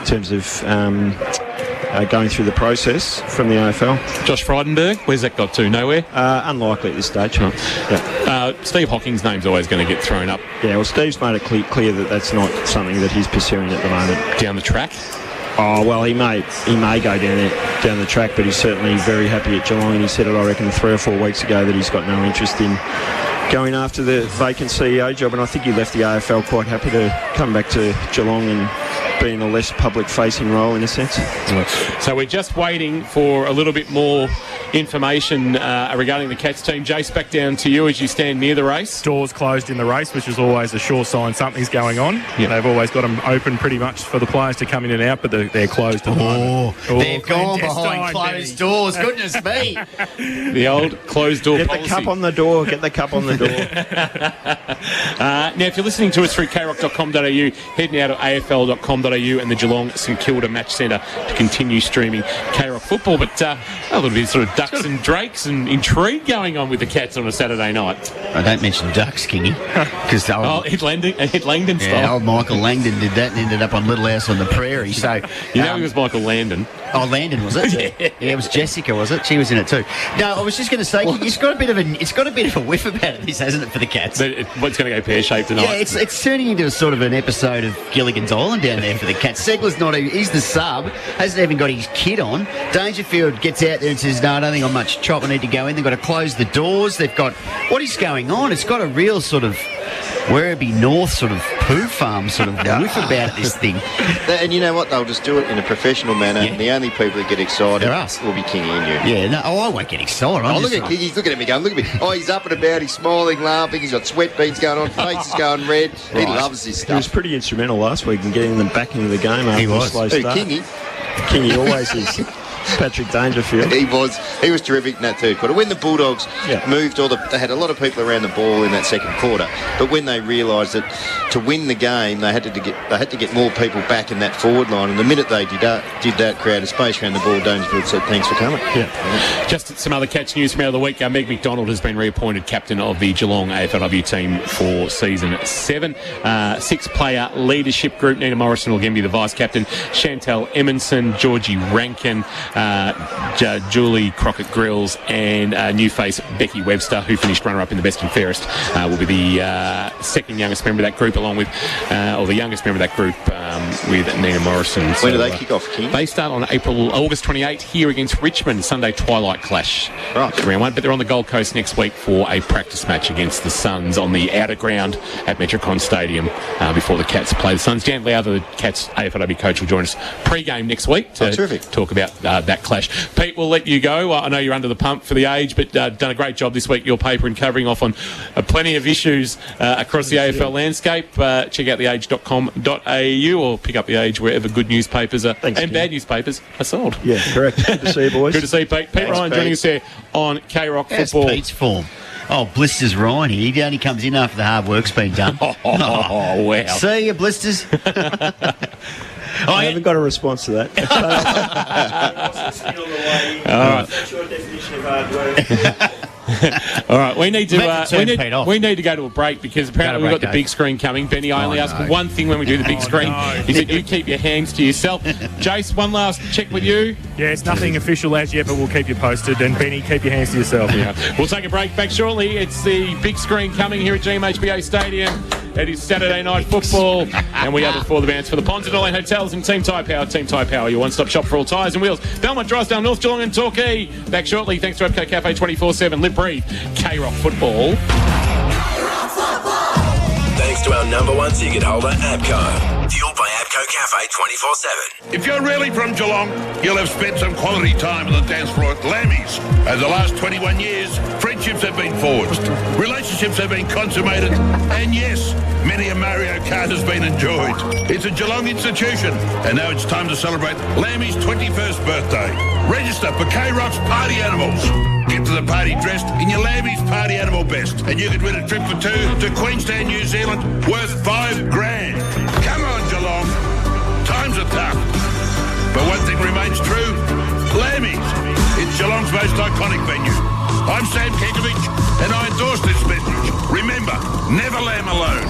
terms of going through the process from the AFL. Josh Frydenberg, where's that got to? Nowhere? Unlikely at this stage. Oh. Yeah. Steve Hocking's name's always going to get thrown up. Yeah, well, Steve's made it clear that that's not something that he's pursuing at the moment. Down the track? Oh, well, he may go down the track, but he's certainly very happy at Geelong, and he said it, I reckon, 3 or 4 weeks ago that he's got no interest in going after the vacant CEO job, and I think he left the AFL quite happy to come back to Geelong and be in a less public-facing role, in a sense. So we're just waiting for a little bit more information regarding the Cats team. Jace, back down to you as you stand near the race. Doors closed in the race, which is always a sure sign something's going on. Yep. They've always got them open pretty much for the players to come in and out, but they're closed at the moment. They've gone behind closed doors. Goodness me. The old closed door Get policy. the cup on the door. Get the cup on the door. Now, if you're listening to us through krock.com.au, head now to afl.com.au and the Geelong St Kilda Match Centre to continue streaming K-Rock football. But a little bit of sort of ducks and drakes and intrigue going on with the Cats on a Saturday night. I don't mention ducks, Kingy. Hit Langdon style. Yeah, old Michael Langdon did that and ended up on Little House on the Prairie. So he was Michael Landon. Oh, Landon, was it? Yeah, it was Jessica, was it? She was in it too. No, I was just going to say, it's got a bit of a whiff about it, this, hasn't it, for the Cats? But it's going to go pear-shaped tonight. Yeah, it's turning into a sort of an episode of Gilligan's Island down there for the Cats. Segler's he's the sub, hasn't even got his kit on. Dangerfield gets out there and says, no, I don't think I'm much chop, I need to go in. They've got to close the doors. They've got, what is going on? It's got a real sort of Werribee North sort of poo farm sort of whiff about this thing. And you know what? They'll just do it in a professional manner, and the only people that get excited will be Kingy and you. Yeah, no, I won't get excited. Look at Kingy, he's looking at me going, look at me. Oh, he's up and about, he's smiling, laughing, he's got sweat beads going on, face is going red. He loves this stuff. He was pretty instrumental last week in getting them back into the game after a slow start. Kingy always is. Patrick Dangerfield. He was terrific in that third quarter. When the Bulldogs moved they had a lot of people around the ball in that second quarter, but when they realised that to win the game they had to get more people back in that forward line, and the minute they did that, created space around the ball, Dangerfield said thanks for coming. Just some other Cats news from out of the week. Meg McDonald has been reappointed captain of the Geelong AFLW team for season 7. 6-player leadership group. Nina Morrison will again be the vice captain. Chantel Emonson, Georgie Rankin, Julie Crockett-Grills, and new face Becky Webster, who finished runner-up in the best and fairest, will be the second youngest member of that group, along with, or the youngest member of that group, with Nina Morrison. When do they kick off, King? They start on August 28 here against Richmond, Sunday twilight clash. Right. Round 1, but they're on the Gold Coast next week for a practice match against the Suns on the outer ground at Metricon Stadium before the Cats play the Suns. Dan Lowther, the Cats AFLW coach, will join us pre-game next week to talk about that clash. Pete, we'll let you go. I know you're under the pump for the age, but done a great job this week, your paper, and covering off on plenty of issues across the AFL landscape. Check out theage.com.au or pick up The Age wherever good newspapers are and bad newspapers are sold. Yeah, correct. Good to see you, boys. Good to see you, Pete. Pete Ryan joining us here on K-Rock Football. How's Pete's form? Oh, Blisters Ryan here. He only comes in after the hard work's been done. Oh, wow. See you, Blisters. I haven't got a response to that. That's your definition of hard work. All right, we need to go to a break because apparently we've got the big screen coming. Benny, I only ask one thing when we do the big screen. Is that you keep your hands to yourself. Jace, one last check with you. Yeah, it's nothing official as yet, but we'll keep you posted. And Benny, keep your hands to yourself. Yeah. We'll take a break. Back shortly. It's the big screen coming here at GMHBA Stadium. It is Saturday night football, and we are before the bounce for the Ponds and All Hotels and Team Tyre Power. Team Tyre Power, your one-stop shop for all tyres and wheels. Belmont, Drysdale, North Geelong and Torquay. Back shortly. Thanks to Abco Cafe 24/7. Live, breathe. K-Rock Football. Thanks to our number one ticket holder, Abco. Fueled by Abco Cafe 24/7. If you're really from Geelong, you'll have spent some quality time on the dance floor at Lammy's. Over the last 21 years, friendships have been forged, relationships have been consummated, and yes, many a Mario Kart has been enjoyed. It's a Geelong institution, and now it's time to celebrate Lammy's 21st birthday. Register for K-Rock's Party Animals. Get to the party dressed in your Lammy's Party Animal best, and you could win a trip for 2 to Queenstown, New Zealand, worth $5,000. Come on, Geelong. Times are tough. But one thing remains true. Lammy's. It's Geelong's most iconic venue. I'm Sam Kekovich, and I endorse this message. Remember, never lamb alone.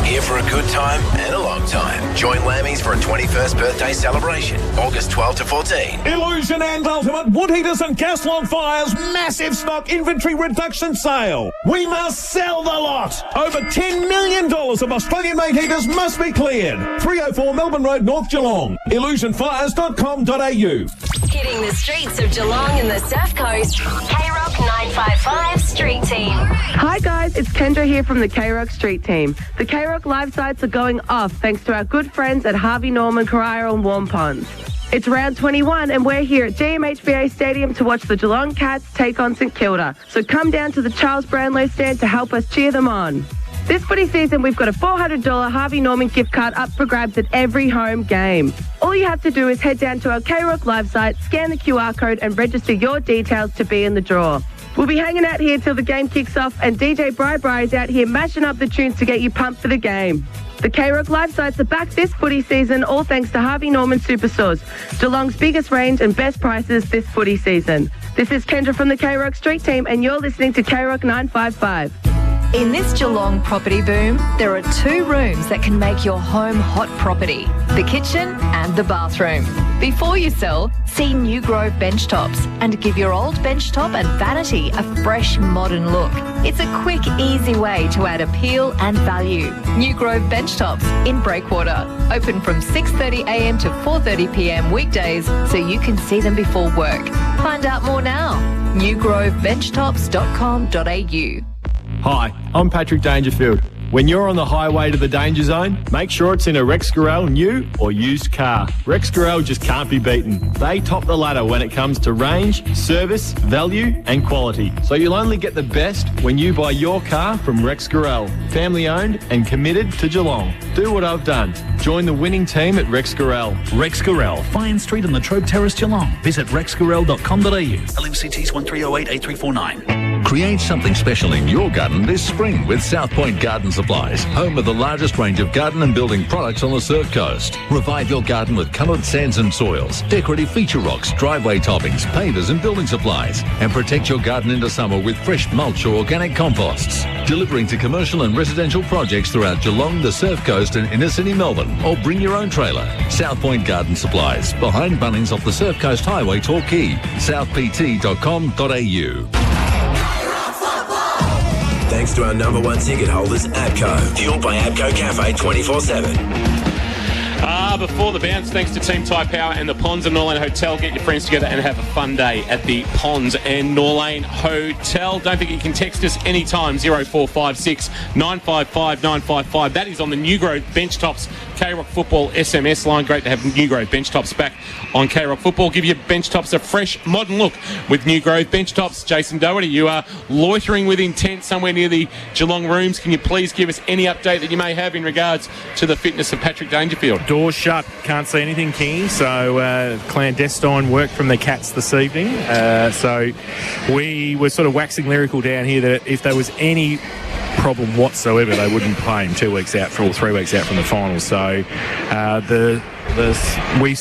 Here for a good time and a long time. Join Lammy's for a 21st birthday celebration, August 12 to 14. Illusion and Ultimate Wood Heaters and Gas Log Fires massive stock inventory reduction sale. We must sell the lot. Over $10 million of Australian-made heaters must be cleared. 304 Melbourne Road, North Geelong. illusionfires.com.au. Hitting the streets of Geelong and the Surf Coast. K-Rock 955 Street Team. Hi guys, it's Kendra here from the K-Rock Street Team. The K-Rock live sites are going off thanks to our good friends at Harvey Norman, Carrara and Warm Ponds. It's round 21 and we're here at GMHBA Stadium to watch the Geelong Cats take on St Kilda. So come down to the Charles Brownlow stand to help us cheer them on. This footy season, we've got a $400 Harvey Norman gift card up for grabs at every home game. All you have to do is head down to our K-Rock live site, scan the QR code and register your details to be in the draw. We'll be hanging out here till the game kicks off and DJ Bri is out here mashing up the tunes to get you pumped for the game. The K-Rock live sites are back this footy season, all thanks to Harvey Norman Superstores, Geelong's biggest range and best prices this footy season. This is Kendra from the K-Rock Street Team and you're listening to K-Rock 955. In this Geelong property boom, there are 2 rooms that can make your home hot property, the kitchen and the bathroom. Before you sell, see New Grove bench tops and give your old bench top and vanity a fresh modern look. It's a quick, easy way to add appeal and value. New Grove bench tops in Breakwater, open from 6:30am to 4:30pm weekdays so you can see them before work. Find out more now. newgrovebenchtops.com.au. Hi, I'm Patrick Dangerfield. When you're on the highway to the danger zone, make sure it's in a Rex Gorell new or used car. Rex Gorell just can't be beaten. They top the ladder when it comes to range, service, value and quality. So you'll only get the best when you buy your car from Rex Gorell. Family owned and committed to Geelong. Do what I've done. Join the winning team at Rex Gorell. Rex Gorell, Fine Street on the Trobe Terrace, Geelong. Visit rexgorell.com.au. LMCTs 1308 8349. Create something special in your garden this spring with South Point Garden Supplies, home of the largest range of garden and building products on the Surf Coast. Revive your garden with coloured sands and soils, decorative feature rocks, driveway toppings, pavers and building supplies, and protect your garden into summer with fresh mulch or organic composts. Delivering to commercial and residential projects throughout Geelong, the Surf Coast and inner city Melbourne, or bring your own trailer. South Point Garden Supplies, behind Bunnings off the Surf Coast Highway, Torquay. southpt.com.au. Thanks to our #1 ticket holders, ABCO. Fueled by ABCO Cafe 24/7. Before the bounce, thanks to Team Tyre Power and the Ponds and Norlane Hotel. Get your friends together and have a fun day at the Ponds and Norlane Hotel. Don't forget you can text us anytime, 0456 955 955. That is on the New Grove Bench Tops K-Rock Football SMS line. Great to have New Grove Bench Tops back on K-Rock Football. Give your bench tops a fresh, modern look with New Grove Bench Tops. Jason Doherty, you are loitering with intent somewhere near the Geelong rooms. Can you please give us any update that you may have in regards to the fitness of Patrick Dangerfield? Doors shut, can't see anything, Kingy. So clandestine work from the Cats this evening. So we were sort of waxing lyrical down here that if there was any problem whatsoever, they wouldn't play him 2 weeks out or 3 weeks out from the finals. So we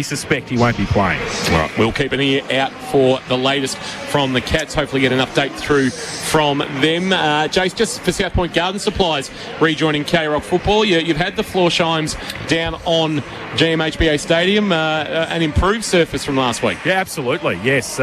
suspect he won't be playing. All right, we'll keep an ear out for the latest from the Cats. Hopefully get an update through from them. Jace, just for South Point Garden Supplies, rejoining K-Rock Football. You've had the floor shimes down on GMHBA Stadium, an improved surface from last week. Yeah, absolutely. Yes,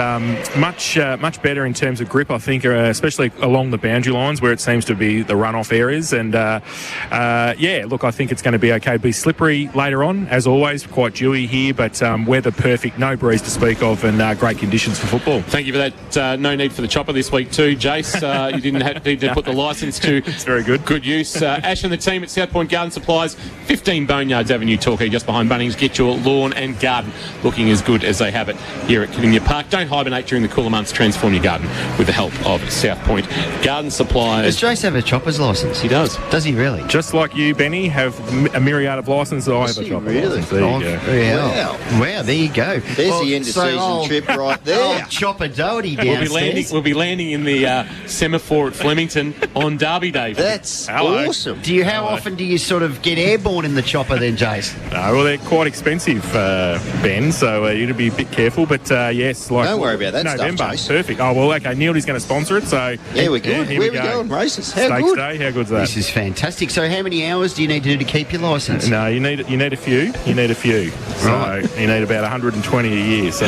much better in terms of grip, I think, especially along the boundary lines where it seems to be the runoff areas. And yeah, look, I think it's going to be okay. Be slippery later on, as always. Quite dewy here, but weather perfect, no breeze to speak of, and great conditions for football. Thank you for that. No need for the chopper this week too, Jace. You didn't need to put the licence to it's very good use. Ash and the team at South Point Garden Supplies, 15 Boneyards Avenue, Torquay, just behind Bunnings. Get your lawn and garden looking as good as they have it here at Kilda Park. Don't hibernate during the cooler months. Transform your garden with the help of South Point Garden Supplies. Does Jace have a chopper's licence? He does. Does he really? Just like you, Benny, have a myriad of licences. I have a chopper. Really? There you go. Wow, there you go. There's the end of season trip right there. Chopper Doherty downstairs. We'll be landing in the semaphore at Flemington on Derby Day. That's awesome. How often do you sort of get airborne in the chopper then, Jace? Well, they're quite expensive, Ben, so you need to be a bit careful. But yes, like don't worry about that November, stuff, Jace. perfect. Oh well, okay. Neildy's going to sponsor it, so yeah, we're good. Here Where we we go going? Races. How Stakes good? Day. How good's that? This is fantastic. So, how many hours do you need to do to keep your licence? No, you need a few. You need a few. So you need about 120 a year. So.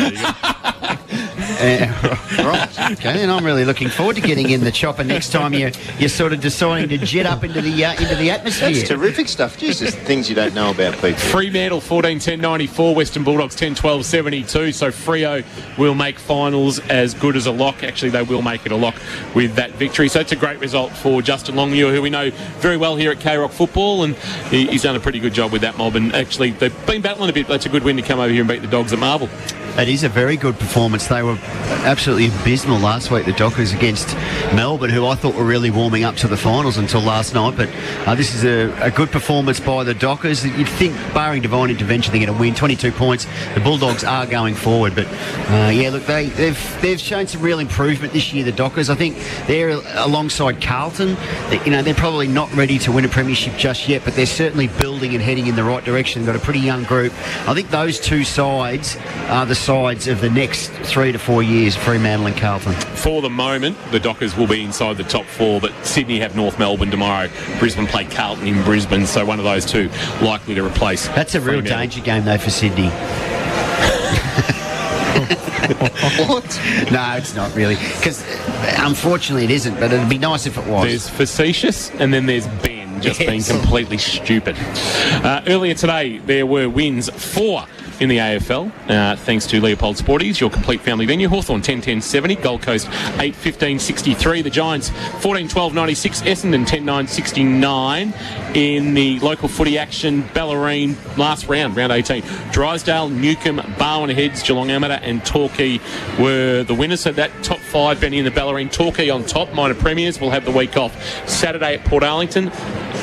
Right. Okay, and I'm really looking forward to getting in the chopper next time you're sort of deciding to jet up into the atmosphere. That's terrific stuff. Just things you don't know about people. Fremantle 14-10-94, Western Bulldogs 10-12-72. So Freo will make finals as good as a lock. Actually, they will make it a lock with that victory. So it's a great result for Justin Longmuir, who we know very well here at K-Rock Football, and he's done a pretty good job with that mob. And actually, they've been battling a bit. That's a good win to come over here and beat the Dogs at Marvel. It is a very good performance. They were absolutely abysmal last week, the Dockers, against Melbourne, who I thought were really warming up to the finals until last night. But this is a good performance by the Dockers. You'd think, barring divine intervention, they're going to win. 22 points. The Bulldogs are going forward. But, look, they've shown some real improvement this year, the Dockers. I think they're alongside Carlton. They're probably not ready to win a premiership just yet, but they're certainly building and heading in the right direction. They've got a pretty young group. I think those two sides are the sides of the next 3 to 4 years, Fremantle and Carlton. For the moment, the Dockers will be inside the top 4, but Sydney have North Melbourne tomorrow. Brisbane play Carlton in Brisbane, so one of those two likely to replace. That's a real danger game, though, for Sydney. What? No, it's not really. Because, unfortunately, it isn't, but it'd be nice if it was. There's facetious, and then there's Ben, just being completely stupid. Earlier today, there were wins for in the AFL, thanks to Leopold Sporties, your complete family venue. Hawthorn 10-10-70, Gold Coast 8-15-63, the Giants 14-12-96, Essendon 10-9-69. In the local footy action, Bellarine last round 18, Drysdale, Newcombe, Barwon Heads, Geelong Amateur and Torquay were the winners. So that top 5, Benny and the Bellarine. Torquay on top, minor premiers will have the week off. Saturday at Port Arlington,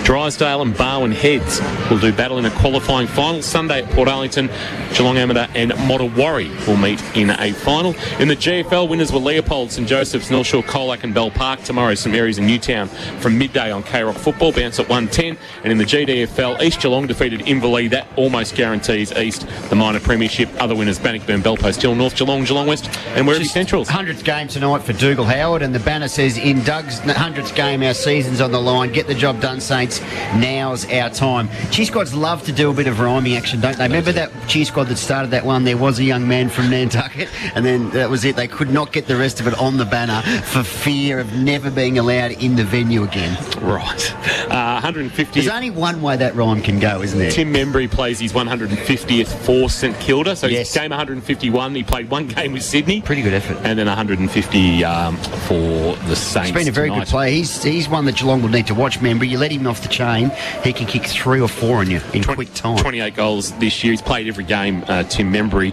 Drysdale and Barwon Heads will do battle in a qualifying final. Sunday at Port Arlington, Geelong Amateur and Mottawarri will meet in a final. In the GFL, winners were Leopold, St Joseph's, North Shore, Colac and Bell Park. Tomorrow, St Mary's and Newtown from midday on K-Rock Football. Bounce at 1:10. And in the GDFL, East Geelong defeated Inverleigh. That almost guarantees East the minor premiership. Other winners, Bannockburn, Belpost Hill, North Geelong, Geelong West and Werribee Centrals. 100th game tonight for Dougal Howard, and the banner says, in Doug's 100th game, our season's on the line. Get the job done, Saints. Now's our time. Cheer squads love to do a bit of rhyming action, don't they? Remember that cheer squad that started that one? There was a young man from Nantucket, and then that was it. They could not get the rest of it on the banner for fear of never being allowed in the venue again. Right. 150. There's only one way that rhyme can go, isn't there? Tim Membry plays his 150th for St Kilda. So his game 151. He played one game with Sydney. Pretty good effort. And then 150 for the Saints. He's been a very good player. He's one that Geelong will need to watch, Membry. You let him off the chain, he can kick 3 or 4 on you in quick time. 28 goals this year. He's played every game, Tim Membry.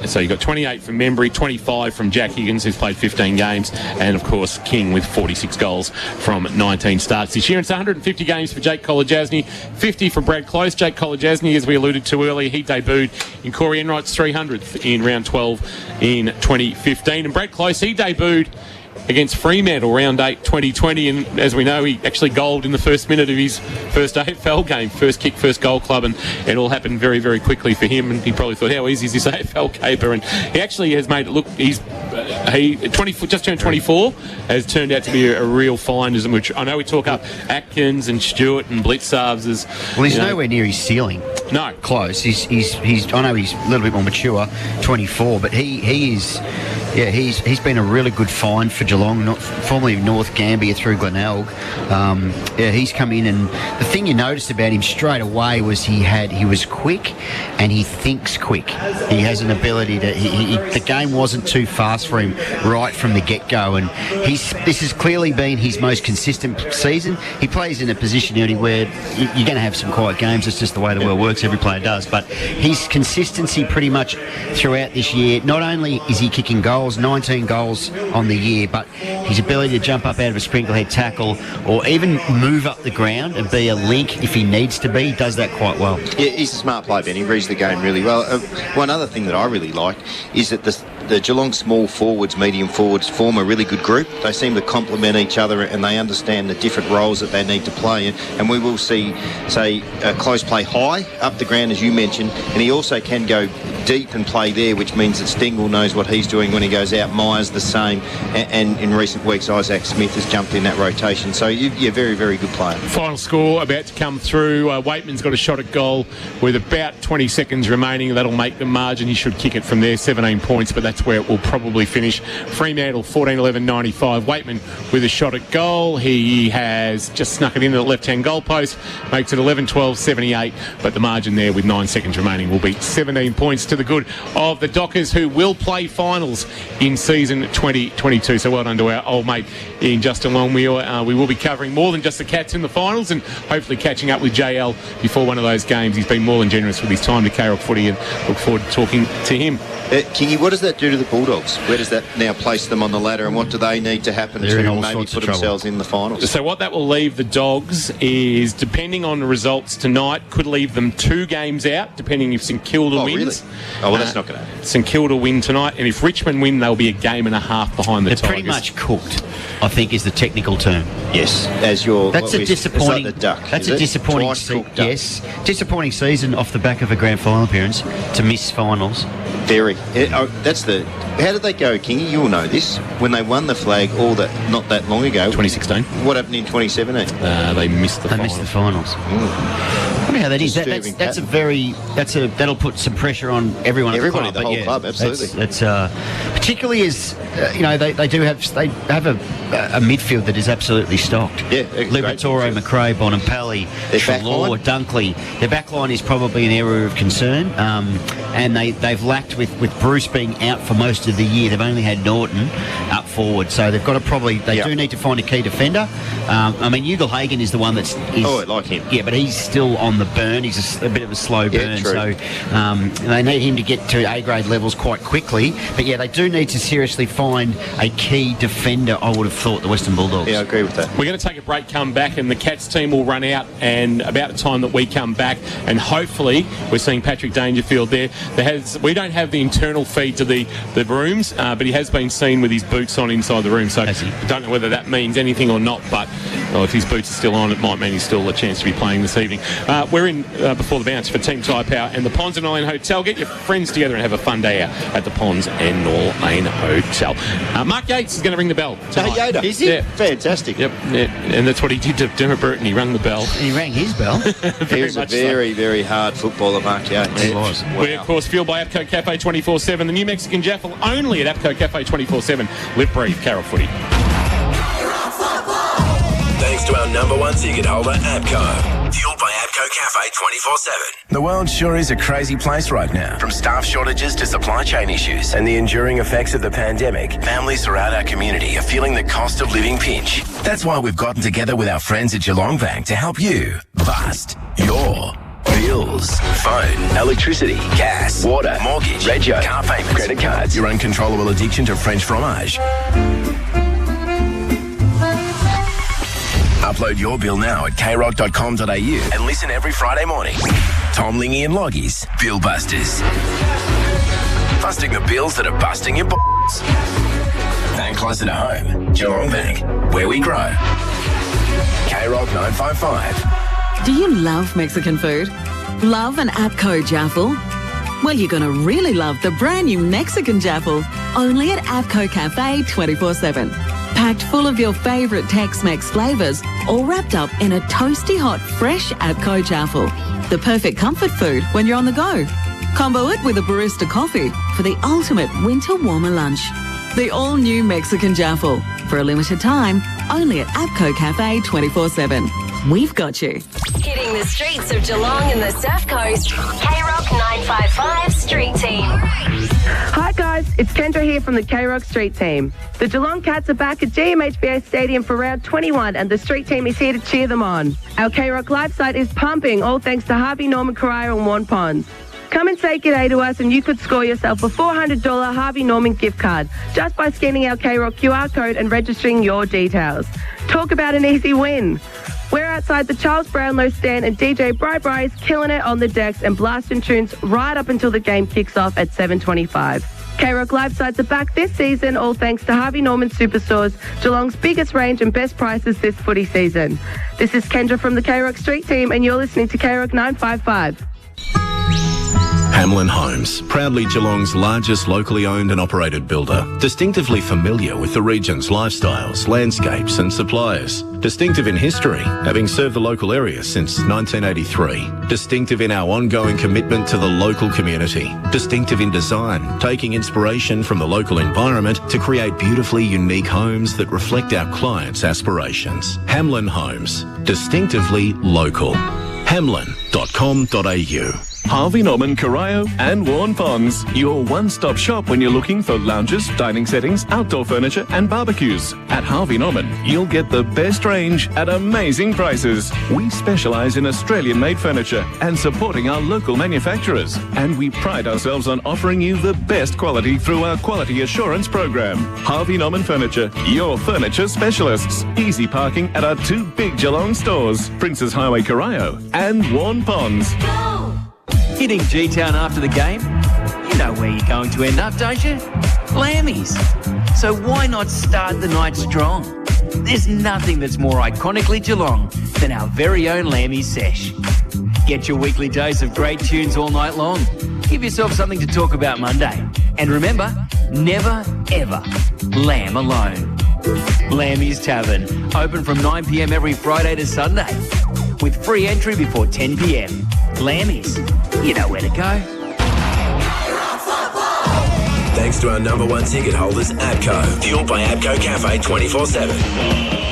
So you got 28 from Membry, 25 from Jack Higgins, who's played 15 games, and of course King with 46 goals from 19 starts this year. It's 150 games for Jake Kolajasny, 50 for Brad Close. Jake Kolajasny, as we alluded to earlier, he debuted in Corey Enright's 300th in round 12 in 2015. And Brad Close, he debuted against Fremantle round 8 2020, and as we know, he actually goaled in the first minute of his first AFL game, first kick, first goal club, and it all happened very, very quickly for him, and he probably thought, how easy is this AFL caper? And he actually has made it look, he just turned 24, has turned out to be a real find, which I know we talk up Atkins and Stewart and Blitzarves as... Well, he's nowhere near his ceiling. No. Close. He's I know he's a little bit more mature, 24, but he is... Yeah, he's been a really good find for Geelong, formerly North Gambia through Glenelg. He's come in, and the thing you noticed about him straight away was he was quick, and he thinks quick. He has an ability to. The game wasn't too fast for him right from the get-go, and this has clearly been his most consistent season. He plays in a position where you're going to have some quiet games. It's just the way the world works. Every player does, but his consistency pretty much throughout this year. Not only is he kicking goals, goals, 19 goals on the year, but his ability to jump up out of a sprinkle head tackle or even move up the ground and be a link if he needs to be, he does that quite well. Yeah, he's a smart player, Ben. He reads the game really well. One other thing that I really like is that the Geelong small forwards, medium forwards form a really good group. They seem to complement each other and they understand the different roles that they need to play. And we will see, say, a close play high up the ground, as you mentioned, and he also can go deep and play there, which means that Stengel knows what he's doing when he goes out. Myers the same, and in recent weeks Isaac Smith has jumped in that rotation. So you're very, very good player. Final score about to come through. Waitman's got a shot at goal with about 20 seconds remaining. That'll make the margin. He should kick it from there, 17 points, but that's where it will probably finish. Fremantle 14-11-95. Waitman with a shot at goal. He has just snuck it into the left-hand goal post, makes it 11-12-78, but the margin there with 9 seconds remaining will be 17 points to the good of the Dockers, who will play finals in season 2022. So well done to our old mate in Justin Long. We will be covering more than just the Cats in the finals and hopefully catching up with JL before one of those games. He's been more than generous with his time to K-Rock footy and look forward to talking to him. Kingy, what does that do to the Bulldogs? Where does that now place them on the ladder, and what do they need to happen to maybe put themselves in the finals? So what that will leave the Dogs is, depending on the results tonight, could leave them 2 games out, depending if St Kilda wins. Really? Oh, well, that's not going to happen. St Kilda win tonight, and if Richmond win, they'll be a game and a half behind the Tigers. They're pretty much cooked, I think, is the technical term. Yes, as your... That's a disappointing... Like the duck, that's a disappointing disappointing season off the back of a grand final appearance to miss finals. Very. How did they go, Kingy? You'll know this. When they won the flag not that long ago. 2016. What happened in 2017? They missed the finals. They missed the finals. I mean how that is. That'll put some pressure on everyone. Everybody, at the whole club, absolutely. That's particularly as they have a midfield that is absolutely stocked. Yeah, Liberatore, McRae, Bonampelli, Trelaw, Dunkley. Their backline is probably an area of concern, and they've lacked with Bruce being out for most of the year. They've only had Norton up forward, so they've got to do need to find a key defender. I mean, Ugle-Hagan is the one I like him. Yeah, but he's still on the burn. He's a bit of a slow burn, so they need him to get to A-grade levels quite quickly. But yeah, they do need to seriously find a key defender, I would have thought, the Western Bulldogs. Yeah, I agree with that. We're going to take a break, come back, and the Cats team will run out, and about the time that we come back, and hopefully we're seeing Patrick Dangerfield there. We don't have the internal feed to the rooms, but he has been seen with his boots on inside the room, so I don't know whether that means anything or not, but if his boots are still on, it might mean he's still a chance to be playing this evening. We're in before the bounce for Team Tyre Power and the Ponds and Norlane Hotel. Get your friends together and have a fun day out at the Ponds and Norlane Hotel. Mark Yates is going to ring the bell tonight. Yoda. Is he? Yeah. Fantastic. Yep. Yeah. And that's what he did to Dimmer Burton. He rang the bell. He rang his bell. He was a very, very hard footballer, Mark Yates. He was. Wow. We're, of course, fueled by APCO Cafe 24/7, the new Mexican Jaffle only at APCO Cafe 24/7. Live, breathe, Carol Footy. Thanks to our number one ticket holder, APCO. Fueled by APCO Cafe 24/7. The world sure is a crazy place right now. From staff shortages to supply chain issues and the enduring effects of the pandemic, families throughout our community are feeling the cost of living pinch. That's why we've gotten together with our friends at Geelong Bank to help you bust your bills, phone, electricity, gas, water, mortgage, rego, car payments, credit cards, your uncontrollable addiction to French fromage. Upload your bill now at krock.com.au and listen every Friday morning. Tom Lingy and Loggies, Bill Busters. Busting the bills that are busting your balls. And closer to home, Geelong Bank, where we grow. KROC 955. Do you love Mexican food? Love an APCO Jaffle? Well, you're going to really love the brand new Mexican Jaffle, only at APCO Cafe 24/7. Packed full of your favourite Tex-Mex flavours, all wrapped up in a toasty hot, fresh APCO Jaffle. The perfect comfort food when you're on the go. Combo it with a barista coffee for the ultimate winter warmer lunch. The all-new Mexican Jaffle. For a limited time, only at APCO Cafe 24/7. We've got you. Hitting the streets of Geelong and the Surf Coast, K-Rock 955 Street Team. Hi guys, it's Kendra here from the K-Rock Street Team. The Geelong Cats are back at GMHBA Stadium for round 21 and the Street Team is here to cheer them on. Our K-Rock live site is pumping, all thanks to Harvey Norman Carrera and Warren Ponds. Come and say g'day to us and you could score yourself a $400 Harvey Norman gift card just by scanning our KROC QR code and registering your details. Talk about an easy win. We're outside the Charles Brownlow stand and DJ Bri is killing it on the decks and blasting tunes right up until the game kicks off at 7:25. KROC live sites are back this season, all thanks to Harvey Norman Superstores, Geelong's biggest range and best prices this footy season. This is Kendra from the KROC Street Team and you're listening to KROC 955. Hamlin Homes, proudly Geelong's largest locally owned and operated builder. Distinctively familiar with the region's lifestyles, landscapes and suppliers. Distinctive in history, having served the local area since 1983. Distinctive in our ongoing commitment to the local community. Distinctive in design, taking inspiration from the local environment to create beautifully unique homes that reflect our clients' aspirations. Hamlin Homes, distinctively local. Hamlin.com.au. Harvey Norman, Corio and Warren Ponds. Your one-stop shop when you're looking for lounges, dining settings, outdoor furniture and barbecues. At Harvey Norman, you'll get the best range at amazing prices. We specialise in Australian-made furniture and supporting our local manufacturers. And we pride ourselves on offering you the best quality through our quality assurance program. Harvey Norman Furniture, your furniture specialists. Easy parking at our two big Geelong stores, Princes Highway, Corio and Warren Ponds. Hitting G-Town after the game? You know where you're going to end up, don't you? Lammy's. So why not start the night strong? There's nothing that's more iconically Geelong than our very own Lammy's sesh. Get your weekly dose of great tunes all night long. Give yourself something to talk about Monday. And remember, never, ever lamb alone. Lammy's Tavern, open from 9 p.m. every Friday to Sunday, with free entry before 10 p.m. Lammy's, you know where to go. Thanks to our number one ticket holders, ABCO. Fueled by ABCO Cafe 24/7.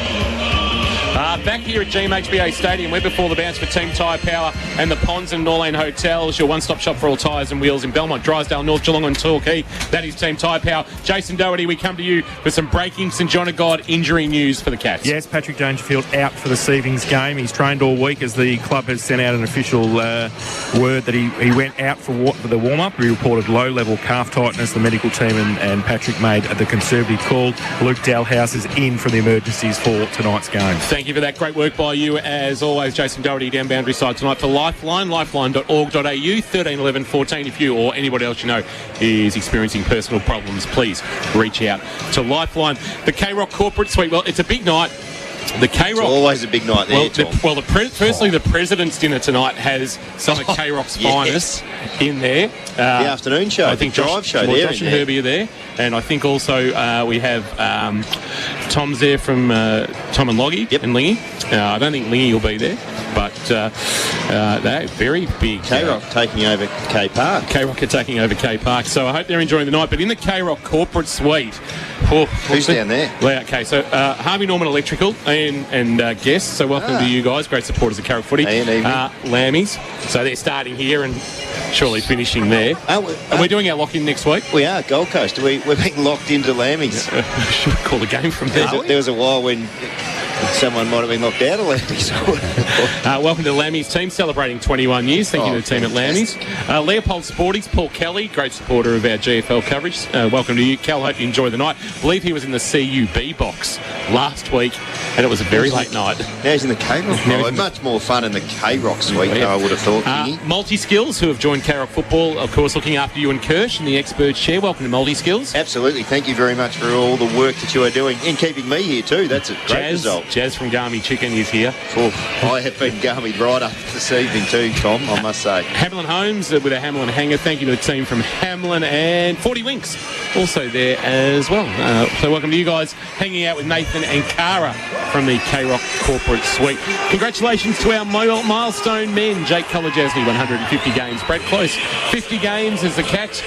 Back here at GMHBA Stadium, we're before the bounce for Team Tyre Power and the Ponds and Norlane Hotels, your one-stop shop for all tyres and wheels in Belmont, Drysdale, North Geelong and Torquay. That is Team Tyre Power. Jason Doherty, we come to you for some breaking St John of God injury news for the Cats. Yes, Patrick Dangerfield out for this evening's game. He's trained all week as the club has sent out an official word that he went out for the warm-up. He reported low-level calf tightness. The medical team and Patrick made the conservative call. Luke Dalhouse is in from the emergencies for tonight's game. Thank you for that. Great work by you, as always. Jason Doherty down boundary side tonight for Lifeline, lifeline.org.au, 13 11 14. If you or anybody else you know is experiencing personal problems, please reach out to Lifeline. The KROC Corporate Suite, well, it's a big night. The KROC. It's always a big night there, firstly, the President's Dinner tonight has some of KROC's finest in there. The afternoon show, I think Drive show there. Josh and Herbie are there. And I think also we have Tom's there from Tom and Loggy and Lingy. I don't think Lingy will be there, but they're very big. KROC taking over K Park. KROC are taking over K Park. So I hope they're enjoying the night. But in the KROC Corporate Suite... Who's down there? Okay, so Harvey Norman Electrical and guests. So welcome to you guys, great supporters of KROC Footy. Lammy's. So they're starting here and surely finishing there. And we're doing our lock-in next week. We are, Gold Coast. We're being locked into Lammy's. Should call the game from there. There was a while when someone might have been locked out of Lammy's. Welcome to the Lammy's team, celebrating 21 years. Thank you to the team at Lammy's. Leopold Sporties, Paul Kelly, great supporter of our GFL coverage. Welcome to you, Cal. Hope you enjoy the night. I believe he was in the CUB box last week, and it was a very late night. Now he's in the KROC. Much more fun in the KROC suite, I would have thought. Multi-Skills, who have joined KROC Football, of course, looking after you and Kirsch in the Experts Chair. Welcome to Multi-Skills. Absolutely. Thank you very much for all the work that you are doing in keeping me here too. That's a great result. Jazz from Garmy Chicken is here. I have been Garmy right up this evening too, Tom, I must say. Hamlin Homes with a Hamlin hanger. Thank you to the team from Hamlin, and 40 Winks also there as well. So welcome to you guys hanging out with Nathan and Cara from the KROC Corporate Suite. Congratulations to our milestone men. Jake Kolajasny, 150 games. Brad Close, 50 games as the Cats.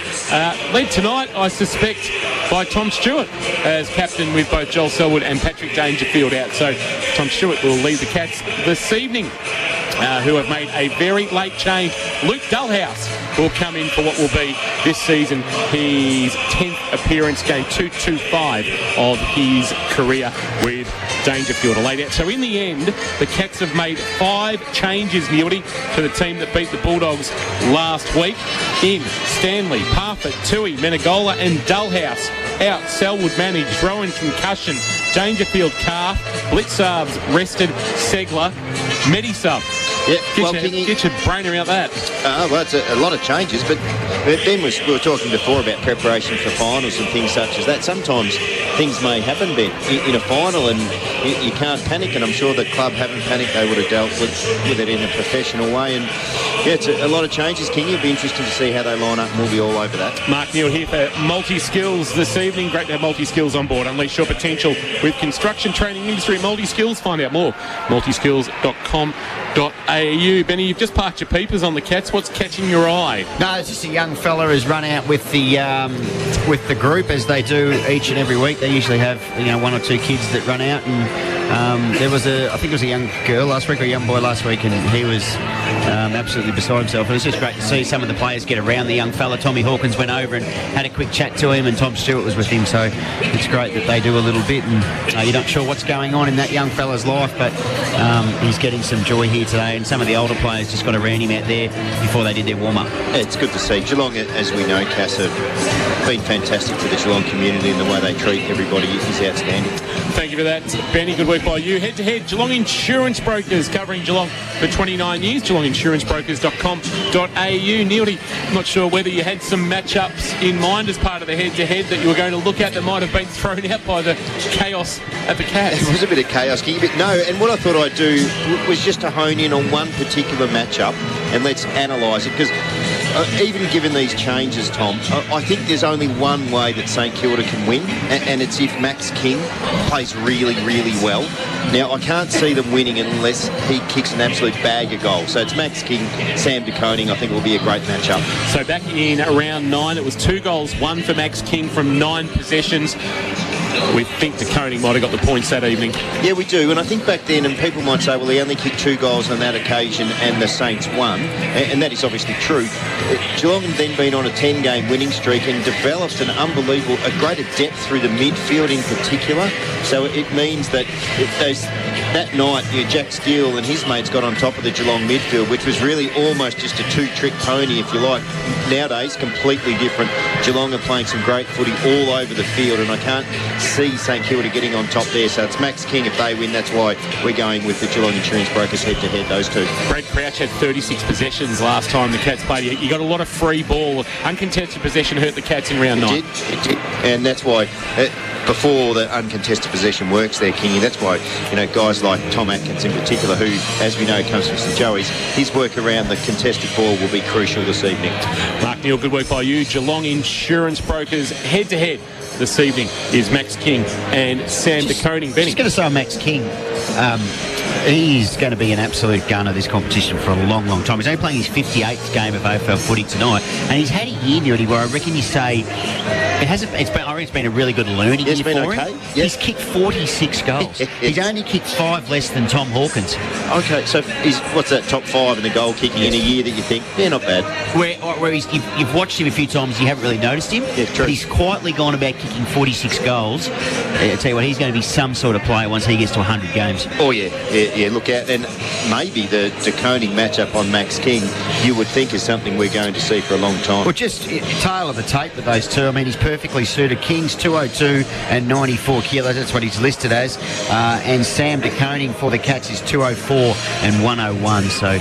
Led tonight, I suspect, by Tom Stewart as captain, with both Joel Selwood and Patrick Dangerfield out. So Tom Stewart will lead the Cats this evening, who have made a very late change. Luke Dalhouse will come in for what will be this season his 10th appearance, game 225 of his career with Dangerfield. Laid out. So in the end, the Cats have made 5 changes, Neildy, to the team that beat the Bulldogs last week. in. Stanley, Parfitt, Tui, Menegola and Dullhouse. Out, Selwood managed, Rowan concussion, Dangerfield calf, Blitzarves rested, Segler, Medisub. Yeah, Get your brain around that. Well, it's a lot of changes, but Ben we were talking before about preparation for finals and things such as that. Sometimes things may happen, Ben, in a final, and you can't panic, and I'm sure the club haven't panicked. They would have dealt with it in a professional way, and yeah, it's a lot of changes. King, you'll be interested to see how they line up, and we'll be all over that. Mark Neal here for Multi-Skills this evening. Great to have Multi-Skills on board. Unleash your potential with construction training industry Multi-Skills. Find out more, multiskills.com.au. Benny, you've just parked your peepers on the Cats. What's catching your eye? No, it's just a young fella who's run out with the group, as they do each and every week. They usually have one or two kids that run out, and there was I think it was a young girl last week or a young boy last week, and he was absolutely beside himself. And it's just great to see some of the players get around the young fella. Tommy Hawkins went over and had a quick chat to him, and Tom Stewart was with him. So it's great that they do a little bit, and you're not sure what's going on in that young fella's life, but he's getting some joy here today, and some of the older players just got around him out there before they did their warm-up. Yeah, it's good to see. Geelong, as we know, Cass, have been fantastic to the Geelong community, and the way they treat everybody is outstanding. Thank you for that, Benny. Good work by you. Head-to-head, Geelong Insurance Brokers, covering Geelong for 29 years. GeelongInsuranceBrokers.com.au. Neildy, I'm not sure whether you had some matchups in mind as part of the head-to-head that you were going to look at that might have been thrown out by the chaos at the Cats. It was a bit of chaos, but no, and what I thought I'd do was just to hone in on one particular matchup and let's analyse it, because even given these changes, Tom, I think there's only one way that St Kilda can win, and it's if Max King plays really, really well. Now, I can't see them winning unless he kicks an absolute bag of goals. So it's Max King, Sam De Koning. I think it will be a great matchup. So back in round 9, it was 2 goals, 1 for Max King from 9 possessions. We think De Koning might have got the points that evening. Yeah, we do. And I think back then, and people might say, well, he only kicked 2 goals on that occasion and the Saints won. And that is obviously true. Geelong had then been on a 10-game winning streak and developed a greater depth through the midfield in particular. So it means that that night, Jack Steele and his mates got on top of the Geelong midfield, which was really almost just a 2-trick pony, if you like. Nowadays, completely different. Geelong are playing some great footy all over the field, and I can't see St Kilda getting on top there. So it's Max King if they win. That's why we're going with the Geelong Insurance Brokers head-to-head, those two. Brad Crouch had 36 possessions last time the Cats played. You got a lot of free ball. Uncontested possession hurt the Cats in round 9. It did. And that's why... before the uncontested possession works there, Kingy, that's why, guys like Tom Atkins in particular, who, as we know, comes from St Joey's, his work around the contested ball will be crucial this evening. Mark Neal, good work by you. Geelong Insurance Brokers head-to-head this evening is Max King and Sam De Koning. Benny. Just going to say on Max King, he's going to be an absolute gunner this competition for a long, long time. He's only playing his 58th game of AFL footy tonight, and he's had a year nearly where I reckon you say I reckon it's been a really good learning year for him. Yep. He's kicked 46 goals. He's only kicked 5 less than Tom Hawkins. Okay, so what's that, top 5 in the goal kicking in a year that you think, not bad? Where you've watched him a few times, you haven't really noticed him. Yeah, true. But he's quietly gone about kicking 46 goals. I tell you what, he's going to be some sort of player once he gets to 100 games. Oh, yeah, look out. And maybe the De Koning matchup on Max King, you would think is something we're going to see for a long time. Well, just tail of the tape with those two. I mean, he's perfectly suited. King's 202 and 94 kilos. That's what he's listed as. And Sam De Koning for the Cats is 204 and 101. So,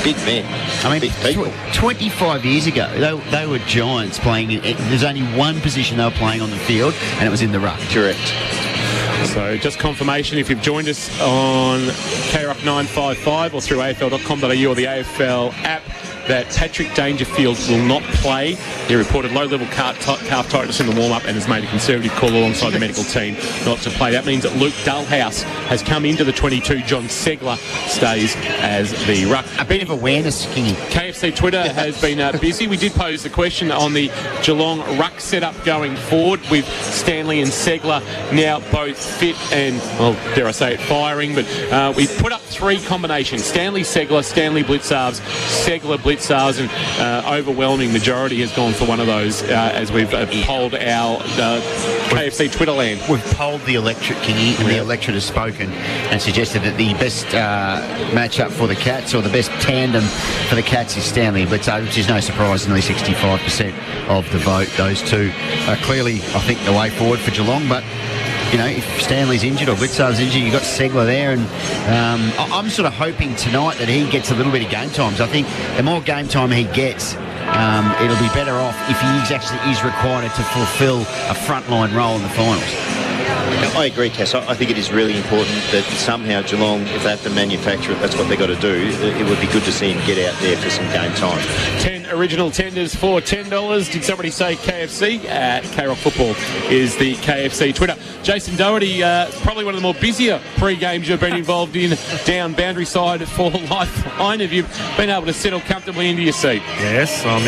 big men. I mean, big people. 25 years ago, they were giants playing. There's only one position they were playing on the field, and it was in the ruck. Correct. So just confirmation, if you've joined us on KROC 955 or through AFL.com.au or the AFL app, that Patrick Dangerfield will not play. He reported low-level calf tightness in the warm-up and has made a conservative call alongside the medical team not to play. That means that Luke Dullhouse has come into the 22. John Segler stays as the ruck. A bit of awareness, Kingy. KFC Twitter has been busy. We did pose the question on the Geelong ruck setup going forward with Stanley and Segler now both fit and, well, dare I say it, firing. But we put up 3 combinations. Stanley Segler, Stanley Blitzarves, Segler Blitzarves. blitzers, and overwhelming majority has gone for one of those as we've polled our KFC Twitter land. We've polled the electorate, Kingy, and the electorate has spoken and suggested that the best matchup for the Cats, or the best tandem for the Cats, is Stanley and Blitzard, which is no surprise, nearly 65% of the vote. Those two are clearly, I think, the way forward for Geelong, but you know, if Stanley's injured or Blitzard's injured, you've got Segler there, and I'm sort of hoping tonight that he gets a little bit of game time. So I think the more game time he gets, it'll be better off if he actually is required to fulfil a frontline role in the finals. I agree, Cass. I think it is really important that somehow Geelong, if they have to manufacture it, that's what they've got to do. It would be good to see him get out there for some game time. 10 original tenders for $10. Did somebody say KFC? K-Rock Football is the KFC Twitter. Jason Doherty, probably one of the more busier pre-games you've been involved in down Boundary Side for Lifeline. Have you been able to settle comfortably into your seat? Yes, I'm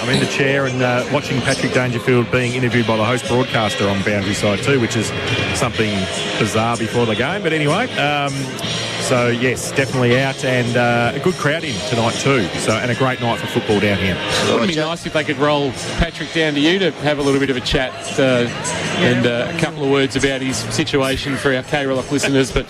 in the chair and watching Patrick Dangerfield being interviewed by the host broadcaster on Boundary Side too, which is something bizarre before the game. But anyway, so yes, definitely out, and a good crowd in tonight too. So, and a great night for football down here. It would be nice if they could roll Patrick down to you to have a little bit of a chat and a couple of words about his situation for our K-Rock listeners. But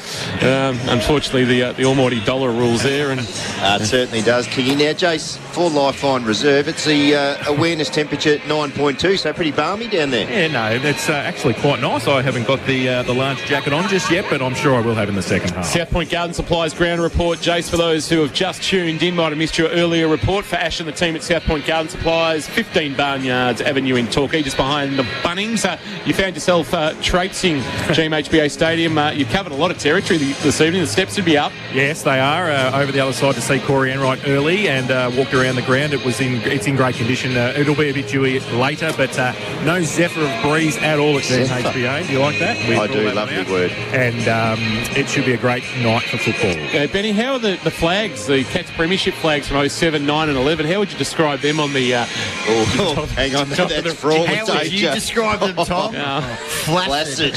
unfortunately, the almighty dollar rules there. And it certainly does, Kingy. Now, Jace, for Lifeline Reserve, it's the awareness temperature 9.2, so pretty balmy down there. Yeah, no, it's actually quite nice. I haven't got the large jacket on just yet, but I'm sure I will have in the second half. South Point Garden Supplies ground report. Jace, for those who have just tuned in, might have missed your earlier report. For Ash and the team at South Point Garden Supplies, 15 Barnyards Avenue in Torquay, just behind the Bunnings. You found yourself traipsing GMHBA Stadium. You've covered a lot of territory this evening. The steps would be up. Yes, they are. Over the other side to see Corey Enright early, and walked around the ground. It's in great condition. It'll be a bit dewy later, but no zephyr of breeze at all at GMHBA. Do you like that? I do, lovely word. And it should be a great night for football. Benny, how are the flags, the Cats Premiership flags from 07, 9 and 11? How would you describe them on the... hang on, that's for all How would you describe them, Tom? Flaccid.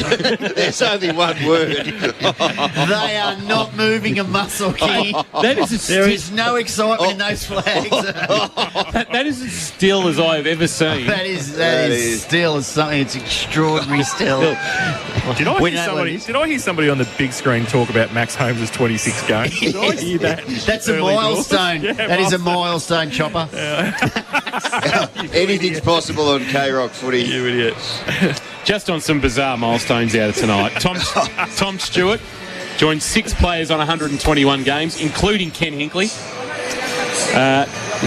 There's only one word. They are not moving a muscle, King. There is no excitement in those flags. that is as still as I have ever seen. That is still as something. It's extraordinary still. Did I hear somebody on the big screen talk about Max Holmes' 26 games? Did I hear that? That's a milestone. Yeah, that is a milestone, Chopper. Anything's possible on K-Rock footy. You idiot. Just on some bizarre milestones out of tonight. Tom Stewart joined 6 players on 121 games, including Ken Hinkley.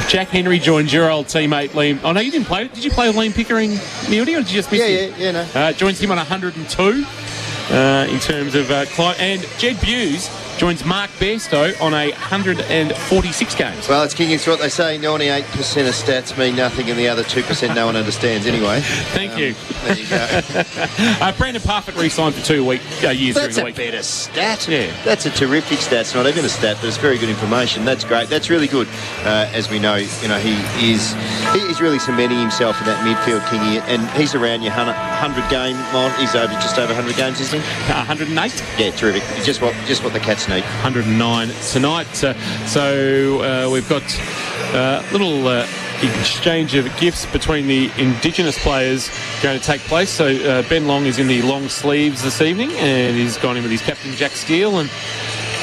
Jack Henry joined your old teammate Liam. Oh no, you didn't play. Did you play with Liam Pickering, Mildy, or did you just miss him? Yeah, no. Joins him on 102 in terms of Clive. And Jed Buse joins Mark Bairstow on 146 games. Well, it's King. It's what they say. 98% of stats mean nothing, and the other 2% no one understands anyway. Thank you. There you go. Brandon Parfitt re-signed for 2 years during the week. That's a better stat. Yeah. That's a terrific stat. It's not even a stat, but it's very good information. That's great. That's really good. As we know, he's really cementing himself in that midfield, Kingy, and he's around your 100 game line. He's just over 100 games, isn't he? 108. Yeah, terrific. Just what the Cats need. 109 tonight. So we've got a little exchange of gifts between the Indigenous players going to take place. So Ben Long is in the long sleeves this evening, and he's gone in with his captain Jack Steele, and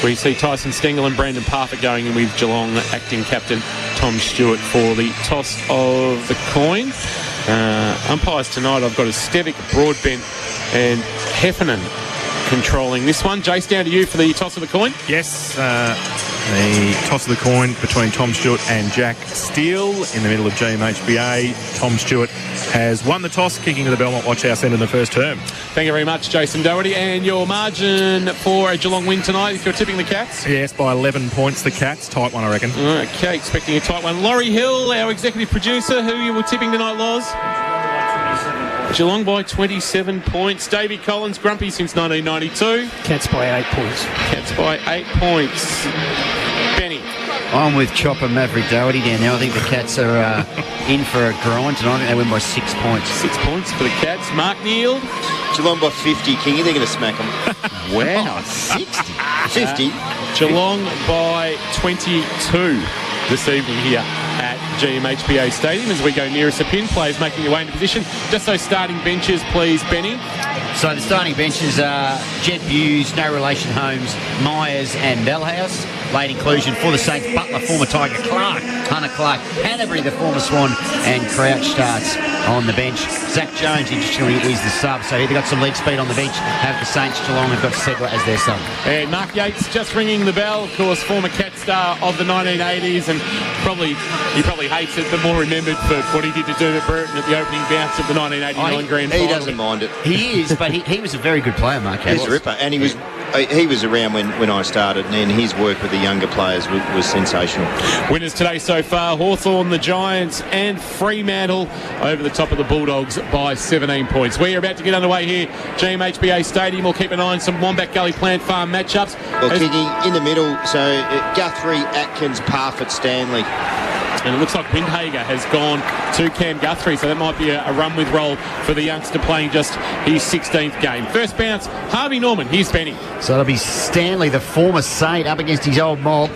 we see Tyson Stengel and Brandon Parfitt going in with Geelong acting captain Tom Stewart for the toss of the coin. Umpires tonight, I've got a Stevic, Broadbent and Heffernan controlling this one. Jace, down to you for the toss of the coin. Yes, the toss of the coin between Tom Stewart and Jack Steele in the middle of GMHBA. Tom Stewart has won the toss, kicking to the Belmont Watchhouse end in the first term. Thank you very much, Jason Doherty. And your margin for a Geelong win tonight, if you're tipping the Cats? Yes, by 11 points, the Cats. Tight one, I reckon. Okay, expecting a tight one. Laurie Hill, our executive producer, who you were tipping tonight, Loz? Geelong by 27 points. Davey Collins, grumpy since 1992. Cats by 8 points. Cats by 8 points. Benny. I'm with Chopper Maverick Doherty down now. I think the Cats are in for a grind tonight. I think they win by 6 points. 6 points for the Cats. Mark Neal. Geelong by 50, Kingy. They're going to smack them. Wow, 60. 50. Geelong by 22 this evening here at GMHBA Stadium as we go nearest the pin. Players making their way into position. Just those starting benches, please, Benny. So the starting benches are Jed Hughes, no relation Holmes, Myers and Bellhouse. Late inclusion for the Saints, Butler, former Tiger, Clark, Hunter Clark, Hanbury, the former Swan, and Crouch starts on the bench. Zach Jones, interestingly, is the sub, so they've got some league speed on the bench. Have the Saints, Geelong have got Segler as their sub. And Mark Yates just ringing the bell, of course, former Cat star of the 1980s, and he probably hates it, but more remembered for what he did to Dermot Burton at the opening bounce of the 1989 Grand Final. He doesn't mind it. He is, but he was a very good player, Mark Yates. He's a ripper, and he was around when I started, and his work with the younger players was sensational. Winners today so far, Hawthorn, the Giants and Fremantle over the top of the Bulldogs by 17 points. We are about to get underway here, GMHBA Stadium. We'll keep an eye on some Wombat Gully Plant Farm matchups. Well, Kiggy, in the middle, so Guthrie, Atkins, Parfitt, Stanley. And it looks like Windhager has gone to Cam Guthrie, so that might be a run-with roll for the youngster playing just his 16th game. First bounce, Harvey Norman. Here's Benny. So it'll be Stanley, the former Saint, up against his old mob.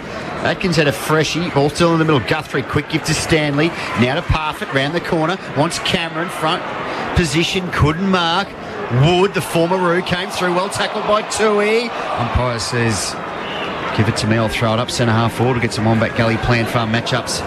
Atkins had a freshie, ball still in the middle. Guthrie, quick give to Stanley. Now to Parfitt, round the corner. Wants Cameron, front position, couldn't mark. Wood, the former Roo, came through, well tackled by Tui. Umpire says, give it to me, I'll throw it up centre half forward. We'll get some Wombat Gully Plant Farm matchups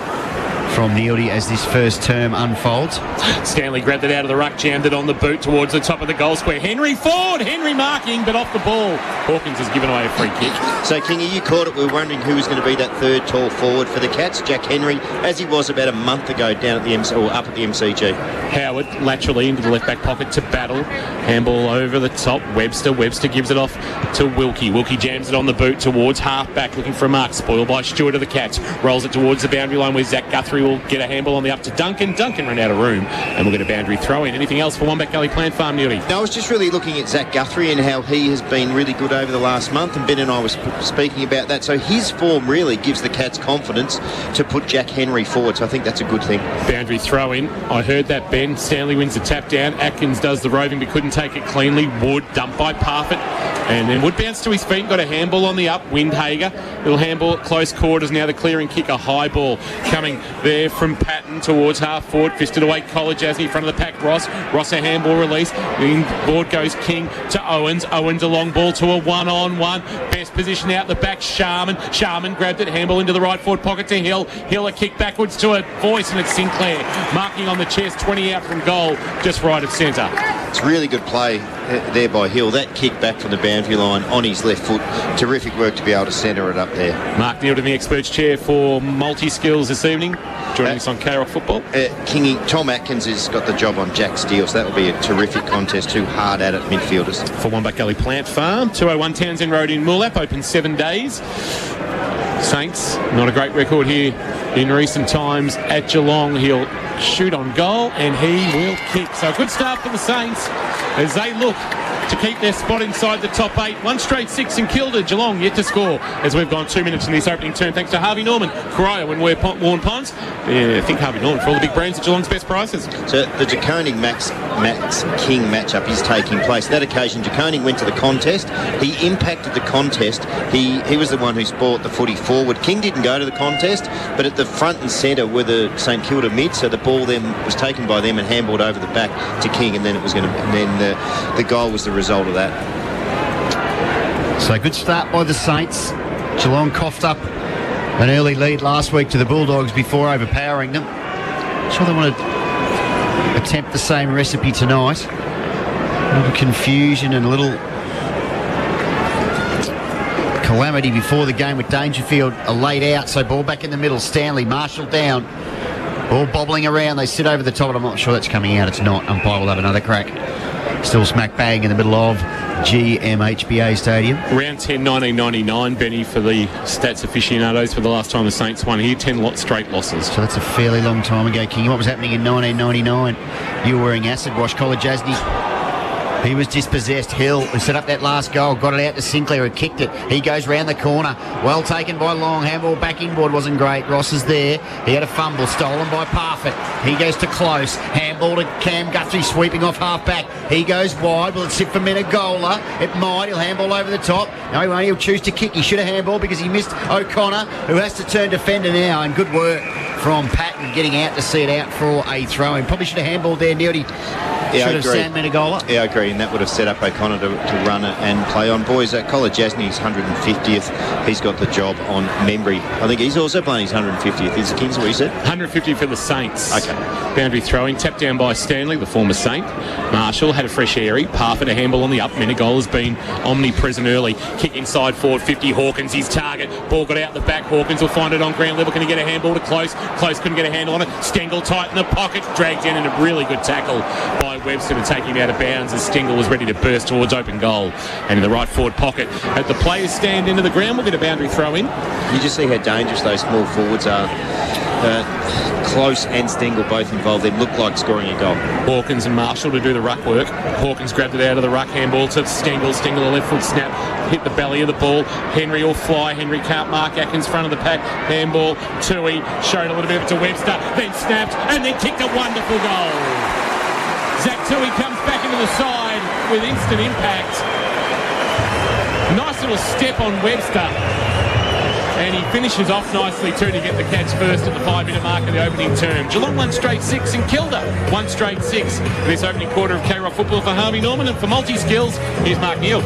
from Neildy as this first term unfolds. Stanley grabbed it out of the ruck, jammed it on the boot towards the top of the goal square. Henry forward, Henry marking, but off the ball. Hawkins has given away a free kick. So, Kingy, you caught it. We were wondering who was going to be that third tall forward for the Cats. Jack Henry, as he was about a month ago down at the up at the MCG. Howard laterally into the left back pocket to Battle. Handball over the top. Webster gives it off to Wilkie. Wilkie jams it on the boot towards half back, looking for a mark. Spoiled by Stewart of the Cats. Rolls it towards the boundary line where Zach Guthrie will get a handball on the up to Duncan. Duncan ran out of room, and we'll get a boundary throw in. Anything else for Wombat Gully Plant Farm, Neildy? No, I was just really looking at Zach Guthrie and how he has been really good over the last month, and Ben and I was speaking about that. So his form really gives the Cats confidence to put Jack Henry forward, so I think that's a good thing. Boundary throw in. I heard that, Ben. Stanley wins the tap down. Atkins does the roving but couldn't take it cleanly. Wood dumped by Parfitt, and then Wood bounced to his feet and got a handball on the up. Windhager, little handball at close quarters. Now the clearing kick, a high ball coming there from Patton towards half forward. Fisted away College as in front of the pack. Ross a handball release. In board goes King to Owens. Owens a long ball to a one-on-one. Best position out the back. Sharman grabbed it. Handball into the right forward pocket to Hill. Hill a kick backwards to a voice, and it's Sinclair marking on the chest. 20 out from goal, just right of centre. It's really good play there by Hill. That kick back from the boundary line on his left foot. Terrific work to be able to centre it up there. Mark Neildon, the experts chair for multi-skills this evening, joining us on K-Rock Football. Kingy, Tom Atkins has got the job on Jack Steele, so that will be a terrific contest. Two hard at it midfielders. For Wombat Gully Plant Farm, 201 Townsend Road in Moolap, open 7 days. Saints, not a great record here in recent times at Geelong. He'll shoot on goal and he will kick. So a good start for the Saints as they look to keep their spot inside the top 8. One straight 6 in Kilda. Geelong yet to score as we've gone 2 minutes in this opening term thanks to Harvey Norman, Corio and Warren Ponds. I think Harvey Norman for all the big brands at Geelong's best prices. So the Jaconing Max King matchup is taking place. That occasion, Jaconing went to the contest. He impacted the contest. He was the one who brought the footy forward. King didn't go to the contest, but at the front and centre were the St Kilda mid, so the ball then was taken by them and handballed over the back to King, and then it was going to. And then the goal was the result of that. So good start by the Saints. Geelong coughed up an early lead last week to the Bulldogs before overpowering them. I'm sure they want to attempt the same recipe tonight. A little confusion and a little calamity before the game with Dangerfield laid out. So ball back in the middle. Stanley, Marshall down. Ball bobbling around. They sit over the top, and I'm not sure that's coming out. It's not. Umpire will have another crack. Still smack bang in the middle of GMHBA Stadium. Round 10, 1999, Benny, for the stats aficionados for the last time the Saints won here. 10 straight losses. So that's a fairly long time ago, King. What was happening in 1999? You were wearing acid wash. College Asney. He was dispossessed. Hill, who set up that last goal, got it out to Sinclair, who kicked it. He goes round the corner. Well taken by Long. Handball back inboard wasn't great. Ross is there. He had a fumble, stolen by Parfitt. He goes to close. Handball to Cam Guthrie, sweeping off half back. He goes wide. Will it sit for Menegola? It might. He'll handball over the top. No, he won't. He'll choose to kick. He should have handball because he missed O'Connor, who has to turn defender now. And good work from Patton getting out to see it out for a throw-in. Probably should have handballed there, Neildy. Yeah, should have Sam Menegola. Yeah, I agree, and that would have set up O'Connor to run it and play on. Boys, Collar Jasney's 150th. He's got the job on Membry. I think he's also playing his 150th. Is the Kings what he said? 150 for the Saints. Okay. Boundary throwing, tapped down by Stanley, the former Saint. Marshall had a fresh airy. Parfitt a handball on the up. Menegola has been omnipresent early. Kick inside forward 50. Hawkins, his target. Ball got out the back. Hawkins will find it on ground level. Can he get a handball to Close? Close couldn't get a handle on it. Stengel tight in the pocket. Dragged in, and a really good tackle by Webster to take him out of bounds as Stengel was ready to burst towards open goal. And in the right forward pocket, at the players stand into the ground, we'll get a boundary throw in. You just see how dangerous those small forwards are. Close and Stengel both involved. They look like scoring a goal. Hawkins and Marshall to do the ruck work. Hawkins grabbed it out of the ruck, handball to Stengel. Stengel a left foot snap, hit the belly of the ball. Henry will fly. Henry can't mark Atkins front of the pack. Handball, Tui showed a little bit of it to Webster, then snapped and then kicked a wonderful goal. Zach Tui comes back into the side with instant impact. Nice little step on Webster. And he finishes off nicely too to get the catch first at the 5-minute mark of the opening term. Geelong 1 straight 6 and Kilda 1 straight 6. This opening quarter of K-Rock football for Harvey Norman, and for multi-skills, here's Mark Neal.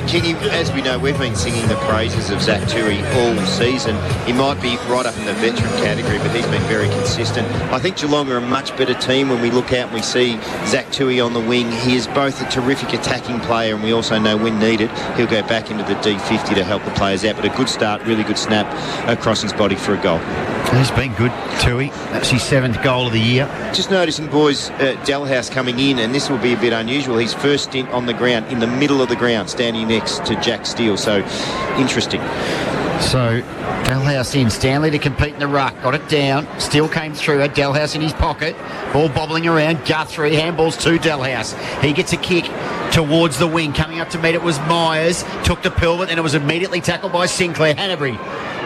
Kingy, as we know, we've been singing the praises of Zach Tui all season. He might be right up in the veteran category, but he's been very consistent. I think Geelong are a much better team when we look out and we see Zach Tui on the wing. He is both a terrific attacking player, and we also know when needed, he'll go back into the D50 to help the players out. But a good start, really good snap across his body for a goal. He's been good, Tui. That's his 7th goal of the year. Just noticing, boys, Dalhouse coming in, and this will be a bit unusual. His first stint on the ground, in the middle of the ground, standing next to Jack Steele. So, interesting. So, Dalhouse in. Stanley to compete in the ruck. Got it down. Steele came through. Had Dalhouse in his pocket. Ball bobbling around. Guthrie. Handballs to Dalhouse. He gets a kick towards the wing. Coming up to meet it was Myers. Took to Pilbert, and it was immediately tackled by Sinclair. Hanbury,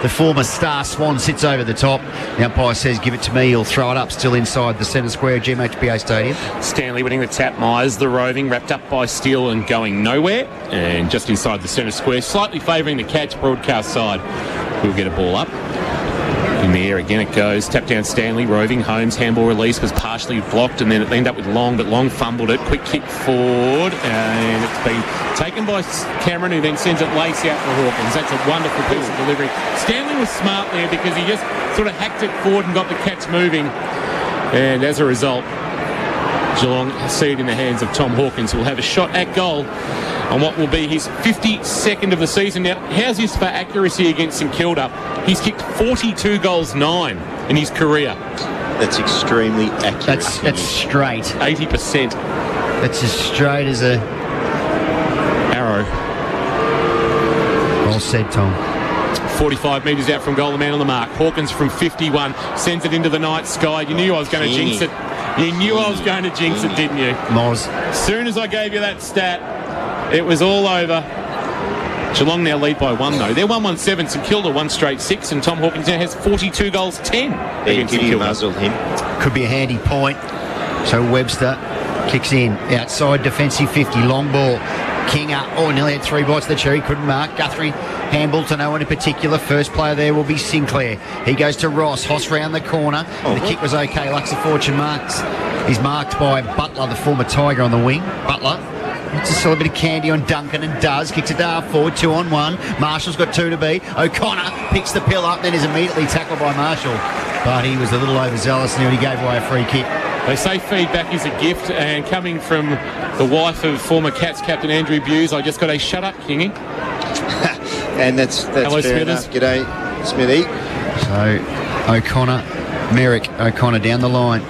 the former star Swan, sits over the top. The umpire says, give it to me. He'll throw it up still inside the centre square of GMHBA Stadium. Stanley winning the tap. Myers, the roving, wrapped up by Steele and going nowhere. And just inside the centre square, slightly favouring the catch broadcast side. We'll get a ball up. In the air again it goes. Tap down Stanley, roving. Holmes, handball release was partially blocked, and then it ended up with Long, but Long fumbled it. Quick kick forward, and it's been taken by Cameron, who then sends it lace out for Hawkins. That's a wonderful piece of delivery. Stanley was smart there because he just sort of hacked it forward and got the catch moving. And as a result, Geelong see it in the hands of Tom Hawkins, who will have a shot at goal on what will be his 52nd of the season. Now, how's this for accuracy against St Kilda? He's kicked 42 goals, 9 in his career. That's extremely accurate. That's straight. 80%. That's as straight as a arrow. Well said, Tom. 45 metres out from goal, the man on the mark. Hawkins from 51 sends it into the night sky. You knew I was going to jinx it. You knew I was going to jinx it, didn't you? Moz. As soon as I gave you that stat, it was all over. Geelong now lead by 1, though. They're 1-1-7. St Kilda 1 straight 6, and Tom Hawkins now has 42 goals, 10 against St Kilda. Muzzled him. Could be a handy point. So Webster kicks in. Outside defensive 50. Long ball. King up. Oh, nearly had 3 bites of the cherry. Couldn't mark. Guthrie handball to no one in particular. First player there will be Sinclair. He goes to Ross. Hoss round the corner. The kick was okay. Luxa Fortune is marked by Butler, the former Tiger on the wing. Butler wants to sell a bit of candy on Duncan, and does. Kicks it forward, 2-on-1. Marshall's got 2 to be. O'Connor picks the pill up, then is immediately tackled by Marshall. But he was a little overzealous and he gave away a free kick. They say feedback is a gift, and coming from the wife of former Cats captain Andrew Buse, I just got a shut up, Kingy. And that's Hello, fair Smithers. enough. G'day, Smithy. So Merrick O'Connor down the line.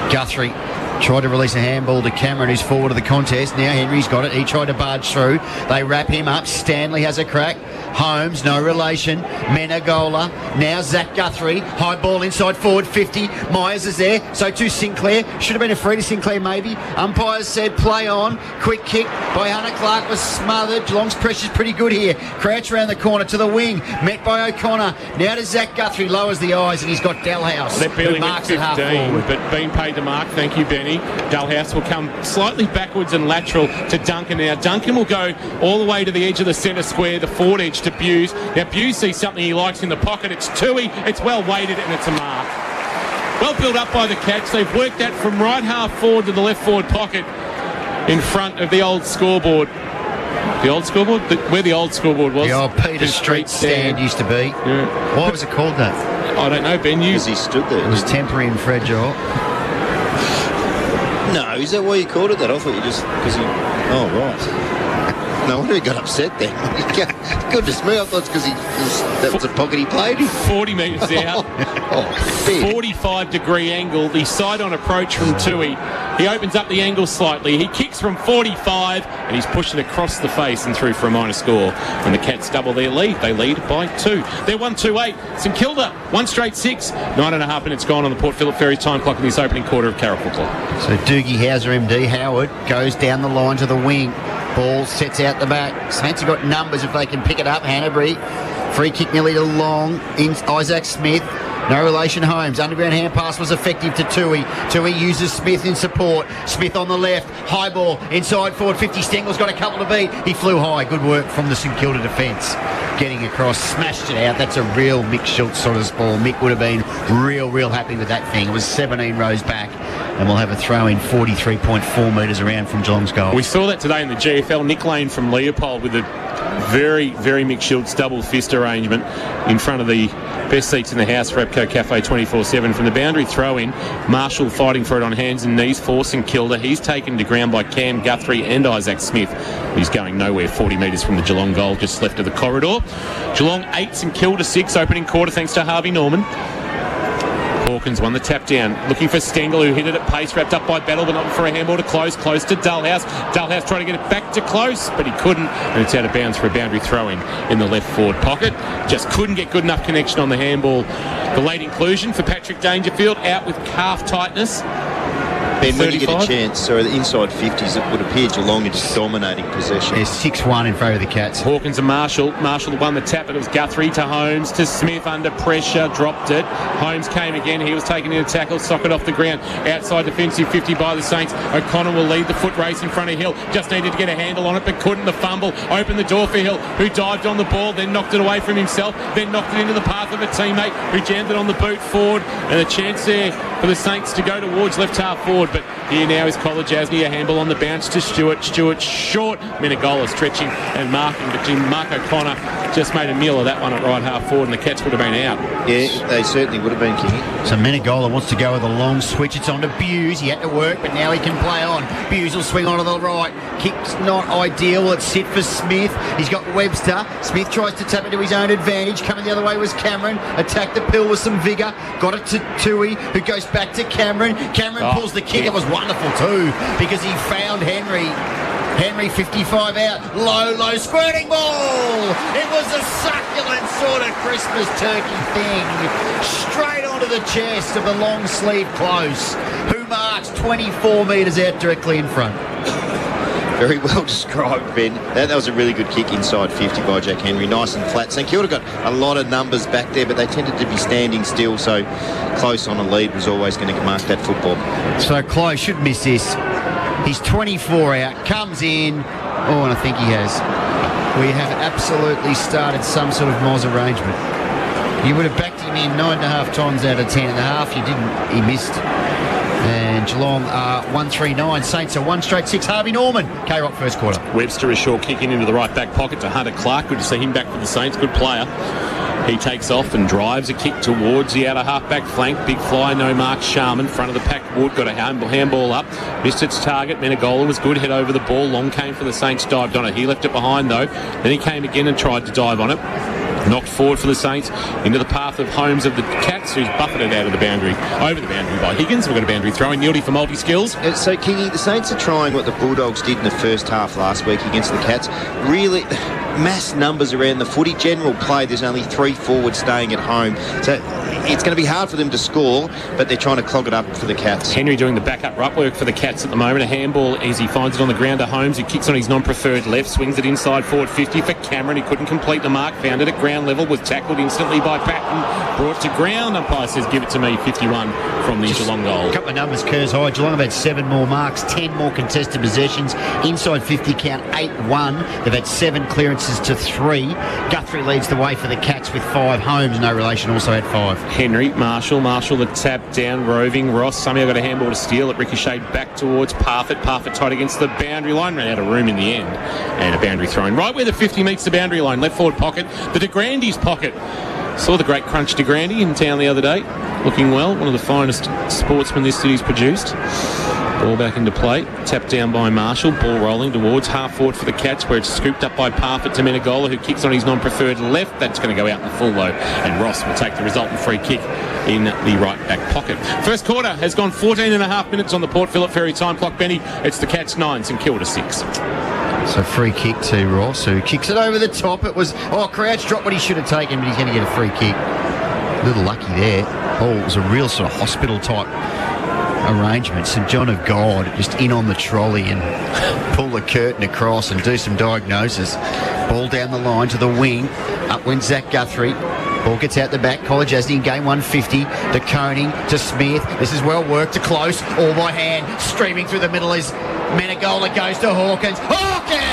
Guthrie tried to release a handball to Cameron, who's forward of the contest. Now Henry's got it. He tried to barge through. They wrap him up. Stanley has a crack. Holmes, no relation. Menegola. Now Zach Guthrie. High ball inside forward 50. Myers is there. So too Sinclair. Should have been a free to Sinclair maybe. Umpires said play on. Quick kick by Hunter Clark was smothered. Geelong's pressure's pretty good here. Crouch around the corner to the wing. Met by O'Connor. Now to Zach Guthrie. Lowers the eyes, and he's got Dalhouse, They're who billing marks at it half 15, forward. but being paid to mark. Thank you, Benny. Benny. Dullhouse will come slightly backwards and lateral to Duncan now. Duncan will go all the way to the edge of the centre square, the forward edge to Buse. Now Buse sees something he likes in the pocket. It's Tui. It's well weighted and it's a mark. Well built up by the Cats. They've worked that from right half forward to the left forward pocket in front of the old scoreboard. The old scoreboard? Where the old scoreboard was? The old Peter Street stand used to be. Yeah. Why was it called that? I don't know, Ben. Because he stood there. It was temporary and fragile. No, is that why you called it that? I thought you just... because he... Oh, right. No wonder he got upset then. Goodness me, I thought it's because that was a pocket he played in. 40 metres out. 45-degree angle. The side-on approach from Tui. He opens up the angle slightly. He kicks from 45 and he's pushed it across the face and through for a minor score. And the Cats double their lead. They lead by 2. They're 1-2-8. St Kilda, 1 straight 6. 9.5 minutes gone on the Port Phillip Ferry time clock in this opening quarter of Carrick Football. So Doogie Howser, MD Howard, goes down the line to the wing. Ball sets out the back. Saints have got numbers if they can pick it up. Hanbury, free kick nearly to Long. In Isaac Smith. No relation Holmes. Underground hand pass was effective to Tui. Tui uses Smith in support. Smith on the left. High ball. Inside forward 50. Stengel's got a couple to beat. He flew high. Good work from the St Kilda defence. Getting across. Smashed it out. That's a real Mick Schultz sort of ball. Mick would have been real happy with that thing. It was 17 rows back. And we'll have a throw in 43.4 metres around from Geelong's goal. We saw that today in the GFL. Nick Lane from Leopold with a very Mick Schultz double fist arrangement in front of the best seats in the house for Epco Cafe 24/7. From the boundary throw in, Marshall fighting for it on hands and knees, forcing Kilda. He's taken to ground by Cam Guthrie and Isaac Smith. He's going nowhere, 40 metres from the Geelong goal, just left of the corridor. Geelong 8 and Kilda 6, opening quarter thanks to Harvey Norman. Hawkins won the tap down, looking for Stengel, who hit it at pace, wrapped up by Battle, but not for a handball to close to Dullhouse. Dullhouse trying to get it back to close, but he couldn't, and it's out of bounds for a boundary throw-in in the left forward pocket. Just couldn't get good enough connection on the handball. The late inclusion for Patrick Dangerfield, out with calf tightness. Ben, when you get a chance, so the inside 50s, it would appear Geelong are just dominating possession. There's 6-1 in favour of the Cats. Hawkins and Marshall. Marshall won the tap, but it was Guthrie to Holmes, to Smith under pressure, dropped it. Holmes came again. He was taken in a tackle, socket off the ground. Outside defensive 50 by the Saints. O'Connor will lead the foot race in front of Hill. Just needed to get a handle on it, but couldn't. The fumble opened the door for Hill, who dived on the ball, then knocked it away from himself, then knocked it into the path of a teammate who jammed it on the boot forward. And a chance there for the Saints to go towards left half forward, but here now is Collar Jasny, a handball on the bounce to Stewart. Stewart short, Menegola stretching and marking, but Mark O'Connor just made a meal of that one at right half forward, and the Cats would have been out. Yeah, they certainly would have been, Kingy. So Menegola wants to go with a long switch. It's on to Buse. He had to work, but now he can play on. Buse will swing on to the right. Kick's not ideal. It's sit for Smith. He's got Webster. Smith tries to tap it to his own advantage. Coming the other way was Cameron. Attacked the pill with some vigour. Got it to Tui, who goes back to Cameron. Cameron pulls the kick. It was wonderful too, because he found Henry. Henry 55 out. Low squirting ball. It was a succulent sort of Christmas turkey thing. Straight onto the chest of the long sleeve close, who marks 24 metres out directly in front. Very well described, Ben. That was a really good kick inside 50 by Jack Henry. Nice and flat. St Kilda got a lot of numbers back there, but they tended to be standing still, so close on a lead was always going to mark that football. So Close should miss this. He's 24 out, comes in. Oh, and I think he has. We have absolutely started some sort of Moz arrangement. You would have backed him in 9.5 times out of 10.5. You didn't. He missed. And Geelong are 1-3-9. Saints are 1 straight 6. Harvey Norman, K-Rock first quarter. Webster is short, kicking into the right back pocket to Hunter Clark. Good to see him back for the Saints. Good player. He takes off and drives a kick towards the outer half-back flank. Big fly, no mark. Sharman, front of the pack. Wood got a handball up. Missed its target. Menegola was good. Head over the ball. Long came for the Saints. Dived on it. He left it behind, though. Then he came again and tried to dive on it. Knocked forward for the Saints into the path of Holmes of the Cats, who's buffeted out of the boundary, over the boundary by Higgins. We've got a boundary throw in. Nieldy for multi-skills. So, Kingy, the Saints are trying what the Bulldogs did in the first half last week against the Cats. Really, mass numbers around the footy. General play, there's only 3 forwards staying at home. So it's going to be hard for them to score, but they're trying to clog it up for the Cats. Henry doing the backup right work for the Cats at the moment. A handball as he finds it on the ground to Holmes, who kicks on his non-preferred left, swings it inside forward 50 for Cameron. He couldn't complete the mark, found it at ground level, was tackled instantly by Patton, brought to ground. Umpire says give it to me, 51 from the Geelong goal. A couple of numbers, Kerrs High. Geelong have had 7 more marks, 10 more contested possessions, inside 50 count 8-1. They've had 7 clearances to 3. Guthrie leads the way for the Cats with 5. Holmes, no relation, also had 5. Henry, Marshall the tap down, roving. Ross somehow got a handball to steal it, ricocheted back towards Parfitt. Parfitt tight against the boundary line, ran out of room in the end, and a boundary thrown right where the 50 meets the boundary line, left forward pocket, the De Grandy's pocket. Saw the great crunch De Grandy in town the other day, looking well, one of the finest sportsmen this city's produced. Ball back into play, tapped down by Marshall, ball rolling towards half forward for the Cats, where it's scooped up by Parfitt to Menegola, who kicks on his non-preferred left. That's going to go out in the full though, and Ross will take the resultant free kick in the right back pocket. First quarter has gone 14 and a half minutes on the Port Phillip Ferry time clock, Benny. It's the Cats 9, St Kilda 6. So free kick to Ross, who kicks it over the top. It was, Crouch dropped what he should have taken, but he's going to get a free kick. A little lucky there. It was a real sort of hospital type arrangement. St John of God just in on the trolley and pull the curtain across and do some diagnosis. Ball down the line to the wing. Up went Zach Guthrie. Ball gets out the back. College Asney in game 150. To Koning, to Smith. This is well worked, to Close. All by hand. Streaming through the middle is Menegola, goes to Hawkins. Hawkins!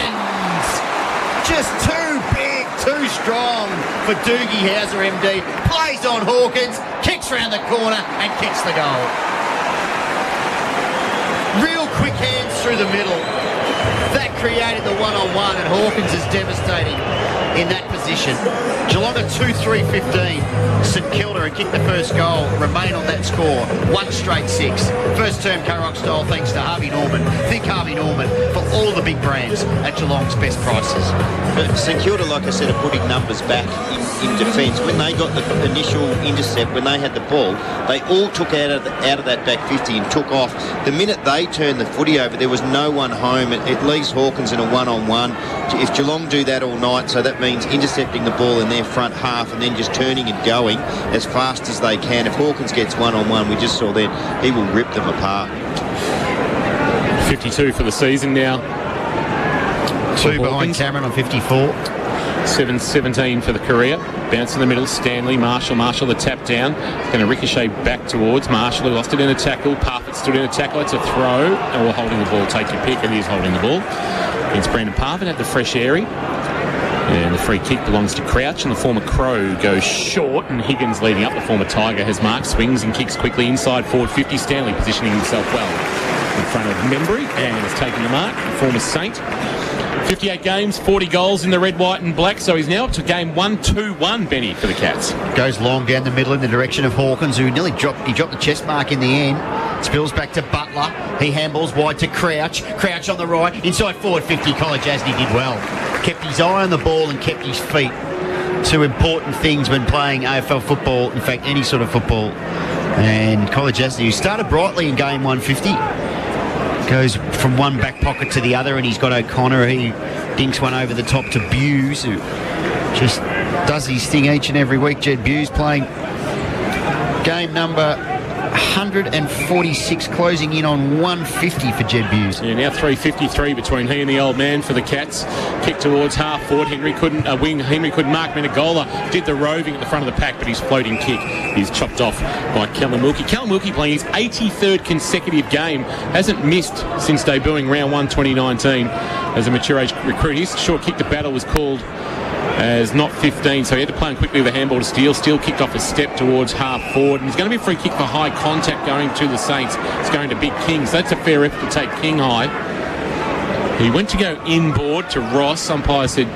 Just too big, too strong for Doogie Howser MD. Plays on Hawkins, kicks round the corner and kicks the goal. Real quick hands through the middle. That created the one-on-one, and Hawkins is devastating in that position. Geelong at 2-3-15. St Kilda had kicked the first goal, remain on that score. 1 straight 6. First term Krock style, thanks to Harvey Norman. Think Harvey Norman for all the big brands at Geelong's best prices. But St Kilda, like I said, are putting numbers back in defence. When they got the initial intercept, when they had the ball, they all took out of that back 50 and took off. The minute they turned the footy over, there was no one home. It leaves Hawkins in a one-on-one. If Geelong do that all night, so that means intercepting the ball in their front half and then just turning and going as fast as they can. If Hawkins gets one-on-one, we just saw then, he will rip them apart. 52 for the season now. 2 behind Cameron on 54. 7-17 for the career. Bounce in the middle, Stanley, Marshall the tap down. Going to ricochet back towards Marshall, who lost it in a tackle. Parfitt stood in a tackle. It's a throw. Or holding the ball. Take your pick. And he's holding the ball. It's Brandon Parfitt at the fresh airy. And the free kick belongs to Crouch, and the former Crow goes short, and Higgins leading up. The former Tiger has marked, swings and kicks quickly inside forward 50. Stanley positioning himself well in front of Membry and has taken the mark. The former Saint. 58 games, 40 goals in the red, white and black, so he's now up to game 1-2-1, Benny, for the Cats. Goes long down the middle in the direction of Hawkins, who nearly dropped the chest mark in the end. Spills back to Butler. He handballs wide to Crouch. Crouch on the right. Inside forward 50. College Asney did well. Kept his eye on the ball and kept his feet. 2 important things when playing AFL football, in fact, any sort of football. And College Asney, who started brightly in game 150, goes from one back pocket to the other, and he's got O'Connor. He dinks one over the top to Buse, who just does his thing each and every week. Jed Buse playing game number 146, closing in on 150 for Jed Buse. Yeah, now 3:53 between he and the old man for the Cats. Kick towards half forward. Henry couldn't mark Menegola. Did the roving at the front of the pack, but his floating kick is chopped off by Callum Wilkie. Callum Wilkie playing his 83rd consecutive game. Hasn't missed since debuting round 1 2019 as a mature age recruit. His short kick to battle was called as not 15, so he had to play him quickly with a handball to Steele. Steele kicked off a step towards half forward, and it's going to be a free kick for high contact going to the Saints. It's going to Big King, so that's a fair effort to take King high. He went to go inboard to Ross. Umpire said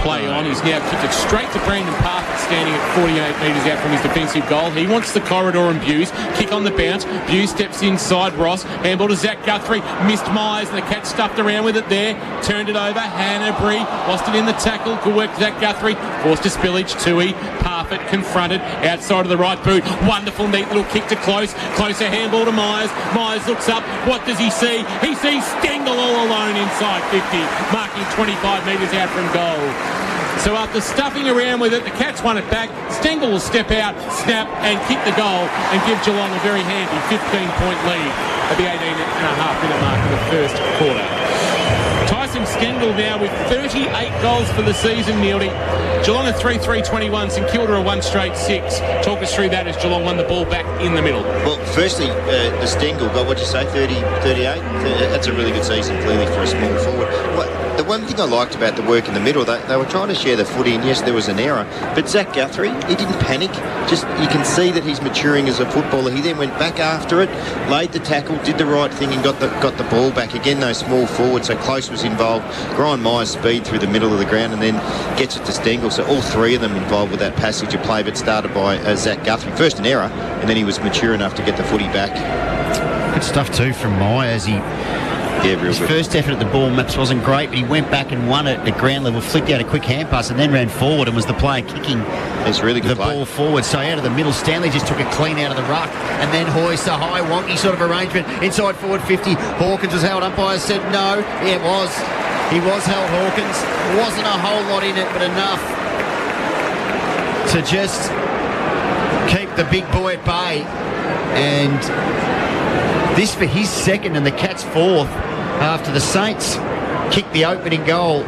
play on. He's now kicked it straight to Brandon Parfitt, standing at 48 metres out from his defensive goal. He wants the corridor and Buse. Kick on the bounce. Buse steps inside Ross. Handball to Zach Guthrie. Missed Myers, and the Cats stuffed around with it there. Turned it over. Hanbury lost it in the tackle. Good work, Zach Guthrie. Forced to spillage. Tui. Parfitt confronted outside of the right boot. Wonderful, neat little kick to Close. Closer handball to Myers. Myers looks up. What does he see? He sees Stengel all alone inside 50, marking 25 metres out from goal. So after stuffing around with it, the Cats won it back. Stengel will step out, snap, and kick the goal and give Geelong a very handy 15-point lead at the 18.5-minute mark of the first quarter. Tyson Stengel now with 38 goals for the season, Neildy. Geelong are 3-3-21. St Kilda are 1 straight 6. Talk us through that as Geelong won the ball back in the middle. Well, firstly, the Stengel got, what'd you say, 38? That's a really good season, clearly, for a small forward. The one thing I liked about the work in the middle, they were trying to share the footy, and yes, there was an error, but Zach Guthrie, he didn't panic. Just, you can see that he's maturing as a footballer. He then went back after it, laid the tackle, did the right thing, and got the ball back. Again, those small forwards, so Close was involved. Brian Myers speed through the middle of the ground and then gets it to Stengel. So all three of them involved with that passage of play, but started by Zach Guthrie. First an error, and then he was mature enough to get the footy back. Good stuff too from Myers. His first effort at the ball maps wasn't great, but he went back and won it at ground level, flicked out a quick hand pass and then ran forward and was the player kicking the ball forward. So out of the middle, Stanley just took it clean out of the ruck and then hoist a high wonky sort of arrangement inside forward 50. Hawkins was held. Umpire said no. Yeah, it was. He was held, Hawkins. Wasn't a whole lot in it, but enough to just keep the big boy at bay. And this for his second and the Cats' fourth after the Saints kicked the opening goal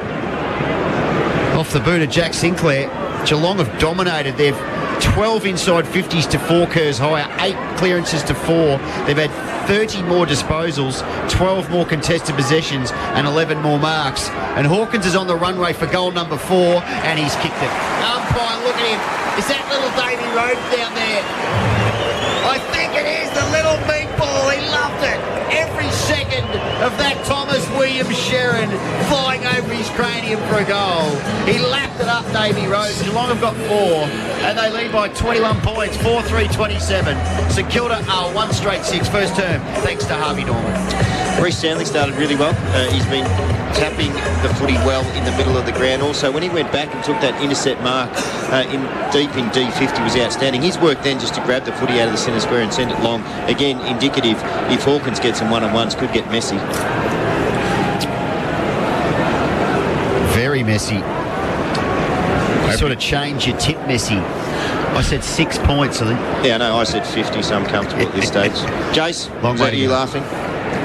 off the boot of Jack Sinclair. Geelong have dominated. They've 12 inside 50s to 4 Kerrs higher, 8 clearances to 4. They've had 30 more disposals, 12 more contested possessions and 11 more marks. And Hawkins is on the runway for goal number 4 and he's kicked it. Umpire, look at him. Is that little Davy Rhodes down there? I think it is, the little meatball. He loved it. Every second of that Thomas Williams Sherrin flying over his cranium for a goal. He lapped it up, Davy Rhodes. Geelong have got 4 and they lead by 21 points, 4-3-27. St Kilda are 1 straight 6 first term, thanks to Harvey Norman. Reece Stanley started really well. He's been tapping the footy well in the middle of the ground. Also, when he went back and took that intercept mark deep in D50 was outstanding. His work then just to grab the footy out of the centre square and send it long. Again, indicative if Hawkins gets some one-on-ones, could get messy. Very messy. You sort of change your tip messy. I said 6 points, I think. Yeah, no, I said 50, so I'm comfortable at this stage. Jace, is that you laughing?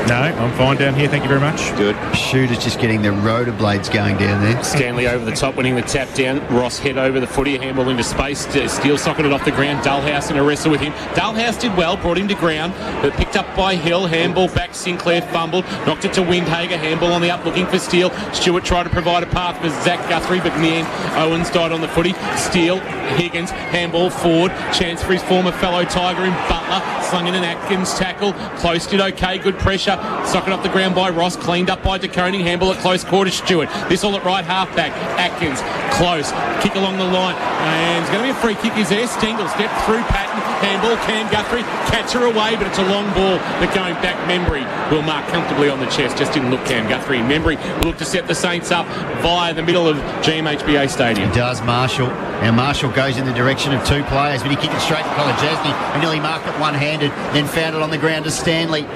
No, I'm fine down here, thank you very much. Good. Shooter's just getting the rollerblades going down there. Stanley over the top, winning the tap down. Ross head over the footy, handball into space. Steele socketed off the ground. Dullhouse in a wrestle with him. Dullhouse did well, brought him to ground, but picked up by Hill. Handball back, Sinclair fumbled. Knocked it to Windhager. Handball on the up, looking for Steele. Stewart tried to provide a path for Zach Guthrie, but in the end, Owens died on the footy. Steele, Higgins, handball forward. Chance for his former fellow Tiger in Butler. Slung in an Atkins tackle. Close did okay, good pressure. Socket off the ground by Ross, cleaned up by DeConing. Handball at close quarter, Stewart. This all at right halfback. Atkins, close. Kick along the line. And it's going to be a free kick, is there? Stengel stepped through Patton. Handball, Cam Guthrie. Catch her away, but it's a long ball. But going back, Membry will mark comfortably on the chest. Just didn't look Cam Guthrie. Membry will look to set the Saints up via the middle of GMHBA Stadium. He does, Marshall. Now Marshall goes in the direction of 2 players, but he kicked it straight to Kolajasny and nearly marked it one-handed, then found it on the ground to Stanley.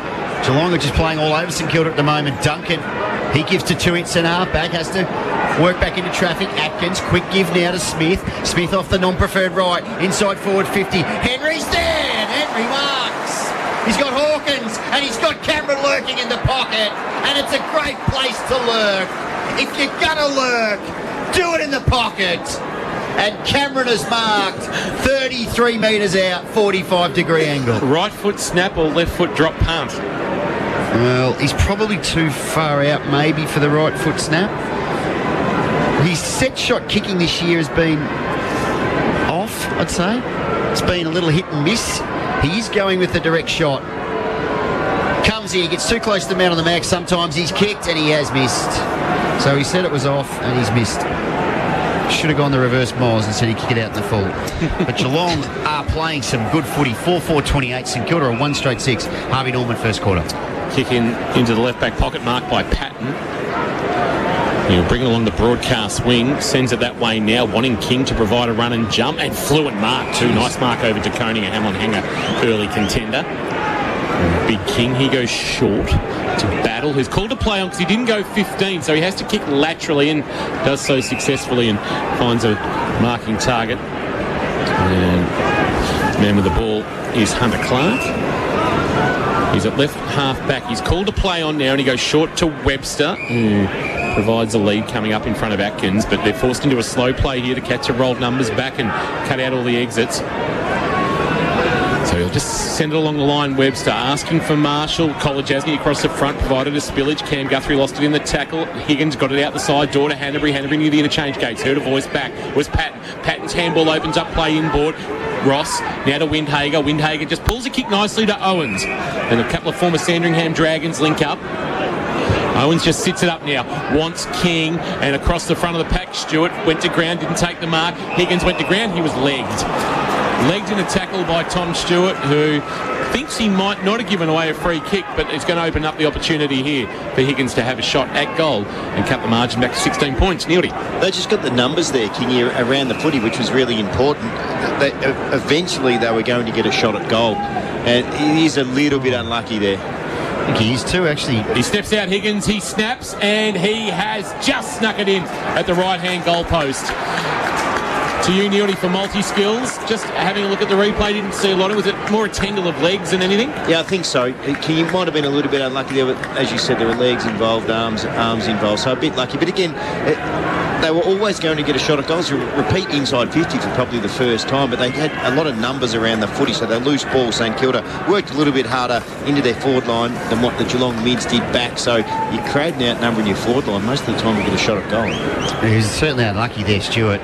Geelong are just playing all over St Kilda at the moment. Duncan, he gives to 2 in centre half back, has to work back into traffic. Atkins, quick give now to Smith. Smith off the non-preferred right, inside forward 50. Henry's there, and Henry marks. He's got Hawkins, and he's got Cameron lurking in the pocket, and it's a great place to lurk. If you're gonna lurk, do it in the pocket. And Cameron has marked 33 metres out, 45-degree angle. Right foot snap or left foot drop punt? Well, he's probably too far out maybe for the right foot snap. His set shot kicking this year has been off, I'd say. It's been a little hit and miss. He is going with the direct shot. Comes here, gets too close to the man on the max. Sometimes he's kicked and he has missed. So he said it was off and he's missed. Should have gone the reverse Moz and said he'd kick it out in the full. But Geelong are playing some good footy. 4-4-28. St Kilda are 1 straight 6. Harvey Norman first quarter. Kick into the left back pocket, marked by Patton. He'll bring it along the broadcast wing. Sends it that way now, wanting King to provide a run and jump. And fluent mark too. Nice mark over DeConing, a Hamlin hanger, early contender. Big King, he goes short. to Battle, who's called to play on because he didn't go 15, so he has to kick laterally and does so successfully and finds a marking target. And the man with the ball is Hunter Clark. He's at left half back. He's called to play on now, and he goes short to Webster, who provides a lead coming up in front of Atkins, but they're forced into a slow play here to catch a rolled numbers back and cut out all the exits. So he'll just send it along the line. Webster asking for Marshall. Kolajasny across the front provided a spillage. Cam Guthrie lost it in the tackle. Higgins got it out the side door to Hanbury. Hanbury near the interchange gates. Heard a voice back. Was Patton. Patton's handball opens up play inboard. Ross now to Windhager. Windhager just pulls a kick nicely to Owens. And a couple of former Sandringham Dragons link up. Owens just sits it up now. Wants King. And across the front of the pack, Stewart went to ground. Didn't take the mark. Higgins went to ground. He was legged. Legged in a tackle by Tom Stewart, who thinks he might not have given away a free kick, but it's going to open up the opportunity here for Higgins to have a shot at goal and cut the margin back to 16 points. Neildy. They just got the numbers there, Kingy, around the footy, which was really important. Eventually they were going to get a shot at goal, and he's a little bit unlucky there. I think he is too, actually. He steps out, Higgins, he snaps, and he has just snuck it in at the right-hand goal post. To you, Neildy, for multi-skills, just having a look at the replay, didn't see a lot. Was it more a tangle of legs than anything? Yeah, I think so. He might have been a little bit unlucky there, but as you said, there were legs involved, arms involved, so a bit lucky. But again, they were always going to get a shot at goals. Repeat inside 50 for probably the first time, but they had a lot of numbers around the footy, so they loose ball. St Kilda worked a little bit harder into their forward line than what the Geelong mids did back, so you're crowding out number in your forward line. Most of the time you get a shot at goal. He was certainly unlucky there, Stewart.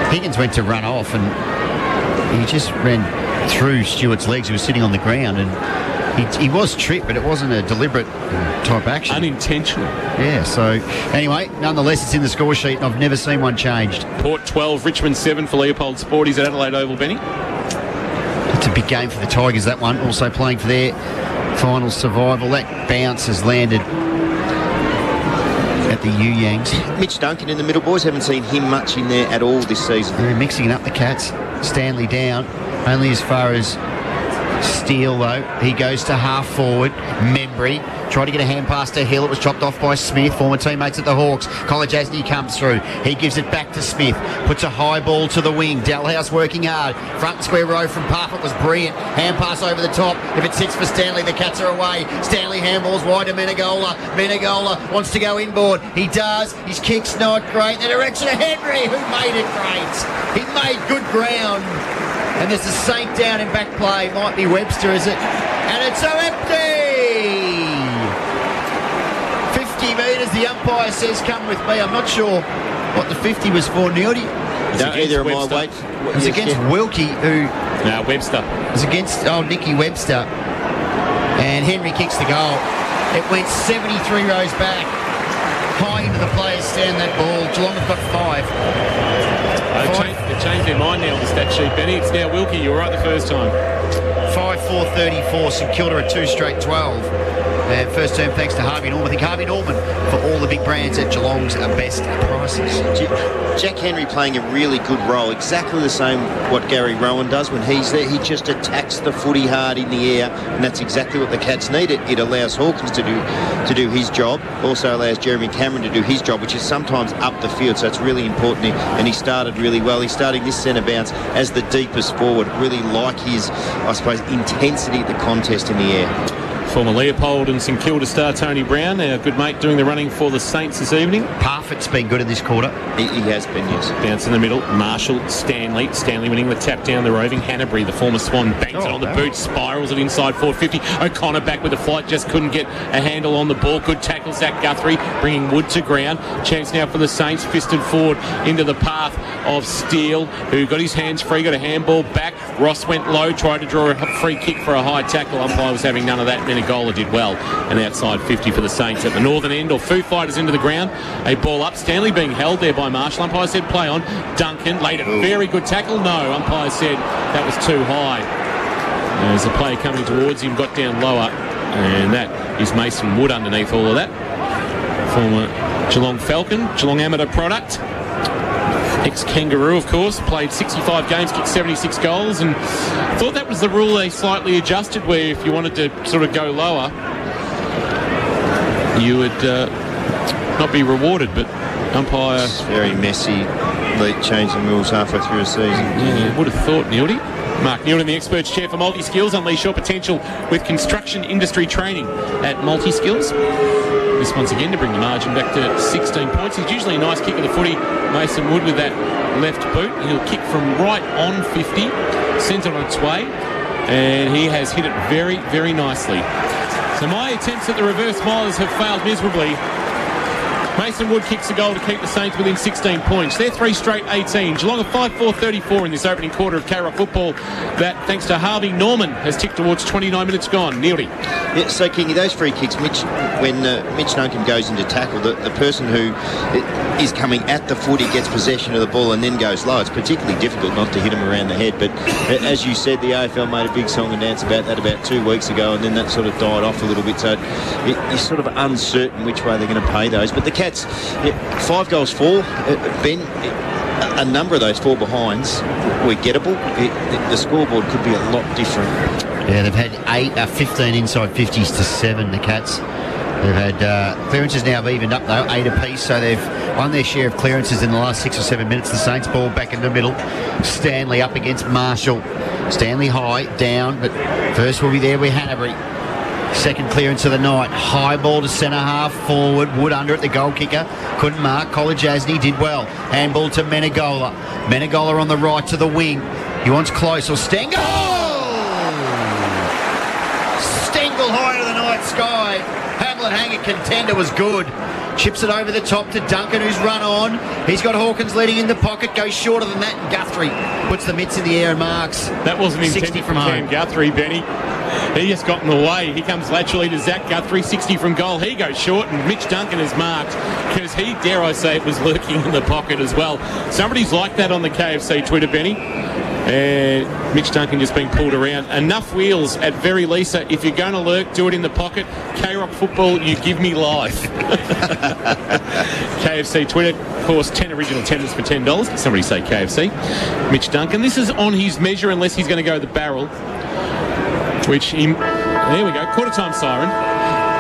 Higgins went to run off and he just ran through Stewart's legs. He was sitting on the ground and he was tripped, but it wasn't a deliberate type action. Unintentional. Yeah, so anyway, nonetheless, it's in the score sheet and I've never seen one changed. Port 12, Richmond 7 for Leopold Sporties at Adelaide Oval, Benny. It's a big game for the Tigers, that one. Also playing for their final survival. That bounce has landed at the Yu-Yangs. Mitch Duncan in the middle, boys. Haven't seen him much in there at all this season. They're mixing up the Cats. Stanley down, only as far as Steele, though. He goes to half forward. Membry tried to get a hand pass to Hill. It was chopped off by Smith, former teammates at the Hawks. Kolajasny comes through. He gives it back to Smith. Puts a high ball to the wing. Dalhouse working hard. Front square row from Parfitt was brilliant. Hand pass over the top. If it sits for Stanley, the Cats are away. Stanley handballs wide to Menegola. Menegola wants to go inboard. He does. His kick's not great. The direction of Henry, who made it great. He made good ground. And there's a Saint down in back play. Might be Webster, is it? And it's so empty! 50 metres, the umpire says, come with me. I'm not sure what the 50 was for, Neildy. No, either of my weight. It was against Wilkie, who... No, Webster. It was against, Nicky Webster. And Henry kicks the goal. It went 73 rows back. High into the players stand that ball. Geelong have got 5. They've changed their mind now on the stat sheet, Benny. It's now Wilkie. You were right the first time. 5-4-34. St Kilda at 2 straight 12. And first term thanks to Harvey Norman. I think Harvey Norman for all the big brands at Geelong's best prices. Jack Henry playing a really good role. Exactly the same what Gary Rowan does when he's there. He just attacks the footy hard in the air, and that's exactly what the Cats need. It allows Hawkins to do his job. Also allows Jeremy Cameron to do his job, which is sometimes up the field. So it's really important. And he started really well. He's starting this centre bounce as the deepest forward. Really like his, I suppose, intensity at the contest in the air. Former Leopold and St Kilda star Tony Brown, our good mate, doing the running for the Saints this evening. Parfitt's been good in this quarter. He has been, yes. Bounce in the middle. Marshall, Stanley winning the tap down the roving. Hanbury, the former Swan, banks it on the boot, spirals it inside forward 50. O'Connor back with the flight, just couldn't get a handle on the ball. Good tackle, Zach Guthrie, bringing Wood to ground. Chance now for the Saints, fisted forward into the path of Steele, who got his hands free, got a handball back. Ross went low, tried to draw a free kick for a high tackle. Umpire was having none of that. Menegola did well. And outside 50 for the Saints at the northern end, or Foo Fighters into the ground. A ball up. Stanley being held there by Marshall. Umpire said play on. Duncan laid a very good tackle. No, umpire said that was too high. There's a player coming towards him, got down lower. And that is Mason Wood underneath all of that. Former Geelong Falcon, Geelong amateur product. Ex-Kangaroo, of course, played 65 games, kicked 76 goals, and thought that was the rule they slightly adjusted, where if you wanted to sort of go lower, you would not be rewarded, but umpire... It's very messy, changing rules halfway through a season. Yeah, you would have thought, Nildy. Mark Nilden, the Experts Chair for Multi-Skills. Unleash your potential with construction industry training at Multi-Skills. This once again to bring the margin back to 16 points. He's usually a nice kick of the footy. Mason Wood with that left boot. He'll kick from right on 50, sends it on its way, and he has hit it very, very nicely. So my attempts at the reverse milers have failed miserably. Mason Wood kicks a goal to keep the Saints within 16 points. They're 3 straight 18. Geelong are 5-4-34 in this opening quarter of K-Rock football. That, thanks to Harvey Norman, has ticked towards 29 minutes gone. Neildy. Yeah, so, Kingy, those free kicks, when Mitch Duncan goes into tackle, the person who is coming at the footy gets possession of the ball and then goes low. It's particularly difficult not to hit him around the head. But as you said, the AFL made a big song and dance about that about 2 weeks ago, and then that sort of died off a little bit. So you're sort of uncertain which way they're going to pay those. But the Cats, 5 goals for, Ben, a number of those 4 behinds were gettable. The scoreboard could be a lot different. Yeah, they've had 15 inside 50s to 7, the Cats. They've had clearances now have evened up, though, 8 apiece, so they've won their share of clearances in the last 6 or 7 minutes. The Saints ball back in the middle. Stanley up against Marshall. Stanley high, down, but first will be there with Hanbury. Second clearance of the night. High ball to centre half forward. Wood under it. The goal kicker couldn't mark. College Asney did well. Handball to Menegola. Menegola on the right to the wing. He wants close. Or Stengel. Stengel high to the night sky. Hamlet Hanger contender was good. Chips it over the top to Duncan, who's run on. He's got Hawkins leading in the pocket. Goes shorter than that. And Guthrie puts the mitts in the air and marks. That wasn't intended from Cam Guthrie, Benny. He just got in the way. He comes laterally to Zach Guthrie, 60 from goal. He goes short, and Mitch Duncan is marked because he, dare I say, it was lurking in the pocket as well. Somebody's like that on the KFC Twitter, Benny. And Mitch Duncan just being pulled around. Enough wheels at very least. If you're going to lurk, do it in the pocket. K-Rock football, you give me life. KFC Twitter, of course, 10 original tenders for $10. Did somebody say KFC? Mitch Duncan. This is on his measure unless he's going to go the barrel. Which he, there we go, quarter time siren.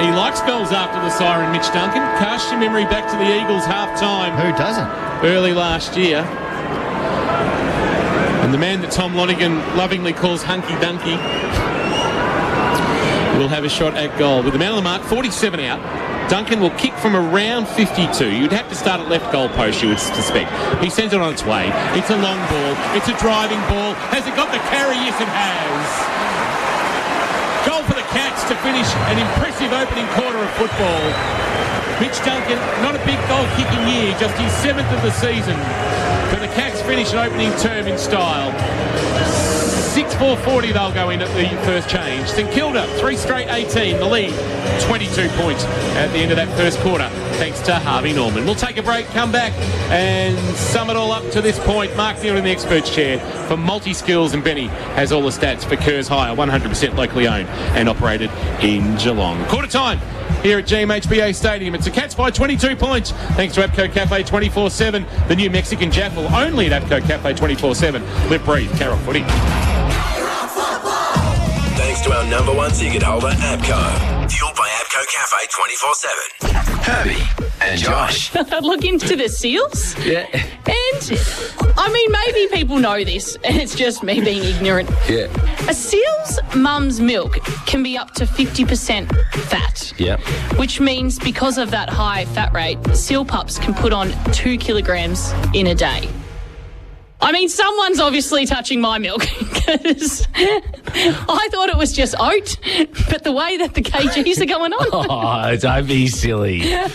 He likes goals after the siren, Mitch Duncan. Cast your memory back to the Eagles half-time. Who doesn't? Early last year. And the man that Tom Lonigan lovingly calls Hunky Dunky will have a shot at goal. With the man on the mark, 47 out. Duncan will kick from around 52. You'd have to start at left goal post, you would suspect. He sends it on its way. It's a long ball. It's a driving ball. Has it got the carry? Yes, it has. Goal for the Cats to finish an impressive opening quarter of football. Mitch Duncan, not a big goal-kicking year, just his 7th of the season. But the Cats finish an opening term in style. 6-4-40 they'll go in at the first change. St Kilda, 3 straight 18, the lead, 22 points at the end of that first quarter, thanks to Harvey Norman. We'll take a break, come back and sum it all up to this point. Mark Neal in the Experts Chair for Multi-Skills, and Benny has all the stats for Kerrs Hire, 100% locally owned and operated in Geelong. Quarter time here at GMHBA Stadium. It's the Cats by 22 points, thanks to APCO Cafe 24/7, the new Mexican Jaffle, only at APCO Cafe 24/7. Live, breathe, K-Rock footy. Thanks to our number 1 ticket holder, APCO. Fueled by APCO Cafe 24/7. Herbie and Josh. Look into the seals? Yeah. And, I mean, maybe people know this, and it's just me being ignorant. Yeah. A seal's mum's milk can be up to 50% fat. Yep. Which means because of that high fat rate, seal pups can put on 2 kilograms in a day. I mean, someone's obviously touching my milk because I thought it was just oat, but the way that the kgs are going on. Oh, don't be silly. Josh.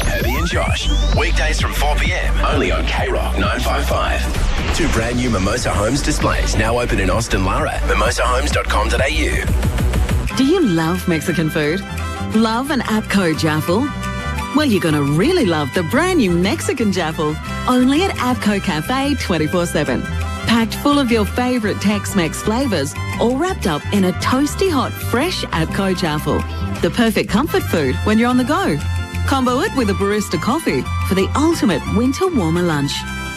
Herbie and Josh. Weekdays from 4 p.m. only on K-Rock 955. 2 brand new Mimosa Homes displays now open in Austin Lara. mimosahomes.com.au. Do you love Mexican food? Love an APCO Jaffle? Well, you're going to really love the brand new Mexican Jaffle, only at APCO Cafe 24/7. Packed full of your favourite Tex-Mex flavours, all wrapped up in a toasty hot, fresh APCO Jaffle. The perfect comfort food when you're on the go. Combo it with a barista coffee for the ultimate winter warmer lunch.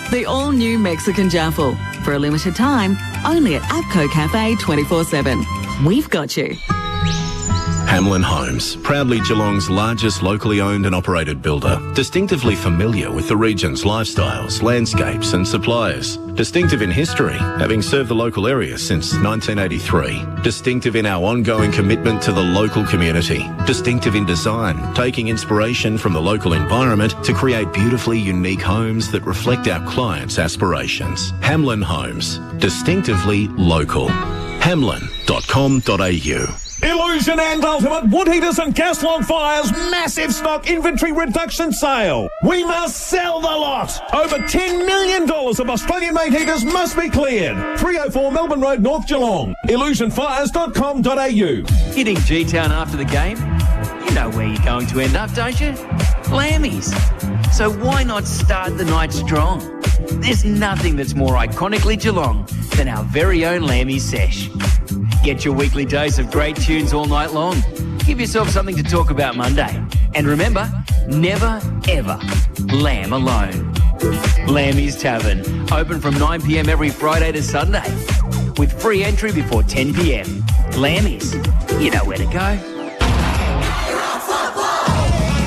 The all-new Mexican Jaffle. For a limited time, only at APCO Cafe 24/7. We've got you. Hamlin Homes, proudly Geelong's largest locally owned and operated builder. Distinctively familiar with the region's lifestyles, landscapes and suppliers. Distinctive in history, having served the local area since 1983. Distinctive in our ongoing commitment to the local community. Distinctive in design, taking inspiration from the local environment to create beautifully unique homes that reflect our clients' aspirations. Hamlin Homes, distinctively local. Hamlin.com.au. Illusion and Ultimate Wood Heaters and Gas Log Fires massive stock inventory reduction sale. We must sell the lot. Over $10 million of Australian-made heaters must be cleared. 304 Melbourne Road, North Geelong. illusionfires.com.au. Hitting G-Town after the game? You know where you're going to end up, don't you? Lammies. So why not start the night strong? There's nothing that's more iconically Geelong than our very own Lammies sesh. Get your weekly dose of great tunes all night long. Give yourself something to talk about Monday. And remember, never, ever lamb alone. Lammies Tavern, open from 9 p.m. every Friday to Sunday, with free entry before 10 p.m. Lammies, you know where to go.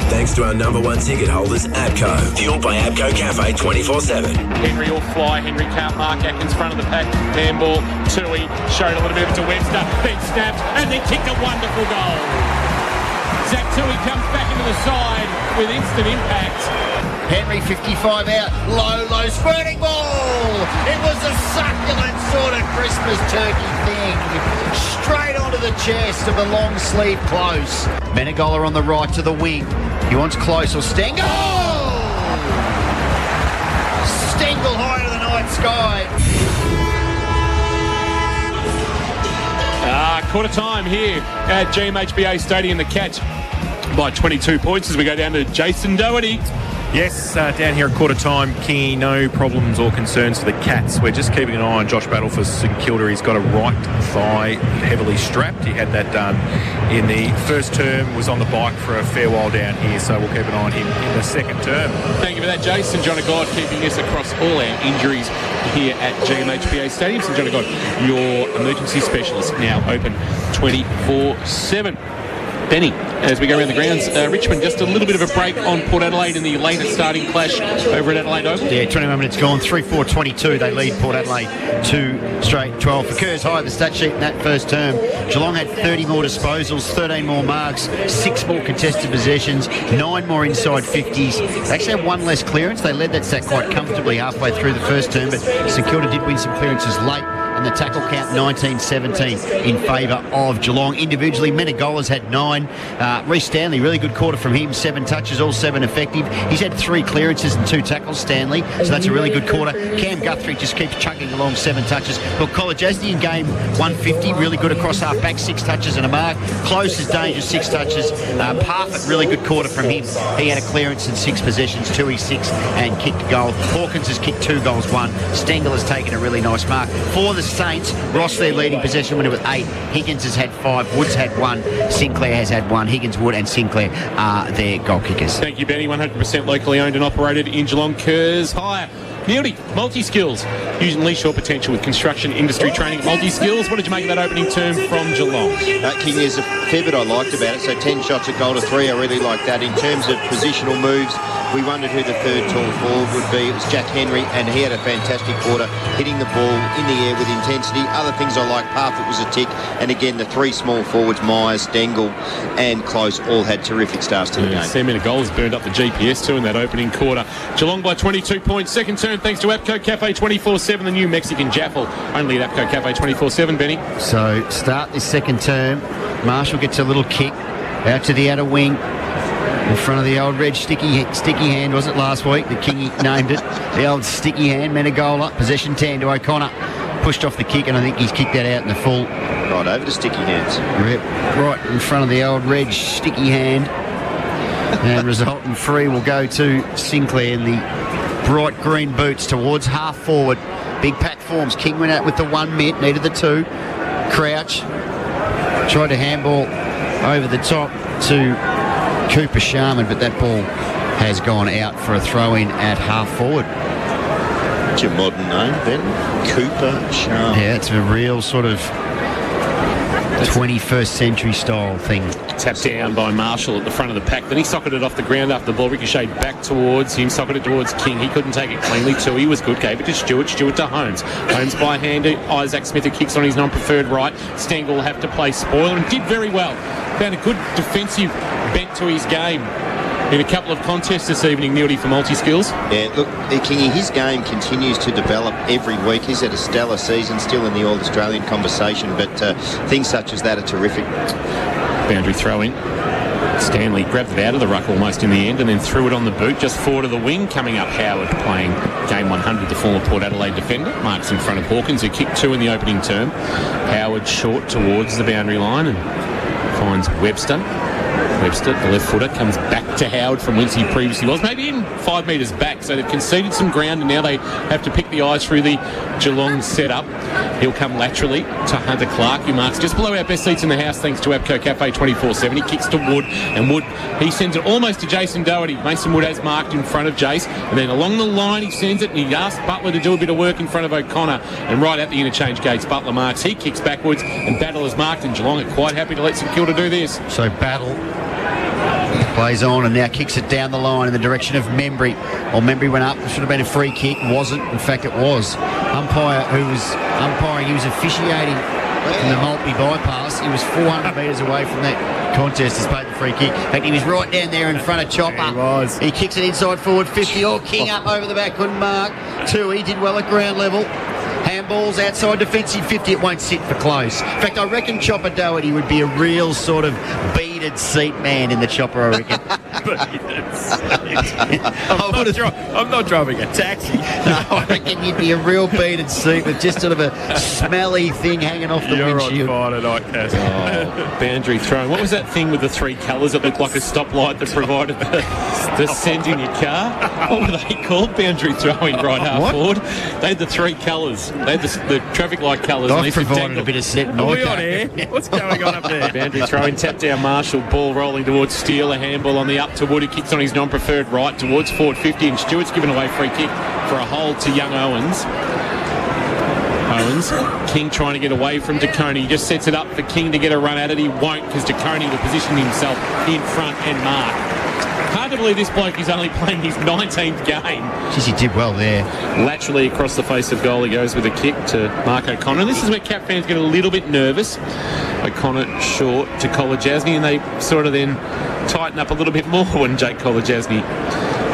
Thanks to our number one ticket holders, APCO. Fueled by APCO Cafe 24/7. Henry will fly. Henry can't mark Atkins front of the pack. Handball. Tui showed a little bit of it to Webster. Then snapped and then kicked a wonderful goal. Zach Tui comes back into the side with instant impact. Henry 55 out, low spurting ball. It was a succulent sort of Christmas turkey thing. Straight onto the chest of the long sleeve Close. Menegola on the right to the wing. He wants Close or Stengel. Oh! Stengel high to the night sky. Quarter time here at GMHBA Stadium. The Cats by 22 points as we go down to Jason Doherty. Yes, down here at quarter time, Kingy, no problems or concerns for the Cats. We're just keeping an eye on Josh Battle for St Kilda. He's got a right thigh heavily strapped. He had that done in the first term, was on the bike for a fair while down here, so we'll keep an eye on him in the second term. Thank you for that, Jason. John God keeping us across all our injuries here at GMHBA Stadium. So John God, your emergency specialist, now open 24/7. Benny, as we go around the grounds, Richmond just a little bit of a break on Port Adelaide in the later starting clash over at Adelaide Oval. Yeah, 21 minutes gone, 3-4-22. They lead Port Adelaide 2 straight 12. For Kerr's high, the stat sheet in that first term, Geelong had 30 more disposals, 13 more marks, 6 more contested possessions, 9 more inside 50s. They actually had 1 less clearance. They led that stat quite comfortably halfway through the first term, but St Kilda did win some clearances late. And the tackle count 19-17 in favour of Geelong. Individually, Menegola's had 9. Reece Stanley, really good quarter from him. 7 touches, all 7 effective. He's had 3 clearances and 2 tackles, Stanley. So that's a really good quarter. Cam Guthrie just keeps chugging along, 7 touches. But Kolodjasny in game 150, really good across half back, 6 touches and a mark. Close is dangerous, 6 touches. Parfitt, really good quarter from him. He had a clearance and 6 possessions, 2 6 and kicked a goal. Hawkins has kicked 2 goals, 1. Stengel has taken a really nice mark. For the Saints, Ross their leading possession winner with 8. Higgins has had 5. Woods had 1. Sinclair has had 1. Higgins, Wood and Sinclair are their goal kickers. Thank you, Benny. 100% locally owned and operated in Geelong. Kerr's higher. Neildy, multi-skills. Unleash your potential with construction industry training. Multi-skills. What did you make of that opening term from Geelong? King, there's a fair bit I liked about it. So 10 shots at goal to 3. I really like that. In terms of positional moves, we wondered who the third tall forward would be. It was Jack Henry, and he had a fantastic quarter, hitting the ball in the air with intensity. Other things I like, Parfitt was a tick. And again, the 3 small forwards, Myers, Stengel and Close, all had terrific starts to the game. Sam Menegola burned up the GPS too in that opening quarter. Geelong by 22 points. Second term thanks to APCO Cafe 24/7, the new Mexican Jaffle. Only at APCO Cafe 24/7, Benny. So start this second term. Marshall gets a little kick out to the outer wing. In front of the old red sticky hand, was it last week? The Kingy named it. The old sticky hand, Menegola. Possession 10 to O'Connor. Pushed off the kick, and I think he's kicked that out in the full. Right over to sticky hands. Right in front of the old red sticky hand. And resultant free will go to Sinclair in the bright green boots towards half forward. Big pack forms. King went out with the 1 mitt, needed the 2. Crouch tried to handball over the top to Cooper Sharman, but that ball has gone out for a throw-in at half forward. It's your modern name, Ben. Cooper Sharp. Yeah, it's a real sort of 21st century style thing. Tapped down by Marshall at the front of the pack. Then he socketed off the ground after the ball ricocheted back towards him, socketed towards King. He couldn't take it cleanly. He was good. Gave it to Stewart. Stewart to Holmes. Holmes by hand to Isaac Smith, who kicks on his non-preferred right. Stengel will have to play spoiler and did very well. Found a good defensive bent to his game in a couple of contests this evening, Nildy, for multi-skills. Yeah, look, Kingy, his game continues to develop every week. He's had a stellar season, still in the All-Australian conversation, but things such as that are terrific. Boundary throw-in. Stanley grabbed it out of the ruck almost in the end and then threw it on the boot just forward of the wing. Coming up, Howard playing game 100, the former Port Adelaide defender. Marks in front of Hawkins, who kicked 2 in the opening term. Howard short towards the boundary line and finds Webster. Webster, the left footer, comes back to Howard from whence he previously was, maybe in 5 metres back. So they've conceded some ground and now they have to pick the eyes through the Geelong setup. He'll come laterally to Hunter Clark, who marks just below our best seats in the house thanks to APCO Cafe 24/7. He kicks to Wood, and Wood, he sends it almost to Jason Doherty. Mason Wood has marked in front of Jace, and then along the line he sends it, and he asks Butler to do a bit of work in front of O'Connor, and right at the interchange gates Butler marks. He kicks backwards, and Battle is marked, and Geelong are quite happy to let St Kilda do this. So Battle plays on and now kicks it down the line in the direction of Membry. Well, Membry went up. It should have been a free kick. Wasn't. In fact, it was. Umpire who was umpiring, he was officiating in the Maltby bypass. He was 400 metres away from that contest. He's paid the free kick. In fact, he was right down there in front of Chopper. He was. He kicks it inside forward 50. Oh, King up over the back. Couldn't mark. 2. He did well at ground level. Handballs outside defensive 50. It won't sit for close. In fact, I reckon Chopper Doherty would be a real sort of beaded seat man in the chopper, I reckon. I'm not driving a taxi. No, I reckon you'd be a real beaded seat with just sort of a smelly thing hanging off the windshield. You're on fire tonight, Cass. Boundary throw. What was that thing with the 3 colours that looked like a stoplight that provided the scent in your car? What were they called? Boundary throwing right half forward. They had the 3 colours. They had the traffic light colours. I've provided a bit of scent. Are we on air? What's going on up there? Boundary throwing, tap down Marshall, ball rolling towards Steele, a handball on the up to Wood, who kicks on his non-preferred right towards forward 50, and Stewart's given away free kick for a hold to young Owens. King trying to get away from DeConey. He just sets it up for King to get a run at it. He won't, because DeConey will position himself in front and mark. Hard to believe this bloke is only playing his 19th game. Jeez, he did well there. Laterally across the face of goal, he goes with a kick to Mark O'Connor. And this is where Cap fans get a little bit nervous. O'Connor short to Kolajasny, and they sort of then tighten up a little bit more when Jake Kolajasny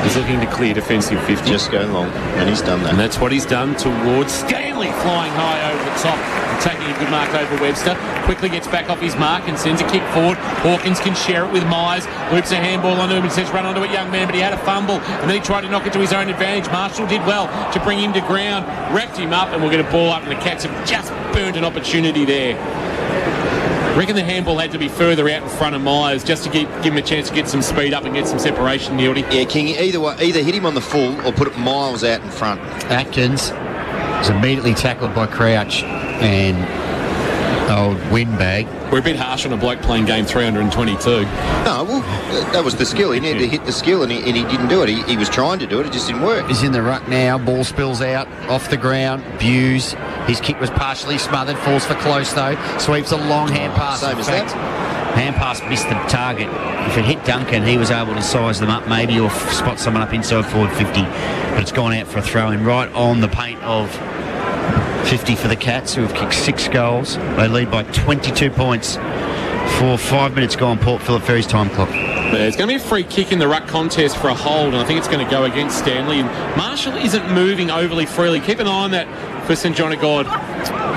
is looking to clear defensive 50. Just go long, and he's done that. And that's what he's done towards Stanley, flying high over the top and taking a good mark over Webster. Quickly gets back off his mark and sends a kick forward. Hawkins can share it with Myers. Whips a handball onto him and says run onto it, young man, but he had a fumble and then he tried to knock it to his own advantage. Marshall did well to bring him to ground, wrapped him up, and we'll get a ball up, and the Cats have just burnt an opportunity there. I reckon the handball had to be further out in front of Myers just to give him a chance to get some speed up and get some separation, Nildy. Yeah, King, either hit him on the full or put it miles out in front. Atkins was immediately tackled by Crouch and old Windbag. We're a bit harsh on a bloke playing game 322. No, well, that was the skill. He needed to hit the skill, and he didn't do it. He was trying to do it. It just didn't work. He's in the ruck now. Ball spills out off the ground. Buse. His kick was partially smothered. Falls for close, though. Sweeps a long hand pass. Same as that. Hand pass missed the target. If it hit Duncan, he was able to size them up maybe, or spot someone up inside forward 50. But it's gone out for a throw-in right on the paint of 50 for the Cats, who have kicked 6 goals. They lead by 22 points for 5 minutes gone. Port Phillip Ferry's time clock. There's going to be a free kick in the ruck contest for a hold, and I think it's going to go against Stanley. And Marshall isn't moving overly freely. Keep an eye on that for St John of God.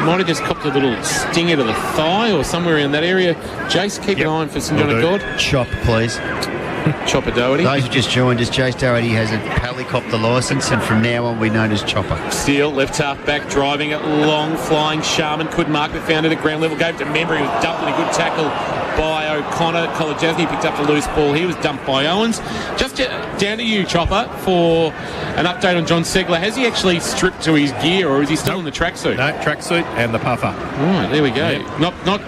Might have just copped a little stinger to the thigh or somewhere in that area. Jace, keep an eye on for St John of God. Chop, please. Chopper Doherty. Those who just joined us, Jace Doherty has a helicopter licence, and from now on we're known as Chopper. Steele, left half back, driving it long, flying. Sharman couldn't mark, but found it at ground level. Gave it to Membry, who was dumped in a good tackle by O'Connor. Kolajasny picked up the loose ball. He was dumped by Owens. Just down to you, Chopper, for an update on John Segler. Has he actually stripped to his gear, or is he still in the tracksuit? No, tracksuit and the puffer. Right, there we go. Yep. Not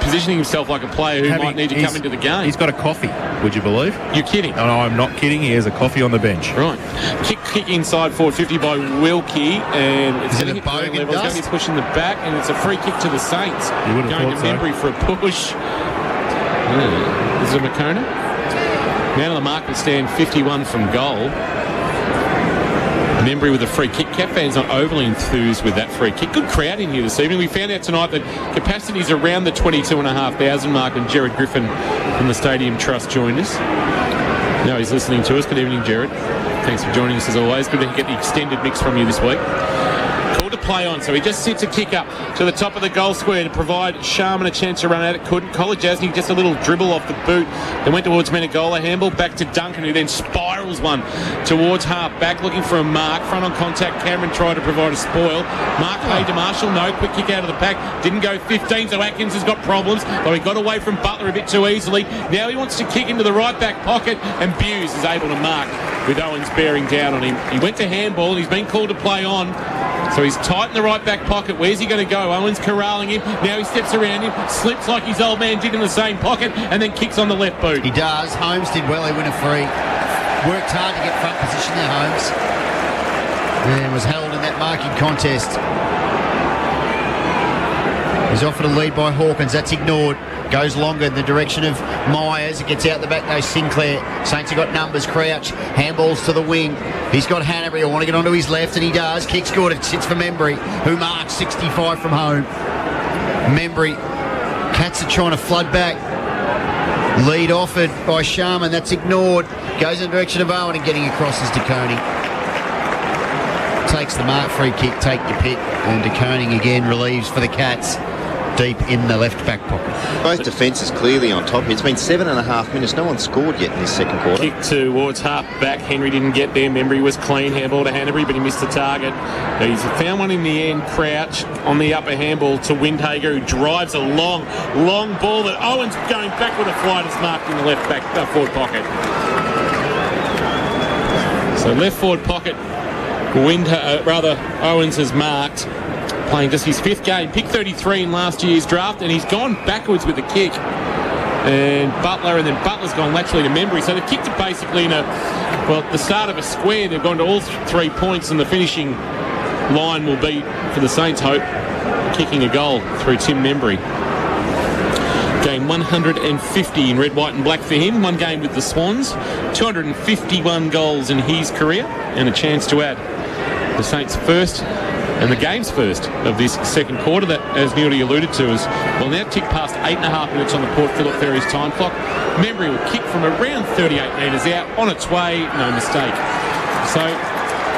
positioning himself like a player who might need to come into the game. He's got a coffee, would you believe? You're kidding? No, I'm not kidding. He has a coffee on the bench. Right. Kick inside forward 50 by Wilkie, and it's going to be pushing the back, and it's a free kick to the Saints. You would have going to Membry for a push. Is it McCona? Man of the mark will stand 51 from goal. Membry with a free kick. Cat fans not overly enthused with that free kick. Good crowd in here this evening. We found out tonight that capacity is around the 22,500 mark, and Jared Griffin from the Stadium Trust joined us. Now he's listening to us. Good evening, Jared. Thanks for joining us as always. Good to get the extended mix from you this week. Called to play on, so he just sits a kick up to the top of the goal square to provide Sharman a chance to run at it. Couldn't. Kolajasny just a little dribble off the boot. Then went towards Menegola. Handball back to Duncan, who then spirals one towards half back, looking for a mark. Front on contact. Cameron tried to provide a spoil. Mark paid to Marshall. No. Quick kick out of the pack. Didn't go 15, so Atkins has got problems. But he got away from Butler a bit too easily. Now he wants to kick into the right back pocket, and Buse is able to mark with Owens bearing down on him. He went to handball, and he's been called to play on. So he's tight in the right back pocket. Where's he going to go? Owens corralling him. Now he steps around him, slips like his old man did in the same pocket, and then kicks on the left boot. He does. Holmes did well. He win a free. Worked hard to get front position there, Holmes. And was held in that marking contest. He's offered a lead by Hawkins. That's ignored. Goes longer in the direction of Myers. It gets out the back, goes Sinclair. Saints have got numbers. Crouch. Handballs to the wing. He's got Hanbury. I want to get onto his left, and he does. Kicks good. It sits for Membry, who marks 65 from home. Membry. Cats are trying to flood back. Lead offered by Sharman. That's ignored. Goes in the direction of Owen, and getting across is DeConing. Takes the mark. Free kick. Take your pick. And DeConing again relieves for the Cats. Deep in the left back pocket. Both defences clearly on top. It's been 7.5 minutes. No one scored yet in this second quarter. Kick towards half back. Henry didn't get there. Membry was clean. Handball to Hanbury, but he missed the target. He's found one in the end. Crouch on the upper handball to Windhager, who drives a long ball that Owens going back with a flight is marked in the left back forward pocket. So left forward pocket. Owens has marked. Playing just his fifth game, pick 33 in last year's draft, and he's gone backwards with the kick. And Butler's gone laterally to Membry. So they've kicked it basically in the start of a square. They've gone to all 3 points, and the finishing line will be, for the Saints' hope, kicking a goal through Tim Membry. Game 150 in red, white and black for him. One game with the Swans. 251 goals in his career, and a chance to add the Saints' first and the game's first of this second quarter, that, as Neely alluded to, is now tick past 8.5 minutes on the Port Phillip Ferries time clock. Membry will kick from around 38 metres out, on its way, no mistake. So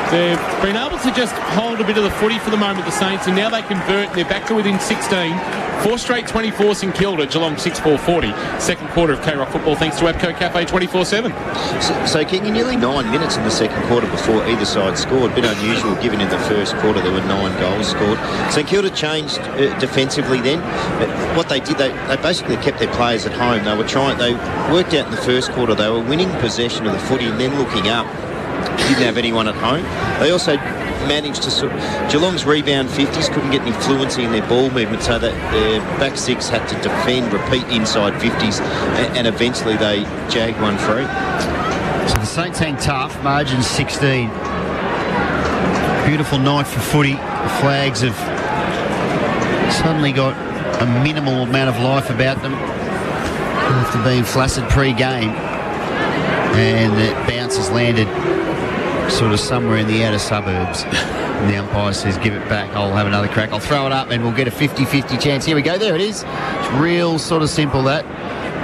they've been able to just hold a bit of the footy for the moment, the Saints, and now they convert. They're back to within 16. 4 straight 24s in Kilda, Geelong 6-4-40. Second quarter of K-Rock football, thanks to Abco Cafe 24/7. So King, nearly 9 minutes in the second quarter before either side scored. A bit unusual, given in the first quarter there were 9 goals scored. So Kilda changed defensively then. What they did, they basically kept their players at home. They worked out in the first quarter, they were winning possession of the footy and then looking up. Didn't have anyone at home. They also managed to Geelong's rebound 50s couldn't get any fluency in their ball movement, so that their back six had to defend, repeat inside 50s, and eventually they jagged one free. So the Saints hang tough, margin 16. Beautiful night for footy. The Flags have suddenly got a minimal amount of life about them after being flaccid pre-game, and the bounce has landed sort of somewhere in the outer suburbs. And the umpire says, give it back, I'll have another crack. I'll throw it up and we'll get a 50-50 chance. Here we go, there it is. It's real sort of simple, that.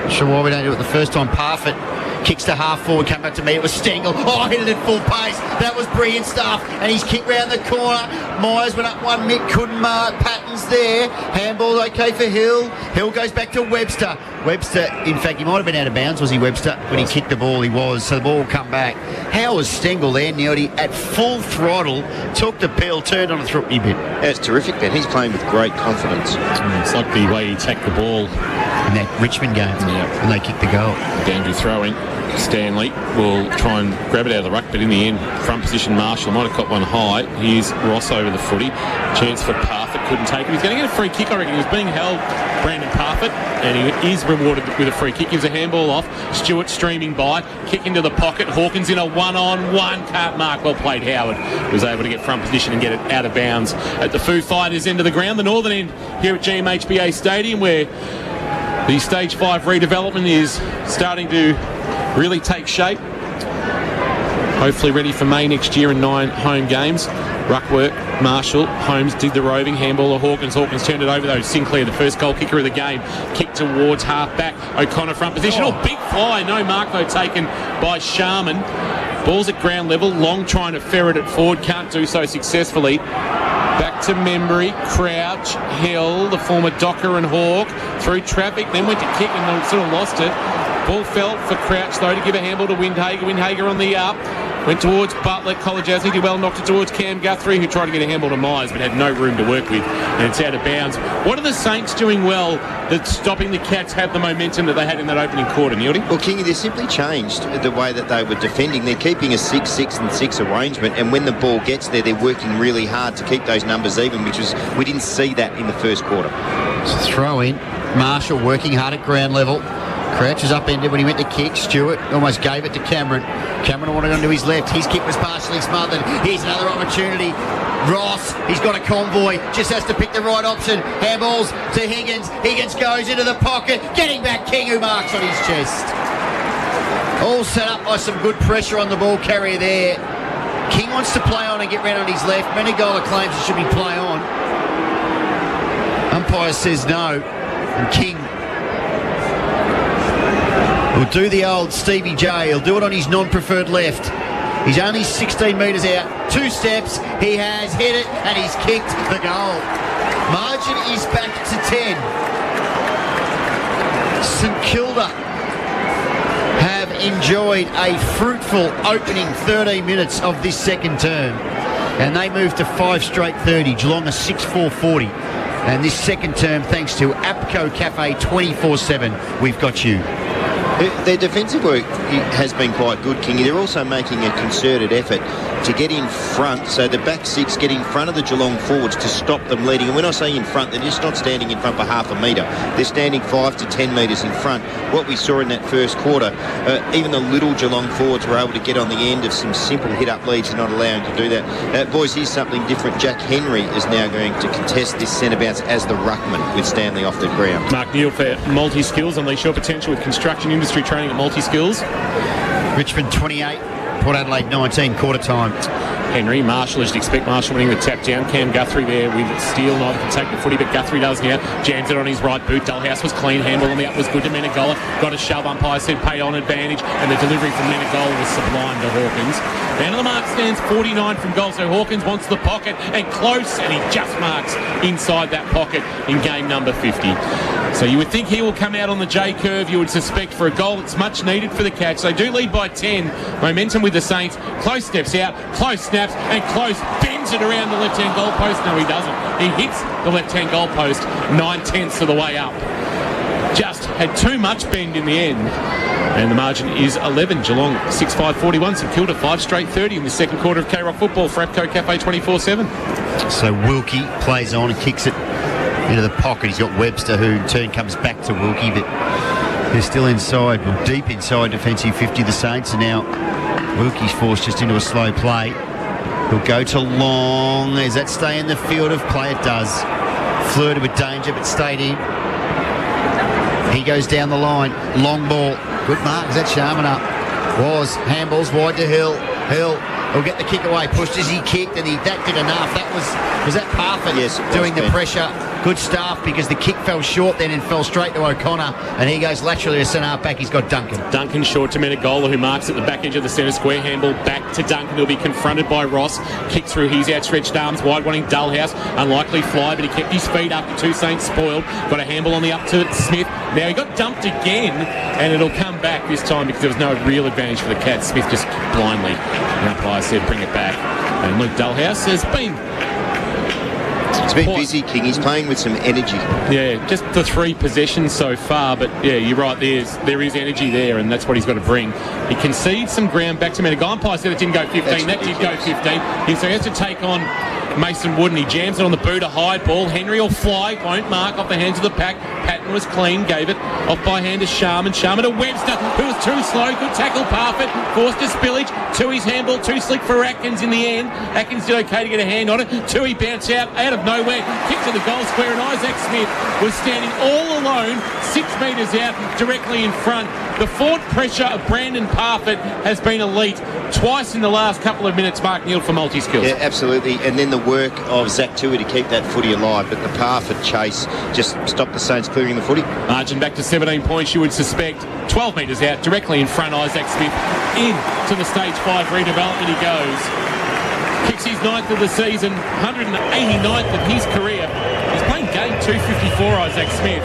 Not sure why we don't do it the first time. Parfitt kicks to half forward, come back to me. It was Stengel. Oh, hit it at full pace. That was brilliant stuff. And he's kicked round the corner. Myers went up 1 mick, couldn't mark. Patton's there. Handball okay for Hill. Hill goes back to Webster. Webster, in fact, he might have been out of bounds, was he, Webster? When he kicked the ball, he was. So the ball will come back. How was Stengel there, Neody, at full throttle, took the pill, turned on a through-bit. That's terrific, Ben. He's playing with great confidence. It's like the way he attacked the ball in that Richmond game, and they kicked the goal. Andrew throwing. Stanley will try and grab it out of the ruck, but in the end, front position Marshall might have got one high. Here's Ross over the footy. Chance for Parfitt, couldn't take it. He's going to get a free kick, I reckon. He was being held, Brandon Parfitt, and he is rewarded with a free kick. Gives a handball off. Stewart streaming by, kick into the pocket. Hawkins in a one-on-one. Can't mark. Well played, Howard. Was able to get front position and get it out of bounds at the Foo Fighters end of the ground, the northern end here at GMHBA Stadium, where the Stage 5 redevelopment is starting to really take shape. Hopefully ready for May next year in 9 home games. Ruckwork, Marshall, Holmes did the roving, handball of Hawkins. Hawkins turned it over though. Sinclair, the first goal kicker of the game, kicked towards half back. O'Connor front position. Oh, big fly. No mark though taken by Sharman. Ball's at ground level. Long trying to ferret it forward. Can't do so successfully. Back to memory. Crouch, Hill, the former Docker and Hawk. Through traffic, then went to kick and sort of lost it. Ball fell for Crouch though to give a handball to Windhager. Windhager on the up. Went towards Butler. Kolajasny did well, knocked it towards Cam Guthrie, who tried to get a handball to Myers but had no room to work with, and it's out of bounds. What are the Saints doing well that's stopping the Cats have the momentum that they had in that opening quarter, Neildy? Well, Kingy, they've simply changed the way that they were defending. They're keeping a 6-6-6 arrangement, and when the ball gets there, they're working really hard to keep those numbers even, we didn't see that in the first quarter. Throw in. Marshall working hard at ground level. Crouch is upended when he went to kick. Stewart almost gave it to Cameron. Cameron wanted onto his left. His kick was partially smothered. Here's another opportunity. Ross, he's got a convoy. Just has to pick the right option. Handballs to Higgins. Higgins goes into the pocket. Getting back King, who marks on his chest. All set up by some good pressure on the ball carrier there. King wants to play on and get round on his left. Menegola claims it should be play on. Umpire says no. And King will do the old Stevie J. He'll do it on his non-preferred left. He's only 16 metres out. 2 steps. He has hit it and he's kicked the goal. Margin is back to 10. St Kilda have enjoyed a fruitful opening 13 minutes of this second term. And they move to 5 straight 30. Geelong a 6-4-40. And this second term, thanks to APCO Cafe 24/7, we've got you. Their defensive work has been quite good, Kingy. They're also making a concerted effort to get in front, so the back six get in front of the Geelong forwards to stop them leading. And when I say in front, they're just not standing in front for half a metre. They're standing 5 to 10 metres in front. What we saw in that first quarter, even the little Geelong forwards were able to get on the end of some simple hit-up leads and not allowing to do that. Boys, here's something different. Jack Henry is now going to contest this centre bounce as the ruckman with Stanley off the ground. Mark Neal for Multi-Skills. Unleash your potential with construction industry training at Multi-Skills. Richmond 28, Port Adelaide 19, quarter time. Henry, Marshall, as you'd expect, Marshall winning the tap down. Cam Guthrie there with Steele, neither can take the footy, but Guthrie does now. Jams it on his right boot. Dullhouse was clean, handball on the up was good to Menegola. Got a shove, umpire said pay on advantage, and the delivery from Menegola was sublime to Hawkins. Down to the mark stands 49 from goal, so Hawkins wants the pocket and close, and he just marks inside that pocket in game number 50. So you would think he will come out on the J curve, you would suspect, for a goal that's much needed for the Cats. They do lead by 10. Momentum with the Saints. Close steps out, close snaps, and Close bends it around the left-hand goal post. No, he doesn't. He hits the left-hand goal post 9/10 of the way up. Just had too much bend in the end. And the margin is 11. Geelong 6-5-41. St Kilda 5 straight 30 in the second quarter of K-Rock football for APCO Cafe 24/7. So Wilkie plays on and kicks it into the pocket. He's got Webster, who in turn comes back to Wilkie, but they're still inside, well, deep inside defensive 50, the Saints, and now Wilkie's forced just into a slow play. He'll go to Long. Does that stay in the field of play? It does. Flirted with danger, but stayed in. He goes down the line. Long ball. Good mark. Is that Sharman up? Was. Handballs wide to Hill. Hill will get the kick away. Pushed as he kicked, and that did enough. Was that Parfitt? Yes, doing the pressure. good stuff because the kick fell short then and fell straight to O'Connor, and he goes laterally to centre half back. He's got Duncan. Duncan short to Menegola, who marks at the back edge of the centre square. Handball back to Duncan, who'll be confronted by Ross. Kick through his outstretched arms, wide wanting Dullhouse. Unlikely fly, but he kept his feet up. The two Saints spoiled. Got a handball on the up to Smith. Now he got dumped again, and it'll come back this time because there was no real advantage for the Cats. Smith just blindly, the umpire said, bring it back. And Luke Dullhouse has been... It's been busy, King. He's playing with some energy. Yeah, just the 3 possessions so far, but yeah, you're right, there is energy there, and that's what he's got to bring. He concedes some ground back to Menegola. Umpire said it didn't go 15. That did go 15. So he has to take on Mason Wood, and he jams it on the boot, a high ball. Henry will fly, won't mark, off the hands of the pack. Patton was clean, gave it off by hand to Sharman. Sharman to Webster, who was too slow. Good tackle, Parfitt, forced a spillage. Tui's handball, too slick for Atkins in the end. Atkins did okay to get a hand on it. Tui bounced out of nowhere, kicked to the goal square, and Isaac Smith was standing all alone, 6 metres out, directly in front. The forward pressure of Brandon Parfitt has been elite. Twice in the last couple of minutes, Mark Neal for multi-skills. Yeah, absolutely. And then the work of Zach Tui to keep that footy alive. But the Parfitt chase just stopped the Saints clearing the footy. Margin back to 17 points, you would suspect. 12 metres out, directly in front, Isaac Smith. Into the stage 5 redevelopment he goes. Kicks his 9th of the season, 189th of his career. He's playing game 254, Isaac Smith.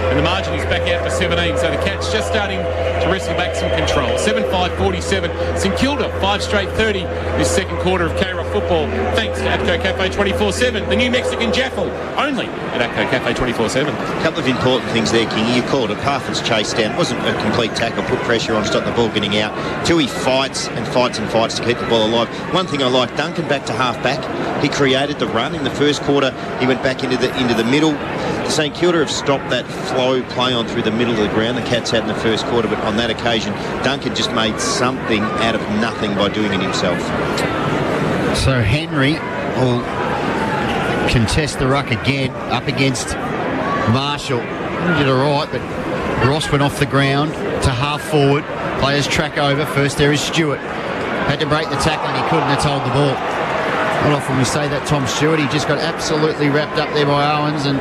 And the margin is back out for 17, so the Cats just starting to wrestle back some control. 7-5-47. St Kilda, 5 straight 30 this second quarter of K-Rock football. Thanks to APCO Cafe 24/7, the new Mexican Jaffle, only at APCO Cafe 24/7. A couple of important things there, King. You called it. Parfitt's chase down. It wasn't a complete tackle, put pressure on, stop the ball getting out. Tui fights and fights and fights to keep the ball alive. One thing I like, Duncan back to half back. He created the run in the first quarter. He went back into the middle. St Kilda have stopped that flow play on through the middle of the ground the Cats had in the first quarter, but on that occasion Duncan just made something out of nothing by doing it himself. So Henry will contest the ruck again up against Marshall. He did all right, but Ross went off the ground to half forward. Players track over. First there is Stewart. Had to break the tackle and he couldn't. That's hold the ball. Not often we say that, Tom Stewart. He just got absolutely wrapped up there by Owens, and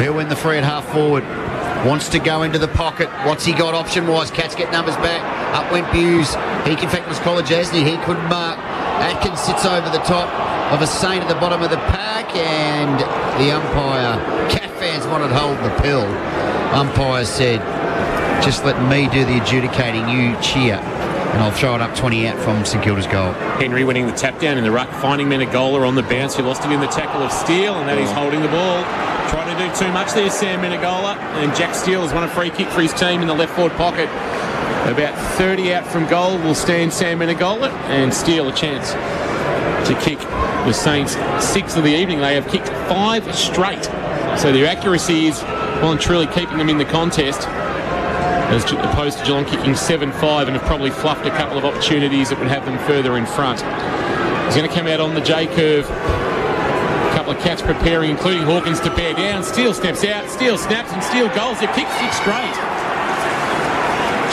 he'll win the free at half forward. Wants to go into the pocket. What's he got option-wise? Cats get numbers back. Up went Buse. He, in fact, was Colin Jasny. He couldn't mark. Atkins sits over the top of a Saint at the bottom of the pack, and the umpire, Cat fans wanted to hold the pill. Umpire said, just let me do the adjudicating, you cheer. And I'll throw it up 20 out from St Kilda's goal. Henry winning the tap down in the ruck, finding Menegola on the bounce. He lost it in the tackle of Steele, and that is holding the ball. Trying to do too much there, Sam Menegola. And Jack Steele has won a free kick for his team in the left forward pocket. About 30 out from goal will stand Sam Menegola, and Steele a chance to kick the Saints' 6th of the evening. They have kicked 5 straight. So their accuracy is well and truly keeping them in the contest, as opposed to Geelong kicking 7-5 and have probably fluffed a couple of opportunities that would have them further in front. He's going to come out on the J-curve. A couple of Cats preparing, including Hawkins, to bear down. Steele steps out, Steele snaps, and Steele goals. They've kicked 6 straight.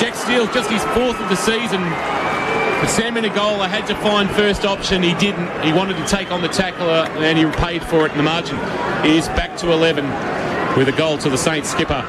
Jack Steele, just his 4th of the season. But Sam Menegola had to find first option. He didn't. He wanted to take on the tackler, and he paid for it, and the margin is back to 11 with a goal to the Saints skipper.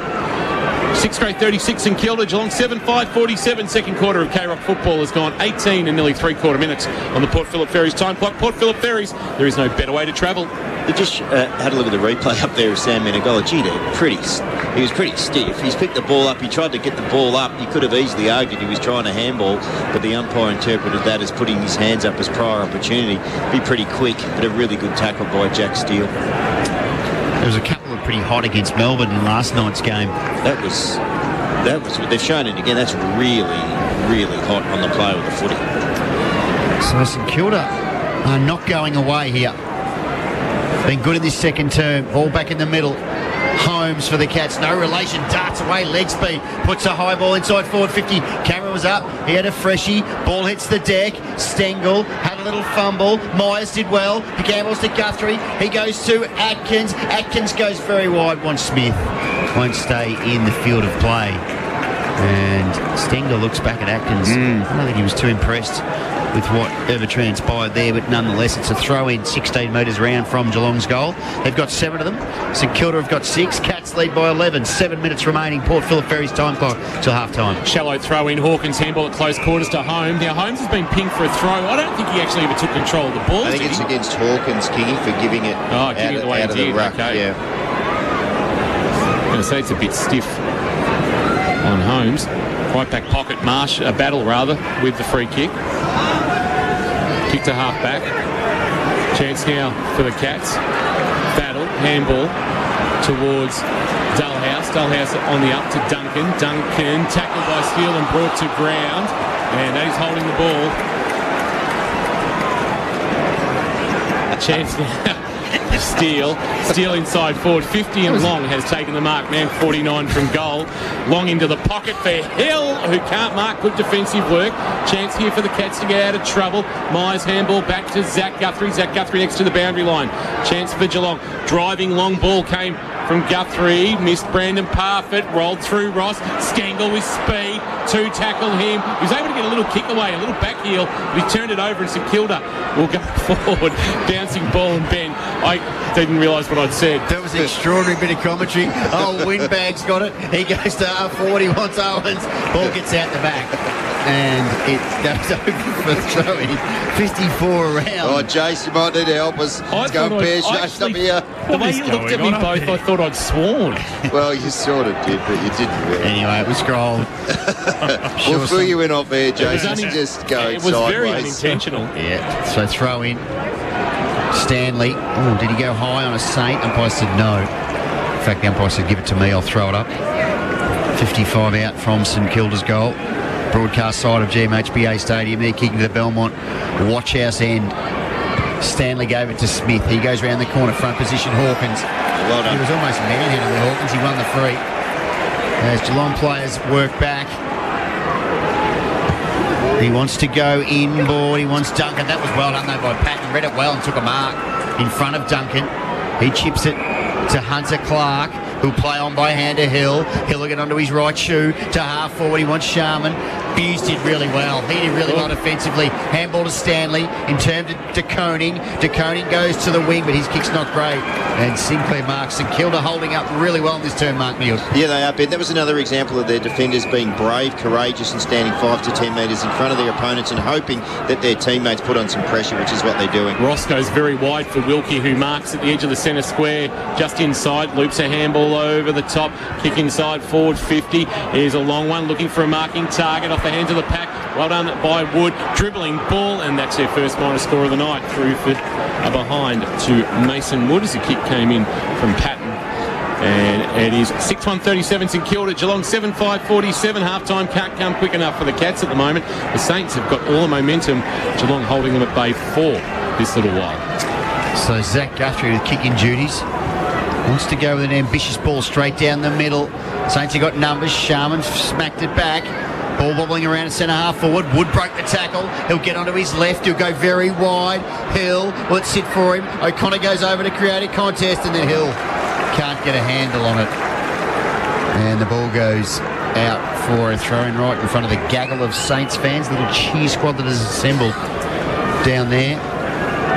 6 straight 36 in Kilda. Geelong 7-5-47. Second quarter of K-Rock football has gone 18 and nearly 3/4 minutes on the Port Phillip Ferries time clock. Port Phillip Ferries, there is no better way to travel. We just had a look at the replay up there of Sam Menegola. Gee, he was pretty stiff. He's picked the ball up. He tried to get the ball up. He could have easily argued he was trying to handball, but the umpire interpreted that as putting his hands up as prior opportunity. Be pretty quick, but a really good tackle by Jack Steele. There was a couple of pretty hot against Melbourne in last night's game. That was they've shown it again. That's really, really hot on the play with the footy. So St Kilda are not going away here. Been good in this second term. Ball back in the middle. Holmes for the Cats. No relation. Darts away. Leg speed. Puts a high ball inside forward 50. Camera was up. He had a freshie. Ball hits the deck. Stengel had a little fumble. Myers did well. He gambles to Guthrie. He goes to Atkins. Atkins goes very wide. Wants Smith. Won't stay in the field of play. And Stengler looks back at Atkins. I don't think he was too impressed with whatever transpired there, but nonetheless it's a throw-in 16 metres round from Geelong's goal. They've got 7 of them. St Kilda have got 6. Cats lead by 11. 7 minutes remaining. Port Phillip Ferry's time clock till half-time. Shallow throw-in. Hawkins handball at close quarters to Holmes. Now Holmes has been pinged for a throw. I don't think he actually ever took control of the ball. I think it's against Hawkins, Kingy, for giving it out of the ruck. Okay. Yeah. I'm going to say it's a bit stiff on Holmes. Right back pocket, Marsh, a battle rather, with the free kick. Kick to half back. Chance now for the Cats. Battle, handball towards Dullhouse. Dullhouse on the up to Duncan. Duncan tackled by Steele and brought to ground. And that is holding the ball. Chance now. Steele inside forward. 50 and Long has taken the mark. Man 49 from goal. Long into the pocket for Hill, who can't mark. Good defensive work. Chance here for the Cats to get out of trouble. Myers handball back to Zach Guthrie. Zach Guthrie next to the boundary line. Chance for Geelong. Driving long ball came from Guthrie. Missed Brandon Parfitt. Rolled through Ross. Stengel with speed. 2 tackle him. He was able to get a little kick away, a little back heel, but he turned it over and St Kilda will go forward. Bouncing ball and Ben. I didn't realise what I'd said. That was an extraordinary bit of commentary. Oh, Windbag's got it. He goes to R40, he wants Owens. Ball gets out the back. And it goes over for throwing. 54 around. Oh, Jace, you might need to help us. Let's go pear-shaped up here. The way you looked at me both, I thought I'd sworn. Well, you sort of did, but you didn't really. Anyway, it was scrolled. We'll fill you in off air, Jace. It Just going It was sideways. very unintentional. Yeah, so throw in. Stanley. Oh, did he go high on a Saint? Umpire said no. In fact, the umpire said give it to me, I'll throw it up. 55 out from St Kilda's goal. Broadcast side of GMHBA Stadium. They're kicking to the Belmont Watchhouse end. Stanley gave it to Smith. He goes around the corner, front position, Hawkins. Well done. He was almost manhandled with Hawkins. He won the free. As Geelong players work back. He wants to go inboard. He wants Duncan. That was well done though by Patton. Read it well and took a mark in front of Duncan. He chips it to Hunter Clark, who'll play on by hand to Hill. Hill will get onto his right shoe to half forward. He wants Sharman. Buse did really well. He did really well defensively. Handball to Stanley. In terms of De Koning. De Koning goes to the wing, but his kick's not great. And Sinclair marks St Kilda holding up really well in this turn, Mark Neal. Yeah, they are, Ben. That was another example of their defenders being brave, courageous and standing 5 to 10 metres in front of their opponents and hoping that their teammates put on some pressure, which is what they're doing. Ross goes very wide for Wilkie, who marks at the edge of the centre square, just inside, loops a handball over the top, kick inside, forward 50. Here's a long one, looking for a marking target off the hands of the pack. Well done by Wood, dribbling ball, and that's their first minor score of the night, through for a behind to Mason Wood as the kick came in from Patton. And it is 6-1-37 St Kilda, Geelong 7-5-47. Half-time can't come quick enough for the Cats at the moment. The Saints have got all the momentum. Geelong holding them at bay for this little while. So Zach Guthrie with kicking duties. Wants to go with an ambitious ball straight down the middle. Saints have got numbers. Sharman smacked it back. Ball bobbling around centre half forward. Wood broke the tackle. He'll get onto his left. He'll go very wide. Hill, let's sit for him. O'Connor goes over to create a contest, and then Hill can't get a handle on it. And the ball goes out for a throw-in right in front of the gaggle of Saints fans. Little cheer squad that has assembled down there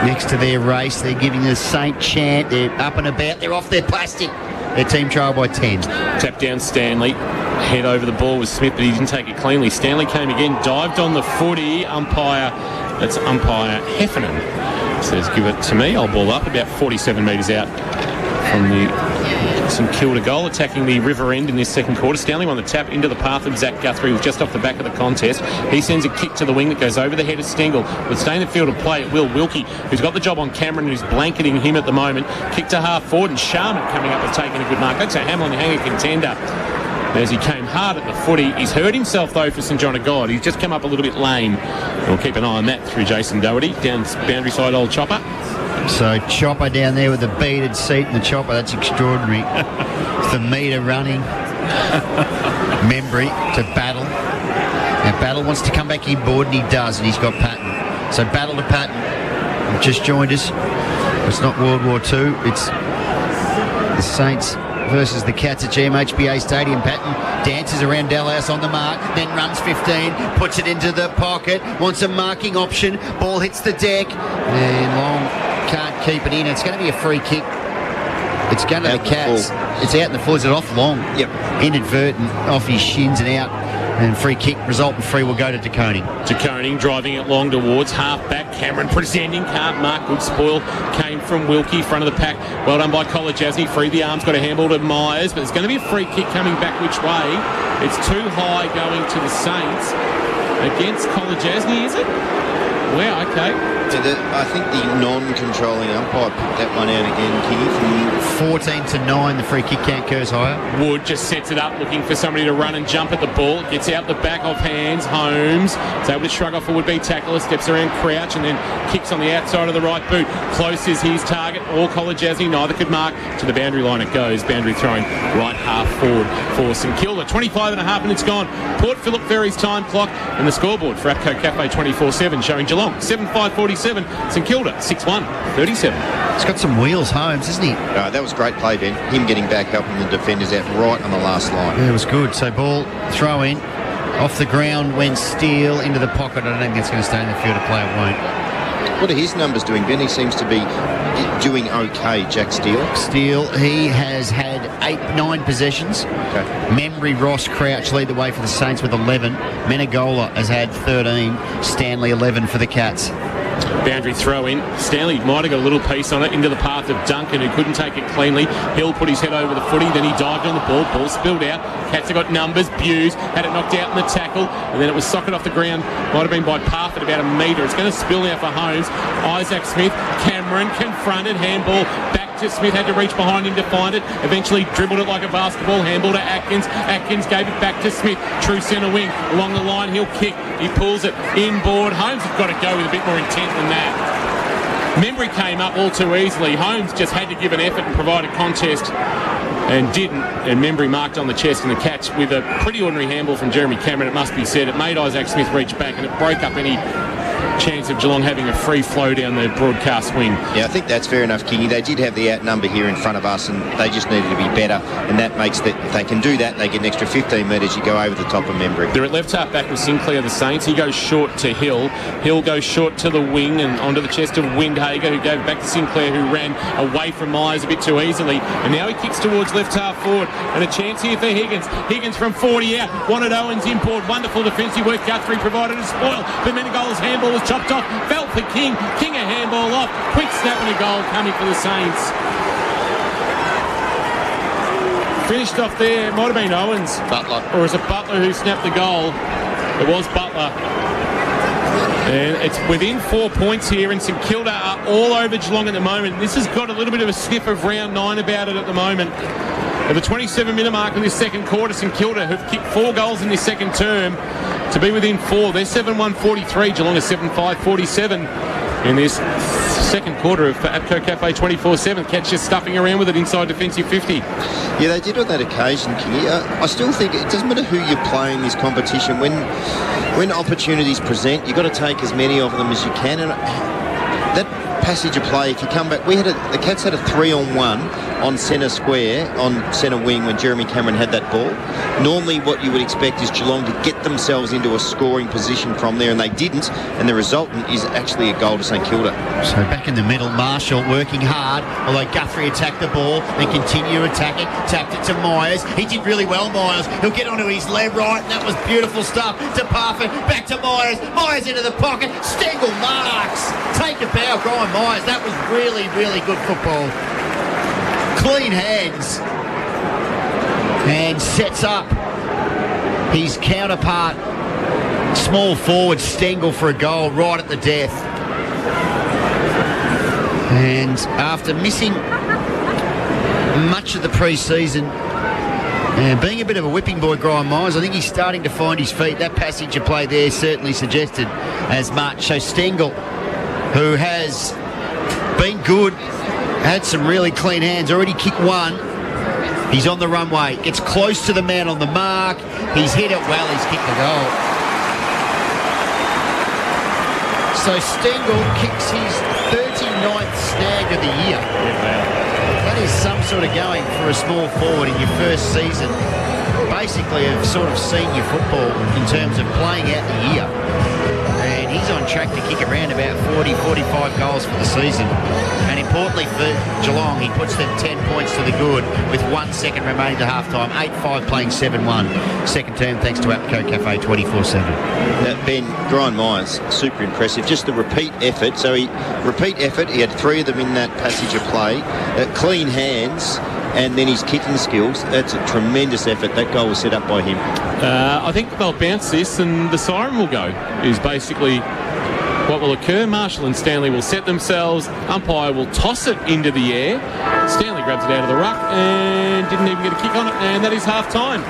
next to their race. They're giving the Saint chant. They're up and about. They're off their plastic. Their team trail by 10. Tap down Stanley. Head over the ball with Smith, but he didn't take it cleanly. Stanley came again, dived on the footy. That's umpire Heffernan says, give it to me. I'll ball up about 47 metres out from the St Kilda goal, attacking the river end in this second quarter. Stanley on the tap into the path of Zach Guthrie, was just off the back of the contest. He sends a kick to the wing that goes over the head of Stengel. But staying in the field of play at will, Wilkie, who's got the job on Cameron, who's blanketing him at the moment. Kick to half forward, and Sharman coming up and taking a good mark. That's a Hamlin hanger contender. As he came hard at the footy. He's hurt himself though for St John of God. He's just come up a little bit lame. We'll keep an eye on that through Jason Doherty. Down boundary side, old Chopper. So Chopper down there with the beaded seat in the chopper. That's extraordinary. The meter running. Membry to Battle. Now Battle wants to come back inboard, and he does, and he's got Patton. So Battle to Patton. Just joined us. It's not World War II. It's the Saints versus the Cats at GMHBA Stadium. Patton dances around Dalhouse on the mark, then runs 15, puts it into the pocket, wants a marking option, ball hits the deck, and Long can't keep it in. It's going to be a free kick. It's going to the Cats. It's out in the full. Is it off Long? Yep. Inadvertent, off his shins and out. And free kick, resultant free will go to DeConing. DeConing driving it long towards half-back. Cameron presenting, can't mark. Good spoil came from Wilkie, front of the pack. Well done by Kolajasny. Free the arms, got a handball to Myers, but there's going to be a free kick coming back which way. It's too high going to the Saints against Kolajasny, is it? Wow, okay. I think the non-controlling umpire put that one out again, Kingy. 14-9, the free kick can't curse higher. Wood just sets it up, looking for somebody to run and jump at the ball. Gets out the back of hands. Holmes is able to shrug off a would-be tackler, steps around Crouch and then kicks on the outside of the right boot. Close is his target. All Kolajasny, neither could mark. To the boundary line it goes. Boundary throwing right half forward for St Kilda. 25 and a half minutes gone. Port Phillip Ferry's time clock and the scoreboard for APCO Cafe 24/7 showing Geelong 7-5-47. St Kilda 6-1-37. He's got some wheels, Holmes, isn't he? That was great play, Ben. Him getting back, helping the defenders out right on the last line. Yeah, it was good. So ball throw in off the ground, went Steele into the pocket. I don't think it's going to stay in the field of play. It won't. What are his numbers doing, Ben? He seems to be doing okay, Jack Steele. Steele, he has had 8-9 possessions. Okay. Membry, Ross, Crouch lead the way for the Saints with 11. Menegola has had 13. Stanley 11 for the Cats. Boundary throw in. Stanley might have got a little piece on it into the path of Duncan, who couldn't take it cleanly. Hill put his head over the footy, then he dived on the ball. Ball spilled out. Cats have got numbers. Buse had it knocked out in the tackle, and then it was socket off the ground. Might have been by Parfitt about a metre. It's going to spill now for Holmes. Isaac Smith. Cameron confronted. Handball back to Smith. Had to reach behind him to find it. Eventually dribbled it like a basketball. Handball to Atkins. Atkins gave it back to Smith. True centre wing. Along the line, he'll kick. He pulls it inboard. Holmes has got to go with a bit more intent than that. Membry came up all too easily. Holmes just had to give an effort and provide a contest and didn't. And Membry marked on the chest and the catch with a pretty ordinary handball from Jeremy Cameron, it must be said. It made Isaac Smith reach back and it broke up any chance of Geelong having a free flow down the broadcast wing. Yeah, I think that's fair enough, Kingy. They did have the outnumber here in front of us and they just needed to be better, and that makes that if they can do that, they get an extra 15 metres. You go over the top of Membry. They're at left half back with Sinclair, the Saints. He goes short to Hill. Hill goes short to the wing and onto the chest of Windhager, who gave it back to Sinclair, who ran away from Myers a bit too easily. And now he kicks towards left half forward. And a chance here for Higgins. Higgins from 40 out. Wanted Owens import. Wonderful defensive work. Guthrie provided a spoil. But Menegola's handball was chopped off. Felt for King. King a handball off. Quick snap and a goal coming for the Saints. Finished off there. Might have been Owens. Butler. Or is it Butler who snapped the goal? It was Butler. And it's within 4 points here, and St Kilda are all over Geelong at the moment. This has got a little bit of a sniff of round 9 about it at the moment. At the 27-minute mark of this second quarter, St Kilda have kicked 4 goals in this second term to be within 4. They're 7-1-43. Geelong is 7-5-47 in this second quarter of APCO Cafe 24/7. Cats just stuffing around with it inside defensive 50. Yeah, they did on that occasion, Kingy. I still think it doesn't matter who you're playing this competition. When opportunities present, you've got to take as many of them as you can. And that passage of play, if you come back, the Cats had a 3-on-1 on centre square, on centre wing when Jeremy Cameron had that ball. Normally what you would expect is Geelong to get themselves into a scoring position from there, and they didn't, and the resultant is actually a goal to St Kilda. So back in the middle, Marshall working hard, although Guthrie attacked the ball and continue attacking, tapped it to Myers. He did really well, Myers. He'll get onto his left, right, and that was beautiful stuff. To Parfitt, back to Myers. Myers into the pocket. Stengel marks. Take a bow, Brian Myers. That was really, really good football. Clean hands. And sets up his counterpart, small forward Stengel, for a goal right at the death. And after missing much of the pre-season and being a bit of a whipping boy, Brian Myers, I think he's starting to find his feet. That passage of play there certainly suggested as much. So Stengel, who has been good, had some really clean hands, already kicked one. He's on the runway, gets close to the man on the mark. He's hit it well, he's kicked the goal. So Stengel kicks his 39th snag of the year. Yeah, wow. That is some sort of going for a small forward in your first season. Basically, of sort of senior football in terms of playing out the year. And he's on track to kick around about 40, 45 goals for the season. And importantly for Geelong, he puts them 10 points to the good with 1 second remaining to half-time. 8-5 playing 7-1. Second term thanks to APCO Cafe 24/7. Ben, Brian Myers, super impressive. Just the repeat effort. So he had 3 of them in that passage of play. Clean hands. And then his kicking skills, that's a tremendous effort. That goal was set up by him. I think they'll bounce this and the siren will go, is basically what will occur. Marshall and Stanley will set themselves. Umpire will toss it into the air. Stanley grabs it out of the ruck and didn't even get a kick on it, and that is half-time.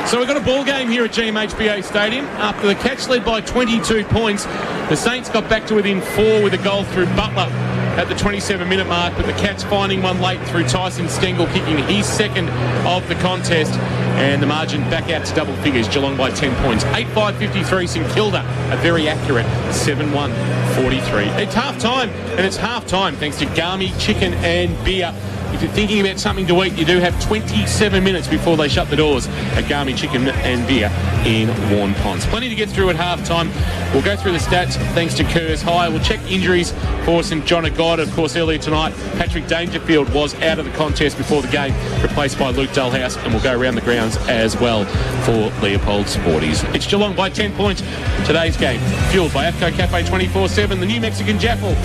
So we've got a ball game here at GMHBA Stadium. After the Cats led by 22 points, the Saints got back to within 4 with a goal through Butler at the 27-minute mark, but the Cats finding one late through Tyson Stengel kicking his second of the contest, and the margin back out to double figures. Geelong by 10 points. 8-5-53 St Kilda, a very accurate 7-1-43. It's half-time, and it's half-time thanks to Garmy Chicken and Beer. If you're thinking about something to eat, you do have 27 minutes before they shut the doors at Garmy Chicken and Beer in Warn Ponds. Plenty to get through at half-time. We'll go through the stats thanks to Kerrs High. We'll check injuries for St John of God. Of course, earlier tonight, Patrick Dangerfield was out of the contest before the game, replaced by Luke Dullhouse, and we'll go around the grounds as well for Leopold Sporties. It's Geelong by 10 points. Today's game, fueled by APCO Cafe 24/7, the new Mexican Jaffle.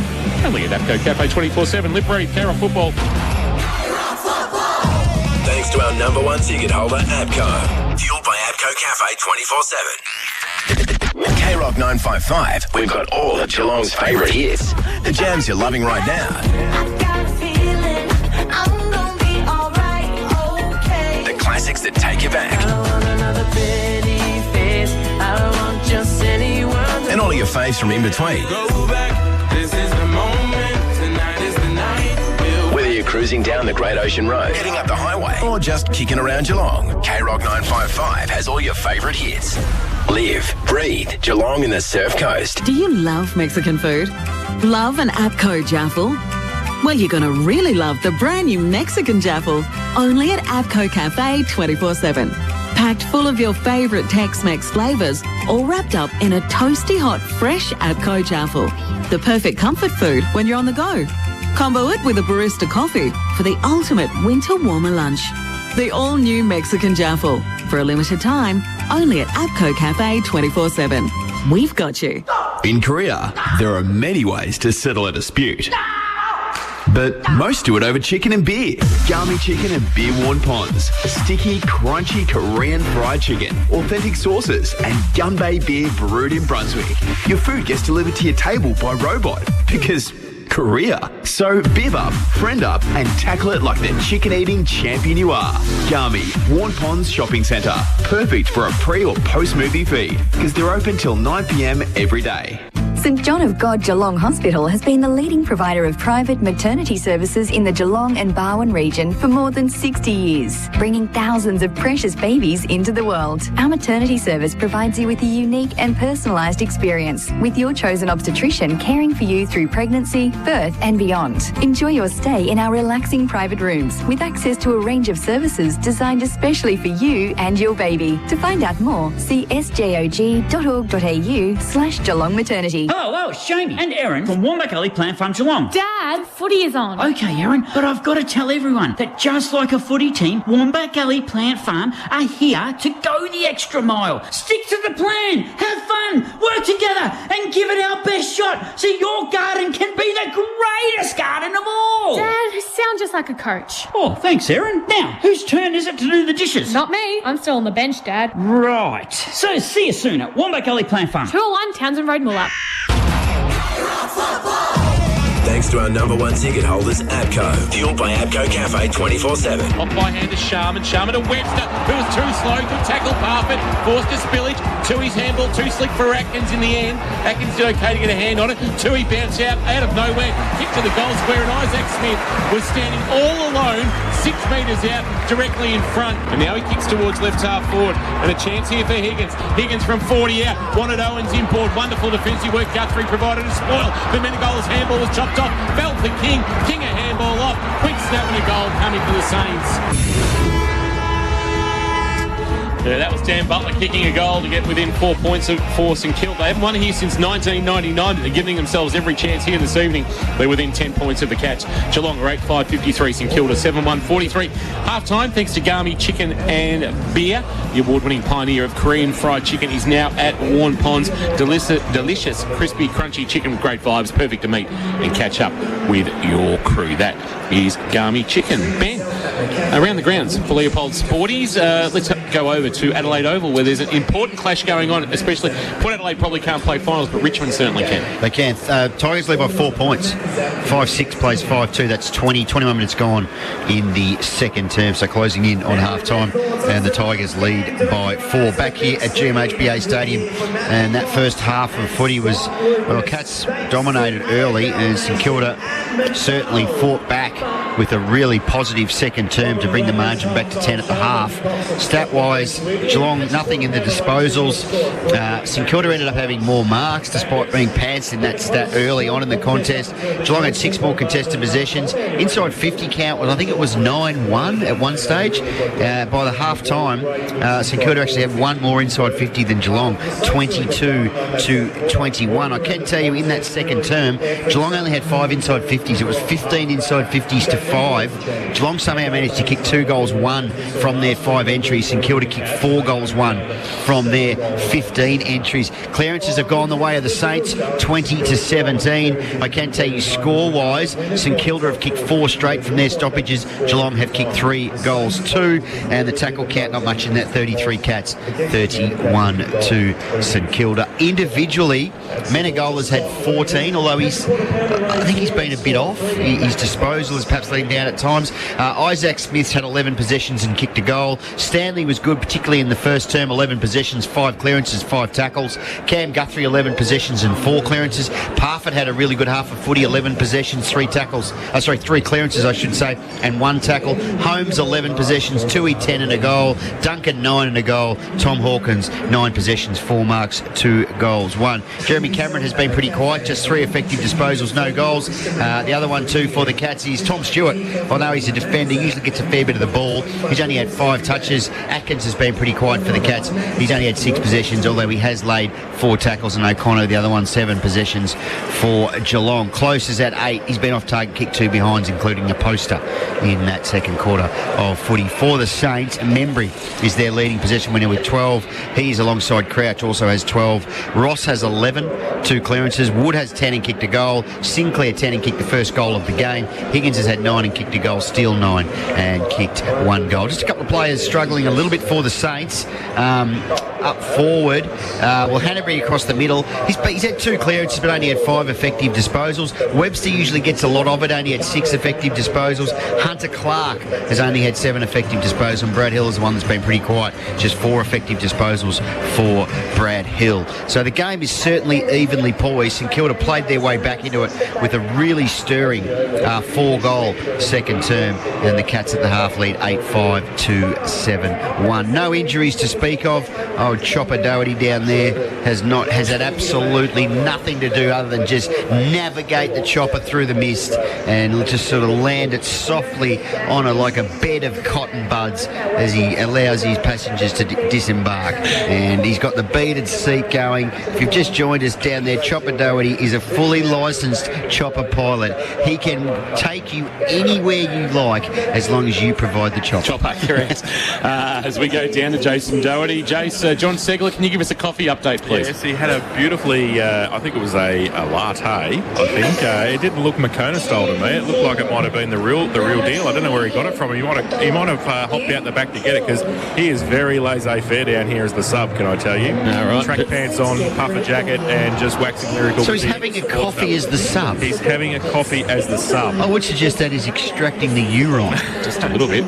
Only at APCO Cafe 24/7. Lip read, Cara Football. Thanks to our number 1 ticket holder, APCO. Fueled by APCO Cafe 24/7. K-Rock 955, we've got all of Geelong's favourite hits. The jams you're loving right now. The classics that take you back. And all your faves from in between. Whether you're cruising down the Great Ocean Road, heading up the highway, or just kicking around Geelong, K-Rock 955 has all your favourite hits. Live, breathe, Geelong in the Surf Coast. Do you love Mexican food? Love an APCO Jaffle? Well, you're going to really love the brand new Mexican Jaffle, only at APCO Cafe 24/7. Packed full of your favourite Tex-Mex flavours, all wrapped up in a toasty hot, fresh APCO Jaffle. The perfect comfort food when you're on the go. Combo it with a barista coffee for the ultimate winter warmer lunch. The all-new Mexican Jaffle. For a limited time, only at APCO Cafe 24/7. We've got you. In Korea, there are many ways to settle a dispute. But most do it over chicken and beer. Garmy Chicken and Beer Warn Ponds. Sticky, crunchy Korean fried chicken. Authentic sauces and Gunbay beer brewed in Brunswick. Your food gets delivered to your table by robot. Because Korea. So bib up, friend up, and tackle it like the chicken-eating champion you are. Garmy, Warn Ponds Shopping Centre. Perfect for a pre- or post-movie feed, because they're open till 9 p.m. every day. St John of God Geelong Hospital has been the leading provider of private maternity services in the Geelong and Barwon region for more than 60 years, bringing thousands of precious babies into the world. Our maternity service provides you with a unique and personalised experience, with your chosen obstetrician caring for you through pregnancy, birth and beyond. Enjoy your stay in our relaxing private rooms, with access to a range of services designed especially for you and your baby. To find out more, see sjog.org.au/Geelong Maternity. Hello, it's Jamie and Erin from Wombat Gully Plant Farm Geelong. Dad, footy is on. Okay, Erin, but I've got to tell everyone that just like a footy team, Wombat Gully Plant Farm are here to go the extra mile. Stick to the plan, have fun, work together and give it our best shot so your garden can be the greatest garden of all. Dad, you sound just like a coach. Oh, thanks, Erin. Now, whose turn is it to do the dishes? Not me. I'm still on the bench, Dad. Right. So see you soon at Wombat Gully Plant Farm. 201 Townsend Road, Moolap. Thanks to our number 1 ticket holders, APCO. Fueled by APCO Cafe 24/7. Off by hand to Sharman. Sharman to Webster, who was too slow. Good tackle, Parfitt. Forced to spillage. Tui's handball, too slick for Atkins in the end. Atkins did okay to get a hand on it. Tui bounced out of nowhere. Kick to the goal square, and Isaac Smith was standing all alone, 6 metres out, directly in front. And now he kicks towards left half forward. And a chance here for Higgins. Higgins from 40 out. Wanted Owens inboard. Wonderful defensive work. Guthrie provided a spoil. The Menegola's handball was chopped off. Fell for King. King a handball off. Quick snap and a goal coming for the Saints. Yeah, that was Dan Butler kicking a goal to get within 4 points for St Kilda. They haven't won here since 1999, but they're giving themselves every chance here this evening. They're within 10 points of the catch. Geelong are 8-5-53, St Kilda 7-1-43. Half-time, thanks to Garmy Chicken and Beer. The award-winning pioneer of Korean fried chicken is now at Warren Ponds. Delicious, crispy, crunchy chicken with great vibes. Perfect to meet and catch up with your crew. That is Garmy Chicken. Ben, around the grounds for Leopold Sporties. Let's go over to Adelaide Oval, where there's an important clash going on, especially Port Adelaide probably can't play finals, but Richmond certainly can. They can. Tigers lead by 4 points. 5-6 plays 5-2. That's 21 minutes gone in the second term, so closing in on half-time, and the Tigers lead by 4. Back here at GMHBA Stadium, and that first half of footy was, well, Cats dominated early, and St Kilda certainly fought back with a really positive second term to bring the margin back to 10 at the half. Stat-wise, Geelong, nothing in the disposals. St Kilda ended up having more marks despite being pants in that stat early on in the contest. Geelong had 6 more contested possessions. Inside 50 count, well, I think it was 9-1 at one stage. By the half-time, St Kilda actually had 1 more inside 50 than Geelong, 22-21. I can tell you in that second term, Geelong only had 5 inside 50s. It was 15 inside 50s to 5. Geelong somehow managed to kick 2 goals, 1 from their 5 entries. St Kilda kicked 4 goals, 1 from their 15 entries. Clearances have gone the way of the Saints, 20-17. I can tell you score-wise, St Kilda have kicked 4 straight from their stoppages. Geelong have kicked 3 goals, 2. And the tackle count, not much in that, 33 Cats, 31 to St Kilda. Individually, Menegola's had 14, although I think he's been a bit off. His disposal is perhaps letting down at times. Isaac Smith's had 11 possessions and kicked a goal. Stanley was good, particularly in the first term, 11 possessions, 5 clearances, 5 tackles. Cam Guthrie, 11 possessions and 4 clearances. Parfitt had a really good half of footy, 11 possessions, 3 clearances, I should say, and 1 tackle. Holmes, 11 possessions, 2 10 and a goal. Duncan, 9 and a goal. Tom Hawkins, 9 possessions, 4 marks, 2 goals, 1. Jeremy Cameron has been pretty quiet, just 3 effective disposals, no goals. The other one too for the Cats is Tom Stewart. Although he's a defender, usually gets a fair bit of the ball. He's only had 5 touches. Atkins has been pretty quiet for the Cats. He's only had 6 possessions, although he has laid 4 tackles, and O'Connor, the other one, 7 possessions for Geelong. Close is at 8. He's been off target, kicked 2 behinds, including a poster in that second quarter of footy. For the Saints, Membry is their leading possession winner with 12. He is alongside Crouch, also has 12. Ross has 11, 2 clearances. Wood has 10 and kicked a goal. Sinclair 10 and kicked the first goal of the game. Higgins has had 9 and kicked a goal. Steele 9 and kicked 1 goal. Just a couple of players struggling a little bit for the Saints. Up forward, Hanbury across the middle. He's had 2 clearances but only had 5 effective disposals. Webster usually gets a lot of it, only had 6 effective disposals. Hunter Clark has only had 7 effective disposals, and Brad Hill is the one that's been pretty quiet, just 4 effective disposals for Brad Hill. So the game is certainly evenly poised. St Kilda played their way back into it with a really stirring 4-goal second term, and the Cats at the half lead 8-5 to 7-1. No injuries to speak of. Chopper Doherty down there has had absolutely nothing to do other than just navigate the chopper through the mist and just sort of land it softly on like a bed of cotton buds as he allows his passengers to disembark. And he's got the beaded seat going. If you've just joined us down there, Chopper Doherty is a fully licensed chopper pilot. He can take you anywhere you like as long as you provide the chopper. Correct. As we go down to Jason Doherty. Jace, John Segler, can you give us a coffee update, please? Yes, he had a beautifully, I think it was a latte, I think. It didn't look Makona style to me. It looked like it might have been the real deal. I don't know where he got it from. He might have hopped out the back to get it, because he is very laissez-faire down here as the sub, can I tell you? Right. Track pants on, puffer jacket, and just waxing lyrical. So he's having a coffee as the sub? He's having a coffee as the sub. I would suggest that he's extracting the urine. Just a little bit.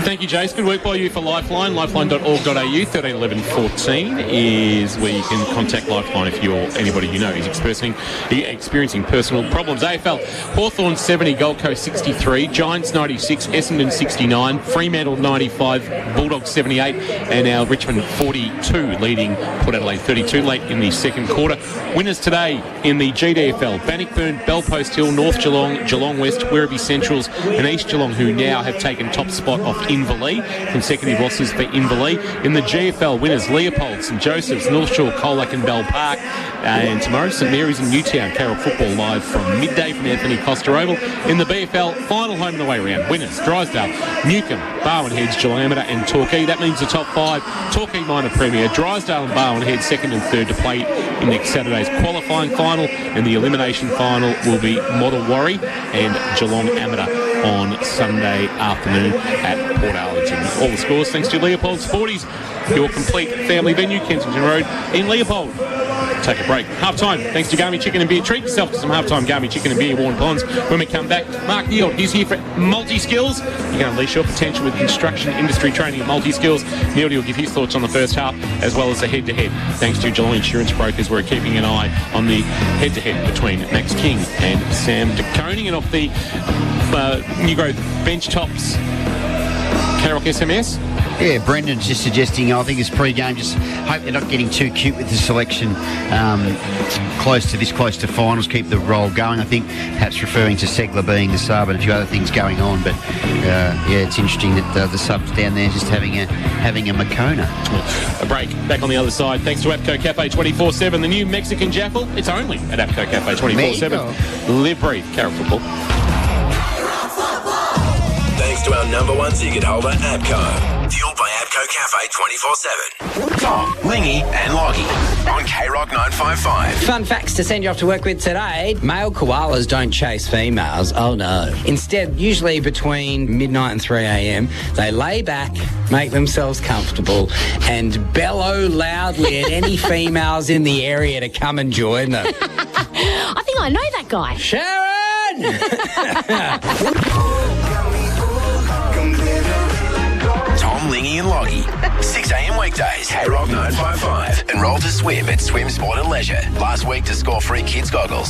Thank you, Jace. Good work by you for Lifeline. Lifeline, lifeline.org.au, 13 11 14 is where you can contact Lifeline if you're anybody you know is experiencing personal problems. AFL, Hawthorn 70, Gold Coast 63, Giants 96, Essendon 69, Fremantle 95, Bulldogs 78, and our Richmond 42 leading Port Adelaide 32 late in the second quarter. Winners today in the GDFL, Bannockburn, Bellpost Hill, North Geelong, Geelong West, Werribee Centrals and East Geelong, who now have taken top spot off Inverleigh. Consecutive losses for Inverleigh. In the GFL, winners Leopold, St Joseph's, North Shore, Colac and Bell Park. And tomorrow, St Mary's and Newtown. Carroll football live from midday from Anthony Costa Oval. In the BFL, final home and away round. Winners Drysdale, Newcombe, Barwon Heads, Geelong and Torquay. That means the top five. Torquay minor premier, Drysdale and Barwon Heads second and third to play in next Saturday's qualifying final. And the elimination final will be Model Warri and Geelong Amateur on Sunday afternoon at Port Arlington. All the scores thanks to Leopold Sporties, your complete family venue, Kensington Road in Leopold. Take a break. Half-time, thanks to Garmy Chicken and Beer. Treat yourself to some half-time Garmy Chicken and Beer, Warren Ponds. When we come back, Mark Neal is here for Multi-Skills. You can unleash your potential with construction industry training at Multi-Skills. Neil will give his thoughts on the first half as well as the head-to-head. Thanks to Geelong Insurance Brokers, we're keeping an eye on the head-to-head between Max King and Sam De Koning. And off the New Growth Bench Tops K-Rock SMS. Yeah, Brendan's just suggesting, I think it's pre-game, just hope they're not getting too cute with the selection close to finals, keep the roll going. I think perhaps referring to Segler being the sub and a few other things going on, but yeah, it's interesting that the sub's down there just having a Makona. A break, back on the other side, thanks to APCO Cafe 24/7, the new Mexican Jaffle, it's only at APCO Cafe 24/7. Live, breathe, Carroll football. Thanks to our number one ticket holder, APCO. Fueled by APCO Cafe 24/7. Tom, Lingy and Lockie on K-Rock 955. Fun facts to send you off to work with today. Male koalas don't chase females. Oh no. Instead, usually between midnight and 3 a.m, they lay back, make themselves comfortable and bellow loudly at any females in the area to come and join them. I think I know that guy. Sharon! Tom, Lingy and Loggy. 6 a.m. weekdays. K-Rock 955. Enroll to swim at Swim Sport and Leisure. Last week to score free kids goggles.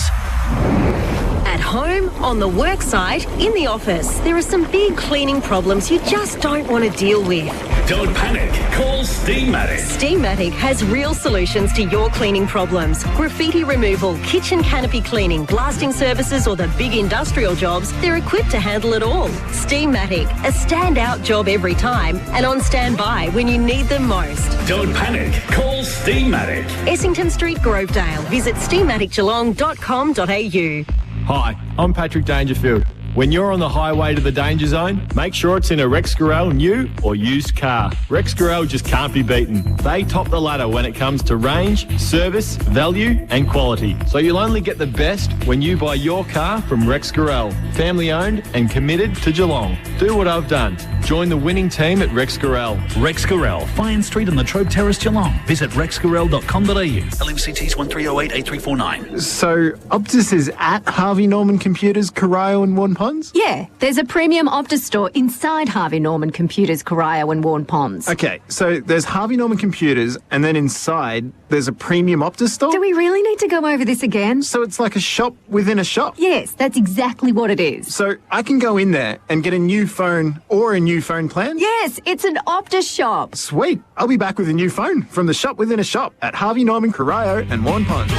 At home, on the work site, in the office, there are some big cleaning problems you just don't want to deal with. Don't panic. Call Steamatic. Steamatic has real solutions to your cleaning problems. Graffiti removal, kitchen canopy cleaning, blasting services or the big industrial jobs, they're equipped to handle it all. Steamatic, a standout job every time and on standby when you need them most. Don't panic. Call Steamatic. Essington Street, Grovedale. Visit steamaticgeelong.com.au. Hi, I'm Patrick Dangerfield. When you're on the highway to the danger zone, make sure it's in a Rex Gorell new or used car. Rex Gorell just can't be beaten. They top the ladder when it comes to range, service, value and quality. So you'll only get the best when you buy your car from Rex Gorell. Family owned and committed to Geelong. Do what I've done. Join the winning team at Rex Gorell. Rex Gorell, Fine Street on the Trobe Terrace, Geelong. Visit rexgorell.com.au. LMCTs 1308 8349. So Optus is at Harvey Norman Computers, Corio and Warren Ponds? Yeah, there's a premium Optus store inside Harvey Norman Computers, Corio and Warren Ponds. Okay, so there's Harvey Norman Computers and then inside there's a premium Optus store? Do we really need to go over this again? So it's like a shop within a shop? Yes, that's exactly what it is. So I can go in there and get a new phone or a new phone plan? Yes, it's an Optus shop. Sweet. I'll be back with a new phone from the shop within a shop at Harvey Norman, Corio and Warren Ponds.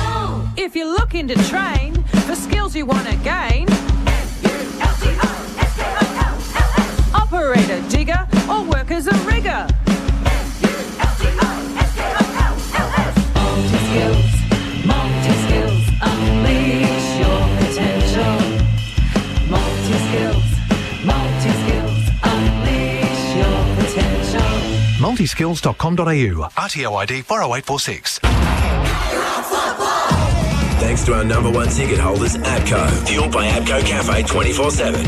If you're looking to train for skills you want to gain, operator, digger, or work as a rigger. Multi-skills, unleash your potential. Multi-skills, unleash your potential. Multiskills.com.au. RTO ID 40846. Thanks to our number one ticket holders, APCO. Fueled by APCO Cafe 24/7.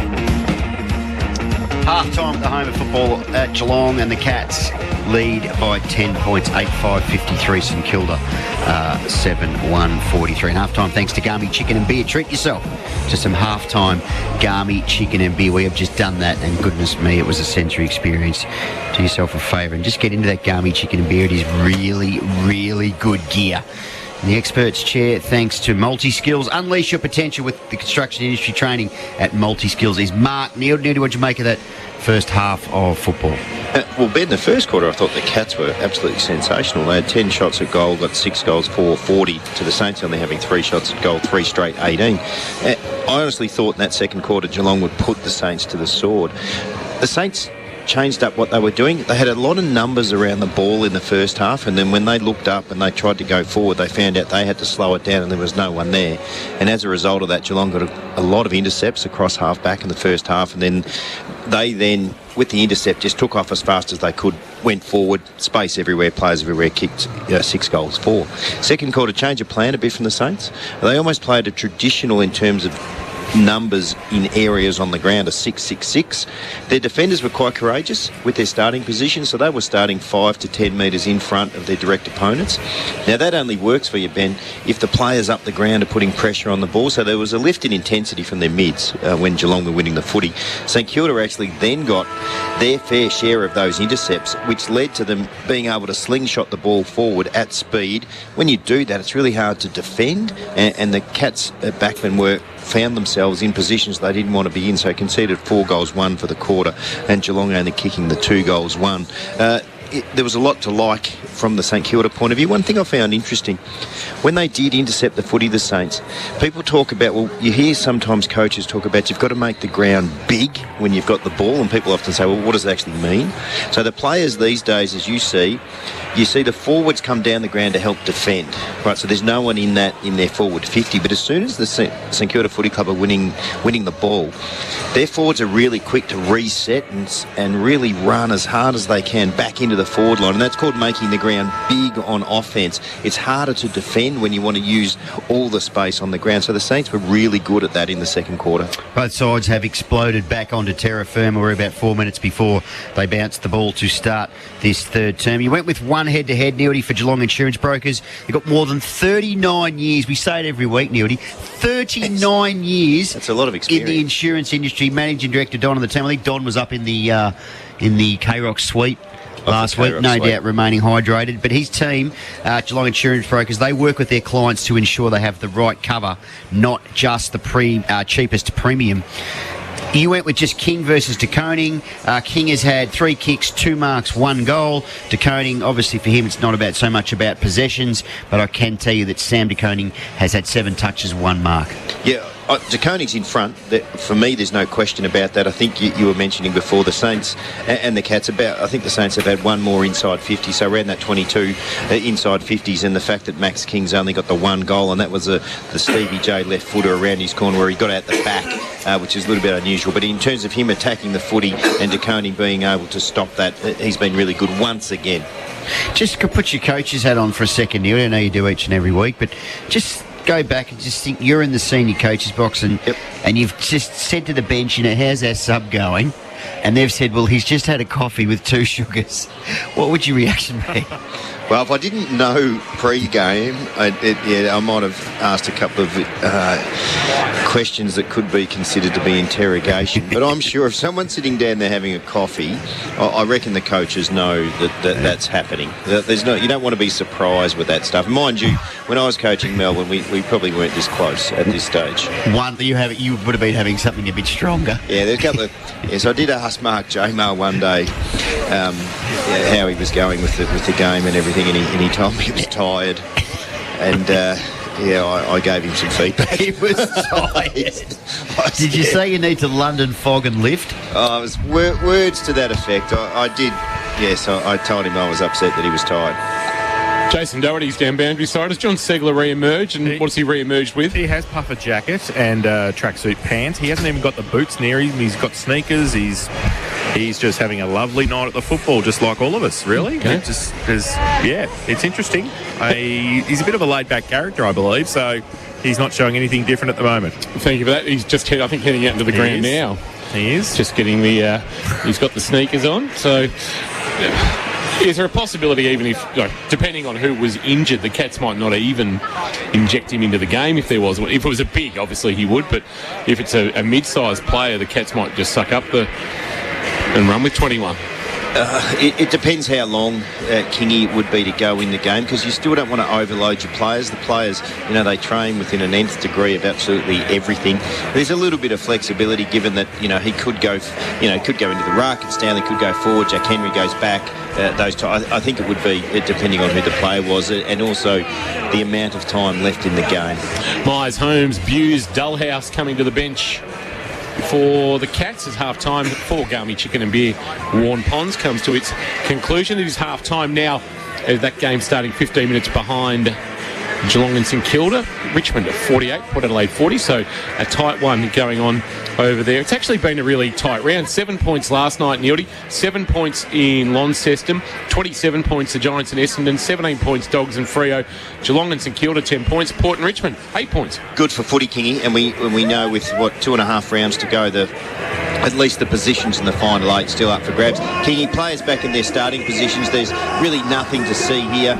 Half-time at the home of football at Geelong and the Cats lead by 10 points, 8-5-53 St Kilda, 7-1-43. And half-time thanks to Garmy Chicken and Beer. Treat yourself to some half-time Garmy Chicken and Beer. We have just done that, and goodness me, it was a sensory experience. Do yourself a favour and just get into that Garmy Chicken and Beer. It is really, really good gear. In the experts chair, thanks to Multi-Skills. Unleash your potential with the construction industry training at Multi-Skills. Is Mark Neil. Neil, what do you make of that first half of football? Well, Ben, the first quarter I thought the Cats were absolutely sensational. They had 10 shots at goal, got 6 goals, 40 to the Saints only having 3 shots at goal, 3 straight, 18. I honestly thought in that second quarter Geelong would put the Saints to the sword. The Saints changed up what they were doing. They had a lot of numbers around the ball in the first half, and then when they looked up and they tried to go forward, they found out they had to slow it down and there was no one there. And as a result of that, Geelong got a lot of intercepts across half back in the first half, and then they with the intercept, just took off as fast as they could, went forward, space everywhere, players everywhere, kicked 6 goals, 4. Second quarter, change of plan a bit from the Saints. They almost played a traditional in terms of numbers in areas on the ground, a 6-6-6. Their defenders were quite courageous with their starting position, so they were starting 5 to 10 metres in front of their direct opponents. Now that only works for you, Ben, if the players up the ground are putting pressure on the ball, so there was a lift in intensity from their mids when Geelong were winning the footy. St Kilda actually then got their fair share of those intercepts, which led to them being able to slingshot the ball forward at speed. When you do that, it's really hard to defend, and the Cats backmen found themselves in positions they didn't want to be in, so conceded 4 goals, 1 for the quarter, and Geelong only kicking the 2 goals, 1. There was a lot to like from the St Kilda point of view. One thing I found interesting, when they did intercept the footy, the Saints, people talk about, well, you hear sometimes coaches talk about you've got to make the ground big when you've got the ball, and people often say, well, what does that actually mean? So the players these days, as you see the forwards come down the ground to help defend, right? So there's no one in their forward 50, but as soon as the St Kilda Footy Club are winning the ball, their forwards are really quick to reset and really run as hard as they can back into the forward line, and that's called making the ground big on offence. It's harder to defend when you want to use all the space on the ground, so the Saints were really good at that in the second quarter. Both sides have exploded back onto terra firma. We're about 4 minutes before they bounced the ball to start this third term. You went with one head-to-head, Neildy, for Geelong Insurance Brokers. They've got more than 39 years. We say it every week, Neildy. 39 years. That's a lot of experience. In the insurance industry. Managing Director Don on the team. I think Don was up in the K-Rock suite last week, no doubt remaining hydrated. But his team, Geelong Insurance Brokers, they work with their clients to ensure they have the right cover, not just the cheapest premium. You went with just King versus De Koning. King has had 3 kicks, 2 marks, 1 goal. De Koning, obviously for him, it's not so much about possessions, but I can tell you that Sam De Koning has had 7 touches, 1 mark. Yeah, De Koning's in front. For me, there's no question about that. I think you were mentioning before the Saints and the Cats I think the Saints have had 1 more inside 50, so around that 22 inside 50s, and the fact that Max King's only got the 1 goal, and that was the Stevie J left footer around his corner where he got out the back, which is a little bit unusual. But in terms of him attacking the footy and De Koning being able to stop that, he's been really good once again. Just put your coach's hat on for a second, Neil. I know you do each and every week, but just go back and just think you're in the senior coaches box and you've just said to the bench, how's our sub going? And they've said, well, he's just had a coffee with 2 sugars. What would your reaction be? Well, if I didn't know pre-game, I might have asked a couple of questions that could be considered to be interrogation. But I'm sure if someone's sitting down there having a coffee, I reckon the coaches know that's happening. You don't want to be surprised with that stuff. Mind you, when I was coaching Melbourne, we probably weren't this close at this stage. You would have been having something a bit stronger. Yeah, there's a couple of. Yes, I did ask Mark J-Mail one day how he was going with the game and everything. And he told me he was tired, and I gave him some feedback. He was tired. Did you say you need to London fog and lift? Oh, it was words to that effect. I did. Yes, I told him I was upset that he was tired. Jason Doherty's down boundary side. Has John Segler re-emerged, and what has he re-emerged with? He has puffer jacket and tracksuit pants. He hasn't even got the boots near him. He's got sneakers. He's just having a lovely night at the football, just like all of us, really. Okay. It's interesting. He's a bit of a laid-back character, I believe, so he's not showing anything different at the moment. Thank you for that. He's just, I think, heading out into the ground now. He is. Just getting he's got the sneakers on, so... Yeah. Is there a possibility, even if, depending on who was injured, the Cats might not even inject him into the game if there was? If it was a big, obviously he would, but if it's a mid-sized player, the Cats might just suck up and run with 21. It depends how long Kingy would be to go in the game, because you still don't want to overload your players. The players, they train within an nth degree of absolutely everything. There's a little bit of flexibility given that, he could go, could go into the ruck, and Stanley could go forward, Jack Henry goes back. I think it would be depending on who the player was and also the amount of time left in the game. Myers, Holmes, Buse, Dullhouse coming to the bench for the Cats as half-time for Gummy Chicken and Beer. Warren Ponds comes to its conclusion. It is half-time now as that game starting 15 minutes behind Geelong and St Kilda. Richmond at 48, Port Adelaide 40, so a tight one going on over there. It's actually been a really tight round. 7 points last night in Eildey, 7 points in Launceston, 27 points the Giants and Essendon, 17 points Dogs and Freo, Geelong and St Kilda 10 points, Port and Richmond 8 points. Good for footy, Kingy, and we know with 2.5 rounds to go, at least the positions in the final 8 still up for grabs. Kingy, players back in their starting positions. There's really nothing to see here.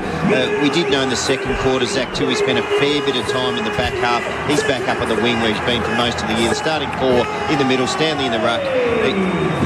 We did know in the second quarter, Zach Tui spent a fair bit of time in the back half. He's back up on the wing where he's been for most of the year. The starting 4 in the middle, Stanley in the ruck,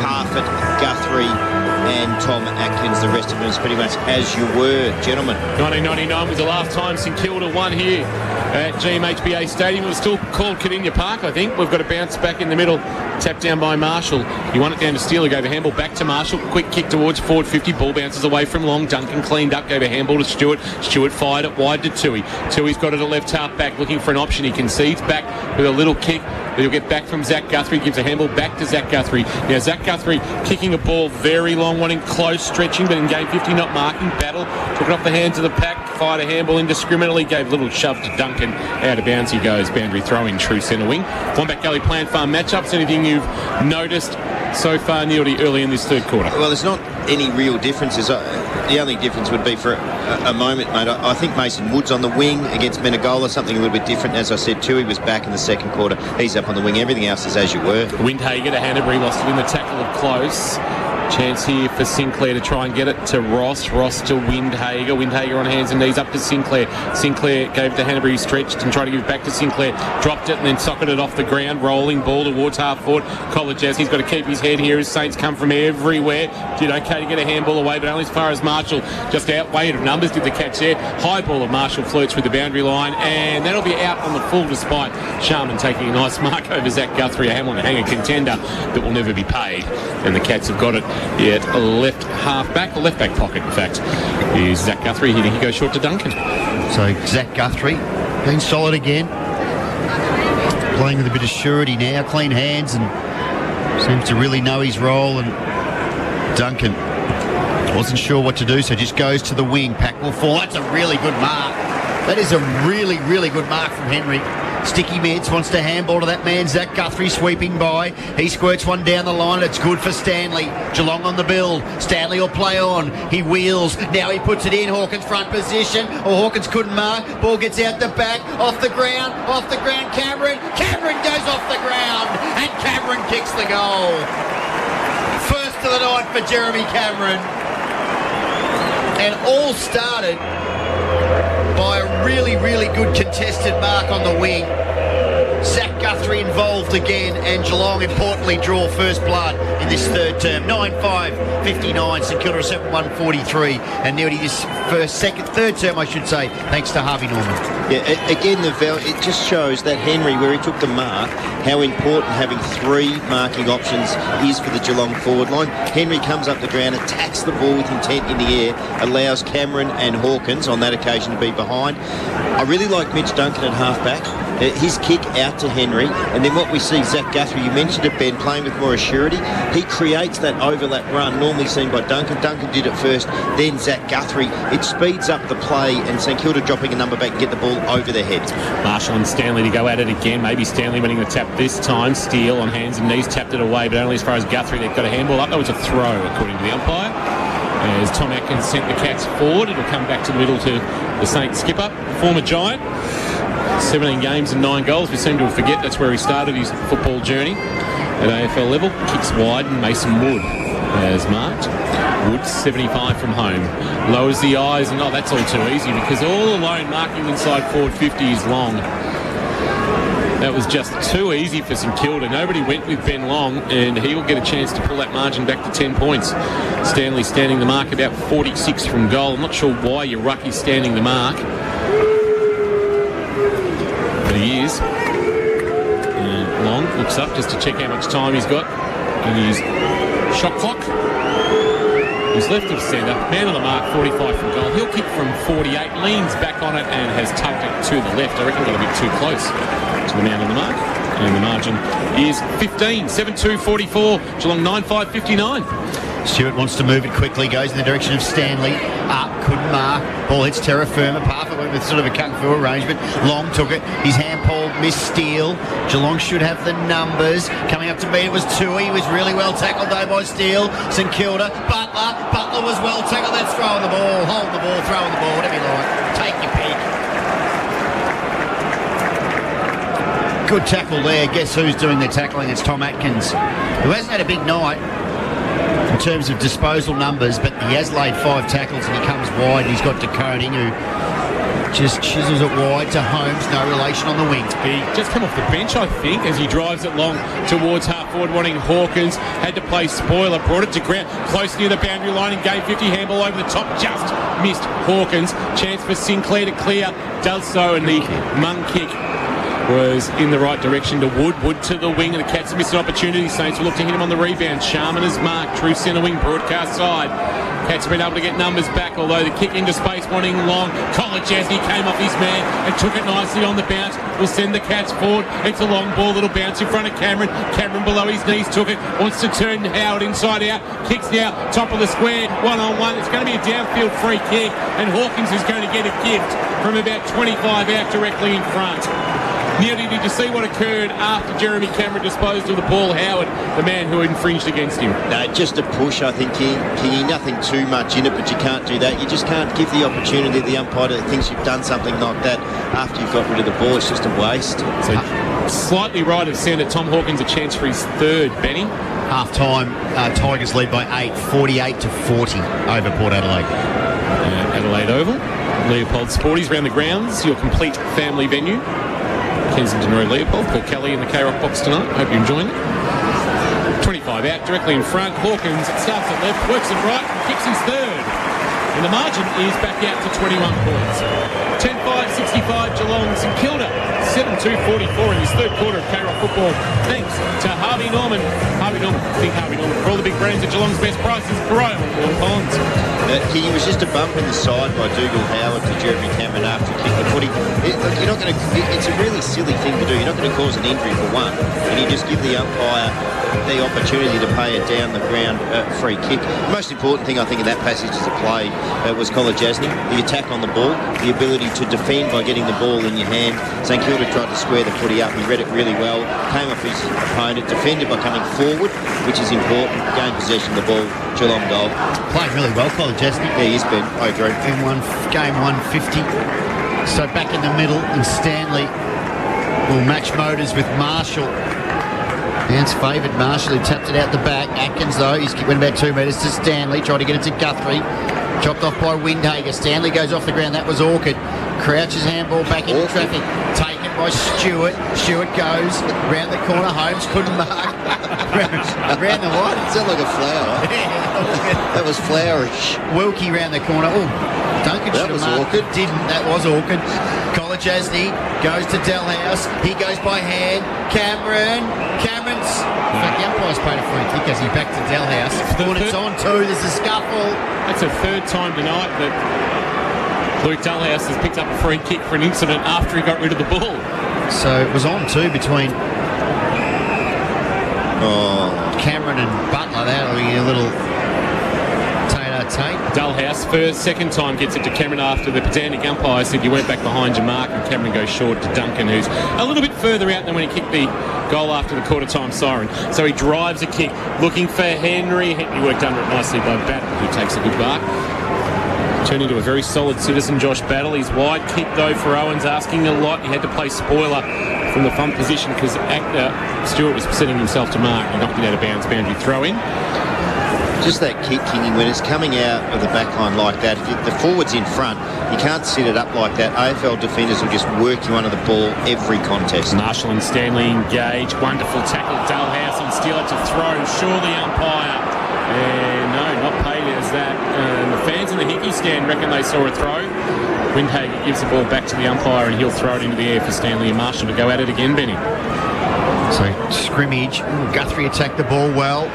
Parfitt, Guthrie and Tom Atkins. The rest of them is pretty much as you were, gentlemen. 1999 was the last time St Kilda won here at GMHBA Stadium. It was still called Cadinia Park, I think. We've got a bounce back in the middle, tapped down by Marshall. He won it down to Steele, gave a handball back to Marshall. Quick kick towards forward 50, ball bounces away from Long. Duncan cleaned up, gave a handball to Stewart. Stewart fired it wide to Tui. Tui's got it at left half back, looking for an option. He concedes back with a little kick. He'll get back from Zach Guthrie, gives a handball back to Zach Guthrie. Now Zach Guthrie kicking a ball very long, wanting close, stretching, but in game 50 not marking. Battle, took it off the hands of the pack, fired a handball indiscriminately, gave a little shove to Duncan. Out of bounds he goes, boundary throw in true centre wing. Wombat Gully Plant Farm matchups. Anything you've noticed so far, Neildy, early in this third quarter? Well, there's not any real differences. The only difference would be for a moment, mate. I think Mason Wood's on the wing against Menegola, something a little bit different. As I said, Tui was back in the second quarter. He's up on the wing. Everything else is as you were. Windhager to Hanbury, lost it in the tackle of close. Chance here for Sinclair to try and get it to Ross. Ross to Windhager. Windhager on hands and knees up to Sinclair. Sinclair gave it to Hanbury, stretched and tried to give it back to Sinclair. Dropped it and then socketed it off the ground. Rolling ball towards half forward. Colleges, he's got to keep his head here as Saints come from everywhere. Did okay to get a handball away, but only as far as Marshall. Just outweighed of numbers did the catch there. High ball of Marshall flirts with the boundary line, and that'll be out on the full despite Sharman taking a nice mark over Zach Guthrie, a Hamilton hanger contender that will never be paid. And the Cats have got it. Yet left half back, left back pocket, in fact, is Zach Guthrie. He goes short to Duncan. So Zach Guthrie being solid again, playing with a bit of surety now, clean hands, and seems to really know his role. And Duncan wasn't sure what to do, so just goes to the wing. Pack will fall. That's a really good mark. That is a really, really good mark from Henry. Sticky Meds wants to handball to that man, Zach Guthrie, sweeping by. He squirts one down the line. It's good for Stanley. Geelong on the build. Stanley will play on. He wheels. Now he puts it in. Hawkins front position. Hawkins couldn't mark. Ball gets out the back. Off the ground. Off the ground. Cameron goes off the ground. And Cameron kicks the goal. First of the night for Jeremy Cameron. And all started by a really, really good contested mark on the wing. Zach Guthrie involved again, and Geelong importantly draw first blood in this third term. 9-5-59, St Kilda 7-1-43, and nearly this third term, I should say, thanks to Harvey Norman. Yeah, again, it just shows that Henry, where he took the mark, how important having 3 marking options is for the Geelong forward line. Henry comes up the ground, attacks the ball with intent in the air, allows Cameron and Hawkins on that occasion to be behind. I really like Mitch Duncan at halfback. His kick out to Henry, and then what we see, Zach Guthrie, you mentioned it, Ben, playing with more assurity. He creates that overlap run normally seen by Duncan. Duncan did it first, then Zach Guthrie. It speeds up the play, and St Kilda dropping a number back and get the ball over their heads. Marshall and Stanley to go at it again. Maybe Stanley winning the tap this time. Steele on hands and knees tapped it away, but only as far as Guthrie. They've got a handball up. That was a throw, according to the umpire. As Tom Atkins sent the Cats forward, it'll come back to the middle to the Saints skipper, former Giant. 17 games and 9 goals. We seem to forget that's where he started his football journey at AFL level. Kicks wide and Mason Wood has marked. Wood, 75 from home. Lowers the eyes, and that's all too easy because all alone marking inside forward 50 is Long. That was just too easy for St Kilda. Nobody went with Ben Long, and he will get a chance to pull that margin back to 10 points. Stanley standing the mark about 46 from goal. I'm not sure why your ruckie's standing the mark, but he is. And Long looks up just to check how much time he's got in his shot clock. He's left of centre, man on the mark, 45 from goal. He'll kick from 48, leans back on it and has tucked it to the left. I reckon got a bit too close to the man on the mark. And the margin is 15, 7-2-44, Geelong 9-5-59. Stewart wants to move it quickly, goes in the direction of Stanley. Up, couldn't mark. Ball hits terra firma. Parfa went with sort of a kung fu arrangement. Long took it. His hand pulled, missed Steele. Geelong should have the numbers. Coming up to beat it was Tui. He was really well tackled though by Steele. St Kilda. Butler was well tackled. That's throwing the ball. Hold the ball, throwing the ball, whatever you like. Take your pick. Good tackle there. Guess who's doing the tackling? It's Tom Atkins, who hasn't had a big night in terms of disposal numbers, but he has laid 5 tackles and he comes wide. He's got DeConing, who just chisels it wide to Holmes. No relation on the wing. He just come off the bench, I think, as he drives it long towards half forward, wanting Hawkins. Had to play spoiler, brought it to ground, close near the boundary line and gave 50 handball over the top. Just missed Hawkins. Chance for Sinclair to clear. Does so, and the Mung kick was in the right direction to Wood. Wood to the wing, and the Cats missed an opportunity. Saints will look to hit him on the rebound. Sharman is marked. True centre wing, broadcast side. Cats have been able to get numbers back, although the kick into space wanting Long. Kolodjasny came off his man and took it nicely on the bounce. Will send the Cats forward. It's a long ball, little bounce in front of Cameron. Cameron below his knees took it. Wants to turn Howard inside out. Kicks now, top of the square, 1-on-1. It's going to be a downfield free kick, and Hawkins is going to get a gift from about 25 out directly in front. Nearly, did you see what occurred after Jeremy Cameron disposed of the ball? Howard, the man who infringed against him. No, just a push, I think, Kingy. Nothing too much in it, but you can't do that. You just can't give the opportunity to the umpire that thinks you've done something like that after you've got rid of the ball. It's just a waste. So slightly right of centre. Tom Hawkins a chance for his third, Benny. Half-time, Tigers lead by 8, 48-40 over Port Adelaide. Adelaide Oval. Leopold Sporties round the grounds, your complete family venue. Kensington Road, Leopold. Paul Kelly in the K-Rock box tonight. Hope you're enjoying it. 25 out, directly in front. Hawkins starts at left, works it right, and kicks his third. And the margin is back out to 21 points. 10-5, 65, Geelong, St Kilda. 7-2-44 in his third quarter of K-Rock football. Thanks to Harvey Norman. Harvey Norman for all the big brands at Geelong's best prices. Corral and Ponds. He was just a bump in the side by Dougal Howard to Jeremy Cameron after he kicked the footy. You're not going to. It's a really silly thing to do. You're not going to cause an injury for one, and you just give the umpire the opportunity to pay a down the ground free kick. The most important thing I think in that passage of the play was Kolodjasny. The attack on the ball, the ability to defend by getting the ball in your hand. St Kilda tried to square the footy up. He read it really well. Came off his opponent, defended by coming forward, which is important. Gained possession of the ball. Geelong goal. Playing really well, Kolodjasny. Yeah, he's been. I agree. In game 150. So back in the middle, and Stanley will match motors with Marshall. Bounce favoured Marshall, who tapped it out the back. Atkins, though, he's went about 2 metres to Stanley. Tried to get it to Guthrie. Chopped off by Windhager. Stanley goes off the ground. That was Orchard. Crouches handball back into traffic. Taken by Stewart. Stewart goes round the corner. Holmes couldn't mark. round the what? It sounded like a flower. That was flourish. Wilkie round the corner. Oh, Duncan should have marked. Orchard. Didn't. That was Orchard. Kolodjasny goes to Delhouse. He goes by hand. Cameron's. In fact, the umpire's paid a free kick as he back to Delhouse. It's on too. There's a scuffle. That's the third time tonight that Luke Delhouse has picked up a free kick for an incident after he got rid of the ball. So it was on too between Cameron and Butler. That'll be a little tate. Delhouse, second time gets it to Cameron after the pedantic umpire said you went back behind your mark, and Cameron goes short to Duncan, who's a little bit further out than when he kicked the goal after the quarter time siren. So he drives a kick, looking for Henry. Henry worked under it nicely by Battle, who takes a good mark. Turning to a very solid citizen, Josh Battle. His wide kick, though, for Owens, asking a lot. He had to play spoiler from the front position because Stewart was setting himself to mark. He knocked it out of bounds, boundary throw in. just that kicking when it's coming out of the back line like that. If the forward's in front, you can't sit it up like that. AFL defenders will just work you under the ball every contest. Marshall and Stanley engage. Wonderful tackle. Dalhouse on Steele to throw. Surely umpire. And no, not paid as that. The fans in the Hickey stand reckon they saw a throw. Windhager gives the ball back to the umpire and he'll throw it into the air for Stanley and Marshall to go at it again, Benny. So scrimmage. Guthrie attacked the ball well.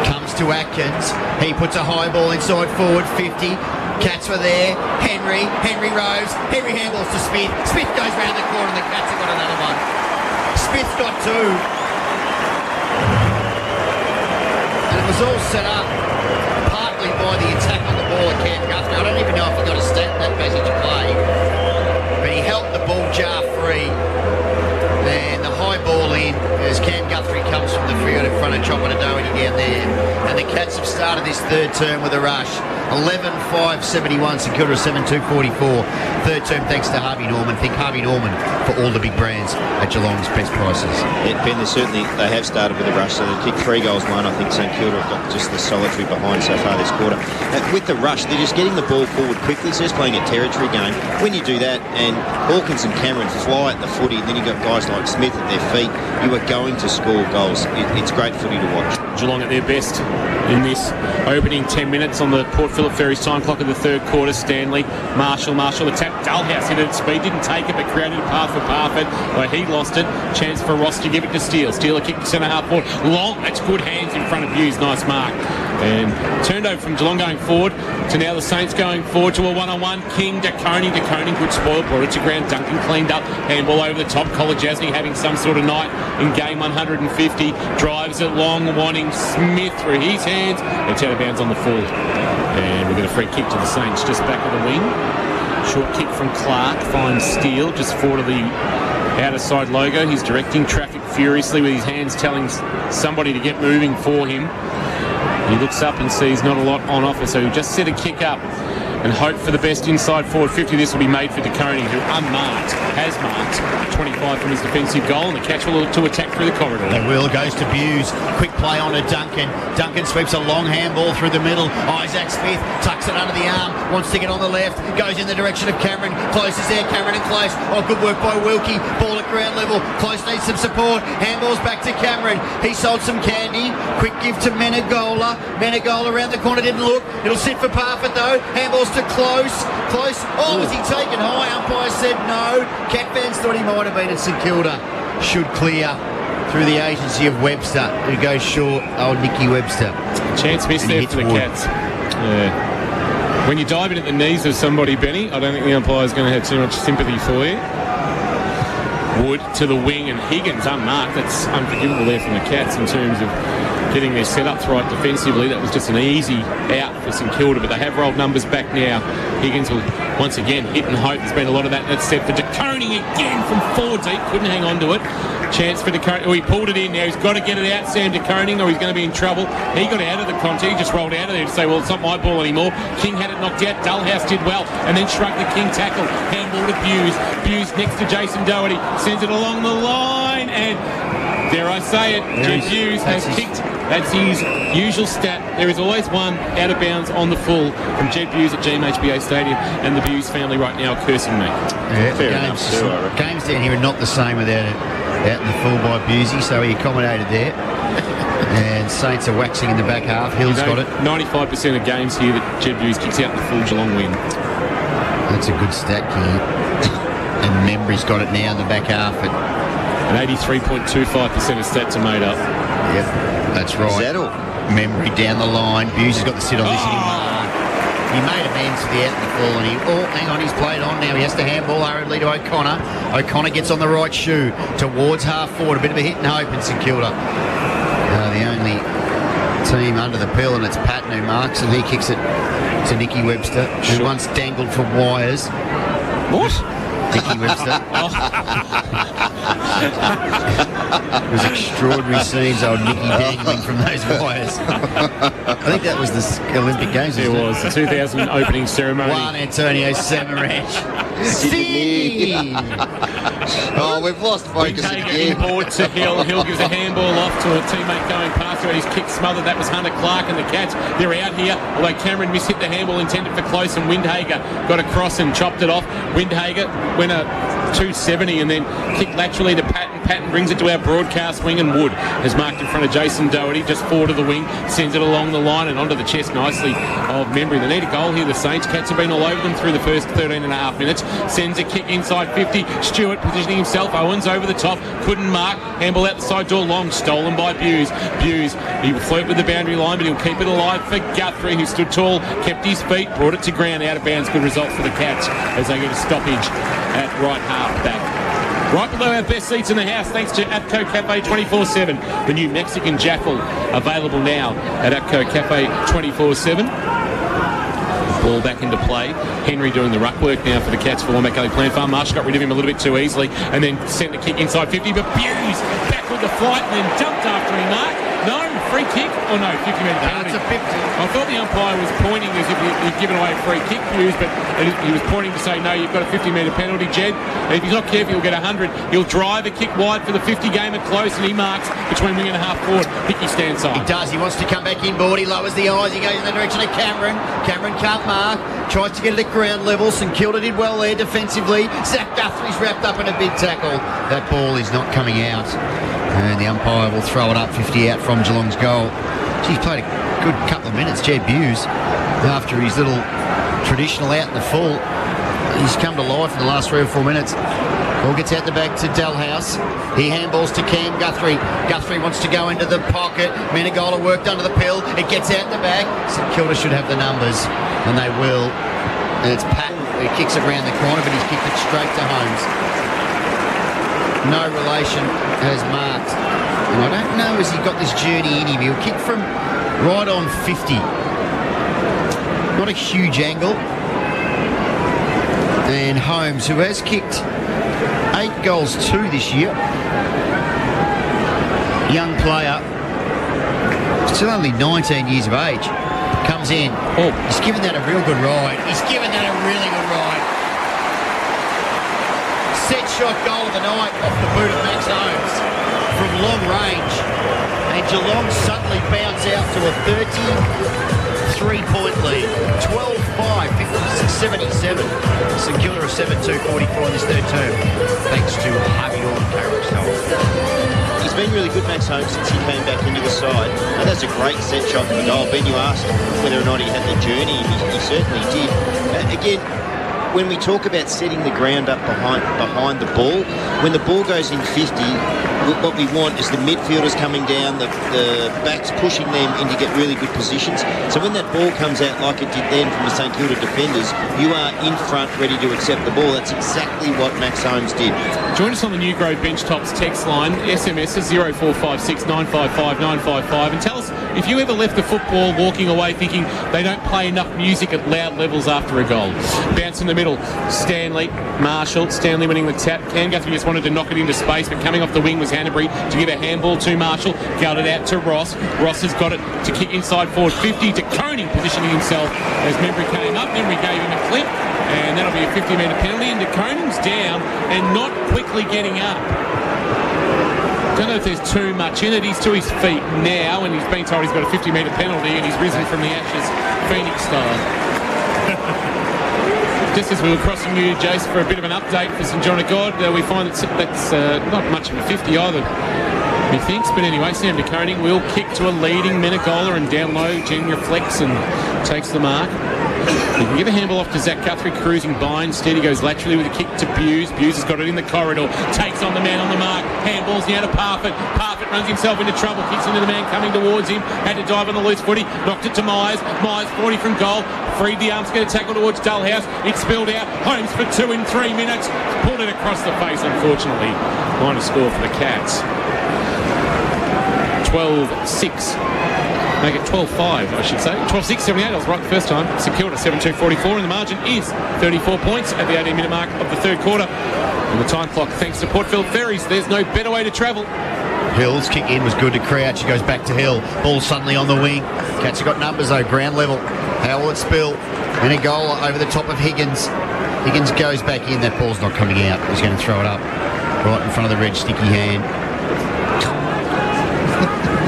Comes to Atkins. He puts a high ball inside forward 50. Cats were there. Henry rose. Henry handballs to Smith. Smith goes round the corner and the Cats have got another one. Smith's got two. And it was all set up partly by the attack on the ball at Cam Guthrie. I don't even know if he got a stat in that passage of play. But he helped the ball jar free. And the high ball in as Cam Guthrie comes from the field in front of Chopper Doherty down there. And the Cats have started this third term with a rush. 11-5-71, St Kilda 7-2-44. Third term thanks to Harvey Norman. Think Harvey Norman for all the big brands at Geelong's best prices. Yeah, Ben, they have started with a rush, so they kicked 3 goals, 1. I think St Kilda have got just the solitary behind so far this quarter. With the rush, they're just getting the ball forward quickly, so just playing a territory game. When you do that, and Hawkins and Cameron fly at the footy, and then you've got guys like Smith at their feet, you are going to score goals. It's great footy to watch. Geelong at their best in this opening 10 minutes on the Port Phillip Ferries time clock of the third quarter. Stanley, Marshall attack. Dalhouse hit it at speed, didn't take it, but created a path for Parfitt. Well, he lost it. Chance for Ross to give it to Steele. Steele a kick to centre half forward. Long, that's good hands in front of Hughes. Nice mark. And turned over from Geelong going forward to now the Saints going forward to a one-on-one. King to Coney. Good spoil. Brought it to ground. Duncan cleaned up. Handball over the top. Collar Jasny having some sort of night in game 150. Drives it long, wanting Smith through his hands. It's out of bounds on the full. And we've got a free kick to the Saints just back of the wing. Short kick from Clark. Finds Steele just forward of the outer side logo. He's directing traffic furiously with his hands, telling somebody to get moving for him. He looks up and sees not a lot on offer, so he'll just set a kick up and hope for the best inside forward 50. This will be made for DeConey, who has marked 25 from his defensive goal, and the Cats will look to attack through the corridor. They will. Goes to Buse. Quick play on to Duncan. Duncan sweeps a long handball through the middle. Isaac Smith tucks it under the arm. Wants to get on the left. Goes in the direction of Cameron. Close is there. Cameron and Close. Oh, good work by Wilkie. Ball at ground level. Close needs some support. Handballs back to Cameron. He sold some candy. Quick give to Menegola. Menegola around the corner. Didn't look. It'll sit for Parfitt though. Handballs to Close. Oh, was he taken high? Umpire said no. Cat fans thought he might have been at St Kilda. Should clear through the agency of Webster, who goes short. Old Nicky Webster. Chance missed there for the Cats. Yeah. When you dive in at the knees of somebody, Benny, I don't think the umpire's going to have too much sympathy for you. Wood to the wing and Higgins unmarked. That's unforgivable there from the Cats in terms of getting their set-ups right defensively. That was just an easy out for St Kilda, but they have rolled numbers back now. Higgins will once again hit and hope. There's been a lot of that. That's set for DeConey again from 4 deep. Couldn't hang on to it. Chance for DeConey. Oh, he pulled it in now. He's got to get it out, Sam DeConey, or he's going to be in trouble. He got out of the contact. He just rolled out of there to say, well, it's not my ball anymore. King had it knocked out. Dalhouse did well, and then shrugged the King tackle. Handball to Buse. Buse next to Jason Doherty. Sends it along the line, and dare I say it, Jed Buse has kicked. That's his usual stat. There is always one out of bounds on the full from Jed Buse at GMHBA Stadium, and the Buse family right now are cursing me. Yeah, fair enough. Games down here are not the same without it out in the full by Busey, so he accommodated there. And Saints are waxing in the back half. Hill's got it. 95% of games here that Jed Buse kicks out in the full, Geelong win. That's a good stat, King. And Membry's got it now in the back half. And 83.25% of stats are made up. Yep, that's right. Is that all? Membry down the line. Buse has got the sit on this anymore. He made amends for the out in the full, and hang on, he's played on now. He has to handball hurriedly to O'Connor. O'Connor gets on the right shoe towards half forward. A bit of a hit and hope in St Kilda. The only team under the pill, and it's Patton who marks, and he kicks it to Nicky Webster, who once dangled from wires. What? Nicky Webster. It was extraordinary scenes, old Nicky dangling from those wires. I think that was the Olympic Games. It was the 2000 opening ceremony. Juan Antonio Samaranch Sydney. Oh, we've lost focus Windager again. inboard to Hill. Hill gives a handball off to a teammate going past her. His kick smothered. That was Hunter Clark and the Cats. They're out here. Although Cameron mishit the handball intended for close, and Windhager got across and chopped it off. Windhager went a 270 and then kicked laterally to Patton. Patton brings it to our broadcast wing, and Wood has marked in front of Jason Doherty, just forward of the wing, sends it along the line and onto the chest nicely of Membry. They need a goal here, the Saints. Cats have been all over them through the first 13 and a half minutes. Sends a kick inside 50. Stewart positioning himself. Owens over the top. Couldn't mark. Handball out the side door. Long. Stolen by Buse. Buse, he will flirt with the boundary line, but he'll keep it alive for Guthrie, who stood tall, kept his feet, brought it to ground, out of bounds. Good result for the Cats as they get a stoppage at right half back. Right below our best seats in the house, thanks to Atco Cafe 24/7. The new Mexican Jackal available now at Atco Cafe 24/7. Ball back into play. Henry doing the ruck work now for the Cats for Wombat Gully Plant Farm. Marsh got rid of him a little bit too easily and then sent the kick inside 50, but Buse back with the flight and then dumped after he marked. No, free kick. Oh no, 50-metre penalty. That's a 50. I thought the umpire was pointing as if he'd given away a free kick, Hughes, but he was pointing to say, no, you've got a 50-metre penalty, Jed. And if he's not careful, he'll get 100. He'll drive a kick wide for the 50 game at close, and he marks between wing and a half forward. Hickey stands side. He does. He wants to come back inboard. He lowers the eyes. He goes in the direction of Cameron. Cameron can't mark. Tries to get it at ground level. St Kilda did well there defensively. Zach Guthrie's wrapped up in a big tackle. That ball is not coming out. And the umpire will throw it up 50 out from Geelong's goal. He's played a good couple of minutes, Jed Buse, after his little traditional out in the full. He's come to life in the last 3 or 4 minutes. Ball gets out the back to Dalhouse. He handballs to Cam Guthrie. Guthrie wants to go into the pocket. Menegola worked under the pill. It gets out the back. St Kilda should have the numbers, and they will. And it's Patton who kicks it around the corner, but he's kicked it straight to Holmes. No relation has marked. And I don't know, has he got this journey in him? He'll kick from right on 50. Not a huge angle. And Holmes, who has kicked 8 goals too this year. Young player, still only 19 years of age, comes in. Oh, he's given that a real good ride. He's given that a really good ride. Set shot goal of the night off the boot of Max Holmes from long range. And Geelong suddenly bounce out to a 33-point lead. 12-5, 56-77. St Kilda are 7-2-44 in this third term, thanks to Harvey Norman Carrick's goal. He's been really good, Max Holmes, since he came back into the side. And that's a great set shot for the goal. Ben, you asked whether or not he had the journey. He certainly did. Again, when we talk about setting the ground up behind the ball, when the ball goes in 50, what we want is the midfielders coming down, the backs pushing them in to get really good positions. So when that ball comes out like it did then from the St Kilda defenders, you are in front ready to accept the ball. That's exactly what Max Holmes did. Join us on the New Grove Bench Tops text line. SMS is 0456 955 955, and tell us if you ever left the football walking away thinking they don't play enough music at loud levels after a goal. Bounce in the middle. Stanley, Marshall. Stanley winning the tap. Cam Guthrie just wanted to knock it into space, but coming off the wing was Hanbury to give a handball to Marshall. Guarded out to Ross. Ross has got it to kick inside forward 50 to Koning, positioning himself as Membry came up. Membry gave him a clip, and that'll be a 50-metre penalty. And Koning's down and not quickly getting up. Don't know if there's too much in it. He's to his feet now, and he's been told he's got a 50-metre penalty, and he's risen from the ashes, Phoenix style. Just as we were crossing you, Jace, for a bit of an update for St John of God, we find that's not much of a 50 either, methinks. But anyway, Sam de Koning will kick to a leading Menegola, and down low, Jen reflects and takes the mark. He can give a handball off to Zach Guthrie, cruising by. Instead, he goes laterally with a kick to Buse. Buse has got it in the corridor, takes on the man on the mark, handballs now to Parfitt. Parfitt runs himself into trouble, kicks into the man coming towards him, had to dive on the loose footy, knocked it to Myers. Myers 40 from goal, freed the arms, get a tackle towards Dalhouse. It's spilled out. Holmes for 2 in 3 minutes. Pulled it across the face, unfortunately. Minor score for the Cats. 12-6. Make it 12-5, I should say. 12-6, 78. I was right the first time. St Kilda 7-2-44, and the margin is 34 points at the 18-minute mark of the third quarter. And the time clock, thanks to Portfield Ferries, there's no better way to travel. Hill's kick in was good to Crouch. He goes back to Hill. Ball suddenly on the wing. Cats have got numbers though, ground level. How will it spill? Menegola over the top of Higgins. Higgins goes back in. That ball's not coming out. He's going to throw it up right in front of the red sticky hand.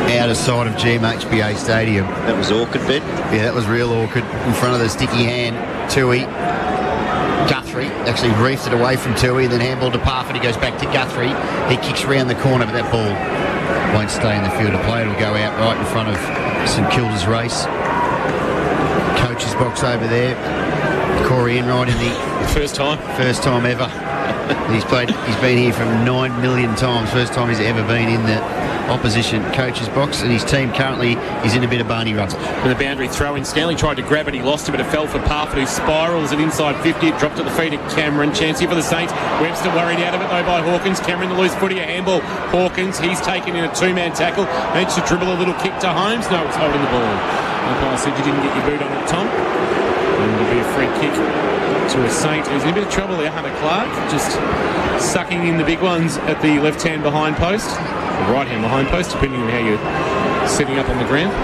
Out of sight of GMHBA Stadium. That was awkward, Ben. Yeah, that was real awkward. In front of the sticky hand, Tui. Guthrie actually reefed it away from Tui, then handball to Parfitt. He goes back to Guthrie. He kicks round the corner, but that ball won't stay in the field of play. It'll go out right in front of St Kilda's race. Coach's box over there. Corey Enright in the first time ever. He's been here from 9 million times. First time he's ever been in the opposition coach's box, and his team currently is in a bit of Barney runs. And the boundary throw-in, Stanley tried to grab it, he lost it, but it fell for Parfitt, who spirals it inside 50. It dropped at the feet of Cameron. Chance here for the Saints. Webster worried out of it though by Hawkins. Cameron the loose footy, a handball. Hawkins, he's taken in a two-man tackle. Needs to dribble a little kick to Holmes. No, it's holding the ball. Umpire said you didn't get your boot on it, Tom. And it'll be a free kick to a Saint who's in a bit of trouble there, Hunter Clark, just sucking in the big ones at the left-hand behind post. The right-hand behind post, depending on how you're setting up on the ground.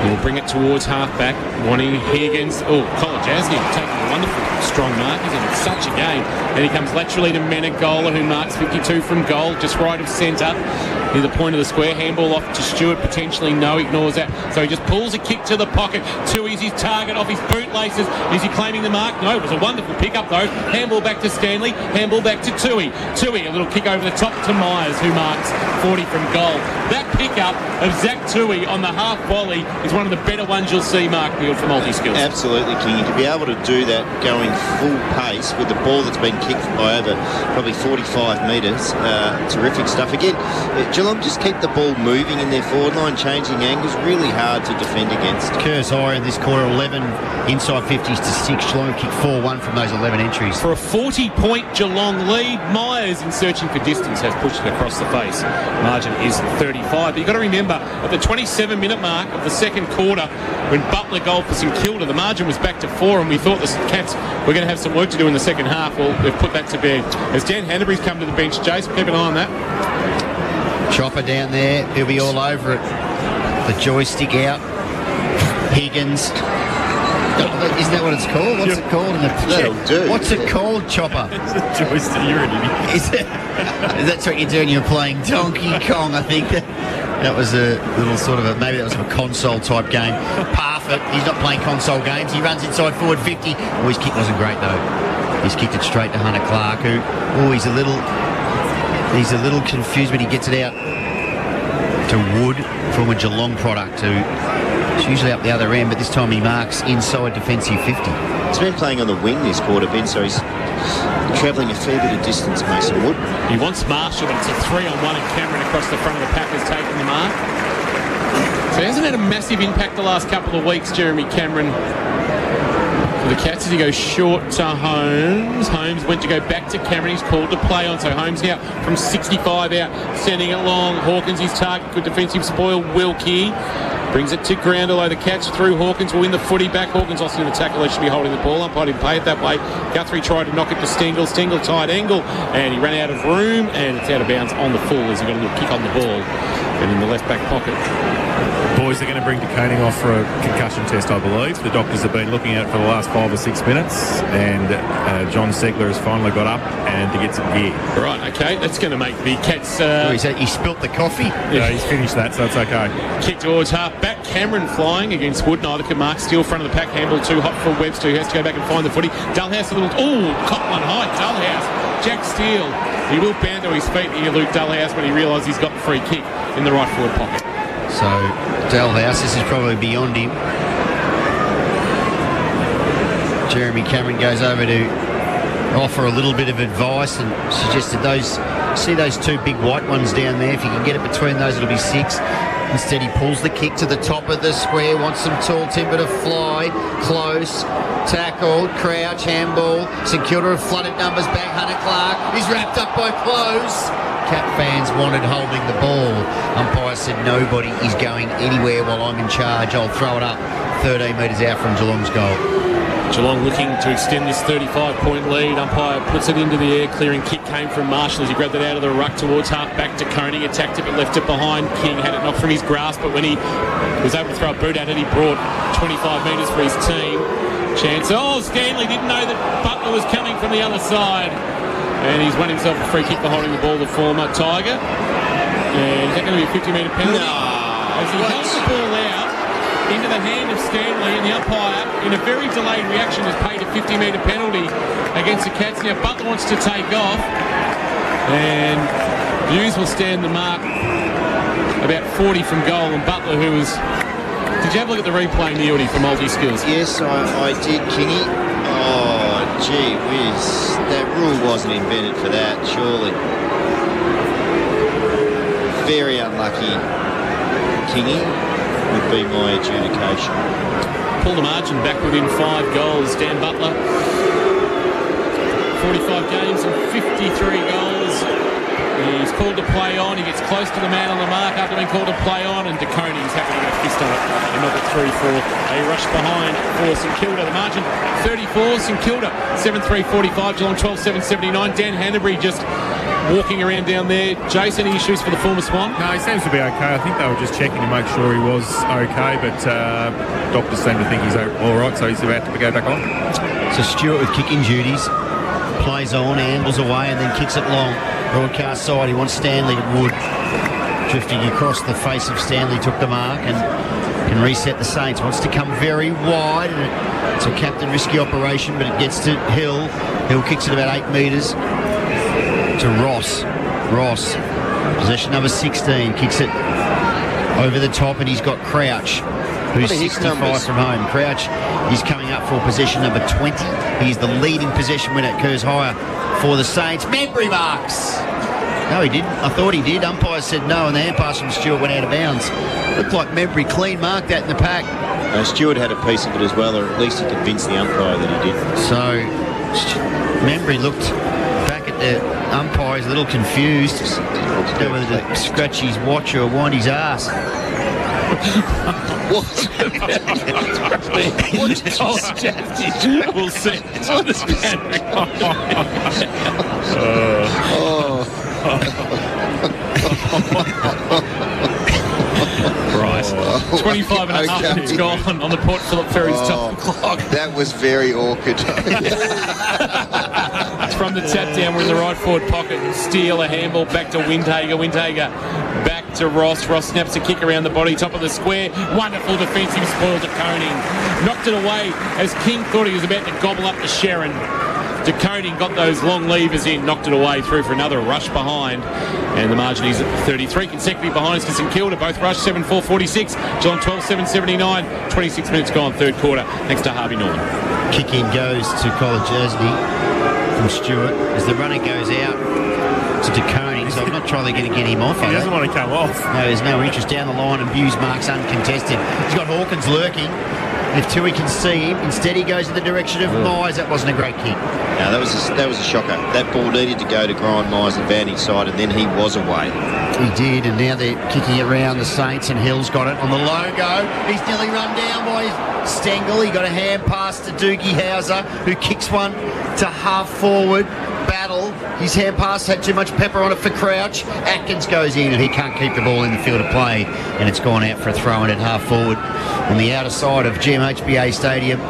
He'll bring it towards half-back, wanting Higgins. Oh, Colin Jasny taking a wonderful strong mark. He's in such a game. And he comes laterally to Menegola, who marks 52 from goal, just right of centre. Near the point of the square, handball off to Stewart, potentially no, ignores that. So he just pulls a kick to the pocket. Tui's his target off his bootlaces. Is he claiming the mark? No, it was a wonderful pick-up though. Handball back to Stanley, handball back to Tui. Tui, a little kick over the top to Myers, who marks 40 from goal. That pick-up of Zach Tui on the half volley is one of the better ones you'll see, Mark Beale, for multi-skills. Absolutely, Kingy. To be able to do that going full pace with the ball that's been kicked by over probably 45 metres, terrific stuff. Again, Geelong just keep the ball moving in their forward line, changing angles, really hard to defend against. Curse higher in this quarter, 11 inside 50s to 6. Geelong kicked 4-1 from those 11 entries. For a 40-point Geelong lead, Myers, in searching for distance, has pushed it across the face. Margin is 35. But you've got to remember, at the 27-minute mark of the second quarter, when Butler goal for St Kilda, the margin was back to 4, and we thought the Cats were going to have some work to do in the second half. Well, they've put that to bed. As Dan Hanbury's come to the bench, Jace, keep an eye on that. Chopper down there, he'll be all over it. The joystick out. Higgins. Isn't that what it's called? What's it called? What's it called, Chopper? It's a joystick. You're an idiot. That's what you do when you're playing Donkey Kong, I think. That was a little sort of maybe that was a console type game. Parfitt, he's not playing console games. He runs inside forward 50. Oh, his kick wasn't great though. He's kicked it straight to Hunter Clark, who, he's a little confused when he gets it out to Wood from a Geelong product who is usually up the other end, but this time he marks inside defensive 50. He's been playing on the wing this quarter, Ben, so he's travelling a fair bit of distance, Mason Wood. He wants Marshall, but it's a 3-on-1 and Cameron across the front of the pack has taken the mark. So he hasn't had a massive impact the last couple of weeks, Jeremy Cameron. For the Cats as he goes short to Holmes. Holmes went to go back to Cameron. He's called to play on. So Holmes now from 65 out, sending it long. Hawkins, his target. Good defensive spoil. Wilkie brings it to ground, although the catch through Hawkins will win the footy back. Hawkins lost in the tackle. He should be holding the ball. Umpire didn't pay it that way. Guthrie tried to knock it to Stengel. Stengel tight angle, and he ran out of room, and it's out of bounds on the full as he got a little kick on the ball and in the left back pocket. Boys, they're going to bring De Koning off for a concussion test, I believe. The doctors have been looking at it for the last 5 or 6 minutes, and John Segler has finally got up and to get some gear. Right, okay, that's going to make the Cats... he spilt the coffee? Yeah, he's finished that, so it's okay. Kick towards half back. Cameron flying against Wood. Neither can mark. Still front of the pack. Handball too hot for Webster, who has to go back and find the footy. Dullhouse a little... caught one high. Dullhouse. Jack Steele. He will bound to his feet here, Luke Dullhouse, when he realises he's got the free kick in the right forward pocket. So, Dullhouse, this is probably beyond him. Jeremy Cameron goes over to offer a little bit of advice and suggested see those 2 big white ones down there. If you can get it between those, it'll be 6. Instead, he pulls the kick to the top of the square, wants some tall timber to fly, close, tackled, crouch, handball. St Kilda have flooded numbers back. Hunter Clark is wrapped up by close. Cat fans wanted holding the ball. Umpire said nobody is going anywhere while I'm in charge. I'll throw it up 13 metres out from Geelong's goal. Geelong looking to extend this 35-point lead. Umpire puts it into the air. Clearing kick came from Marshall as he grabbed it out of the ruck towards half back to Koning. Attacked it but left it behind. King had it knocked from his grasp, but when he was able to throw a boot at it, he brought 25 metres for his team. chance. Oh, Stanley didn't know that Butler was coming from the other side. And he's won himself a free kick for holding the ball, the former Tiger. And is that going to be a 50-metre penalty? As he held the ball out into the hand of Stanley, and the umpire, in a very delayed reaction, has paid a 50-metre penalty against the Cats. Now Butler wants to take off, and Hughes will stand the mark about 40 from goal, and Butler, who was... Did you have a look at the replay, Neildy, from Multi-Skills? Yes, I did, Kingy. Oh, gee whiz. That rule wasn't invented for that, surely. Very unlucky, Kingy, would be my adjudication. Pulled the margin back within 5 goals. Dan Butler, 45 games and 53 goals. He's called to play on. He gets close to the man on the mark after being called to play on, and DeConey's happy to get a fist on it and knock it 3-4. A rush behind for St Kilda. The margin 34. St Kilda 7-3-45. Geelong 12-7-79. Dan Hanbury just walking around down there. Jason, any issues for the former Swan? No, he seems to be okay. I think they were just checking to make sure he was okay, but doctors seem to think he's all right, so he's about to go back on. So Stewart with kicking duties, plays on, ambles away, and then kicks it long. Broadcast side, he wants Stanley to Wood. Drifting across the face of Stanley, took the mark and can reset the Saints. Wants to come very wide, and it's a captain risky operation, but it gets to Hill. Hill kicks it about 8 metres to Ross. Ross, possession number 16, kicks it over the top, and he's got Crouch, who's 65 from home. Crouch is coming up for possession number 20. He's the leading possession winner at Kerrs Hire for the Saints. Membry marks. No, he didn't. I thought he did. Umpire said no, and the hand pass from Stewart went out of bounds. Looked like Membry clean marked that in the pack. No, Stewart had a piece of it as well, or at least he convinced the umpire that he did. So Membry looked back at the umpire, he's a little confused. Don't know whether to scratch his watch or wind his ass. We'll see. Right. 25 and a half minutes gone on the Port Phillip Ferries top clock. That was very awkward. It's from the tap down. We're in the right forward pocket. Steele, a handball back to Windhager. Windhager back to Ross. Ross snaps a kick around the body, top of the square. Wonderful defensive spoil to Koning. Knocked it away as King thought he was about to gobble up the Sharon. De Koning got those long levers in, knocked it away through for another rush behind. And the margin is at 33 consecutive behinds to St Kilda. Both rush 7-4-46. Geelong 12-7-79. 26 minutes gone, third quarter. Thanks to Harvey Norman. Kick in goes to College Jersey from Stewart as the runner goes out to De Koning. So I'm not trying to get him off. He doesn't want to come off. No, there's no interest down the line, and Buse marks uncontested. He's got Hawkins lurking. If Tui can see him, instead he goes in the direction of Myers. That wasn't a great kick. No, that was a shocker. That ball needed to go to Grind Myers' advantage side, and then he was away. He did, and now they're kicking it around the Saints, and Hill's got it on the low go. He's nearly run down by Stengel. He got a hand pass to Doogie Howser, who kicks one to half forward. Battle. His hand pass had too much pepper on it for Crouch. Atkins goes in, and he can't keep the ball in the field of play, and it's gone out for a throw-in at half forward on the outer side of GMHBA Stadium.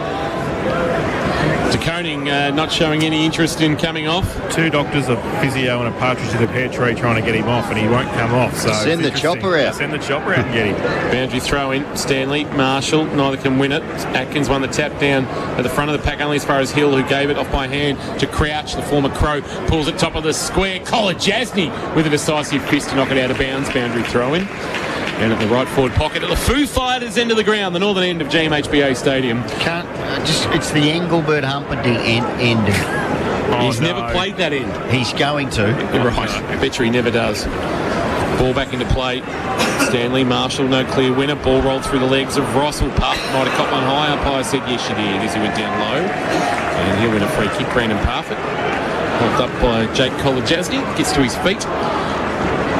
De Koning not showing any interest in coming off. 2 doctors, a physio and a partridge to the pear tree trying to get him off, and he won't come off. So send the chopper out. Send the chopper out and get him. Boundary throw in. Stanley, Marshall, neither can win it. Atkins won the tap down at the front of the pack only as far as Hill, who gave it off by hand to Crouch, the former Crow. Pulls it top of the square. Collar Jasny with a decisive fist to knock it out of bounds. Boundary throw in. And at the right forward pocket at the Foo Fighters end of the ground, the northern end of GMHBA Stadium. It's the Engelbert Humperdinck end. He's never played that end. He's going to. Right. I bet you he never does. Ball back into play. Stanley, Marshall, no clear winner. Ball rolled through the legs of Rossell. Puff might have caught one high. Umpire said yes, she did, as he went down low. And he'll win a free kick. Brandon Parfitt, helped up by Jake Kolajasny, gets to his feet.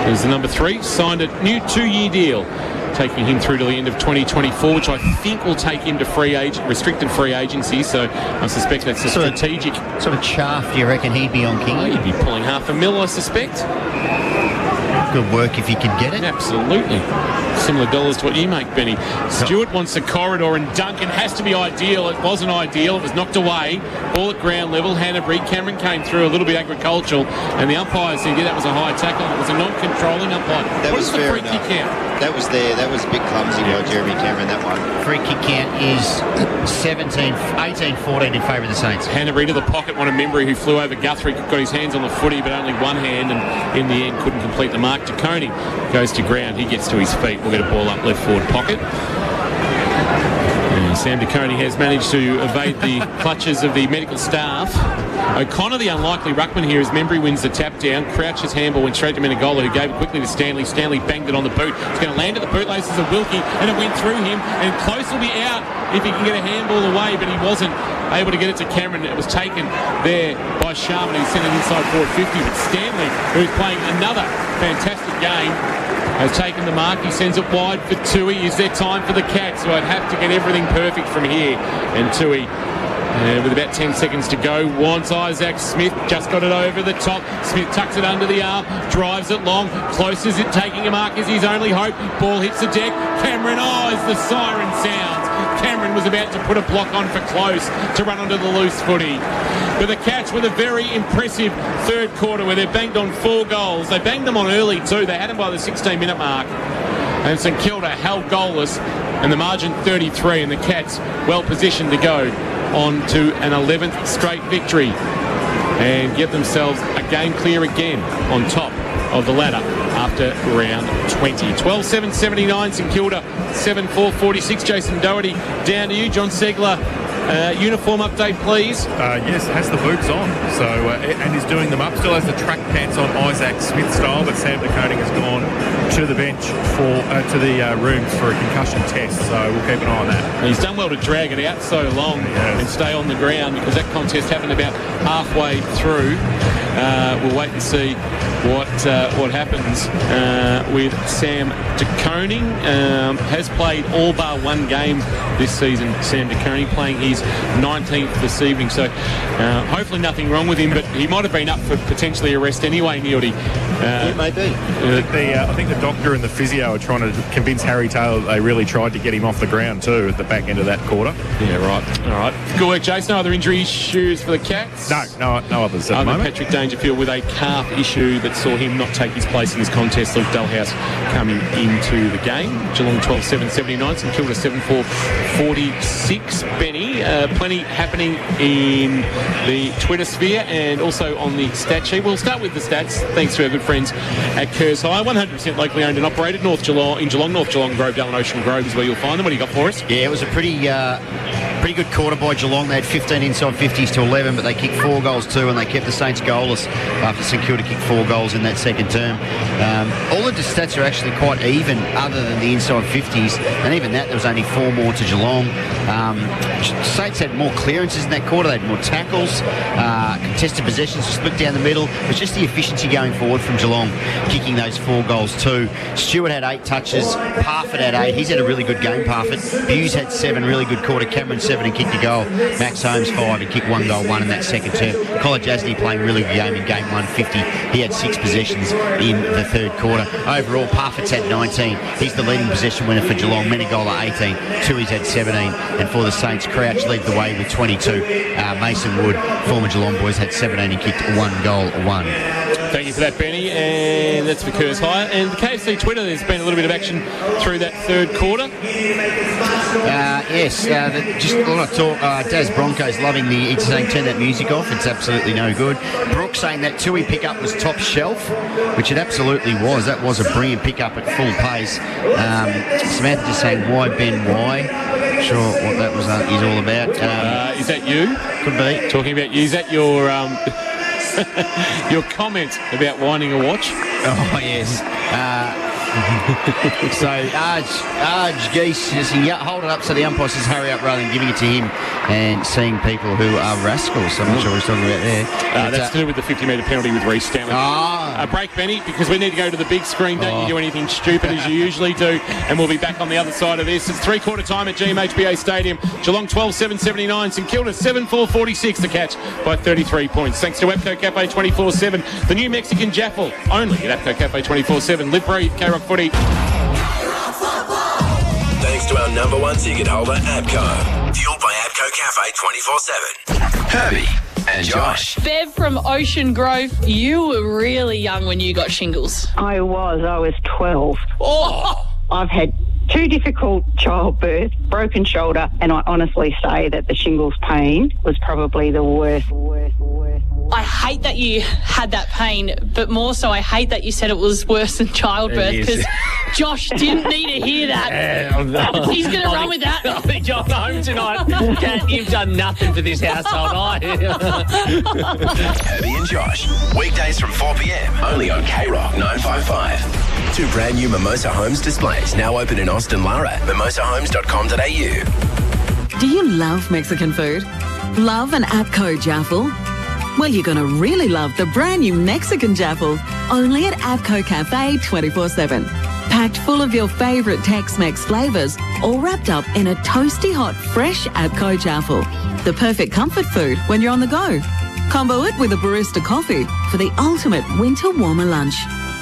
There's the number 3, signed a new 2-year deal, taking him through to the end of 2024, which I think will take him to restricted free agency. So I suspect that's a strategic sort of chaff. Do you reckon he'd be on King? He'd be pulling $500,000, I suspect. Good work if he can get it. Absolutely. Similar dollars to what you make, Benny. Stewart wants a corridor, and Duncan has to be ideal. It wasn't ideal. It was knocked away. Ball at ground level. Hanbury. Cameron came through a little bit agricultural, and the umpire said, yeah, that was a high tackle. It was a non-controlling umpire. That what was is the fair free enough. kick count? That was there. That was a bit clumsy by Jeremy Cameron, that one. Free kick count is 18-14 in favour of the Saints. Hanbury to the pocket, one of Membry who flew over Guthrie, got his hands on the footy, but only one hand, and in the end couldn't complete the mark. DeConey goes to ground. He gets to his feet. We'll get a ball up left forward pocket. And Sam DeConey has managed to evade the clutches of the medical staff. O'Connor, the unlikely ruckman here, as Membry wins the tap down. Crouch's handball went straight to Menegola, who gave it quickly to Stanley. Stanley banged it on the boot. It's going to land at the bootlaces of Wilkie, and it went through him. And Close will be out if he can get a handball away, but he wasn't able to get it to Cameron. It was taken there by Sharman, who sent it inside forward 50. But Stanley, who's playing another fantastic game, has taken the mark. He sends it wide for Tui. Is there time for the Cats? So I'd have to get everything perfect from here. And Tui, with about 10 seconds to go, wants Isaac Smith. Just got it over the top. Smith tucks it under the arm, drives it long. Close is it, taking a mark is his only hope. Ball hits the deck. Cameron, as the siren sounds. Cameron was about to put a block on for Close to run onto the loose footy. But the Cats with a very impressive third quarter where they banged on 4 goals. They banged them on early too. They had them by the 16-minute mark. And St Kilda held goalless, and the margin 33, and the Cats well positioned to go on to an 11th straight victory and get themselves a game clear again on top of the ladder after round 20. 12-7-79 St Kilda, 7-4-46. Jason Doherty, down to you. John Segler, uniform update, please. Yes, has the boots on, so and is doing them up. Still has the track pants on, Isaac Smith style, but Sam DeConing has gone to the bench to the rooms for a concussion test, so we'll keep an eye on that. And he's done well to drag it out so long and stay on the ground, because that contest happened about halfway through. We'll wait and see what happens with Sam DeConing. Has played all bar one game this season, Sam DeConing, playing his 19th this evening, so hopefully nothing wrong with him, but he might have been up for potentially arrest anyway, Neildy. It may be. I think the doctor and the physio are trying to convince Harry Taylor that they really tried to get him off the ground too at the back end of that quarter. Yeah, right. All right. Good work, Jason. No other injury issues for the Cats? No others at the moment. Patrick Dangerfield with a calf issue that saw him not take his place in this contest. Luke Dalhouse coming into the game. Geelong 12-7-79, St Kilda 7-4-46. Benny, plenty happening in the Twitter sphere and also on the stat sheet. We'll start with the stats, thanks to our good friends at Kerrs Hire. 100% locally owned and operated. North Geelong, North Geelong Grove, Darwin Ocean Grove is where you'll find them. What do you got for us? Yeah, it was a pretty good quarter by Geelong. They had 15 inside 50s to 11, but they kicked 4 goals too, and they kept the Saints goalless after St Kilda kicked 4 goals in that second term. All the stats are actually quite even other than the inside 50s, and even that there was only 4 more to Geelong. Saints had more clearances in that quarter. They had more tackles. Contested possessions were split down the middle. It was just the efficiency going forward from Geelong, kicking those 4 goals too. Stewart had 8 touches. Parfitt had 8. He's had a really good game, Parfitt. Hughes had 7, really good quarter. Cameron 7 and kicked a goal. Max Holmes 5 and kicked 1 goal, 1 in that second term. Colin Jasny playing a really good game in game 150. He had 6 possessions in the third quarter. Overall, Parfitt's had 19. He's the leading possession winner for Geelong. Menegola 18. Tui's had 17. And for the Saints, Crouch led the way with 22. Mason Wood, former Geelong boys, had 17 and kicked 1 goal, 1. Thank you for that, Benny. And that's for Kerrs Hire. And the KFC Twitter, there's been a little bit of action through that third quarter. Yes, just a lot of talk. Daz Broncos loving he's saying turn that music off. It's absolutely no good. Brooke saying that Tui pickup was top shelf, which it absolutely was. That was a brilliant pickup at full pace. Samantha just saying why Ben why. Not sure what that was is all about. Is that you? Could be. Talking about you. Is that your your comment about winding a watch? Oh, yes. So Arj Geese just hold it up so the umpire says hurry up rather than giving it to him and seeing people who are rascals. I'm not sure what he's talking about there. That's to do with the 50-metre penalty with Reece Stanley. Break, Benny, because we need to go to the big screen. Don't you do anything stupid as you usually do. And we'll be back on the other side of this. It's three-quarter time at GMHBA Stadium. Geelong 12-7-79. St Kilda 7-4-46 to catch by 33 points. Thanks to Epco Cafe 24/7. The new Mexican Jaffle. Only at Epco Cafe 24/7. Live, breathe, K-Rock footy. Thanks to our number one ticket holder, APCO. Fueled by APCO Cafe 24/7. Herbie and Josh. Bev from Ocean Grove, you were really young when you got shingles. I was 12. Oh! I've had 2 difficult childbirths, broken shoulder, and I honestly say that the shingles pain was probably the worst. I hate that you had that pain, but more so I hate that you said it was worse than childbirth, because Josh didn't need to hear that. He's going to run with that. I think I'm home tonight. Kat, you've done nothing for this household. Herbie and Josh. Weekdays from 4 p.m. Only on K-Rock 955. 2 brand new Mimosa Homes displays now open in Austin Lara. mimosahomes.com.au. Do you love Mexican food? Love an APCO Jaffle? Well, you're going to really love the brand new Mexican Jaffle, only at APCO Cafe 24/7. Packed full of your favourite Tex-Mex flavours, all wrapped up in a toasty hot, fresh APCO Jaffle. The perfect comfort food when you're on the go. Combo it with a barista coffee for the ultimate winter warmer lunch.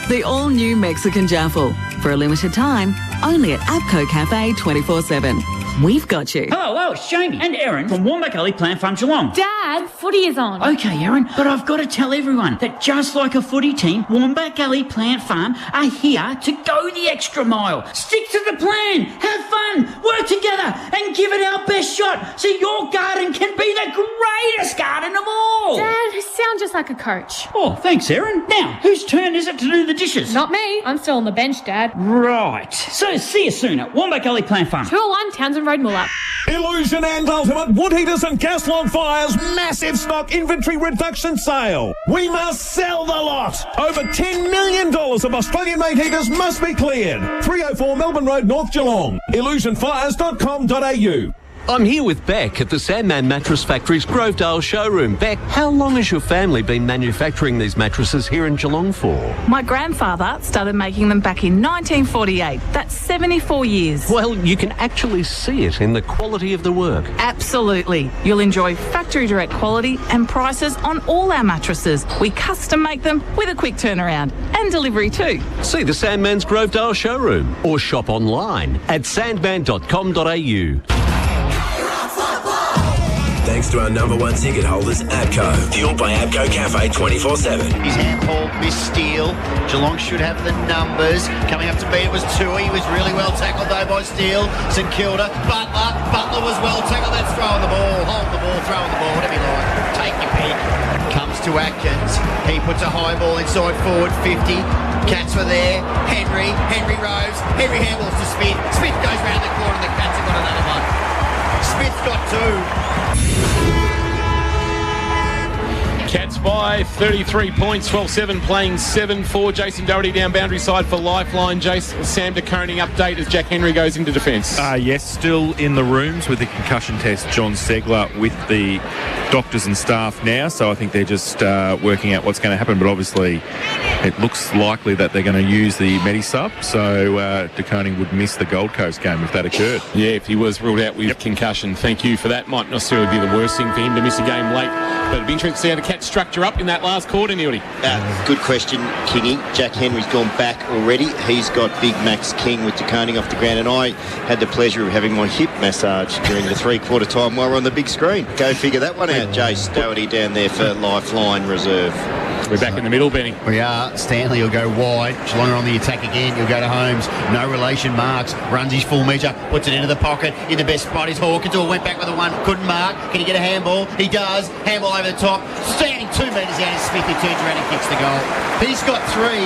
The all-new Mexican Jaffle. For a limited time, only at APCO Cafe 24/7. We've got you. Hello, it's Jamie and Erin from Wombat Gully Plant Farm Geelong. Dad, footy is on. Okay, Erin, but I've got to tell everyone that just like a footy team, Wombat Gully Plant Farm are here to go the extra mile. Stick to the plan, have fun, work together and give it our best shot so your garden can be the greatest garden of all. Dad, you sound just like a coach. Oh, thanks, Erin. Now, whose turn is it to do the dishes? Not me. I'm still on the bench, Dad. Right. So see you soon at Wombat Gully Plant Farm. 201 Townsend Road, Moolap. Illusion and Ultimate Wood Heaters and Gas Log Fires massive stock inventory reduction sale. We must sell the lot. Over $10 million of Australian-made heaters must be cleared. 304 Melbourne Road, North Geelong. illusionfires.com.au. I'm here with Beck at the Sandman Mattress Factory's Grovedale showroom. Beck, how long has your family been manufacturing these mattresses here in Geelong for? My grandfather started making them back in 1948. That's 74 years. Well, you can actually see it in the quality of the work. Absolutely. You'll enjoy factory direct quality and prices on all our mattresses. We custom make them with a quick turnaround and delivery too. See the Sandman's Grovedale showroom or shop online at sandman.com.au. Thanks to our number one ticket holders, APCO. Fueled by APCO Cafe 24/7. His handball, missed steal. Geelong should have the numbers. Coming up to beat it was Tui. He was really well tackled though by Steele. St Kilda. Butler was well tackled. That's throwing the ball. Hold the ball, throwing the ball. Whatever you like. Take your pick. Comes to Atkins. He puts a high ball inside forward 50. Cats were there. Henry roves. Henry handballs to Smith. Smith goes round the corner and the Cats have got another one. Smith's got 2. Cats by 33 points, 12-7, playing 7-4. Jason Doherty down boundary side for Lifeline. Sam DeConing update as Jack Henry goes into defence. Yes, still in the rooms with the concussion test, John Segler with the doctors and staff now, so I think they're just working out what's going to happen, but obviously it looks likely that they're going to use the Medi-Sub, so DeConing would miss the Gold Coast game if that occurred. Yeah, if he was ruled out with concussion. Thank you for that. Might not necessarily be the worst thing for him to miss a game late, but it'd be interesting to see how the Cats structure up in that last quarter, Newty. Good question, Kingy. Jack Henry's gone back already. He's got Big Max King with DeConing off the ground, and I had the pleasure of having my hip massage during the three-quarter time while we're on the big screen. Go figure that one out, Jace Doherty down there for Lifeline Reserve. We're back in the middle, Benny. We are. Stanley will go wide. Geelong on the attack again. He'll go to Holmes. No relation. Marks. Runs his full measure. Puts it into the pocket. In the best spot is Hawkins. Went back with a one. Couldn't mark. Can he get a handball? He does. Handball over the top. Standing 2 metres out is Smith. He turns around and kicks the goal. He's got 3.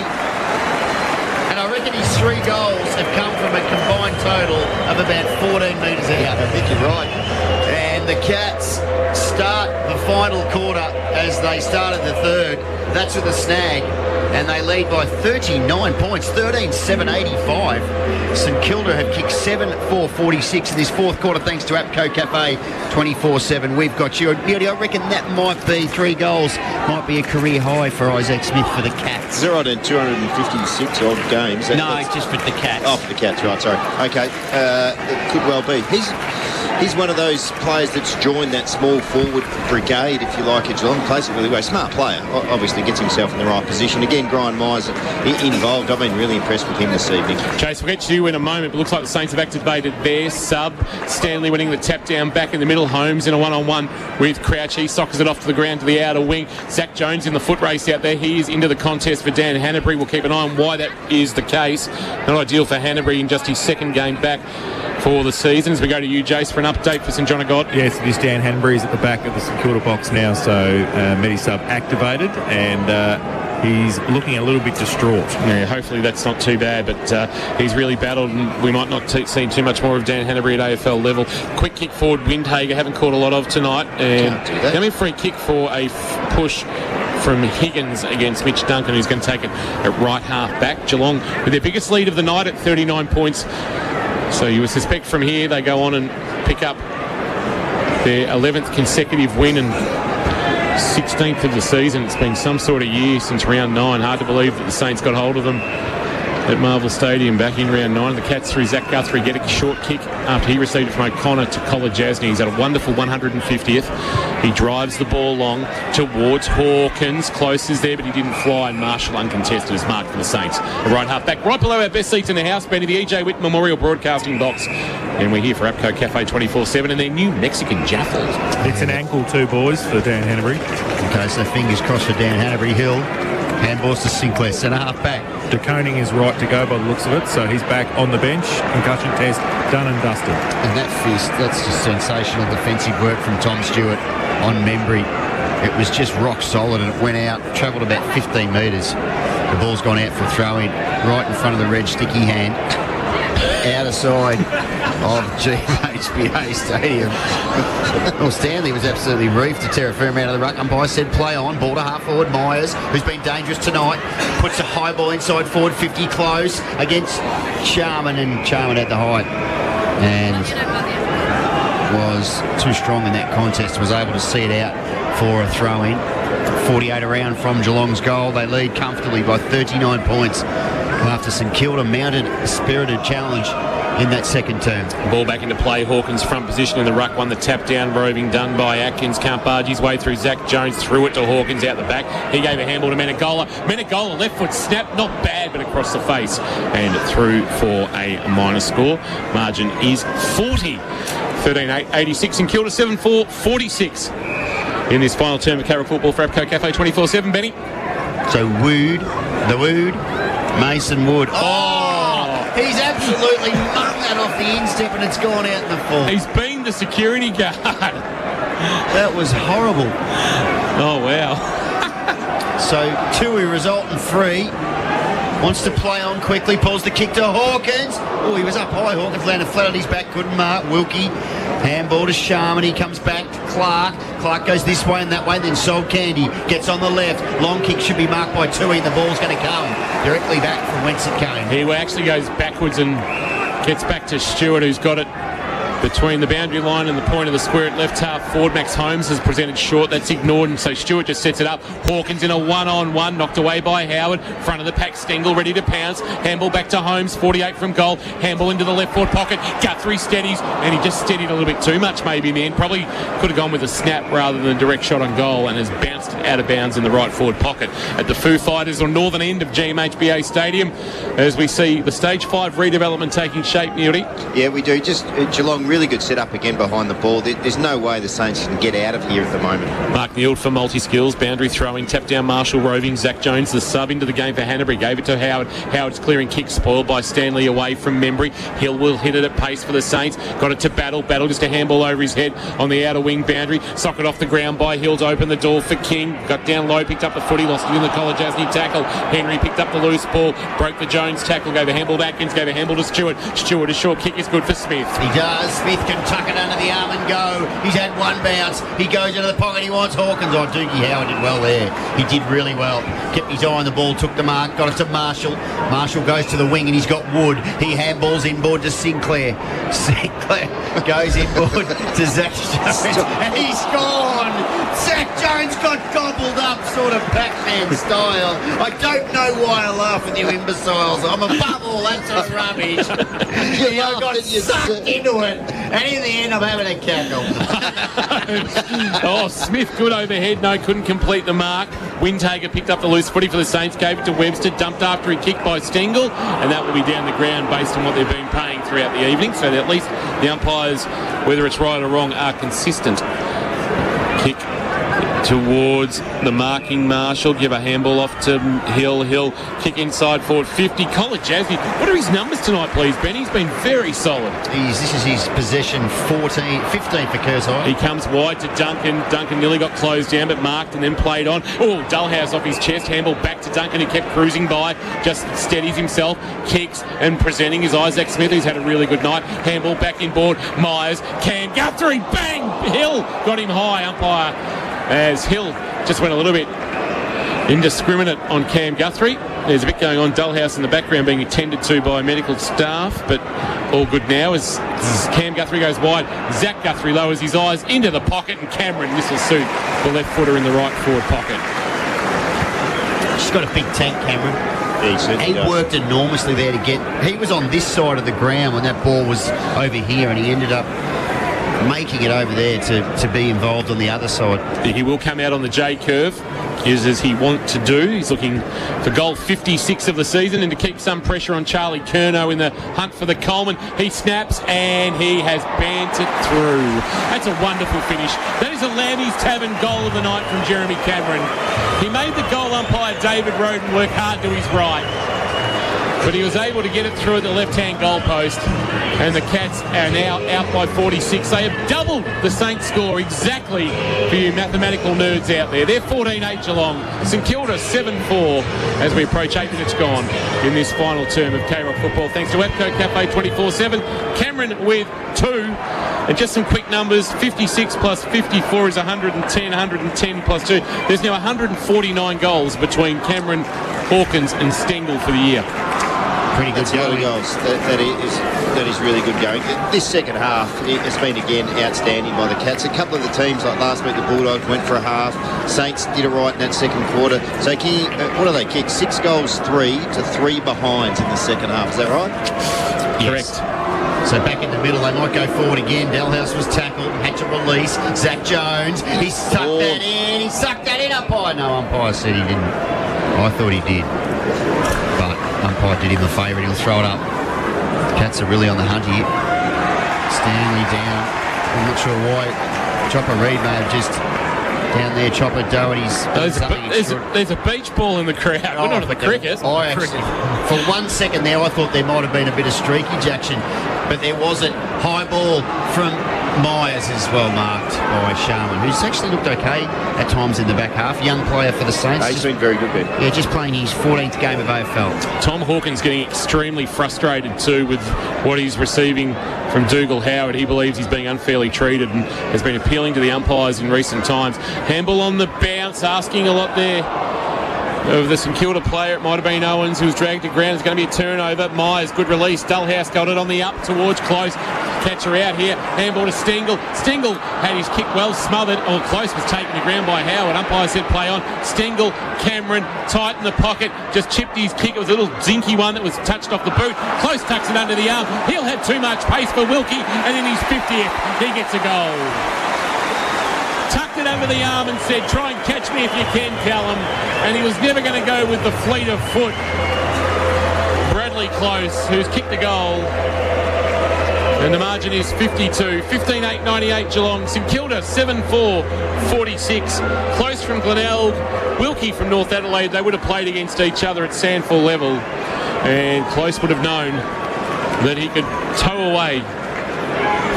And I reckon his 3 goals have come from a combined total of about 14 metres out. I think you're right. And the Cats start the final quarter as they started the third. That's with a snag, and they lead by 39 points, 13-7-85. St Kilda have kicked 7-4-46 in this fourth quarter thanks to APCO Cafe 24/7. We've got you. Beauty, I reckon that might be 3 goals, might be a career high for Isaac Smith for the Cats. 256 odd games. Just for the Cats. Oh, for the Cats, right, sorry. Okay, it could well be. He's one of those players that's joined that small forward brigade, if you like, at Geelong. Plays it really well. Smart player. Obviously gets himself in the right position. Again, Brian Myers involved. I've been really impressed with him this evening. Chase, we'll get to you in a moment, but looks like the Saints have activated their sub. Stanley winning the tap down back in the middle. Holmes in a one-on-one with Crouch. He sockers it off to the ground to the outer wing. Zach Jones in the foot race out there. He is into the contest for Dan Hanbury. We'll keep an eye on why that is the case. Not ideal for Hanbury in just his second game back for the season. As we go to you, Jace, for an update for St John of God. Yes, it is Dan Hanbury is at the back of the St Kilda box now, so Medisub activated, and he's looking a little bit distraught. Yeah, hopefully that's not too bad, but he's really battled, and we might not see too much more of Dan Hanbury at AFL level. Quick kick forward, Windhager, haven't caught a lot of tonight. And a free kick for a push from Higgins against Mitch Duncan, who's going to take it at right half back. Geelong with their biggest lead of the night at 39 points. So you would suspect from here they go on and pick up their 11th consecutive win and 16th of the season. It's been some sort of year since round 9. Hard to believe that the Saints got hold of them at Marvel Stadium back in round 9. The Cats through Zach Guthrie get a short kick after he received it from O'Connor to Collar Jasny. He's at a wonderful 150th. He drives the ball long towards Hawkins. Close is there, but he didn't fly, and Marshall uncontested is marked for the Saints. The right half back, right below our best seats in the house, Benny, the EJ Witt Memorial Broadcasting Box. And we're here for APCO Cafe 24/7 and their new Mexican Jaffle. It's an ankle too, boys, for Dan Hanbury. Okay, so fingers crossed for Dan Hanbury. Hill, handballs to Sinclair, centre half back. De Koning is right to go by the looks of it, so he's back on the bench. Concussion test done and dusted. And that fist, that's just sensational defensive work from Tom Stewart on Membry. It was just rock solid, and it went out, travelled about 15 metres. The ball's gone out for a throw-in right in front of the red sticky hand. Outer side of GHBA Stadium. Well, Stanley was absolutely reefed to tear a fair amount of the ruck. Umpire said play on. Ball to half forward Myers, who's been dangerous tonight. Puts a high ball inside forward 50 close against Charman, and Charman at the height. And was too strong in that contest. Was able to see it out for a throw-in. 48 around from Geelong's goal. They lead comfortably by 39 points. After St Kilda mounted a spirited challenge in that second term. Ball back into play. Hawkins front position in the ruck. Won the tap down. Roving done by Atkins. Can't barge his way through. Zach Jones threw it to Hawkins out the back. He gave a handball to Menegola. Menegola left foot snap. Not bad, but across the face. And through for a minor score. Margin is 40. 13-8-86 in Kilda. 7-4-46 in this final term of Carrick football for APCO Cafe 24/7. Benny. So Wood. Mason Wood. Oh, he's absolutely mung that off the instep, and it's gone out in the full. He's been the security guard. That was horrible. Oh, wow. So 2 result in 3. Wants to play on quickly, pulls the kick to Hawkins. Oh, he was up high. Hawkins landed flat on his back, couldn't mark. Wilkie, handball to Sharman. He comes back to Clark. Clark goes this way and that way, then Sol Candy gets on the left. Long kick should be marked by Tui, and the ball's going to come directly back from whence it came. He actually goes backwards and gets back to Stewart, who's got it between the boundary line and the point of the square at left half forward. Max Holmes has presented short. That's ignored, and so Stewart just sets it up. Hawkins in a one-on-one, knocked away by Howard. Front of the pack, Stengel ready to pounce. Handball back to Holmes, 48 from goal. Handball into the left forward pocket. Guthrie steadies, and he just steadied a little bit too much maybe in the end. Probably could have gone with a snap rather than a direct shot on goal, and has bounced out of bounds in the right forward pocket at the Foo Fighters on northern end of GMHBA Stadium, as we see the Stage 5 redevelopment taking shape, Newty. Yeah, we do. Just Geelong, really good set-up again behind the ball. There's no way the Saints can get out of here at the moment. Mark Neild for multi-skills. Boundary throwing. Tap down Marshall roving. Zach Jones, the sub into the game for Hanbury. Gave it to Howard. Howard's clearing kick spoiled by Stanley away from Membry. Hill will hit it at pace for the Saints. Got it to Battle. Battle just a handball over his head on the outer wing boundary. Socket off the ground by Hill to open the door for King. Got down low, picked up the footy, lost it in the Collar Jasny tackle. Henry picked up the loose ball, broke the Jones tackle, gave a handball to Atkins, gave a handball to Stewart. Stewart, a short kick is good for Smith. He does. Smith can tuck it under the arm and go. He's had one bounce. He goes into the pocket. He wants Hawkins. Oh, Doogie Howard did well there. He did really well. Kept his eye on the ball, took the mark, got it to Marshall. Marshall goes to the wing and he's got Wood. He handballs inboard to Sinclair. Sinclair goes inboard to Zach Jones and he's gone. Zach Jones got gobbled up, sort of Pac-Man style. I don't know why I laugh with you imbeciles. I'm above all that sort of rubbish. I got sucked into it, and in the end, I'm having a cackle. Oh, Smith, good overhead. No, couldn't complete the mark. Windhager picked up the loose footy for the Saints, gave it to Webster, dumped after he kicked by Stengel, and that will be down the ground based on what they've been paying throughout the evening. So that at least the umpires, whether it's right or wrong, are consistent. Kick towards the marking Marshall, give a handball off to Hill. Hill kick inside forward 50. Colin Jasny, what are his numbers tonight, please, Ben? He's been very solid. This is his possession 15 for Kershaw. He comes wide to Duncan. Duncan nearly got closed down but marked and then played on. Oh, Dullhouse off his chest, handball back to Duncan, who kept cruising by, just steadies himself, kicks and presenting is Isaac Smith, who's had a really good night. Handball back inboard, Myers, Cam Guthrie, bang! Hill got him high, umpire, as Hill just went a little bit indiscriminate on Cam Guthrie. There's a bit going on. Dullhouse in the background being attended to by medical staff, but all good now as Cam Guthrie goes wide. Zach Guthrie lowers his eyes into the pocket, and Cameron misses suit the left footer in the right forward pocket. She's got a big tank, Cameron. He worked enormously there to get... He was on this side of the ground when that ball was over here, and he ended up making it over there to be involved on the other side. He will come out on the J curve, as he wants to do. He's looking for goal 56 of the season and to keep some pressure on Charlie Curnow in the hunt for the Coleman. He snaps and he has bantered through. That's a wonderful finish. That is a Lambie's Tavern goal of the night from Jeremy Cameron. He made the goal umpire David Roden work hard to his right, but he was able to get it through at the left-hand goalpost, and the Cats are now out by 46. They have doubled the Saints score exactly for you mathematical nerds out there. They're 14-8 Geelong. St Kilda 7-4 as we approach 8 minutes gone in this final term of K-Rock football. Thanks to Webco Cafe 24/7. Cameron with 2. And just some quick numbers, 56 plus 54 is 110, 110 plus 2. There's now 149 goals between Cameron, Hawkins and Stengel for the year. Pretty good going. Goals. That is really good going. This second half has been again outstanding by the Cats. A couple of the teams, like last week the Bulldogs went for a half. Saints did it right in that second quarter. So what do they kick? 6 goals, 3 to 3 behinds in the second half. Is that right? Yes. Correct. So back in the middle, they might go forward again. Dalhouse was tackled, had to release. Zach Jones, he sucked that in. He sucked that in, umpire. No, umpire said he didn't. I thought he did. But umpire did him a favour and he'll throw it up. Cats are really on the hunt here. Stanley down. I'm not sure why. Chopper Reed may have just down there. Chopper Doherty's. There's a beach ball in the crowd. We're not at the cricket. For 1 second there, I thought there might have been a bit of streakage action, but there wasn't. High ball from Myers is well marked by Sharman, who's actually looked okay at times in the back half. Young player for the Saints. He's been very good, Ben. Yeah, just playing his 14th game of AFL. Tom Hawkins getting extremely frustrated too with what he's receiving from Dougal Howard. He believes he's being unfairly treated and has been appealing to the umpires in recent times. Handball on the bounce, asking a lot there of the St Kilda player. It might have been Owens who was dragged to ground. It's going to be a turnover. Myers, good release. Dullhouse got it on the up towards Close. Catcher out here. Handball to Stengel. Stengel had his kick well smothered. Close was taken to ground by Howard. Umpire said play on. Stengel, Cameron, tight in the pocket. Just chipped his kick. It was a little zinky one that was touched off the boot. Close tucks it under the arm. He'll have too much pace for Wilkie. And in his 50th, he gets a goal. Tucked it over the arm and said, try and catch me if you can, Callum. And he was never going to go with the fleet of foot. Bradley Close, who's kicked the goal. And the margin is 52. 15-8, 98 Geelong. St Kilda 7-4, 46. Close from Glenelg. Wilkie from North Adelaide. They would have played against each other at Sandford level. And Close would have known that he could tow away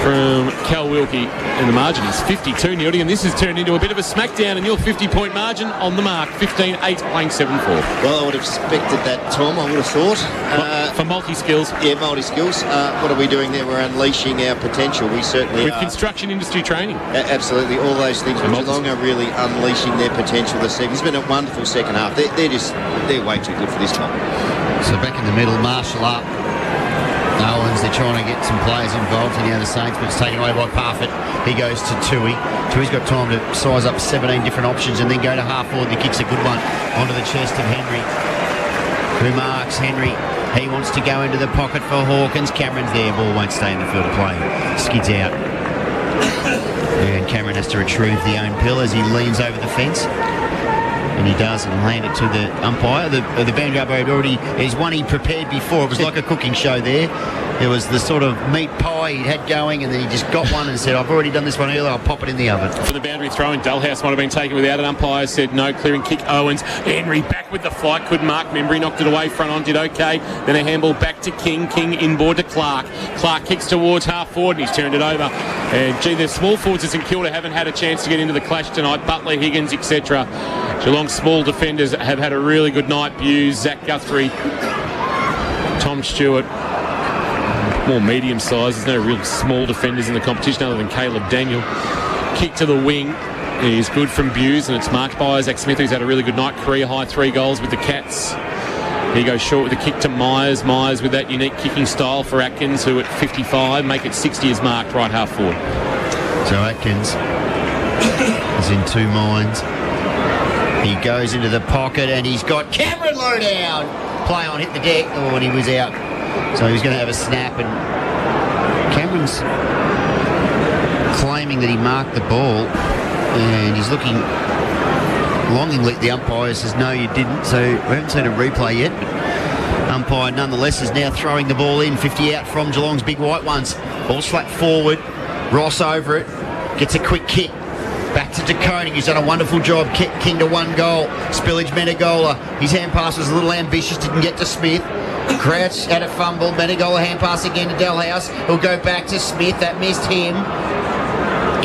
from Cal Wilkie, and the margin is 52, Neildy, and this has turned into a bit of a smackdown, and your 50-point margin on the mark, 15-8, playing 7-4. Well, I would have expected that, Tom, I would have thought. For multi-skills. Yeah, multi-skills. What are we doing there? We're unleashing our potential. We certainly With are. construction industry training. Absolutely, all those things. Geelong are really unleashing their potential this evening. It's been a wonderful second half. They're way too good for this time. So back in the middle, Marshall up. Owens, they're trying to get some players involved in the other Saints, but it's taken away by Parfitt. He goes to Tui. Tui's got time to size up 17 different options and then go to half forward. He kicks a good one onto the chest of Henry, who marks Henry. He wants to go into the pocket for Hawkins. Cameron's there. Ball won't stay in the field of play. Skids out. And Cameron has to retrieve the own pill as he leans over the fence. And he does, and hand it to the umpire. The boundary umpire already is one he prepared before. It was like a cooking show there. There was the sort of meat pie he'd had going, and then he just got one and said, I've already done this one earlier, I'll pop it in the oven. For the boundary throw-in, Dalhouse might have been taken without an umpire, said no, clearing kick Owens. Henry back with the fight, couldn't mark Membry, knocked it away, front on, did okay. Then a handball back to King, King inboard to Clark. Clark kicks towards half forward, and he's turned it over. And gee, the small forwards at St Kilda haven't had a chance to get into the clash tonight. Butler, Higgins, etc. Geelong small defenders have had a really good night. Buse, Zach Guthrie, Tom Stewart. More medium size. There's no real small defenders in the competition other than Caleb Daniel. Kick to the wing is good from Buse, and it's marked by Isaac Smith, who's had a really good night. Career high 3 goals with the Cats. He goes short with a kick to Myers. Myers with that unique kicking style for Atkins, who at 55 make it 60 is marked right half forward. So Atkins is in two minds. He goes into the pocket and he's got Cameron low down. Play on, hit the deck. Oh, and he was out. So he's going to have a snap, and Cameron's claiming that he marked the ball, and he's looking longingly at the umpire. Says, no, you didn't. So we haven't seen a replay yet, but umpire nonetheless is now throwing the ball in. 50 out from Geelong's big white ones. Ball slapped forward. Ross over it. Gets a quick kick. Back to DeConing. He's done a wonderful job. King to 1 goal. Spillage Menegola. His hand pass was a little ambitious. Didn't get to Smith. Crouch had a fumble. Menegola hand pass again to Dalhouse. He'll go back to Smith. That missed him.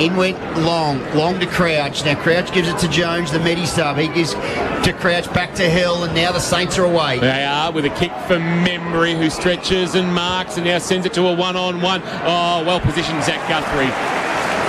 In went Long to Crouch. Now Crouch gives it to Jones, the Medi sub. He gives to Crouch, back to Hill, and now the Saints are away. They are, with a kick for Membry, who stretches and marks and now sends it to a one-on-one. Oh, well positioned Zach Guthrie.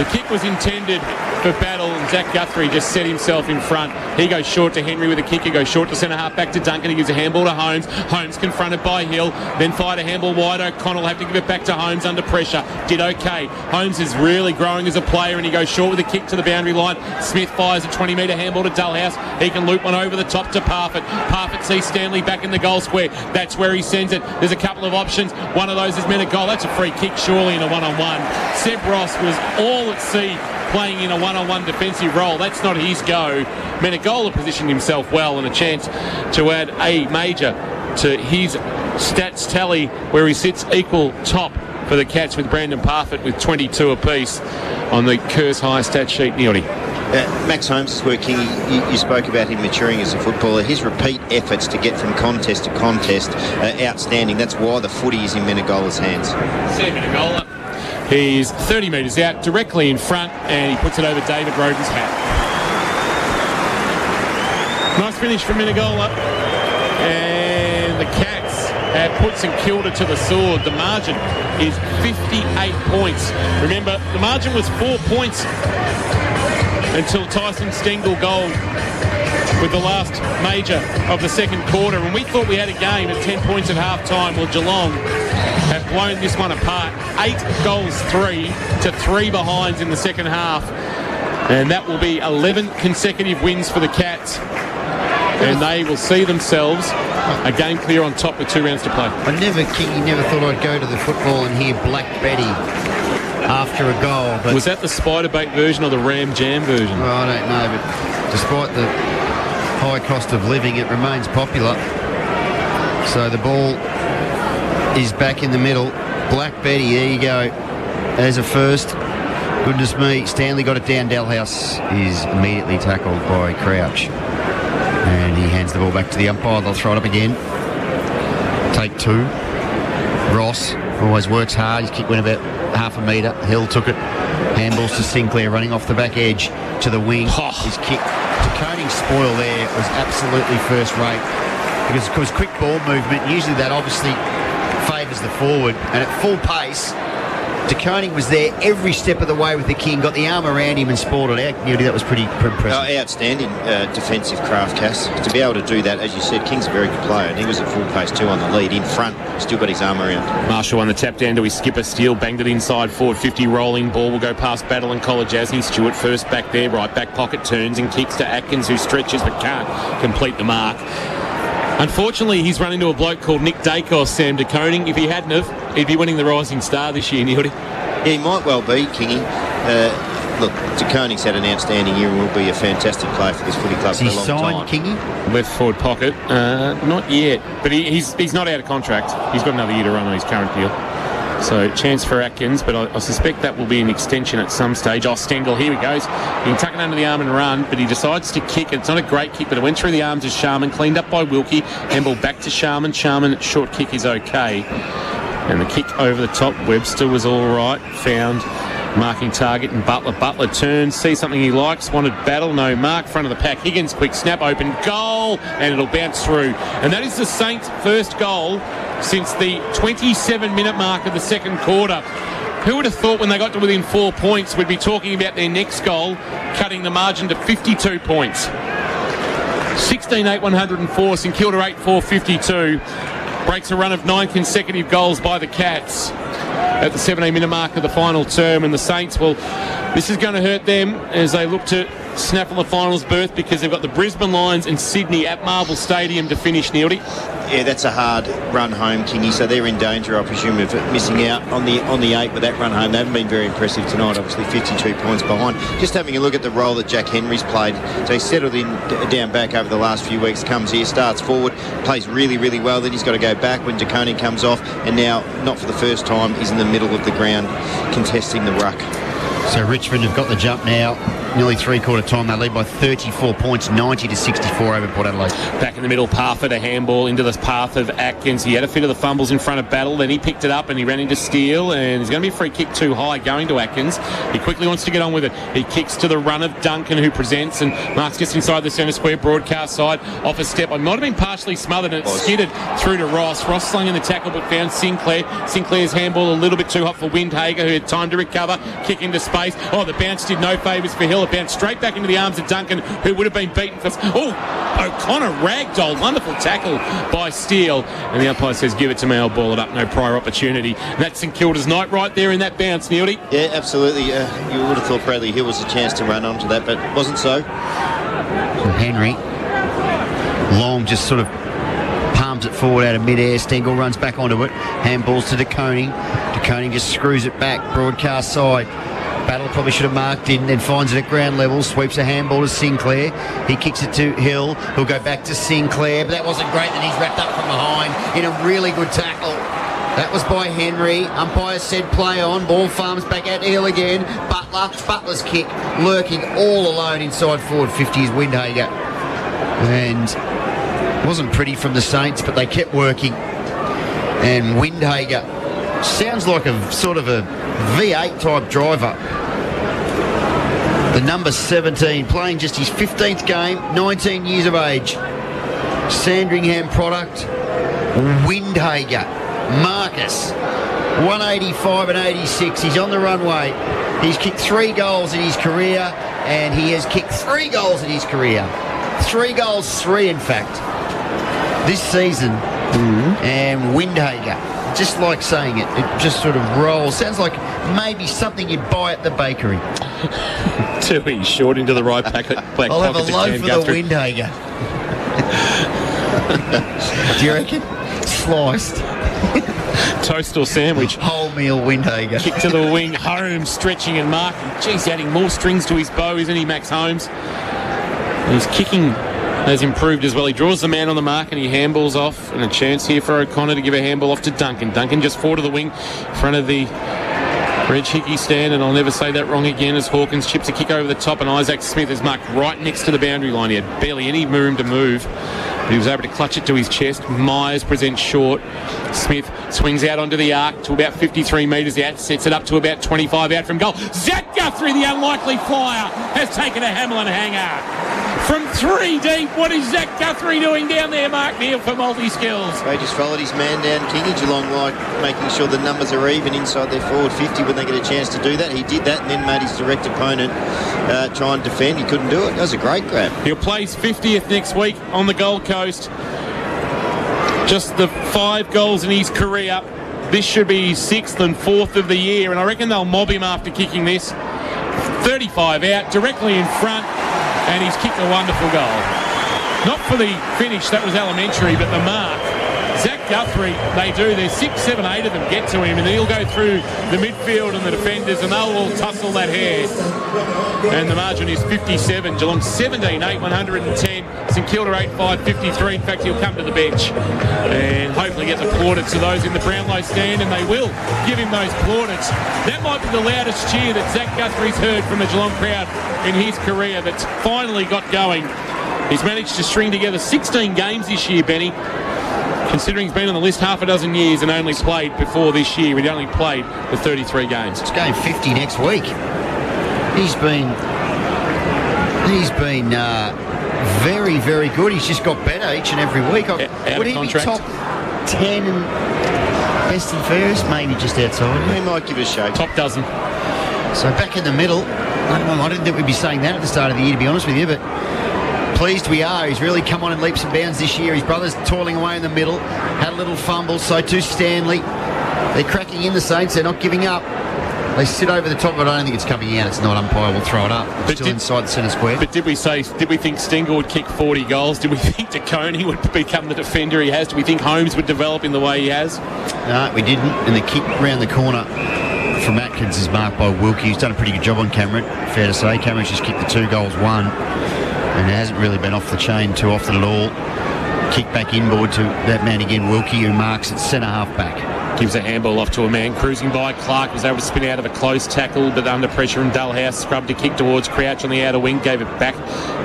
The kick was intended for Battle, and Zach Guthrie just set himself in front. He goes short to Henry with a kick. He goes short to centre half, back to Duncan. He gives a handball to Holmes. Holmes confronted by Hill, then fired a handball wide. O'Connell have to give it back to Holmes under pressure. Did okay. Holmes is really growing as a player, and he goes short with a kick to the boundary line. Smith fires a 20-metre handball to Dalhouse. He can loop one over the top to Parfitt. Parfitt sees Stanley back in the goal square. That's where he sends it. There's a couple of options. One of those is Menegola. That's a free kick, surely, in a one-on-one. Seb Ross was all at sea, playing in a one-on-one defensive role. That's not his go. Menegola positioned himself well, and a chance to add a major to his stats tally, where he sits equal top for the Cats with Brandon Parfitt with 22 apiece on the Kerrs High stat sheet. Nearly. Max Holmes is working. You spoke about him maturing as a footballer. His repeat efforts to get from contest to contest are outstanding. That's why the footy is in Menegola's hands. See Menegola. He's 30 metres out, directly in front, and he puts it over David Roden's hat. Nice finish from Menegola. And the Cats have put St Kilda to the sword. The margin is 58 points. Remember, the margin was 4 points until Tyson Stengel goaled with the last major of the second quarter. And we thought we had a game at 10 points at half-time. Well, Geelong have blown this one apart. 8 goals 3 to 3 behinds in the second half. And that will be 11 consecutive wins for the Cats. And they will see themselves a game clear on top with 2 rounds to play. Kingy never thought I'd go to the football and hear Black Betty after a goal. But was that the Spider Bait version or the Ram Jam version? Well, I don't know, but despite the high cost of living, it remains popular. So the ball is back in the middle. Black Betty, there you go. As a first. Goodness me, Stanley got it down. Dalhouse is immediately tackled by Crouch. And he hands the ball back to the umpire. They'll throw it up again. Take 2. Ross always works hard. His kick went about half a metre. Hill took it. Handballs to Sinclair, running off the back edge to the wing. His kick to Coning's spoil there was absolutely first rate, because it was quick ball movement. Usually that obviously favours the forward, and at full pace, DeConing was there every step of the way with the King, got the arm around him and spoiled it out. That was pretty impressive. Outstanding defensive craft, Cass. To be able to do that, as you said, King's a very good player, and he was at full pace too on the lead. In front, still got his arm around. Marshall won the tap down to his skipper. Steele banged it inside forward 50, rolling ball will go past Battle and Colajasny. Stewart first back there, right back pocket, turns and kicks to Atkins, who stretches but can't complete the mark. Unfortunately, he's run into a bloke called Nick Dacos, Sam DeConing. If he hadn't have, he'd be winning the Rising Star this year, Neildy. Yeah, he might well be, Kingy. Look, DeConing's had an outstanding year and will be a fantastic player for this footy club for a long time. Kingy? Left forward pocket. Not yet, but he's not out of contract. He's got another year to run on his current deal. So chance for Atkins, but I suspect that will be an extension at some stage. Stengel, here he goes. He can tuck it under the arm and run, but he decides to kick. It's not a great kick, but it went through the arms of Sharman, cleaned up by Wilkie. Handball back to Sharman. Sharman, short kick is okay. And the kick over the top, Webster was all right. Found marking target and Butler. Butler turns, sees something he likes, wanted Battle, no mark, front of the pack. Higgins, quick snap, open goal, and it'll bounce through. And that is the Saints' first goal since the 27-minute mark of the second quarter. Who would have thought when they got to within 4 points we'd be talking about their next goal, cutting the margin to 52 points. 16-8-104, St Kilda 8-4-52. Breaks a run of 9 consecutive goals by the Cats at the 17-minute mark of the final term, and the Saints, well, this is going to hurt them as they look to snap on the finals berth, because they've got the Brisbane Lions and Sydney at Marvel Stadium to finish, Neildy. Yeah, that's a hard run home, Kingy, so they're in danger, I presume, of missing out on the 8 with that run home. They haven't been very impressive tonight, obviously 52 points behind. Just having a look at the role that Jack Henry's played. So he's settled in down back over the last few weeks, comes here, starts forward, plays really, really well, then he's got to go back when DeConing comes off, and now, not for the first time, he's in the middle of the ground contesting the ruck. So Richmond have got the jump now. Nearly three-quarter time. They lead by 34 points, 90-64 over Port Adelaide. Back in the middle, Parford, a handball into the path of Atkins. He had a fit of the fumbles in front of Battle, then he picked it up and he ran into Steele, and there's going to be a free kick too high going to Atkins. He quickly wants to get on with it. He kicks to the run of Duncan, who presents, and marks just inside the centre square, broadcast side, off a step. I might have been partially smothered, and it skidded through to Ross. Ross slung in the tackle but found Sinclair. Sinclair's handball a little bit too hot for Windhager, who had time to recover, kick into space. Oh, the bounce did no favours for Hill. It bounced straight back into the arms of Duncan, who would have been beaten for... O'Connor ragdoll. Wonderful tackle by Steele. And the umpire says, give it to me, I'll ball it up. No prior opportunity. And that's St Kilda's night right there in that bounce, Neildy. Yeah, absolutely. You would have thought Bradley Hill was a chance to run onto that, but it wasn't so. Henry. Long just sort of palms it forward out of mid-air. Stengel runs back onto it. Handballs to DeConing. DeConing just screws it back. Broadcast side. Battle probably should have marked in, then finds it at ground level, sweeps a handball to Sinclair. He kicks it to Hill, who'll go back to Sinclair, but that wasn't great, then he's wrapped up from behind in a really good tackle. That was by Henry. Umpire said play on. Ball farms back out to Hill again. Butler's kick, lurking all alone inside forward 50 is Windhager. And it wasn't pretty from the Saints, but they kept working. And Windhager sounds like a sort of a V8 type driver. The number 17, playing just his 15th game, 19 years of age. Sandringham product, Windhager. Marcus, 185 and 86. He's on the runway. He's kicked 3 goals in his career, and he has kicked 3 goals in his career. 3 goals, 3 in fact, this season. And Windhager, just like saying it, it just sort of rolls. Sounds like maybe something you'd buy at the bakery. 2 inch short into the right back I'll have a loaf for the Windhager. Do you reckon? Sliced. Toast or sandwich. Whole meal Windhager. Kick to the wing, Holmes stretching and marking. Geez, adding more strings to his bow, isn't he, Max Holmes? His kicking has improved as well. He draws the man on the mark and he handballs off, and a chance here for O'Connor to give a handball off to Duncan. Duncan just forward to the wing in front of the Reg Hickey stand, and I'll never say that wrong again, as Hawkins chips a kick over the top, and Isaac Smith is marked right next to the boundary line. He had barely any room to move. But he was able to clutch it to his chest. Myers presents short. Smith swings out onto the arc to about 53 metres out, sets it up to about 25 out from goal. Zach Guthrie, the unlikely flyer, has taken a Hamlin hanger. From 3 deep, what is Zach Guthrie doing down there, Mark Neal, for multi-skills? They just followed his man down. Kingy Geelong like making sure the numbers are even inside their forward 50 when they get a chance to do that. He did that and then made his direct opponent try and defend. He couldn't do it. That was a great grab. He'll play his 50th next week on the Gold Coast. Just the 5 goals in his career. This should be his 6th and 4th of the year, and I reckon they'll mob him after kicking this. 35 out, directly in front, and he's kicked a wonderful goal. Not for the finish, that was elementary, but the mark. Zach Guthrie, they do. There's 6, 7, 8 of them get to him, and then he'll go through the midfield and the defenders, and they'll all tussle that hair. And the margin is 57. Geelong 17-8, 110. St Kilda 8-5, 53. In fact, he'll come to the bench and hopefully get the plaudits to those in the Brownlow stand, and they will give him those plaudits. That might be the loudest cheer that Zach Guthrie's heard from the Geelong crowd in his career that's finally got going. He's managed to string together 16 games this year, Benny. Considering he's been on the list half a dozen years and only played before this year, he'd only played for 33 games. It's game 50 next week. He's been very, very good. He's just got better each and every week. Would he be top 10 and best and fairest? Maybe just outside. He might give it a shake. Top dozen. So back in the middle. I didn't think we'd be saying that at the start of the year, to be honest with you, but pleased we are. He's really come on in leaps and bounds this year. His brother's toiling away in the middle. Had a little fumble, so too Stanley. They're cracking in the Saints. They're not giving up. They sit over the top of it. I don't think it's coming out. It's not. Umpire will throw it up. It's still inside the centre square. But did we think Stengel would kick 40 goals? Did we think DeConey would become the defender he has? Do we think Holmes would develop in the way he has? No, we didn't. And the kick round the corner from Atkins is marked by Wilkie. He's done a pretty good job on Cameron, fair to say. Cameron's just kicked the 2 goals, 1. And it hasn't really been off the chain too often at all. Kick back inboard to that man again, Wilkie, who marks at centre half back. Gives a handball off to a man cruising by. Clark was able to spin out of a close tackle, but under pressure, and Dullhouse scrubbed a kick towards Crouch on the outer wing, gave it back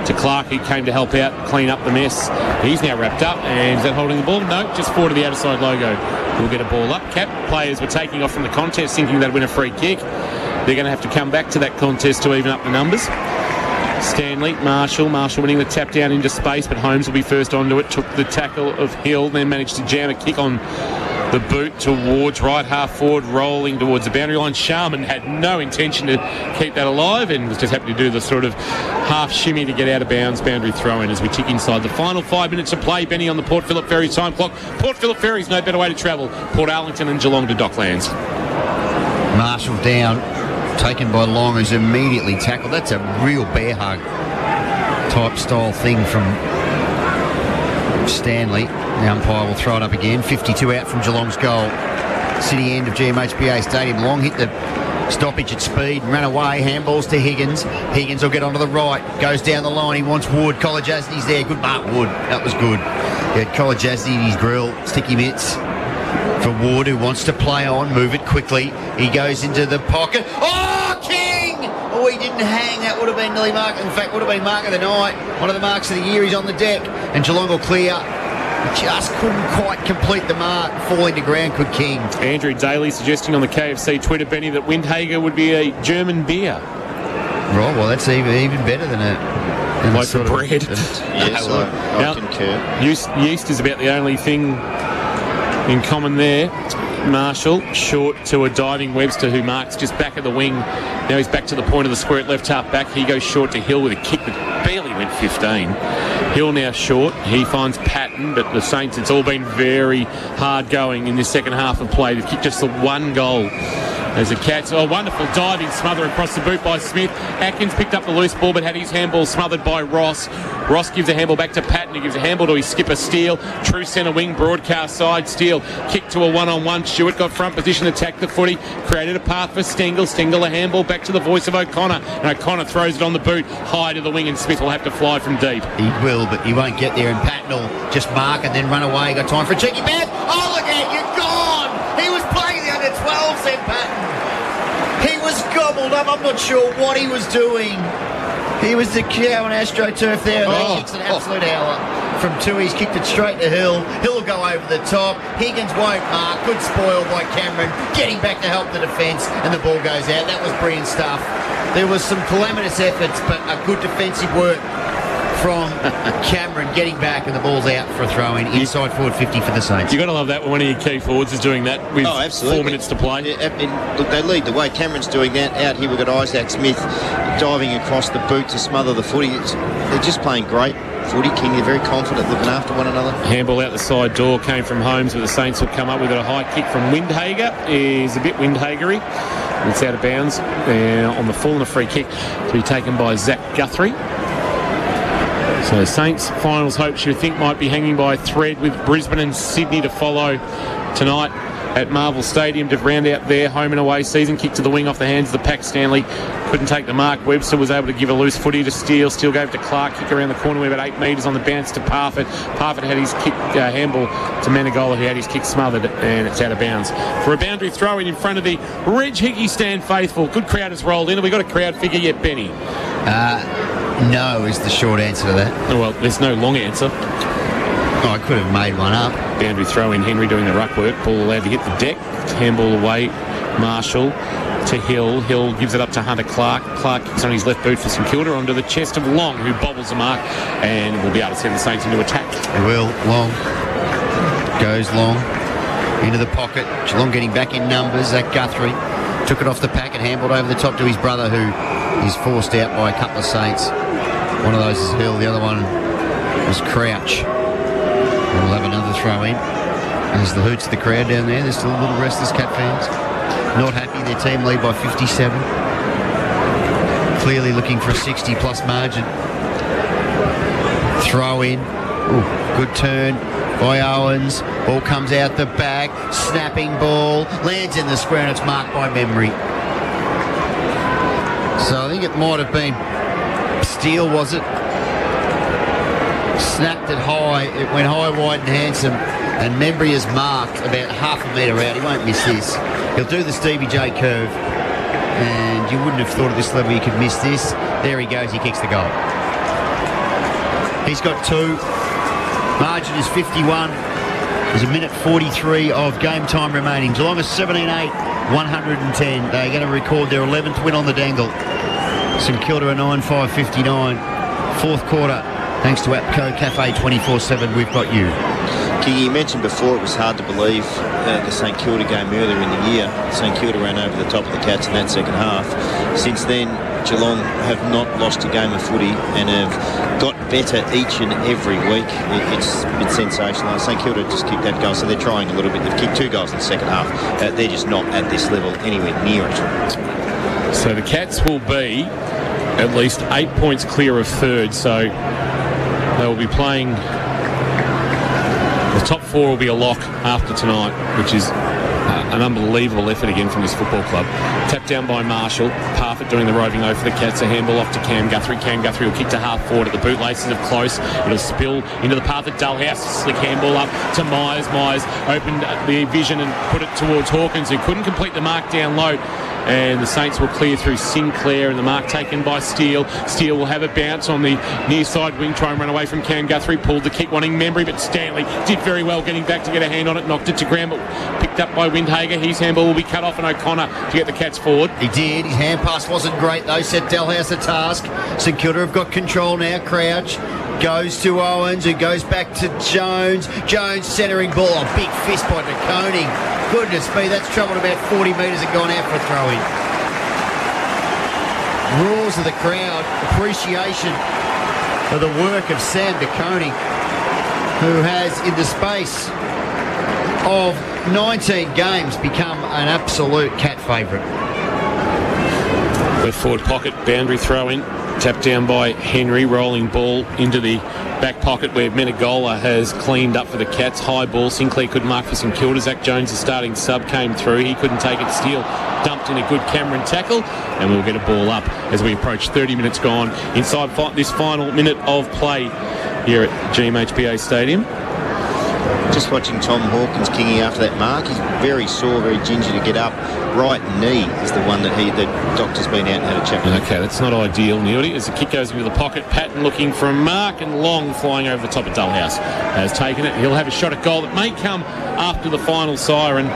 to Clark, who came to help out, clean up the mess. He's now wrapped up, and is that holding the ball? No, just forward to the outside logo. We'll get a ball up. Cap players were taking off from the contest thinking they'd win a free kick. They're going to have to come back to that contest to even up the numbers. Stanley, Marshall winning the tap down into space, but Holmes will be first onto it. Took the tackle of Hill, then managed to jam a kick on the boot towards right half forward, rolling towards the boundary line. Sharman had no intention to keep that alive and was just happy to do the sort of half shimmy to get out of bounds, boundary throw in as we tick inside the final 5 minutes of play. Benny on the Port Phillip Ferry time clock. Port Phillip Ferry's no better way to travel. Port Arlington and Geelong to Docklands. Marshall down, taken by Long, who's immediately tackled. That's a real bear hug type style thing from Stanley. The umpire will throw it up again. 52 out from Geelong's goal. City end of GMHBA Stadium. Long hit the stoppage at speed and ran away. Handballs to Higgins. Higgins will get onto the right. Goes down the line. He wants Wood. Kolajasny's there. Good mark, Wood. That was good. He had Kolajasny in his grill. Sticky mitts for Wood, who wants to play on. Move it quickly. He goes into the pocket. Oh, King! Oh, he didn't hang. That would have been nearly mark. In fact, would have been mark of the night. One of the marks of the year. He's on the deck. And Geelong will clear. Just couldn't quite complete the mark. Falling to ground, could King. Andrew Daly suggesting on the KFC Twitter, Benny, that Windhager would be a German beer. Right, well, that's even better than a loaf of bread. Yes, I concur. Yeast is about the only thing in common there. Marshall short to a diving Webster, who marks just back of the wing. Now he's back to the point of the square at left half back. He goes short to Hill with a kick that barely went 15. Hill now short. He finds Patton, but the Saints, it's all been very hard going in this second half of play. They've kicked just the 1 goal. As the Cats, wonderful diving smother across the boot by Smith. Atkins picked up the loose ball but had his handball smothered by Ross. Ross gives a handball back to Patton, who gives a handball to his skipper Steele. True centre wing, broadcast side. Steele kicked to a 1-on-1. Stewart got front position, attacked the footy, created a path for Stengel. Stengel a handball back to the voice of O'Connor, and O'Connor throws it on the boot high to the wing, and Smith will have to fly from deep. He will, but he won't get there, and Patton will just mark and then run away. Got time for a cheeky bat. Oh, look at you, gone! He was playing the under-12, said Patton. He was gobbled up. I'm not sure what he was doing. He was the cow and AstroTurf there. It's an absolute howler from two. He's kicked it straight to Hill. Hill will go over the top. Higgins won't mark. Good spoil by Cameron. Getting back to help the defence, and the ball goes out. That was brilliant stuff. There was some calamitous efforts, but a good defensive work from Cameron, getting back, and the ball's out for a throw-in. Inside forward 50 for the Saints. You've got to love that when one of your key forwards is doing that with 4 minutes to play. Yeah, look, they lead the way. Cameron's doing that. Out here we've got Isaac Smith diving across the boot to smother the footy. They're just playing great footy, King. They're very confident, looking after one another. Handball out the side door came from Holmes, but the Saints will come up with a high kick from Windhager. Is a bit Windhagery. It's out of bounds on the full, and a free kick to be taken by Zach Guthrie. So Saints finals hopes you think might be hanging by a thread, with Brisbane and Sydney to follow tonight at Marvel Stadium to round out their home and away season. Kick to the wing off the hands of the Pack. Stanley couldn't take the mark. Webster was able to give a loose footy to Steele. Steele gave it to Clark. Kick around the corner. We're about 8 metres on the bounce to Parfitt. Parfitt had his kick handball to Menegola, who had his kick smothered, and it's out of bounds. For a boundary throw in front of the Reg Hickey stand faithful. Good crowd has rolled in. Have we got a crowd figure yet, Benny? No is the short answer to that. Oh, well, there's no long answer. Oh, I could have made one up. Boundary throw in, Henry doing the ruck work. Ball allowed to hit the deck. Handball away. Marshall to Hill. Hill gives it up to Hunter Clark. Clark kicks on his left boot for St Kilda onto the chest of Long, who bobbles the mark and will be able to send the Saints into attack. He will. Long goes Long into the pocket. Geelong getting back in numbers. Zach Guthrie took it off the pack and handballed over the top to his brother, who is forced out by a couple of Saints. One of those is Hill. The other one was Crouch. We'll have another throw in. There's the hoots of the crowd down there. There's still a little restless Cat fans. Not happy. Their team lead by 57. Clearly looking for a 60-plus margin. Throw in. Ooh, good turn by Owens. Ball comes out the back. Snapping ball. Lands in the square, and it's marked by memory. So I think it might have been Steele, was it? Snapped it high. It went high, wide and handsome. And Membry is marked about half a metre out. He won't miss this. He'll do the Stevie J curve. And you wouldn't have thought at this level you could miss this. There he goes. He kicks the goal. He's got two. Margin is 51. There's a minute 43 of game time remaining. Geelong is 17-8, 110. They're going to record their 11th win on the dangle. St Kilda are 9-5-59. Fourth quarter, thanks to APCO Cafe 24/7. We've got you. King, you mentioned before it was hard to believe the St Kilda game earlier in the year. St Kilda ran over the top of the Cats in that second half. Since then, Geelong have not lost a game of footy and have got better each and every week. It's sensational. St Kilda just kicked that goal, so they're trying a little bit. They've kicked 2 goals in the second half. They're just not at this level anywhere near it. So the Cats will be at least 8 points clear of third, so they will be playing. The top 4 will be a lock after tonight, which is an unbelievable effort again from this football club. Tapped down by Marshall. Parfitt doing the roving over for the Cats. A handball off to Cam Guthrie. Cam Guthrie will kick to half forward at the bootlaces of Close. It'll spill into the path of Dullhouse. Slick handball up to Myers. Myers opened the vision and put it towards Hawkins, who couldn't complete the mark down low. And the Saints will clear through Sinclair, and the mark taken by Steele. Steele will have a bounce on the near side wing, try and run away from Cam Guthrie. Pulled the kick, wanting Membry, but Stanley did very well getting back to get a hand on it. Knocked it to ground, but picked up by Windhager. His handball will be cut off, and O'Connor to get the Cats forward. He did. His hand pass wasn't great, though. Set Dalhouse a task. St Kilda have got control now. Crouch goes to Owens, who goes back to Jones. Jones centering ball. A big fist by De Koning. Goodness me, that's travelled about 40 metres and gone out for a throw-in. Roars of the crowd. Appreciation of the work of Sam De Koning, who has, in the space of 19 games, become an absolute Cat favourite. Left forward pocket, boundary throw-in. Tapped down by Henry, rolling ball into the back pocket where Menegola has cleaned up for the Cats. High ball, Sinclair couldn't mark for St Kilda. Zach Jones, the starting sub, came through. He couldn't take it. Steele dumped in a good Cameron tackle, and we'll get a ball up as we approach 30 minutes gone inside this final minute of play here at GMHBA Stadium. Just watching Tom Hawkins Kingy after that mark, he's very sore, very ginger to get up. Right knee is the one that the doctor's been out and had a chat with. Okay, that's not ideal, Neildy. As the kick goes into the pocket, Patton looking for a mark, and Long flying over the top of Dullhouse has taken it. He'll have a shot at goal that may come after the final siren.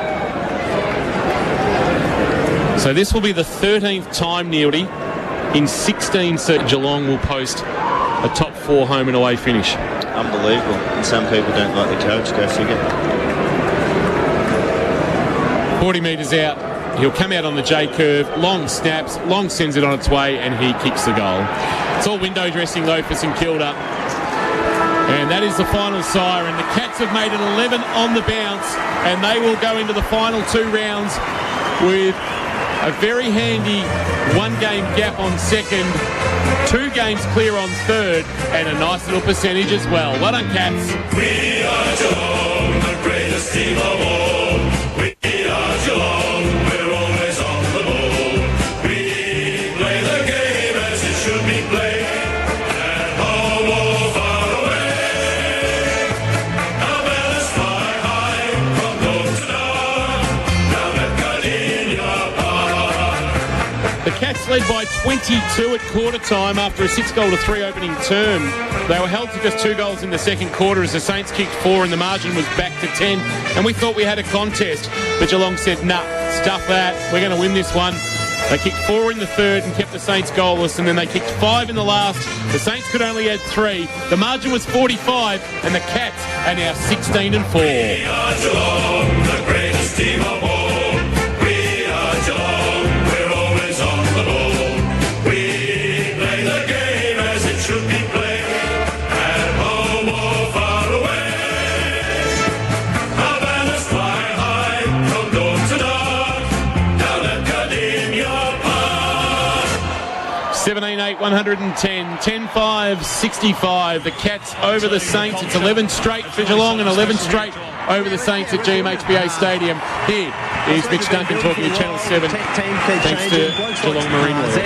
So this will be the 13th time, Neildy, in 16 Geelong will post a top 4 home and away finish. Unbelievable. And some people don't like the coach, go figure. 40 metres out. He'll come out on the J curve. Long snaps. Long sends it on its way, and he kicks the goal. It's all window dressing though for St Kilda. And that is the final siren. The Cats have made an 11 on the bounce, and they will go into the final 2 rounds with a very handy 1-game gap on second, 2 games clear on third, and a nice little percentage as well. Well done, Cats. We are Geelong, the greatest team of all. We are Geelong, we're always on the ball. We play the game as it should be played, at home or far away. Our banners fly high from dawn to dawn, down at Cardinia Park. The Cats led by 22 at quarter time after a 6-goal-to-3 opening term. They were held to just 2 goals in the second quarter as the Saints kicked 4 and the margin was back to 10. And we thought we had a contest. But Geelong said, nah, stuff that. We're going to win this one. They kicked 4 in the third and kept the Saints goalless, and then they kicked 5 in the last. The Saints could only add 3. The margin was 45, and the Cats are now 16 and 4. We are Geelong, the greatest team of all. We are Geelong, we're always on the ball. We play the game as it should be played, at home or far away. Our banners fly high from dawn to dawn, down at Cardinia Park. 17-8, 110, 10-5, 65. The Cats over the Saints. It's 11 straight for Geelong and 11 straight over the Saints at GMHBA Stadium. Here is Mitch Duncan talking to Channel 7. Thanks to Geelong Marine World.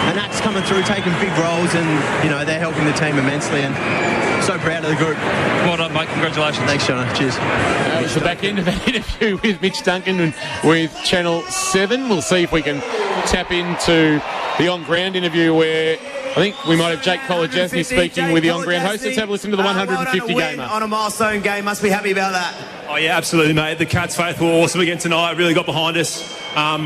And that's coming through, taking big roles, and they're helping the team immensely, and so proud of the group. Well done, mate. Congratulations. Thanks, Shona. Cheers. That was the back end of that interview with Mitch Duncan and with Channel 7. We'll see if we can tap into the on-ground interview where I think we might have Jake Kolodjasny speaking with the on-ground host. Let's have a listen to the 150 gamer. On a milestone game, must be happy about that. Oh, yeah, absolutely, mate. The Cats faithful were awesome again tonight. Really got behind us.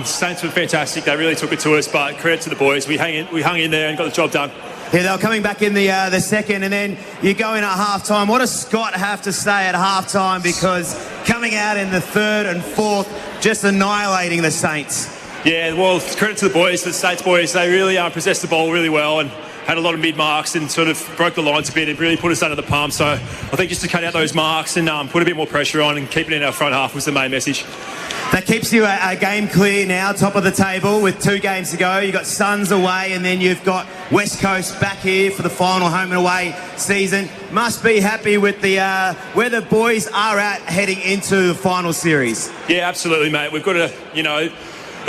Saints were fantastic. They really took it to us, but credit to the boys. We hung in there and got the job done. Yeah, they were coming back in the second, and then you go in at half-time. What does Scott have to say at half-time? Because coming out in the third and fourth, just annihilating the Saints. Yeah, well, credit to the boys, the Saints boys. They really possessed the ball really well and had a lot of mid-marks and sort of broke the lines a bit and really put us under the pump. So I think just to cut out those marks and put a bit more pressure on and keep it in our front half was the main message. That keeps you a game clear now, top of the table with 2 games to go. You've got Suns away, and then you've got West Coast back here for the final home and away season. Must be happy with the where the boys are at heading into the final series. Yeah, absolutely, mate. We've got a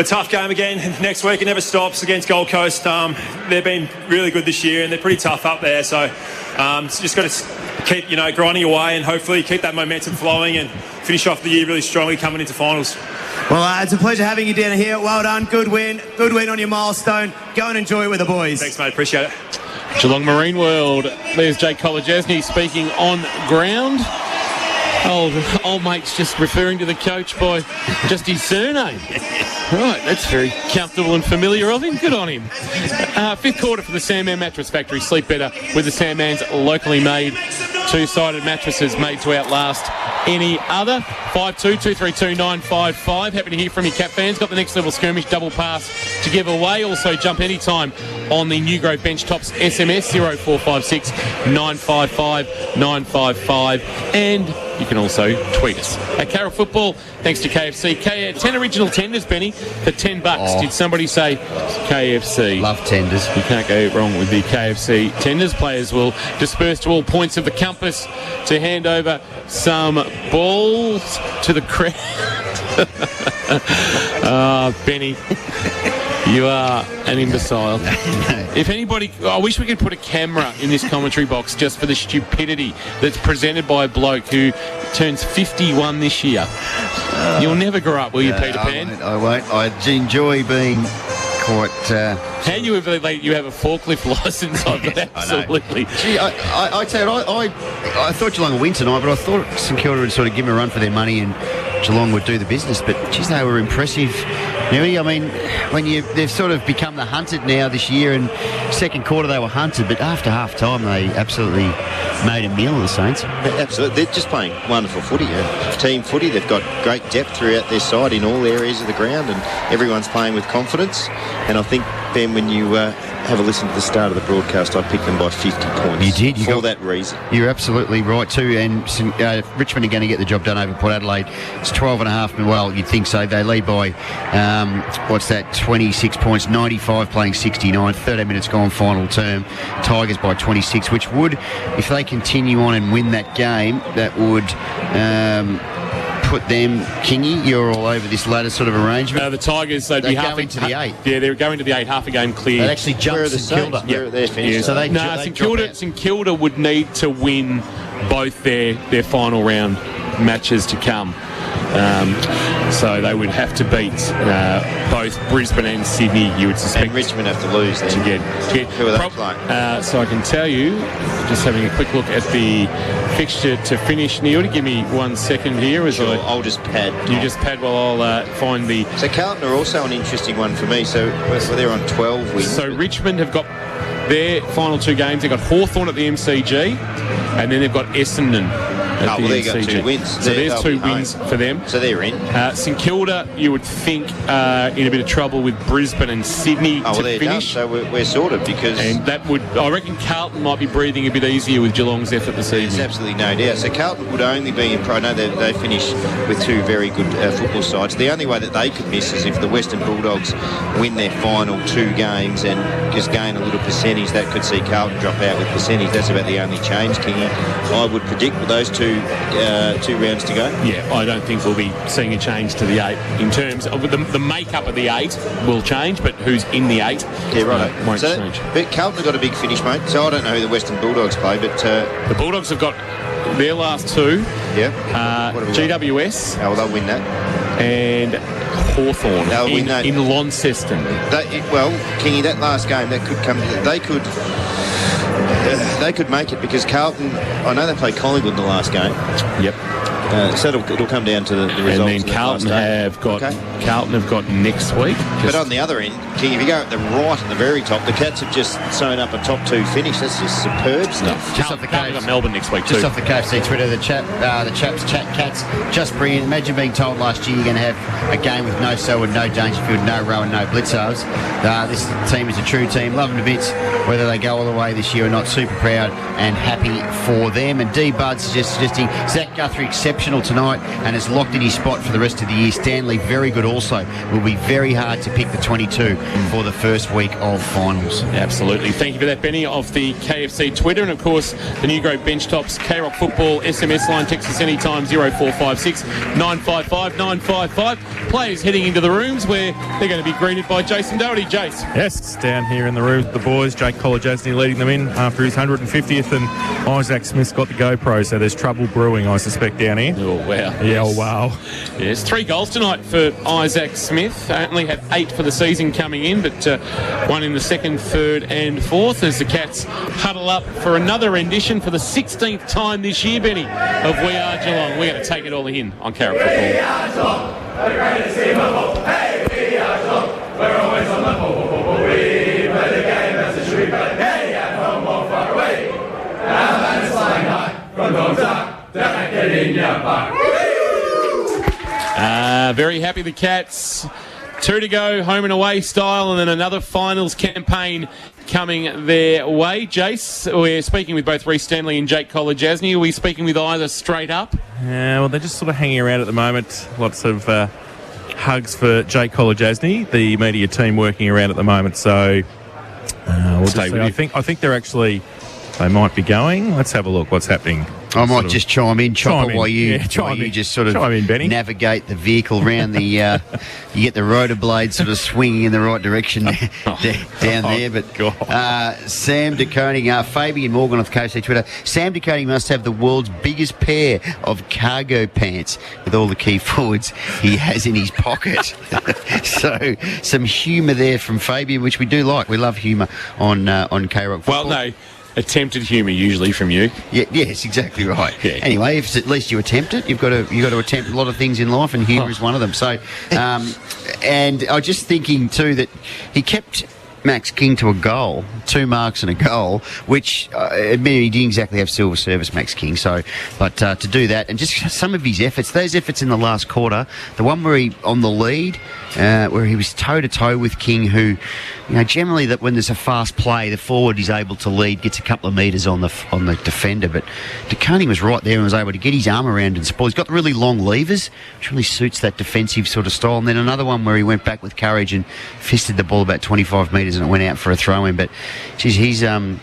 tough game again next week. It never stops against Gold Coast. They've been really good this year, and they're pretty tough up there. So just got to keep grinding away and hopefully keep that momentum flowing and finish off the year really strongly coming into finals. Well, it's a pleasure having you down here. Well done. Good win on your milestone. Go and enjoy it with the boys. Thanks, mate. Appreciate it. Geelong Marine World. There's Jake Kolodjasny speaking on ground. Old mate's just referring to the coach by just his surname. Right, that's very comfortable and familiar of him. Good on him. 5th quarter for the Sandman Mattress Factory. Sleep better with the Sandman's locally made 2-sided mattresses made to outlast any other. 52-232-955. Happy to hear from you, Cat fans. Got the next level skirmish double pass to give away. Also jump anytime on the New Grove Bench Tops SMS 0456 955 955, and you can also tweet us at Carroll Football. Thanks to KFC. 10 original tenders, Benny, for $10. Did somebody say KFC? Love tenders. You can't go wrong with the KFC tenders. Players will disperse to all points of the compass to hand over some balls to the crowd. Benny. You are an imbecile. If anybody... I wish we could put a camera in this commentary box just for the stupidity that's presented by a bloke who turns 51 this year. You'll never grow up, will you, Peter Pan? I won't. I enjoy being quite... How you ever let you have a forklift licence? Absolutely. Gee, I tell you, I thought Geelong would win tonight, but I thought St Kilda would sort of give them a run for their money and Geelong would do the business. But, geez, they were impressive. Newey, I mean, they've sort of become the hunted now this year, and second quarter they were hunted, but after half time they absolutely made a meal of the Saints. Absolutely. They're just playing wonderful footy. Team footy. They've got great depth throughout their side in all areas of the ground, and everyone's playing with confidence. And I think, Ben, when you have a listen to the start of the broadcast, I picked them by 50 points. You did. For that reason. You're absolutely right too. And Richmond are going to get the job done over Port Adelaide. It's 12.5. Well, you'd think so. They lead by, 26 points, 95 playing 69, 13 minutes gone final term. Tigers by 26, which would, if they continue on and win that game, that would... put them, Kingy, you're all over this latter sort of arrangement. The Tigers, they'd be going to the 8. Yeah, they're going to the 8, half a game clear. They actually jumped St Kilda. St Kilda would need to win both their final round matches to come. So they would have to beat both Brisbane and Sydney, you would suspect. And Richmond have to lose then. To get who are they playing? So I can tell you, just having a quick look at the fixture to finish. Neil, to give me 1 second here. I'll just pad. You just pad while I'll find the... So Carlton are also an interesting one for me. So they're on 12 wins. So Richmond have got their final 2 games. They've got Hawthorn at the MCG, and then they've got Essendon. They got 2 wins. So there's 2 wins for them. So they're in. St Kilda, you would think, in a bit of trouble with Brisbane and Sydney to finish. So we're sorted because... And that would... I reckon Carlton might be breathing a bit easier with Geelong's effort this evening. There's absolutely no doubt. So Carlton would only be in... I know they finish with 2 very good football sides. The only way that they could miss is if the Western Bulldogs win their final 2 games and just gain a little percentage. That could see Carlton drop out with percentage. That's about the only change, Kingy. I would predict with those 2 rounds to go. Yeah, I don't think we'll be seeing a change to the 8 in terms of the makeup of the 8 will change, but who's in the 8 won't change. But Carlton have got a big finish, mate. So I don't know who the Western Bulldogs play, but the Bulldogs have got their last 2. Yeah. GWS. Oh, well, they'll win that. And Hawthorn in Launceston. Kingy, that last game that could come. They could make it because Carlton, I know they played Collingwood in the last game. Yep. So it'll come down to the results. And then Carlton have got next week. But on the other end, King, if you go at the right at the very top, the Cats have just sewn up a top 2 finish. That's just superb stuff. Just off the KFC, got Melbourne next week too. Just off the KFC Twitter, the chaps chat Cats just brilliant. Imagine being told last year you're going to have a game with no Selwood, no Dangerfield, no Rowan, no Blitzos. This team is a true team. Love them to bits. Whether they go all the way this year or not, super proud and happy for them. And D Bud's suggesting Zach Guthrie exceptional tonight and has locked in his spot for the rest of the year. Stanley very good also. Will be very hard to pick the 22 for the first week of finals. Absolutely. Thank you for that, Benny, of the KFC Twitter. And of course, the New Grove Bench Tops K-Rock Football SMS line. Text us anytime 0456 955 955. Players heading into the rooms where they're going to be greeted by Jason Doherty. Jace. Yes, down here in the room with the boys. Jake Kolodjasny leading them in after his 150th, and Isaac Smith's got the GoPro, so there's trouble brewing, I suspect, down here. Oh, wow. Yeah, oh, wow. Yes, 3 goals tonight for Isaac Smith. Only had 8 for the season coming in, but 1 in the second, third and fourth as the Cats huddle up for another rendition for the 16th time this year, Benny, of We Are Geelong. We're going to take it all in on Carrot Football. We are Geelong, the greatest team of all. Hey, we are Geelong, we're always on the ball. We play the game as it should be played. Hey, at home or far away. Our man is flying high from home to get in your park. Very happy the Cats. 2 to go, home and away style, and then another finals campaign coming their way. Jace, we're speaking with both Reece Stanley and Jake Kolodjasny. Are we speaking with either straight up? Well, they're just sort of hanging around at the moment. Lots of hugs for Jake Kolodjasny, the media team working around at the moment. So we'll stay with you. I think they're actually... They might be going. Let's have a look what's happening. I might just chime in, Chopper, while you just sort of chime in, Benny. navigate the vehicle around the. You get the rotor blade sort of swinging in the right direction down there. But Sam DeConing, Fabian Morgan off KFC Twitter. Sam DeConing must have the world's biggest pair of cargo pants with all the key forwards he has in his pocket. So some humour there from Fabian, which we do like. We love humour on K-Rock Football. Well, no. Attempted humour usually from you. Yeah, yes, exactly right. Yeah. Anyway, if at least you attempt it, you've got to attempt a lot of things in life, and humour is one of them. So, and I was just thinking too that he kept Max King to a goal, 2 marks and a goal, which admittedly he didn't exactly have silver service, Max King. So, but to do that and just some of his efforts, those efforts in the last quarter, the one where he on the lead, where he was toe to toe with King, who, you know, generally that when there's a fast play, the forward is able to lead, gets a couple of metres on the defender, but DeConing was right there and was able to get his arm around and support. He's got really long levers, which really suits that defensive sort of style. And then another one where he went back with courage and fisted the ball about 25 metres and it went out for a throw-in. But geez, he's a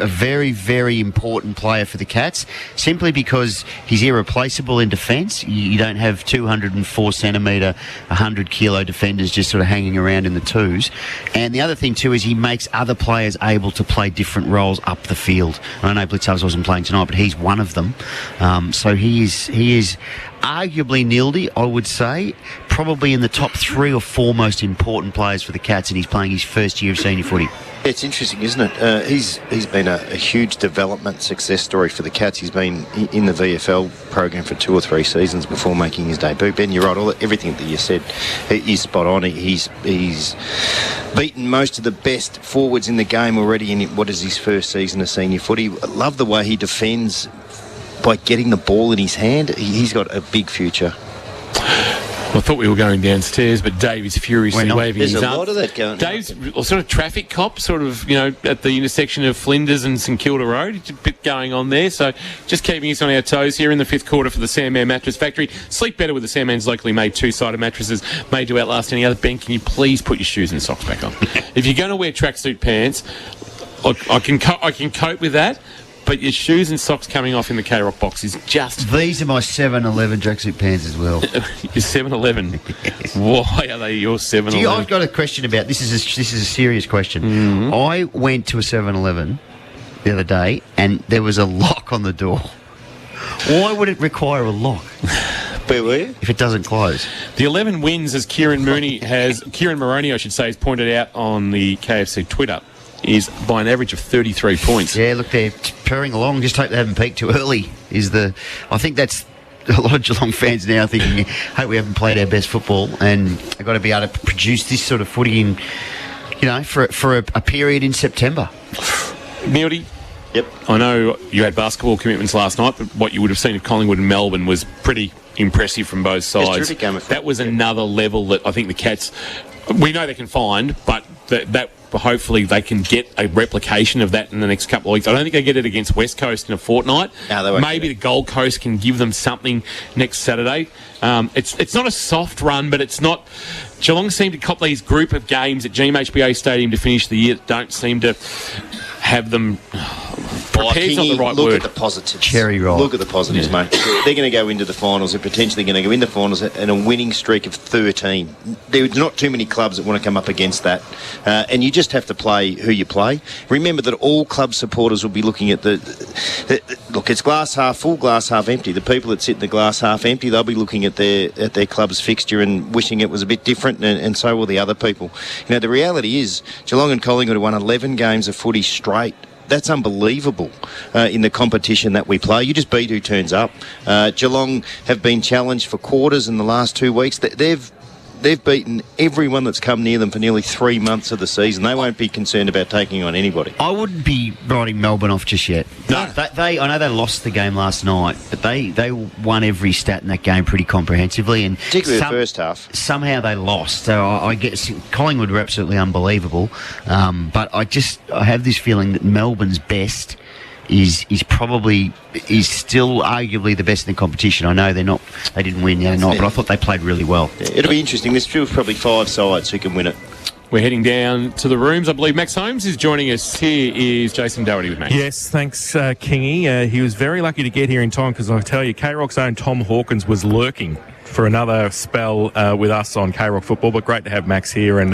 very, very important player for the Cats, simply because he's irreplaceable in defence. You don't have 204 centimetre, 100-kilo defenders just sort of hanging around in the twos. And the other thing too is he makes other players able to play different roles up the field. I know Blitzhubs wasn't playing tonight, but he's one of them. So he is arguably Nildy, I would say, probably in the top 3 or 4 most important players for the Cats, and he's playing his first year of senior footy. It's interesting, isn't it? He's been a huge development success story for the Cats. He's been in the VFL program for 2 or 3 seasons before making his debut. Ben, you're right. Everything that you said is spot on. He's beaten most of the best forwards in the game already in what is his first season of senior footy. I love the way he defends by getting the ball in his hand. He's got a big future. Well, I thought we were going downstairs, but Dave is furiously waving his arm. There's a lot of that going on. Dave's sort of traffic cop, sort of, you know, at the intersection of Flinders and St Kilda Road. It's a bit going on there, so just keeping us on our toes here in the 5th quarter for the Sandman Mattress Factory. Sleep better with the Sandman's locally made 2-sided mattresses made to outlast any other. Ben, can you please put your shoes and socks back on? If you're going to wear tracksuit pants, I can cope with that. But your shoes and socks coming off in the K-Rock box is just... These are my 7-Eleven tracksuit pants as well. Your 7-Eleven? Yes. Why are they your 7-Eleven? I've got a question about... This is a serious question. Mm-hmm. I went to a 7-Eleven the other day and there was a lock on the door. Why would it require a lock? Where were you? If it doesn't close. The 11 wins, as Kieran Moroney, has pointed out on the KFC Twitter, is by an average of 33 points. Yeah, look, they're purring along. Just hope they haven't peaked too early. I think that's a lot of Geelong fans now thinking, hope we haven't played our best football, and they've got to be able to produce this sort of footy in, you know, for a period in September. Mildy. Yep. I know you had basketball commitments last night, but what you would have seen of Collingwood and Melbourne was pretty impressive from both sides. That was another level that I think the Cats, we know they can find, but that hopefully they can get a replication of that in the next couple of weeks. I don't think they get it against West Coast in a fortnight. No, maybe the Gold Coast can give them something next Saturday. It's not a soft run, but it's not... Geelong seem to cop these group of games at GMHBA Stadium to finish the year that don't seem to have them... Prepared's not the right look word. At the positives. Cherry roll. Look at the positives, mate. They're going to go into the finals. They're potentially going to go in the finals in a winning streak of 13. There's not too many clubs that want to come up against that. And you just have to play who you play. Remember that all club supporters will be looking at look, it's glass half full, glass half empty. The people that sit in the glass half empty, they'll be looking at their club's fixture and wishing it was a bit different, and so will the other people. You know, the reality is Geelong and Collingwood have won 11 games of footy straight. That's unbelievable in the competition that we play. You just beat who turns up. Geelong have been challenged for quarters in the last 2 weeks. They've beaten everyone that's come near them for nearly 3 months of the season. They won't be concerned about taking on anybody. I wouldn't be writing Melbourne off just yet. No. I know they lost the game last night, but they won every stat in that game pretty comprehensively. And particularly the first half. Somehow they lost. So I guess Collingwood were absolutely unbelievable. But I have this feeling that Melbourne's best is still arguably the best in the competition. I know they didn't win the other night, but I thought they played really well. Yeah, it'll be interesting. There's still probably 5 sides who can win it. we're heading down to the rooms. I believe Max Holmes is joining us. Here is Jason Doherty with Max. Yes, thanks, Kingy. He was very lucky to get here in time because I tell you, K-Rock's own Tom Hawkins was lurking for another spell with us on K-Rock football, but great to have Max here, and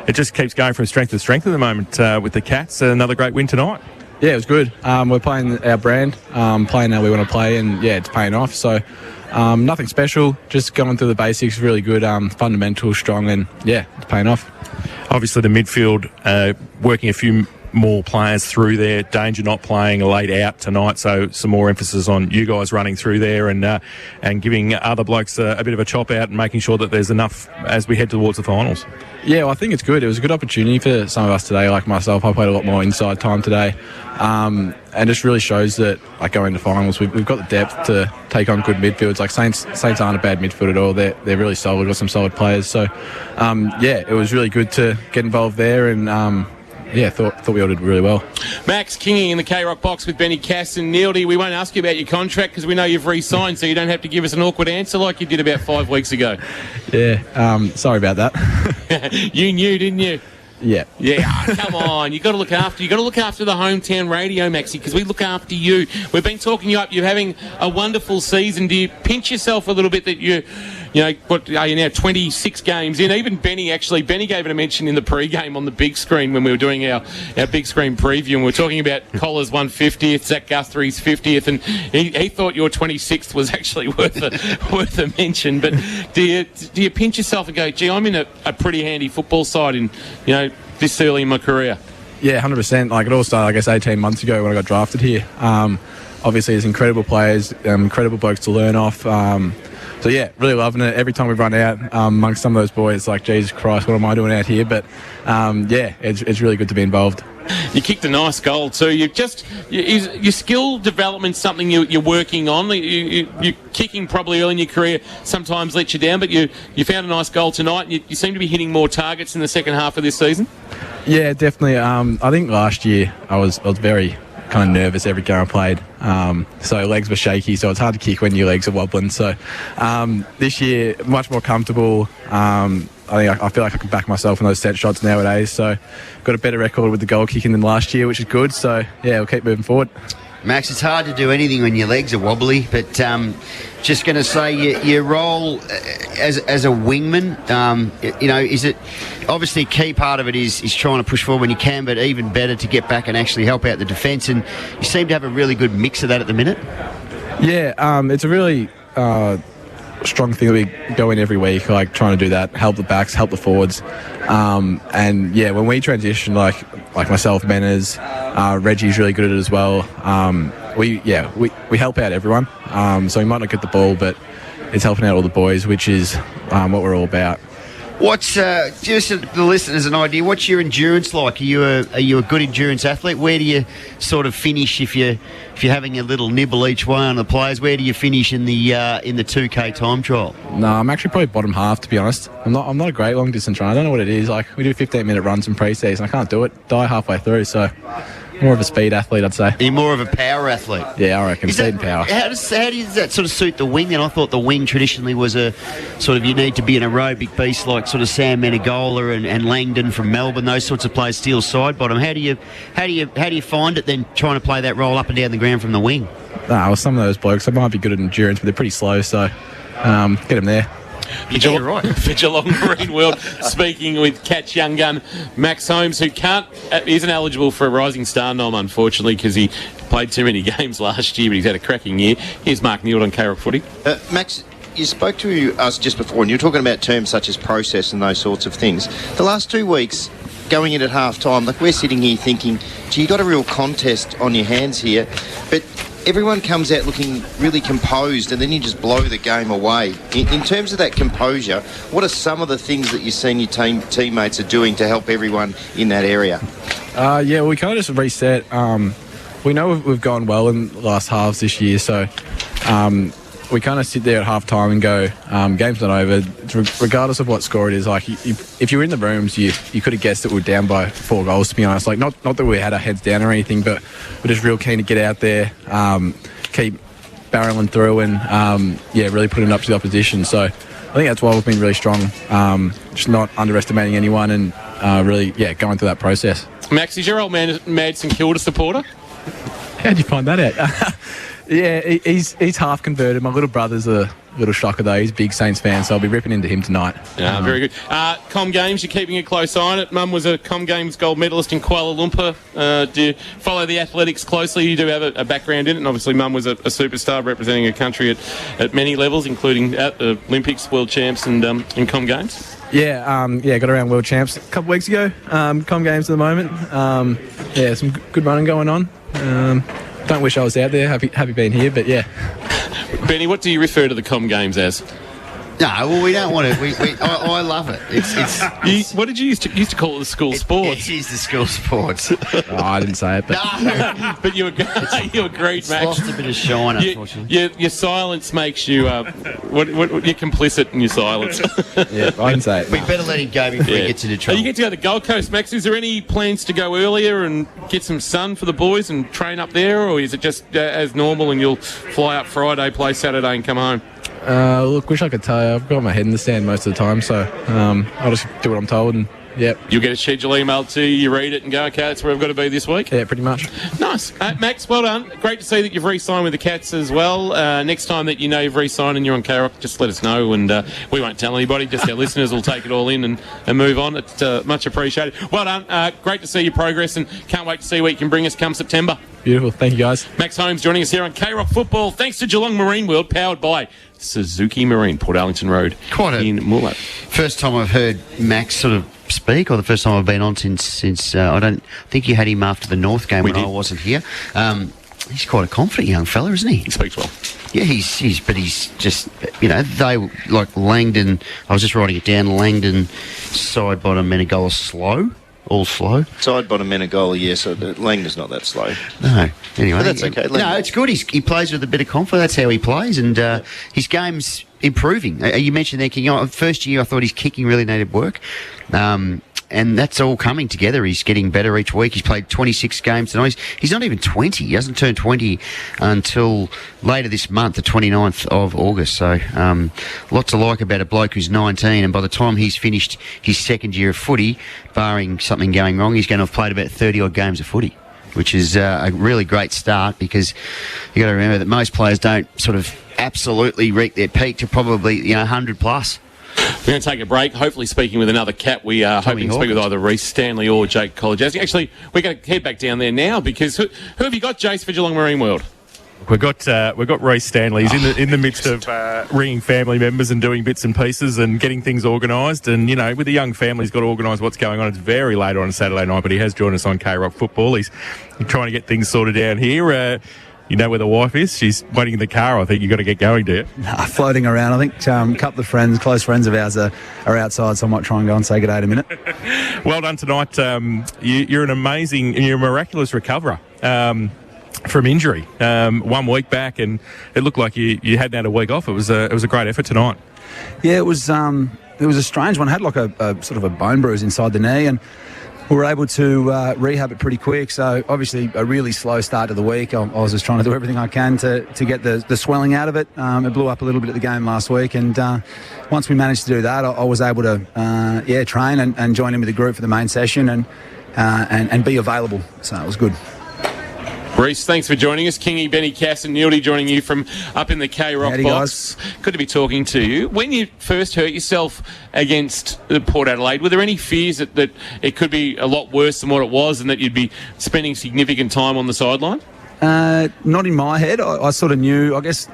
it just keeps going from strength to strength at the moment with the Cats. Another great win tonight. Yeah, it was good. We're playing our brand, playing how we want to play, and yeah, it's paying off. So nothing special, just going through the basics, really good, fundamental, strong, and yeah, it's paying off. Obviously the midfield working a few more players through there. Danger not playing a late out tonight, so some more emphasis on you guys running through there and giving other blokes a bit of a chop out and making sure that there's enough as we head towards the finals. Yeah, well, I think it's good. It was a good opportunity for some of us today, like myself. I played a lot more inside time today, and just really shows that, like, going to finals, we've got the depth to take on good midfields. Like Saints aren't a bad midfield at all. They're really solid. We've got some solid players. So, yeah, it was really good to get involved there, and yeah, thought we all did really well. Max Kingy in the K-Rock box with Benny Cass and Neildy. We won't ask you about your contract because we know you've re-signed, so you don't have to give us an awkward answer like you did about 5 weeks ago. Yeah, sorry about that. You knew, didn't you? Yeah. Yeah, come on. You've got to look after the hometown radio, Maxie, because we look after you. We've been talking you up. You're having a wonderful season. Do you pinch yourself a little bit that you are you now 26 games in? Even Benny gave it a mention in the pre-game on the big screen when we were doing our big screen preview, and we were talking about Collar's 150th, Zach Guthrie's 50th, and he thought your 26th was actually worth a mention. But do you pinch yourself and go, gee, I'm in a pretty handy football side in, this early in my career? Yeah, 100%. Like, it all started, I guess, 18 months ago when I got drafted here. Obviously, there's incredible players, incredible blokes to learn off. So, yeah, really loving it. Every time we run out amongst some of those boys, it's like, Jesus Christ, what am I doing out here? But, yeah, it's really good to be involved. You kicked a nice goal too. Your skill development's something you're working on. You're kicking probably early in your career sometimes let you down, but you found a nice goal tonight, and you seem to be hitting more targets in the second half of this season. Yeah, definitely. I think last year I was very kind of nervous every game I played. So legs were shaky, so it's hard to kick when your legs are wobbling. So this year, much more comfortable. I feel like I can back myself in those set shots nowadays. So got a better record with the goal kicking than last year, which is good. So, yeah, we'll keep moving forward. Max, it's hard to do anything when your legs are wobbly, but just going to say your role as a wingman, is it obviously a key part of it is trying to push forward when you can, but even better to get back and actually help out the defence, and you seem to have a really good mix of that at the minute. Yeah, it's a really strong thing that we go in every week, like trying to do that, help the backs, help the forwards, and yeah, when we transition, like myself, Menners, Reggie's really good at it as well. We help out everyone, so we might not get the ball, but it's helping out all the boys, which is what we're all about. What's just so the listeners an idea? What's your endurance like? Are you a good endurance athlete? Where do you sort of finish if you're having a little nibble each way on the players? Where do you finish in the 2K time trial? No, I'm actually probably bottom half, to be honest. I'm not a great long distance runner. I don't know what it is. Like, we do 15-minute runs in pre-season. I can't do it. Die halfway through. So more of a speed athlete, I'd say. You're more of a power athlete? Yeah, I reckon. Speed and power. How does that sort of suit the wing then? I thought the wing traditionally was a sort of, you need to be an aerobic beast like sort of Sam Menegola and Langdon from Melbourne, those sorts of players steal side bottom. How do you find it then, trying to play that role up and down the ground from the wing? Well, some of those blokes, they might be good at endurance, but they're pretty slow, so get them there. For Geelong Marine World, speaking with Catch Young Gun Max Holmes, who isn't eligible for a Rising Star nom, unfortunately, because he played too many games last year, but he's had a cracking year. Here's Mark Neild on K-Rock Footy. Max, you spoke to us just before, and you were talking about terms such as process and those sorts of things. The last 2 weeks, going in at half-time, like, we're sitting here thinking, gee, you got a real contest on your hands here, but everyone comes out looking really composed, and then you just blow the game away. In terms of that composure, what are some of the things that you've seen your teammates are doing to help everyone in that area? Yeah, we kind of just reset. We know we've gone well in the last halves this year, so we kind of sit there at half-time and go, game's not over. Regardless of what score it is, like, if you were in the rooms, you could have guessed that we were down by 4 goals, to be honest. Like, not that we had our heads down or anything, but we're just real keen to get out there, keep barreling through and, really putting it up to the opposition. So I think that's why we've been really strong, just not underestimating anyone and, really, going through that process. Max, is your old man mad St Kilda supporter? How'd you find that out? He's half converted. My little brother's a little shocker though. He's a big Saints fan, so I'll be ripping into him tonight. Very good. Com Games, you're keeping a close eye on it. Mum was a Com Games gold medalist in Kuala Lumpur. Do you follow the athletics closely? You do have a background in it, and obviously Mum was a superstar representing her country at many levels, including at the Olympics, World Champs, and in Com Games. Got around World Champs a couple of weeks ago. Com Games at the moment. Some good running going on. Don't wish I was out there. Happy being here, but yeah. Benny, what do you refer to the Com Games as? No, well, we don't want to. I love it. It's what did you used to call it? The school sports. It is the school sports. I didn't say it, but no. But you agreed, Max. Lost a bit of shine, unfortunately. Your silence makes you. You're complicit in your silence. Yeah, I didn't say it. We better let him go before he gets into trouble. You get to go to the Gold Coast, Max. Is there any plans to go earlier and get some sun for the boys and train up there, or is it just as normal and you'll fly up Friday, play Saturday, and come home? Look, wish I could tell you. I've got my head in the sand most of the time, so I'll just do what I'm told, and You'll get a schedule emailed to you, you read it and go, okay, that's where I've got to be this week? Yeah, pretty much. Nice. Max, well done. Great to see that you've re-signed with the Cats as well. Next time that you know you've re-signed and you're on K-Rock, just let us know, and we won't tell anybody, just our listeners will take it all in and move on. It's much appreciated. Well done. Great to see your progress, and can't wait to see what you can bring us come September. Beautiful. Thank you, guys. Max Holmes joining us here on K-Rock Football, thanks to Geelong Marine World, powered by Suzuki Marine, Port Arlington Road in Moolap. First time I've heard Max sort of speak, or the first time I've been on since I don't think you had him after the North game when I wasn't here. He's quite a confident young fella, isn't he? He speaks well. Yeah, he's just, they, like Langdon, I was just writing it down, Langdon, side bottom, Menegola slow. All slow. Side bottom Menegola, yes. So Langdon's not that slow. No. Anyway. But that's okay. No, it's good. He plays with a bit of confidence. That's how he plays. And his game's improving. You mentioned there, King. First year, I thought his kicking really needed work. And that's all coming together. He's getting better each week. He's played 26 games tonight. He's not even 20. He hasn't turned 20 until later this month, the 29th of August. So, lot to like about a bloke who's 19. And by the time he's finished his second year of footy, barring something going wrong, he's going to have played about 30-odd games of footy, which is a really great start, because you've got to remember that most players don't sort of absolutely reach their peak to probably 100 plus. We're going to take a break, hopefully speaking with another Cat. We are hoping to speak with either Reece Stanley or Jake Kolajowski. Actually, we're going to head back down there now, because who have you got, Jace, for Geelong Marine World? We've got Reece Stanley. He's in the midst of ringing family members and doing bits and pieces and getting things organised. And, with a young family, he's got to organise what's going on. It's very late on a Saturday night, but he has joined us on K-Rock Football. He's trying to get things sorted down here. You know where the wife is? She's waiting in the car. I think you've got to get going, do you? Floating around. I think a couple of close friends of ours are outside, so I might try and go and say good day in a minute. Well done tonight. You're a miraculous recoverer from injury. 1 week back, and it looked like you hadn't had a week off. It was a great effort tonight. Yeah, it was a strange one. I had like a sort of a bone bruise inside the knee, and we were able to rehab it pretty quick. So obviously a really slow start to the week. I was just trying to do everything I can to get the swelling out of it. It blew up a little bit at the game last week, and once we managed to do that, I was able to train and join in with the group for the main session and be available. So it was good. Reece, thanks for joining us. Kingy, Benny, Cass and Nildy joining you from up in the K-Rock Howdy, box. Guys. Good to be talking to you. When you first hurt yourself against Port Adelaide, were there any fears that it could be a lot worse than what it was and that you'd be spending significant time on the sideline? Not in my head. I sort of knew, I guess,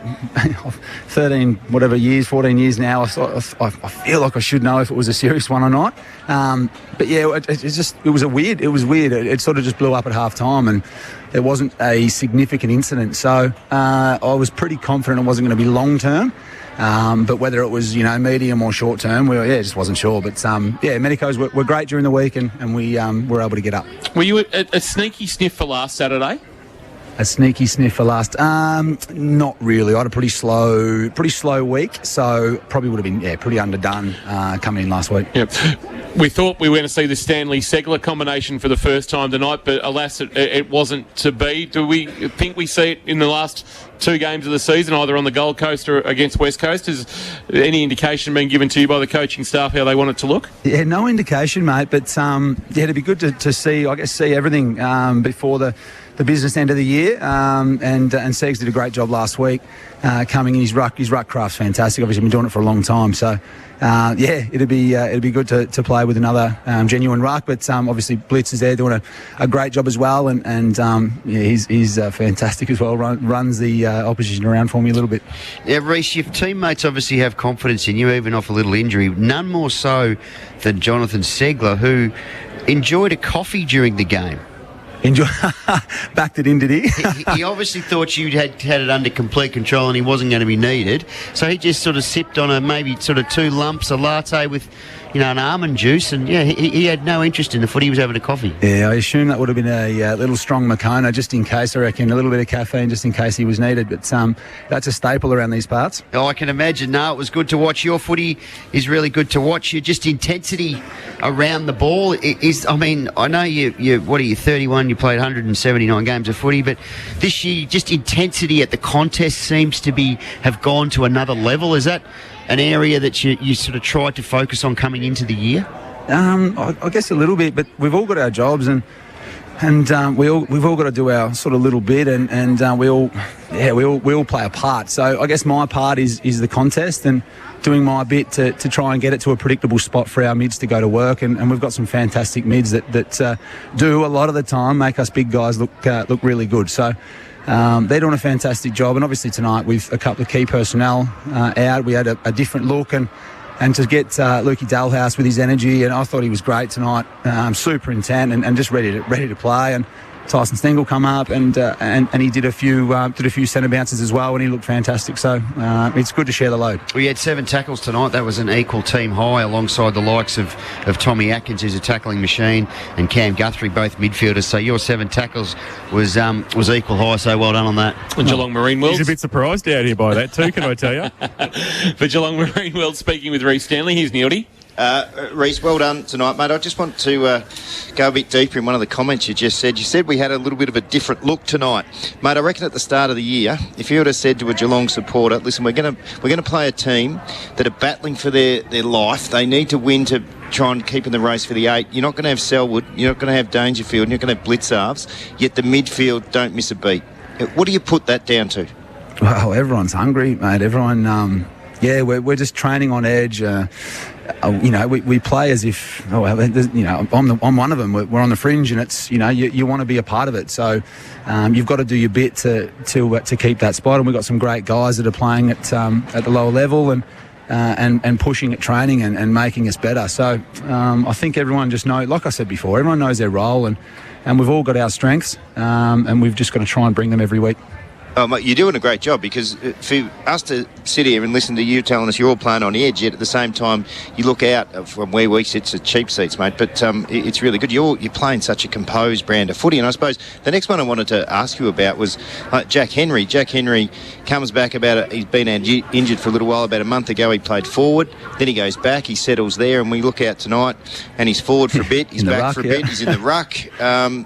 14 years now, I feel like I should know if it was a serious one or not. But yeah, it was weird. It sort of just blew up at half time, and there wasn't a significant incident. So I was pretty confident it wasn't going to be long term. But whether it was, medium or short term, just wasn't sure. But medicos were great during the week, and we were able to get up. Were you a sneaky sniff for last Saturday? A sneaky sniff for last? Not really. I had a pretty slow week, so probably would have been pretty underdone coming in last week. Yep. We thought we were going to see the Stanley-Segler combination for the first time tonight, but alas, it wasn't to be. Do we think we see it in the last 2 games of the season, either on the Gold Coast or against West Coast. Is any indication being given to you by the coaching staff how they want it to look? Yeah, no indication, mate. But it'd be good to see, I guess, see everything before the business end of the year. And Segs did a great job last week coming in. His ruck craft's fantastic. Obviously, been doing it for a long time. So, it'd be good to play with another genuine ruck. But obviously, Blitz is there doing a great job as well. And he's fantastic as well. Runs the opposition around for me a little bit. Yeah, Reece, your teammates obviously have confidence in you, even off a little injury. None more so than Jonathan Segler, who enjoyed a coffee during the game. Backed it in, did he? He obviously thought you had it under complete control and he wasn't going to be needed. So he just sort of sipped on maybe 2 lumps, a latte with, an almond juice. And, he had no interest in the footy. He was having a coffee. Yeah, I assume that would have been a little strong Moccona just in case, I reckon. A little bit of caffeine just in case he was needed. But that's a staple around these parts. Oh, I can imagine. No, it was good to watch. Your footy is really good to watch. Your just intensity around the ball is, I know you what are you, 31? You played 179 games of footy, but this year, just intensity at the contest seems to have gone to another level. Is that an area that you sort of tried to focus on coming into the year? I guess a little bit, but we've all got our jobs and we've all got to do our sort of little bit, and we all play a part. So I guess my part is the contest and doing my bit to try and get it to a predictable spot for our mids to go to work, and we've got some fantastic mids that do a lot of the time make us big guys look really good. So they're doing a fantastic job, and obviously tonight with a couple of key personnel out, we had a different look, and to get Lukey Dalhouse with his energy, and I thought he was great tonight, super intent and just ready to play. And Tyson Stengel come up and he did a few centre bounces as well, and he looked fantastic. So it's good to share the load. We had 7 tackles tonight. That was an equal team high alongside the likes of Tommy Atkins, who's a tackling machine, and Cam Guthrie, both midfielders. So your 7 tackles was equal high. So well done on that. And Geelong Marine World. He's a bit surprised out here by that too, can I tell you? For Geelong Marine World, speaking with Reece Stanley, here's Neildy. Reece, well done tonight, mate. I just want to go a bit deeper in one of the comments you just said. You said we had a little bit of a different look tonight. Mate, I reckon at the start of the year, if you would have said to a Geelong supporter, listen, we're going to play a team that are battling for their life. They need to win to try and keep in the race for the 8. You're not going to have Selwood, you're not going to have Dangerfield, you're not going to have Blitzarves, yet the midfield don't miss a beat. What do you put that down to? Well, everyone's hungry, mate. Everyone... we're just training on edge. We play as if, I'm one of them. We're on the fringe, and it's, you want to be a part of it. So you've got to do your bit to keep that spot. And we've got some great guys that are playing at the lower level and pushing at training and making us better. So I think everyone just knows, like I said before, everyone knows their role, and we've all got our strengths, and we've just got to try and bring them every week. Oh, mate, you're doing a great job, because for us to sit here and listen to you telling us you're all playing on edge, yet at the same time you look out from where we sit, it's cheap seats, mate. But it's really good. You're playing such a composed brand of footy. And I suppose the next one I wanted to ask you about was Jack Henry. Jack Henry comes back he's been injured for a little while. About a month ago he played forward. Then he goes back. He settles there. And we look out tonight and he's forward for a bit. He's back for a bit. He's in the ruck.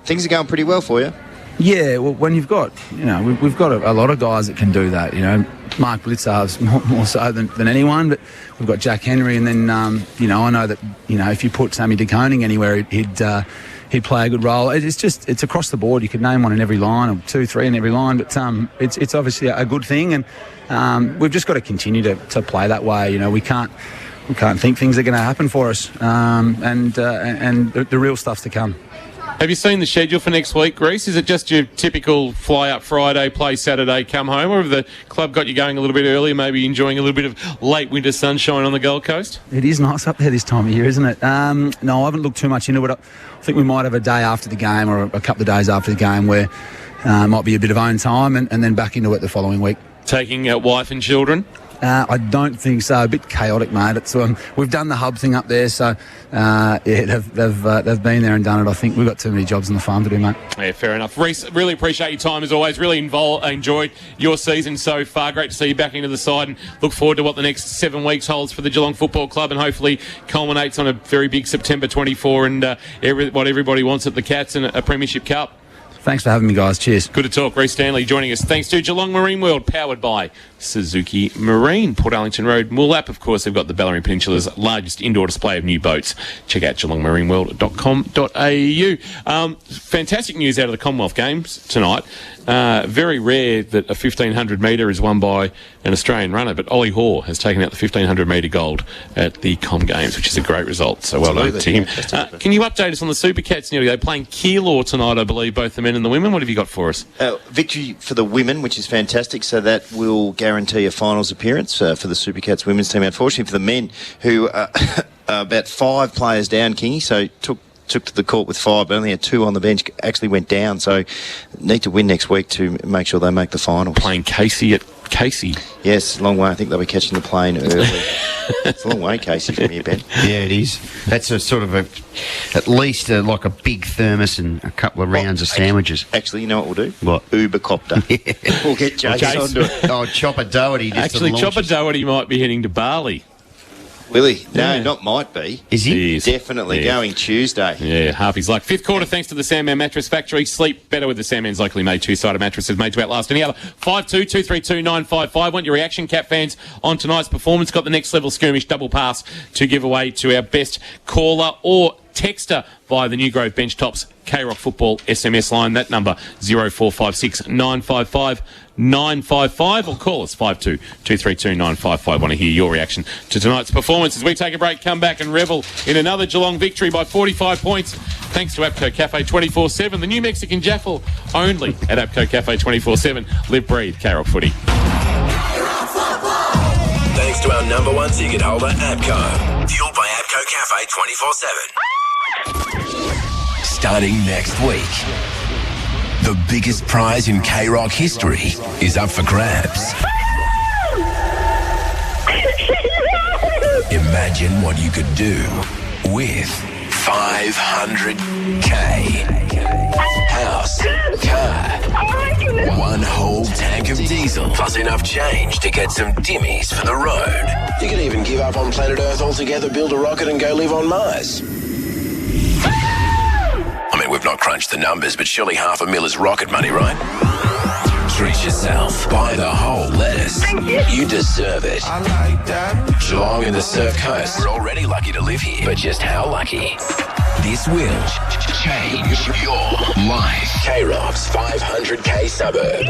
Things are going pretty well for you. Yeah, well, when you've got, we've got a lot of guys that can do that. Mark Blitzarves more so than anyone, but we've got Jack Henry, and then I know that if you put Sammy DeConing anywhere, he'd play a good role. It's across the board. You could name one in every line, or 2, 3 in every line, but it's obviously a good thing, and we've just got to continue to play that way. We can't think things are going to happen for us, and the real stuff's to come. Have you seen the schedule for next week, Reece? Is it just your typical fly up Friday, play Saturday, come home, or have the club got you going a little bit earlier, maybe enjoying a little bit of late winter sunshine on the Gold Coast? It is nice up there this time of year, isn't it? No, I haven't looked too much into it. I think we might have a day after the game, or a couple of days after the game, where might be a bit of own time, and then back into it the following week. Taking wife and children? I don't think so. A bit chaotic, mate. It's we've done the hub thing up there, so they've been there and done it. I think we've got too many jobs on the farm to do, mate. Yeah, fair enough. Reece, really appreciate your time as always. Really enjoyed your season so far. Great to see you back into the side, and look forward to what the next 7 weeks holds for the Geelong Football Club, and hopefully culminates on a very big September 24 and what everybody wants at the Cats and a Premiership Cup. Thanks for having me, guys. Cheers. Good to talk. Reece Stanley joining us. Thanks to Geelong Marine World, powered by Suzuki Marine. Port Arlington Road, Moolap. Of course, they've got the Bellarine Peninsula's largest indoor display of new boats. Check out geelongmarineworld.com.au. Fantastic news out of the Commonwealth Games tonight. Very rare that a 1,500 metre is won by an Australian runner, but Ollie Hoare has taken out the 1,500 metre gold at the Com Games, which is a great result. So well done to him. Can you update us on the Super Cats, Neil? They're playing Keilor tonight, I believe, both the men and the women. What have you got for us? Victory for the women, which is fantastic. So that will guarantee a finals appearance for the Super Cats women's team. Unfortunately for the men, who are about 5 players down, Kingy, so took to the court with 5, but only had 2 on the bench, actually went down. So need to win next week to make sure they make the finals. Playing Casey at Casey. Yes, a long way. I think they'll be catching the plane early. It's a long way, Casey, from here, Ben. Yeah, it is. That's a sort of at least like a big thermos and a couple of rounds of sandwiches. Actually, you know what we'll do? What? Ubercopter. We'll get Jace onto it. Oh, Chopper Doherty. Actually, Chopper Doherty might be heading to Bali. Will he? No, not might be. Is he? He is. Definitely going Tuesday. Yeah, half his luck. 5th quarter, thanks to the Sandman Mattress Factory. Sleep better with the Sandman's locally made 2-sided mattresses made to outlast any other. 52-232-955. Want your reaction, Cat fans, on tonight's performance. Got the next level skirmish double pass to give away to our best caller or texter via the New Grove Bench Tops K-Rock Football SMS line. That number 0456 955 955, or call us 52-232 955. Want to hear your reaction to tonight's performance as we take a break, come back and revel in another Geelong victory by 45 points thanks to APCO Cafe 24/7, the new Mexican Jaffle only at APCO Cafe 24/7. Live, breathe, K-Rock footy. Thanks to our number 1 ticket holder, APCO. Fueled by APCO Cafe 24/7. Starting next week, the biggest prize in K-Rock history is up for grabs. Imagine what you could do with 500K. House, car, 1 whole tank of diesel, plus enough change to get some dimmies for the road. You could even give up on planet Earth altogether, build a rocket and go live on Mars. I mean, we've not crunched the numbers, but surely $500,000 is rocket money, right? Treat yourself. Buy the whole lettuce. You deserve it. I like that. Geelong and the Surf Coast. We're already lucky to live here, but just how lucky? This will change your life. K-Rock's 500K suburb.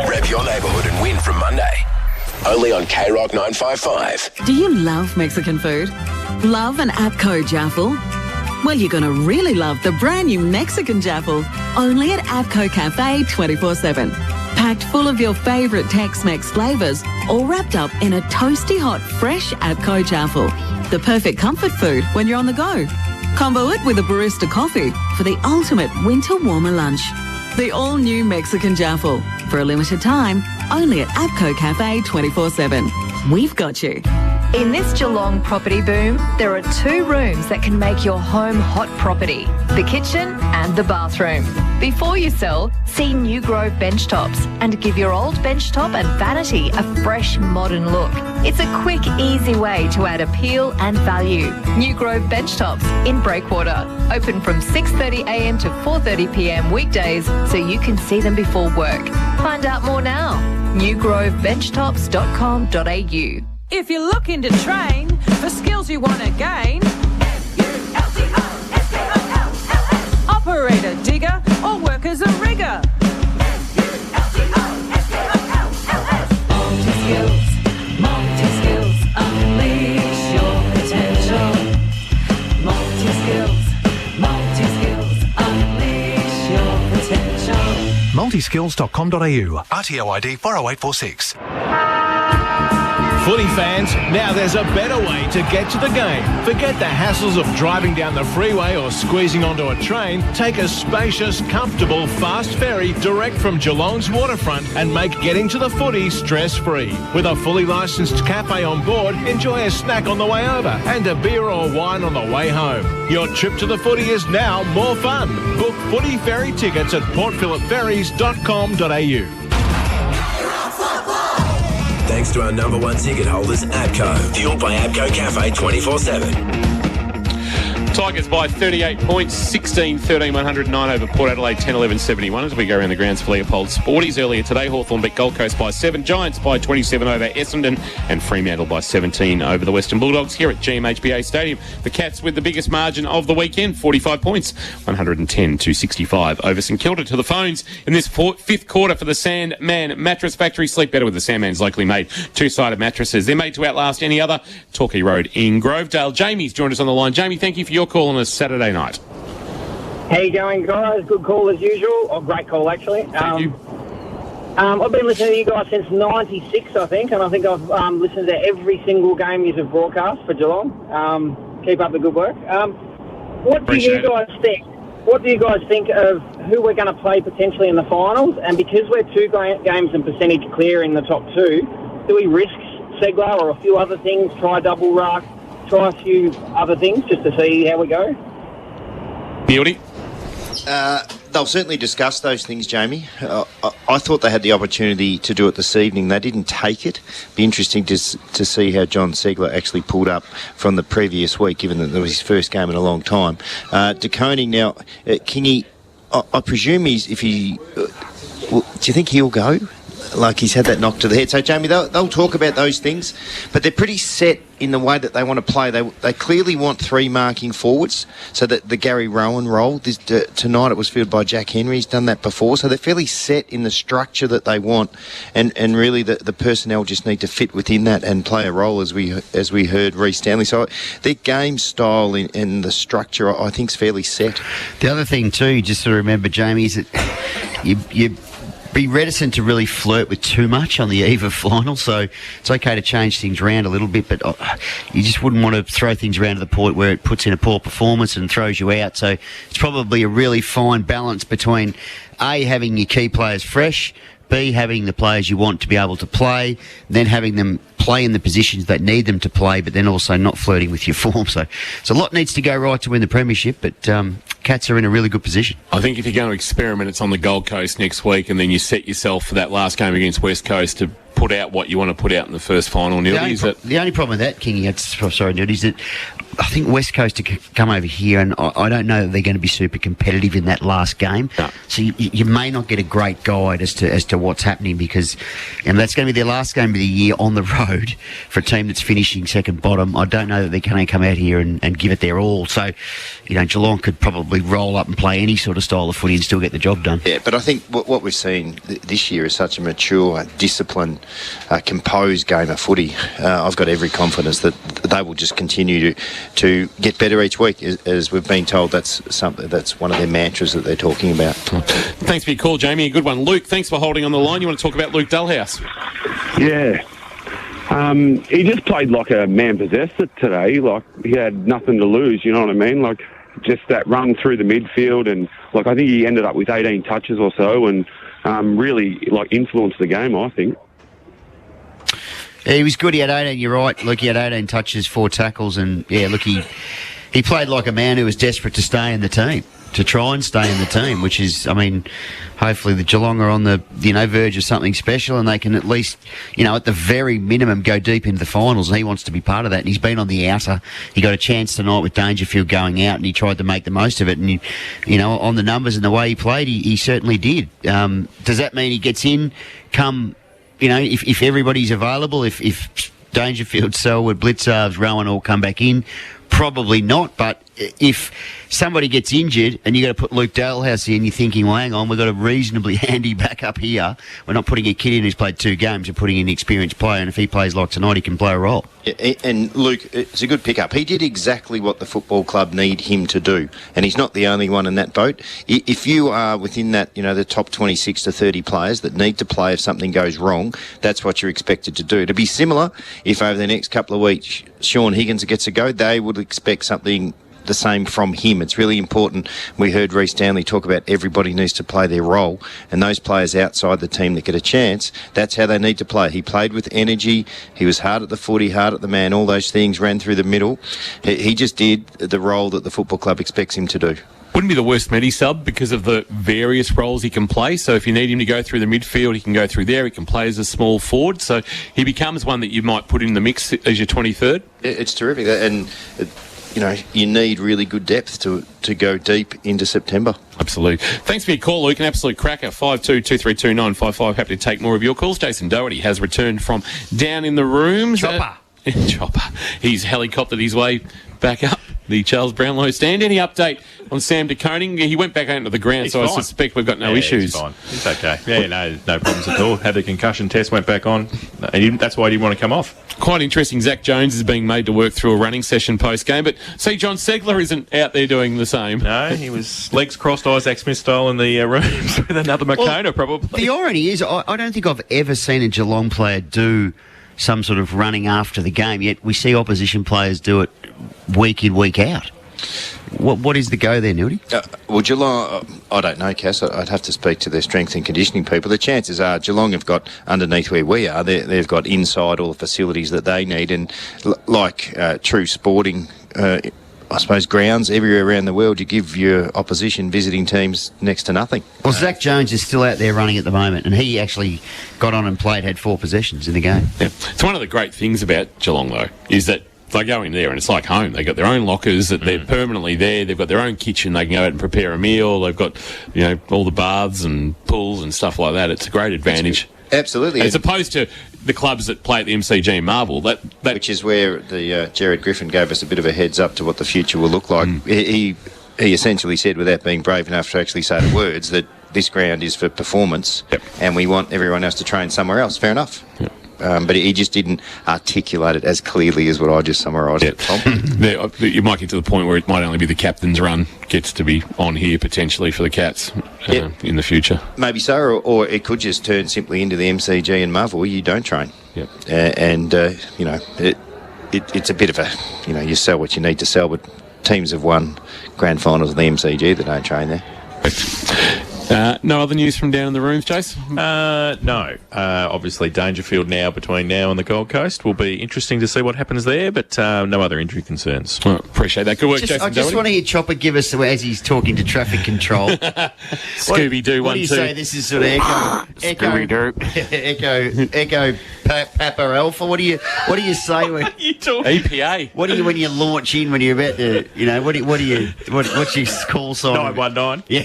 Rep your neighbourhood and win from Monday. Only on K-Rock 955. Do you love Mexican food? Love an APCO Jaffle? Well, you're going to really love the brand new Mexican Jaffle, only at APCO Cafe 24/7. Packed full of your favourite Tex-Mex flavours, all wrapped up in a toasty hot, fresh APCO Jaffle. The perfect comfort food when you're on the go. Combo it with a barista coffee for the ultimate winter warmer lunch. The all-new Mexican Jaffle. For a limited time, only at APCO Cafe 24/7. We've got you. In this Geelong property boom, there are 2 rooms that can make your home hot property, the kitchen and the bathroom. Before you sell, see New Grove bench tops and give your old bench top and vanity a fresh modern look. It's a quick, easy way to add appeal and value. New Grove bench tops in Breakwater. Open from 6:30am to 4:30pm weekdays so you can see them before work. Find out more now. newgrovebenchtops.com.au. If you're looking to train for skills you want to gain, operator, digger, or work as a rigger. Multi-skills, unleash your potential. Multi-skills, unleash your potential. Multiskills.com.au. RTO ID 40846. Footy fans, now there's a better way to get to the game. Forget the hassles of driving down the freeway or squeezing onto a train. Take a spacious, comfortable, fast ferry direct from Geelong's waterfront and make getting to the footy stress-free. With a fully licensed cafe on board, enjoy a snack on the way over and a beer or wine on the way home. Your trip to the footy is now more fun. Book footy ferry tickets at portphillipferries.com.au. Thanks to our number 1 ticket holders, APCO. Fueled by APCO Cafe 24/7. Tigers by 38 points, 16-13, 109 over Port Adelaide, 10-11, 71 as we go around the grounds for Leopold Sporties earlier today. Hawthorn beat Gold Coast by 7, Giants by 27 over Essendon, and Fremantle by 17 over the Western Bulldogs here at GMHBA Stadium. The Cats with the biggest margin of the weekend, 45 points, 110-65 over St Kilda. To the phones in this fifth quarter for the Sandman Mattress Factory. Sleep better with the Sandman's locally made two-sided mattresses. They're made to outlast any other. Torquay Road in Grovedale. Jamie's joined us on the line. Jamie, thank you for your call on a Saturday night. How you going, guys? Good call as usual. Oh, great call, actually. Thank you. I've been listening to you guys since '96, I think, and I think I've listened to every single game you've broadcast for Geelong. Keep up the good work. What do you guys think? What do you guys think of who we're going to play potentially in the finals? And because we're 2 games and percentage clear in the top 2, do we risk Segler or a few other things? Try double ruck, try a few other things just to see how we go? Beauty? They'll certainly discuss those things, Jamie. I thought they had the opportunity to do it this evening. They didn't take it. Be interesting to see how John Segler actually pulled up from the previous week, given that it was his first game in a long time. De Koning now, Kingy, I presume do you think he'll go? Like he's had that knock to the head. So, Jamie, they'll talk about those things, but they're pretty set in the way that they want to play. They clearly want 3 marking forwards, so that the Gary Rowan role, tonight it was filled by Jack Henry. He's done that before, so they're fairly set in the structure that they want, and really the personnel just need to fit within that and play a role, as we heard Reece Stanley. So their game style and the structure, I think, is fairly set. The other thing too, just to remember, Jamie, is that you be reticent to really flirt with too much on the eve of final, so it's okay to change things around a little bit, but you just wouldn't want to throw things around to the point where it puts in a poor performance and throws you out. So it's probably a really fine balance between A, having your key players fresh, B, having the players you want to be able to play, then having them play in the positions that need them to play, but then also not flirting with your form. So a lot needs to go right to win the premiership, but Cats are in a really good position. I think if you're going to experiment, it's on the Gold Coast next week, and then you set yourself for that last game against West Coast to put out what you want to put out in the first final. The only problem with that, Kingy, is that I think West Coast to come over here, and I don't know that they're going to be super competitive in that last game. No. So you may not get a great guide as to what's happening, because that's going to be their last game of the year on the road for a team that's finishing second bottom. I don't know that they're going to come out here and give it their all. So, Geelong could probably roll up and play any sort of style of footy and still get the job done. Yeah, but I think what we've seen this year is such a mature, disciplined, composed game of footy. I've got every confidence that they will just continue to get better each week, as we've been told. That's one of their mantras that they're talking about. Thanks for your call, Jamie. A good one. Luke, thanks for holding on the line. You want to talk about Luke Dullhouse? Yeah. He just played like a man possessed it today. Like, he had nothing to lose, you know what I mean? Like, just that run through the midfield, and I think he ended up with 18 touches or so, and really influenced the game, I think. Yeah, he was good. He had 18, you're right. Look, he had 18 touches, 4 tackles, and he played like a man who was desperate to stay in the team, to try and stay in the team, which is, hopefully the Geelong are on the, verge of something special, and they can at least, at the very minimum go deep into the finals, and he wants to be part of that, and he's been on the outer. He got a chance tonight with Dangerfield going out, and he tried to make the most of it, and, on the numbers and the way he played, he certainly did. Does that mean he gets in come... if everybody's available, if Dangerfield, Selwood, Blitzarves, Rowan all come back in, probably not. But if somebody gets injured and you've got to put Luke Dullhouse in, you're thinking, well, hang on, we've got a reasonably handy backup here. We're not putting a kid in who's played 2 games. We're putting in an experienced player, and if he plays like tonight, he can play a role. And Luke, it's a good pickup. He did exactly what the football club need him to do, and he's not the only one in that boat. If you are within that, the top 26 to 30 players that need to play if something goes wrong, that's what you're expected to do. To be similar, if over the next couple of weeks Sean Higgins gets a go, they would expect something the same from him. It's really important. We heard Reece Stanley talk about everybody needs to play their role, and those players outside the team that get a chance, that's how they need to play. He played with energy. He was hard at the footy, hard at the man, all those things, ran through the middle. He just did the role that the football club expects him to do. Wouldn't be the worst Medi sub because of the various roles he can play. So if you need him to go through the midfield, he can go through there. He can play as a small forward. So he becomes one that you might put in the mix as your 23rd. It's terrific. And you need really good depth to go deep into September. Absolutely. Thanks for your call, Luke. An absolute cracker. 52232955. Happy to take more of your calls. Jason Doherty has returned from down in the rooms. Chopper. He's helicoptered his way back up the Charles Brownlow stand. Any update on Sam De Koning? He went back out into the ground, so fine. I suspect we've got no issues. He's fine. He's okay. No problems at all. Had the concussion test, went back on. That's why he didn't want to come off. Quite interesting. Zach Jones is being made to work through a running session post-game, but see, John Segler isn't out there doing the same. No, he was legs crossed, Isaac Smith style in the rooms with another Makona, probably. The irony is, I don't think I've ever seen a Geelong player do some sort of running after the game, yet we see opposition players do it week in, week out. What is the go there, Nildy? Well, Geelong, I don't know, Cass. I'd have to speak to their strength and conditioning people. The chances are Geelong have got, underneath where we are, they've got inside all the facilities that they need. And like true sporting, I suppose, grounds everywhere around the world, you give your opposition visiting teams next to nothing. Well, Zach Jones is still out there running at the moment, and he actually got on and played, had 4 possessions in the game. Yeah. It's one of the great things about Geelong, though, is that they go in there and it's like home. They've got their own lockers, that they're permanently there. They've got their own kitchen. They can go out and prepare a meal. They've got, all the baths and pools and stuff like that. It's a great advantage. Absolutely. As opposed to the clubs that play at the MCG in Marvel. Which is where the Jared Griffin gave us a bit of a heads up to what the future will look like. He essentially said, without being brave enough to actually say the words, that this ground is for performance and we want everyone else to train somewhere else. Fair enough. Yep. But he just didn't articulate it as clearly as what I just summarised it, Tom. You might get to the point where it might only be the captain's run gets to be on here potentially for the Cats in the future. Maybe so, or it could just turn simply into the MCG and Marvel where you don't train. Yep. It's a bit of a, you sell what you need to sell, but teams have won grand finals of the MCG that don't train there. No other news from down in the rooms, Chase? No. Obviously, Dangerfield now between now and the Gold Coast will be interesting to see what happens there, but no other injury concerns. Well, appreciate that. Good work, Jason. I just want to hear Chopper give us, as he's talking to traffic control. Scooby-Doo 1, 2. What do you say? This is sort of echo Papa Alpha. What do you say when EPA? What do you when you launch in when you're about to? What's your call sign? 919. Yeah,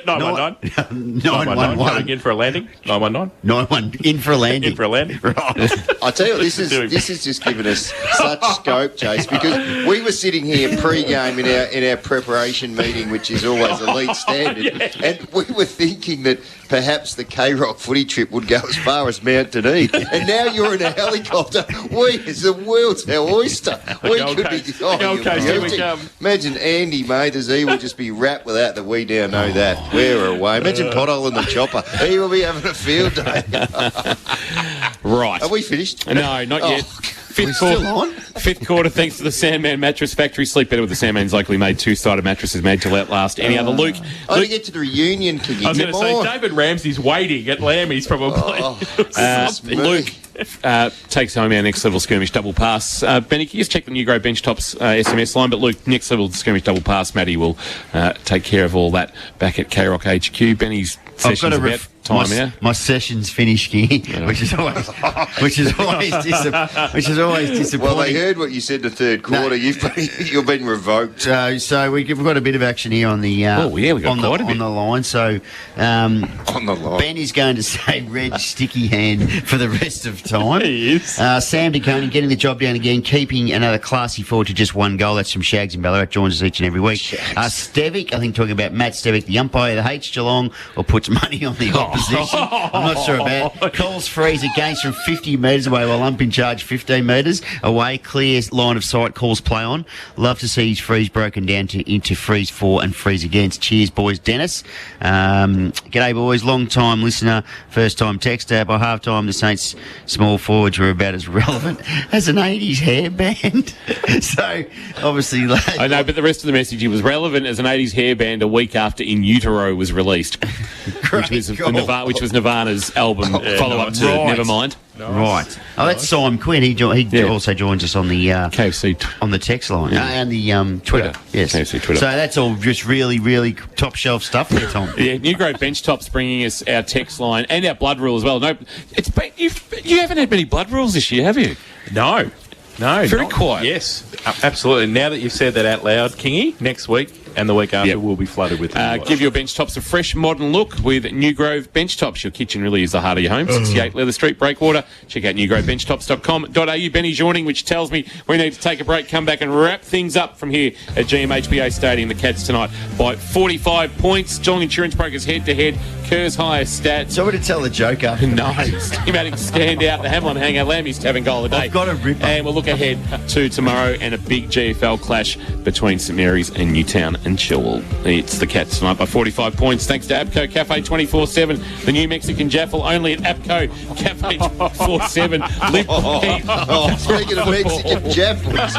919. 911. Coming in for a landing. 919. 911 in for a landing. In for a landing. Right. I tell you, this has just given us such scope, Chase, because we were sitting here pre-game in our preparation meeting, which is always elite standard, and we were thinking that perhaps the K-Rock footy trip would go as far as Mount Dunedin, and now you're in a helicopter. It's the world's our oyster. Gold Coast, here we come. Imagine Andy Mathers, he will just be wrapped with that we now know that. We're away. Imagine Pothole in the chopper. He will be having a field day. Right. Are we finished? No, not yet. Fifth quarter, thanks to the Sandman Mattress Factory. Sleep better with the Sandman's locally made two-sided mattresses made to outlast any other. Luke, to get to the reunion, can you? I was going to say, David Ramsey's waiting at Lammy's probably. Luke takes home our next level skirmish double pass. Benny, can you just check the New Grow Bench Tops SMS line? But Luke, next level skirmish double pass, Matty will take care of all that back at K-Rock HQ. Benny's session's about time now. My session's finished, which is always disappointing. Well, they heard what you said in the third quarter. You've been revoked. So we've got a bit of action here on the on the line. So on the line, Ben is going to say Reg sticky hand for the rest of time. He is. Sam De Koning getting the job down again, keeping another classy forward to just one goal. That's from Shags in Ballarat. Joins us each and every week. Stevic, I think talking about Matt Stevic, the umpire that hates Geelong or puts money on the opposition. I'm not sure about. Calls freeze against from 50 metres away while ump in charge 15 metres away. Clear line of sight, calls play on. Love to see his freeze broken down into freeze for and freeze against. Cheers, boys. Dennis. G'day, boys. Long time listener, first time texter. By half time, the Saints small forwards were about as relevant as an 80s hairband. So, obviously... I know, but the rest of the message, he was relevant as an 80s hairband a week after In Utero was released. Which was Nirvana's album follow-up to Nevermind. Right. Oh, that's Simon Quinn. He also joins us on the KFC on the text line and the Twitter. Yes. KFC Twitter. So that's all just really, really top shelf stuff there, Tom. Yeah, New Grow Bench Top's bringing us our text line and our blood rule as well. No, you haven't had many blood rules this year, have you? No. No, Very not- quiet. Yes, absolutely. Now that you've said that out loud, Kingy, next week and the week after will be flooded with them. Give your bench tops a fresh, modern look with New Grove bench tops. Your kitchen really is the heart of your home. 68 Leather Street, Breakwater. Check out newgrovebenchtops.com.au. Benny's yawning, which tells me we need to take a break, come back and wrap things up from here at GMHBA Stadium. The Cats tonight by 45 points. Geelong Insurance Brokers head-to-head. Kerr's highest stats. So to tell the joker. No, schematic stand out. The Hamlin hanger. Lammy's having goal of the day. I've got a ripper. And we'll look ahead to tomorrow and a big GFL clash between St Mary's and Newtown and Chilwell. It's the Cats tonight by 45 points. Thanks to APCO Cafe 24/7. The new Mexican Jaffle only at APCO Cafe 24/7. Speaking of Mexican Jaffles.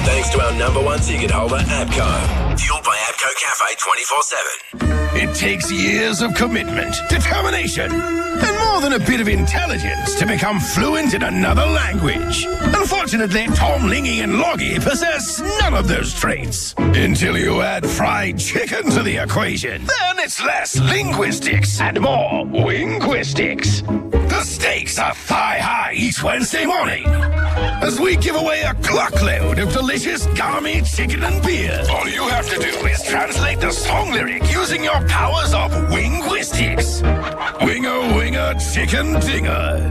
Thanks to our number one ticket holder, APCO. Fueled by APCO Cafe 24/7. It takes years of commitment, determination, and more than a bit of intelligence to become fluent in another language. Unfortunately, Tom, Lingy, and Loggy possess none of those traits. Until you add fried chicken to the equation. Then it's less linguistics and more winguistics. The stakes are thigh-high each Wednesday morning as we give away a clockload of delicious Gummy chicken and beer. All you have to do is translate the song lyric using your powers of winguistics. Winger, winger, chicken dinger.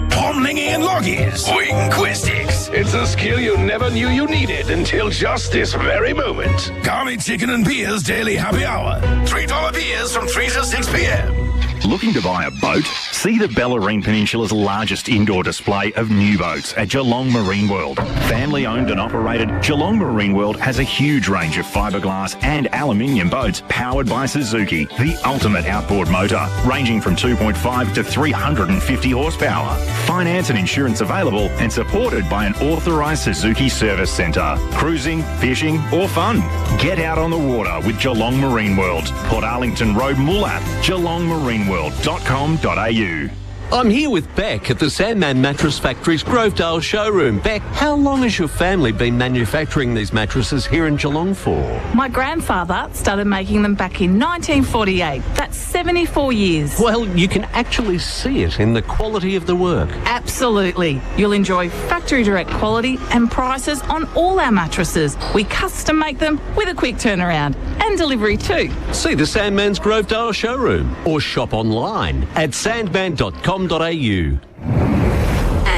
Tom, Lingy, and Loggies. Winguistics. It's a skill you never knew you needed until just this very moment. Gummy chicken and beers daily happy hour. $3 beers from 3 to 6 p.m. Looking to buy a boat? See the Bellarine Peninsula's largest indoor display of new boats at Geelong Marine World. Family owned and operated, Geelong Marine World has a huge range of fiberglass and aluminium boats powered by Suzuki, the ultimate outboard motor, ranging from 2.5 to 350 horsepower. Finance and insurance available and supported by an authorised Suzuki service centre. Cruising, fishing or fun? Get out on the water with Geelong Marine World. Port Arlington Road, Moolap, geelongmarineworld.com.au. I'm here with Beck at the Sandman Mattress Factory's Grovedale showroom. Beck, how long has your family been manufacturing these mattresses here in Geelong for? My grandfather started making them back in 1948. That's 74 years. Well, you can actually see it in the quality of the work. Absolutely. You'll enjoy factory direct quality and prices on all our mattresses. We custom make them with a quick turnaround and delivery too. See the Sandman's Grovedale showroom or shop online at sandman.com.au. At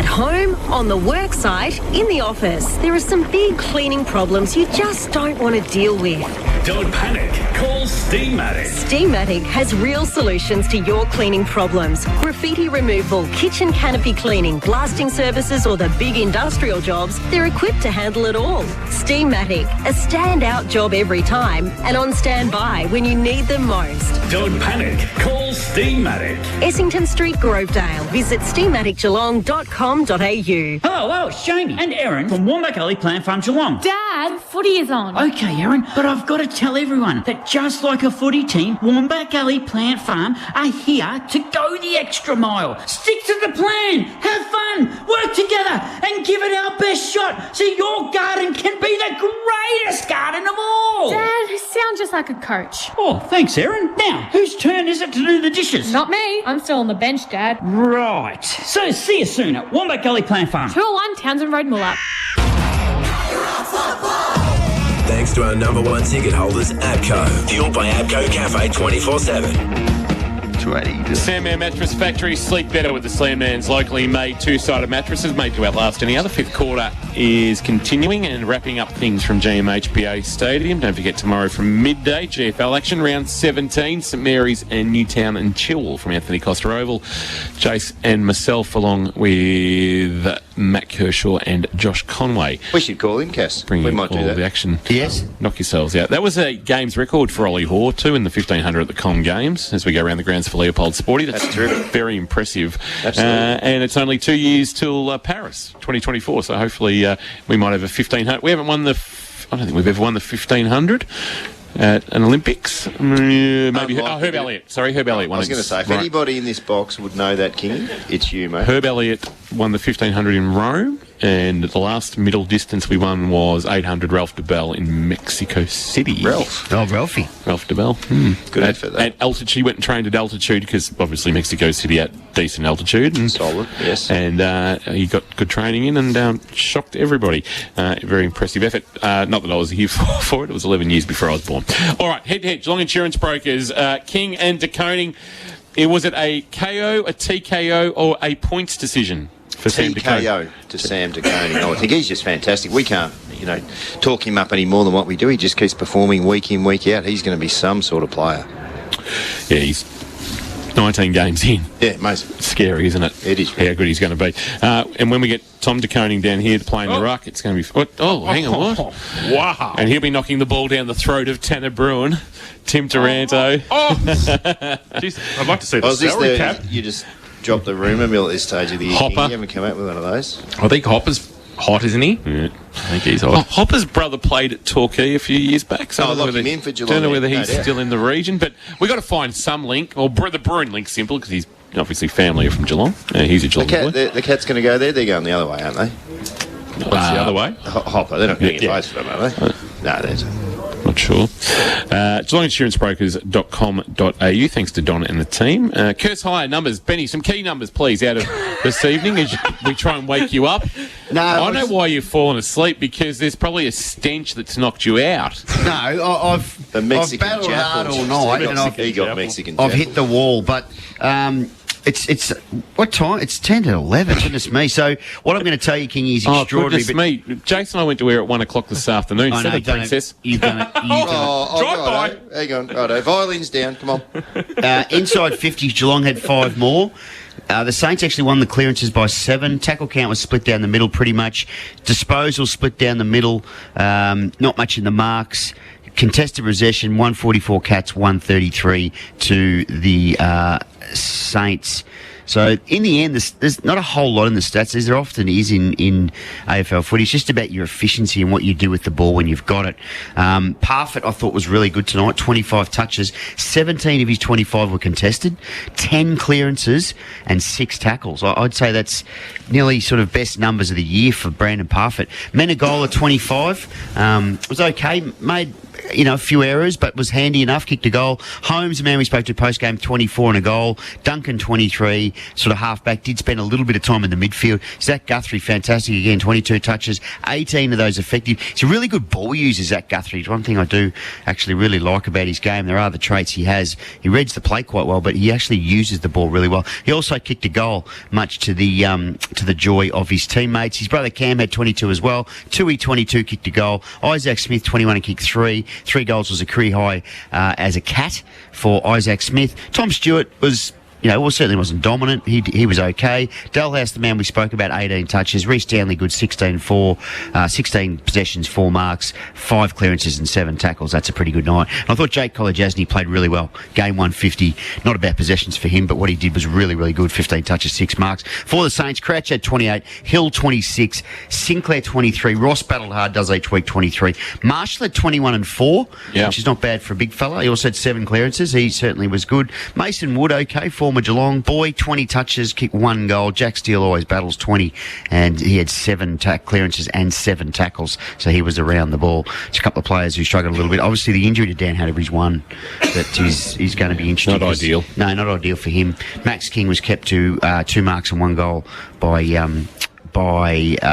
home, on the work site, in the office, there are some big cleaning problems you just don't want to deal with. Don't panic. Call Steamatic. Steamatic has real solutions to your cleaning problems. Graffiti removal, kitchen canopy cleaning, blasting services or the big industrial jobs, they're equipped to handle it all. Steamatic, a standout job every time and on standby when you need them most. Don't panic. Call Steamatic. Essington Street, Grovedale. Visit steamaticgeelong.com.au. Hello, it's Jamie and Erin from Wombat Gully Plant Farm Geelong. Dad, footy is on. Okay, Erin, but I've got to tell everyone that just like a footy team, Wombat Gully Plant Farm are here to go the extra mile. Stick to the plan, have fun, work together and give it our best shot so your garden can be the greatest garden of all. Dad, you sound just like a coach. Oh, thanks, Erin. Now, whose turn is it to do the dishes? Not me. I'm still on the bench, Dad. Right. So see you soon at Wombat Gully Plant Farm. 201 Townsend Road, Moolap. Thanks to our number one ticket holders, APCO. Fueled by APCO Cafe 24/7. The Sandman Mattress Factory. Sleep better with the Sandman's locally made two-sided mattresses made to outlast any other. Fifth quarter is continuing and wrapping up things from GMHBA Stadium. Don't forget tomorrow from midday, GFL action, round 17, St Mary's and Newtown and Chilwell from Anthony Costa Oval. Jace and myself along with Matt Kershaw and Josh Conway. We should call in, Cass. Bringing We might do all that. the action. Yes. Knock yourselves out. That was a games record for Ollie Hoare too in the 1500 at the Com Games as we go around the grounds for Leopold Sporty. That's terrific. Very impressive. Absolutely. And it's only 2 years till Paris 2024, so hopefully we might have a 1500. We haven't won I don't think we've ever won the 1500 at an Olympics. Maybe Herb Elliott. Sorry, Herb Elliott won I was it. going to say, if Right. anybody in this box would know that, King, it's you, mate. Herb Elliott won the 1500 in Rome. And the last middle distance we won was 800 Ralph DeBell in Mexico City. Ralph. Oh, Ralphie. Ralph DeBell. Good effort, though. At altitude, he went and trained at altitude because obviously Mexico City at decent altitude. And, solid, yes. And he got good training in and shocked everybody. Very impressive effort. Not that I was here for it. It was 11 years before I was born. All right, head-to-head, Geelong Insurance Brokers, King and DeConing. Was it a KO, a TKO, or a points decision? For TKO to Sam DeConing. I think he's just fantastic. We can't, talk him up any more than what we do. He just keeps performing week in, week out. He's going to be some sort of player. Yeah, he's 19 games in. Yeah, amazing. It's scary, isn't it? It is. How good he's going to be. And when we get Tom DeConing down here to play in the ruck, it's going to be... hang on, what? Wow. And he'll be knocking the ball down the throat of Tanner Bruin, Tim Taranto. Jeez, I'd like to see the salary cap. You just... drop the rumour mill at this stage of the year. Hopper. You haven't come out with one of those. I think Hopper's hot, isn't he? Yeah. I think he's hot. Hopper's brother played at Torquay a few years back. So lock him in for Geelong. Don't know whether No he's doubt. still in the region, but we've got to find some link. Or the Bruin link's simple because he's obviously family from Geelong. He's a Geelong boy. The Cat's going to go there. They're going the other way, aren't they? What's the other way? Hopper. They're not going to get both of them, are they? No, there's... Not sure. GeelongInsuranceBrokers.com.au. Thanks to Don and the team. Curse higher numbers. Benny, some key numbers, please, out of this evening as we try and wake you up. No, I know why you've fallen asleep, because there's probably a stench that's knocked you out. No, I've battled hard all night, and I've hit the wall, but... It's what time? It's 10 to 11. Goodness me! So what I'm going to tell you, King, is extraordinary. Goodness me! Jason and I went to air at 1 o'clock this afternoon. I know, Princess. You've done it. Drive by. Hang on. Righto. Violins down. Come on. Inside 50s, Geelong had 5 more. The Saints actually won the clearances by 7. Tackle count was split down the middle pretty much. Disposal split down the middle. Not much in the marks. Contested possession, 144 Cats, 133 to the Saints. So in the end, there's not a whole lot in the stats, as there often is in AFL footy. It's just about your efficiency and what you do with the ball when you've got it. Parfitt, I thought, was really good tonight. 25 touches. 17 of his 25 were contested. 10 clearances and 6 tackles. I'd say that's nearly sort of best numbers of the year for Brandon Parfitt. Menegola, 25. Was okay. Made... a few errors, but was handy enough, kicked a goal. Holmes, the man we spoke to post-game, 24 and a goal. Duncan, 23, sort of half-back, did spend a little bit of time in the midfield. Zach Guthrie, fantastic again, 22 touches, 18 of those effective. He's a really good ball user, Zach Guthrie. It's one thing I do actually really like about his game. There are the traits he has. He reads the play quite well, but he actually uses the ball really well. He also kicked a goal, much to the joy of his teammates. His brother Cam had 22 as well. Tui, 22, kicked a goal. Isaac Smith, 21, and kicked 3. 3 goals was a career high as a Cat for Isaac Smith. Tom Stewart was... certainly wasn't dominant. He was okay. Dalhouse, the man we spoke about, 18 touches. Reece Stanley, good 16 possessions, 4 marks, 5 clearances and 7 tackles. That's a pretty good night. And I thought Jake Kolodjasny played really well. Game 150. Not about possessions for him, but what he did was really, really good. 15 touches, 6 marks. For the Saints, Crouch had 28, Hill 26, Sinclair 23, Ross battled hard, does each week 23. Marshall had 21 and 4, which is not bad for a big fella. He also had 7 clearances. He certainly was good. Mason Wood, okay, former Geelong boy, 20 touches, kicked 1 goal. Jack Steele always battles 20, and he had 7 clearances and 7 tackles, so he was around the ball. Just a couple of players who struggled a little bit. Obviously, the injury to Dan Hatter is one that is going to be interesting. Not ideal. No, not ideal for him. Max King was kept to 2 marks and 1 goal by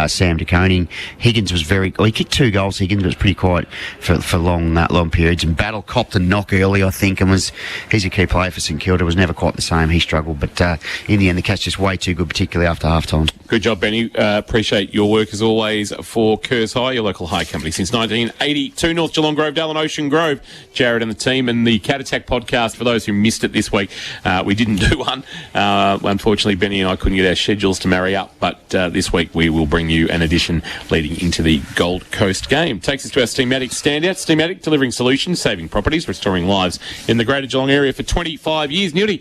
Sam DeConing. Higgins was he kicked 2 goals, Higgins, but was pretty quiet for long periods. And Battle copped a knock early, I think, and he's a key player for St Kilda. Was never quite the same. He struggled, but in the end, the Cats just way too good, particularly after half-time. Good job, Benny. Appreciate your work as always for Curse High, your local high company since 1982. North Geelong, Grovedale and Ocean Grove. Jared and the team, and the Cat Attack podcast, for those who missed it this week, we didn't do one. Unfortunately, Benny and I couldn't get our schedules to marry up, but this week we will bring you an edition leading into the Gold Coast game. Takes us to our Steamatic standout. Steamatic, delivering solutions, saving properties, restoring lives in the Greater Geelong area for 25 years. Nearly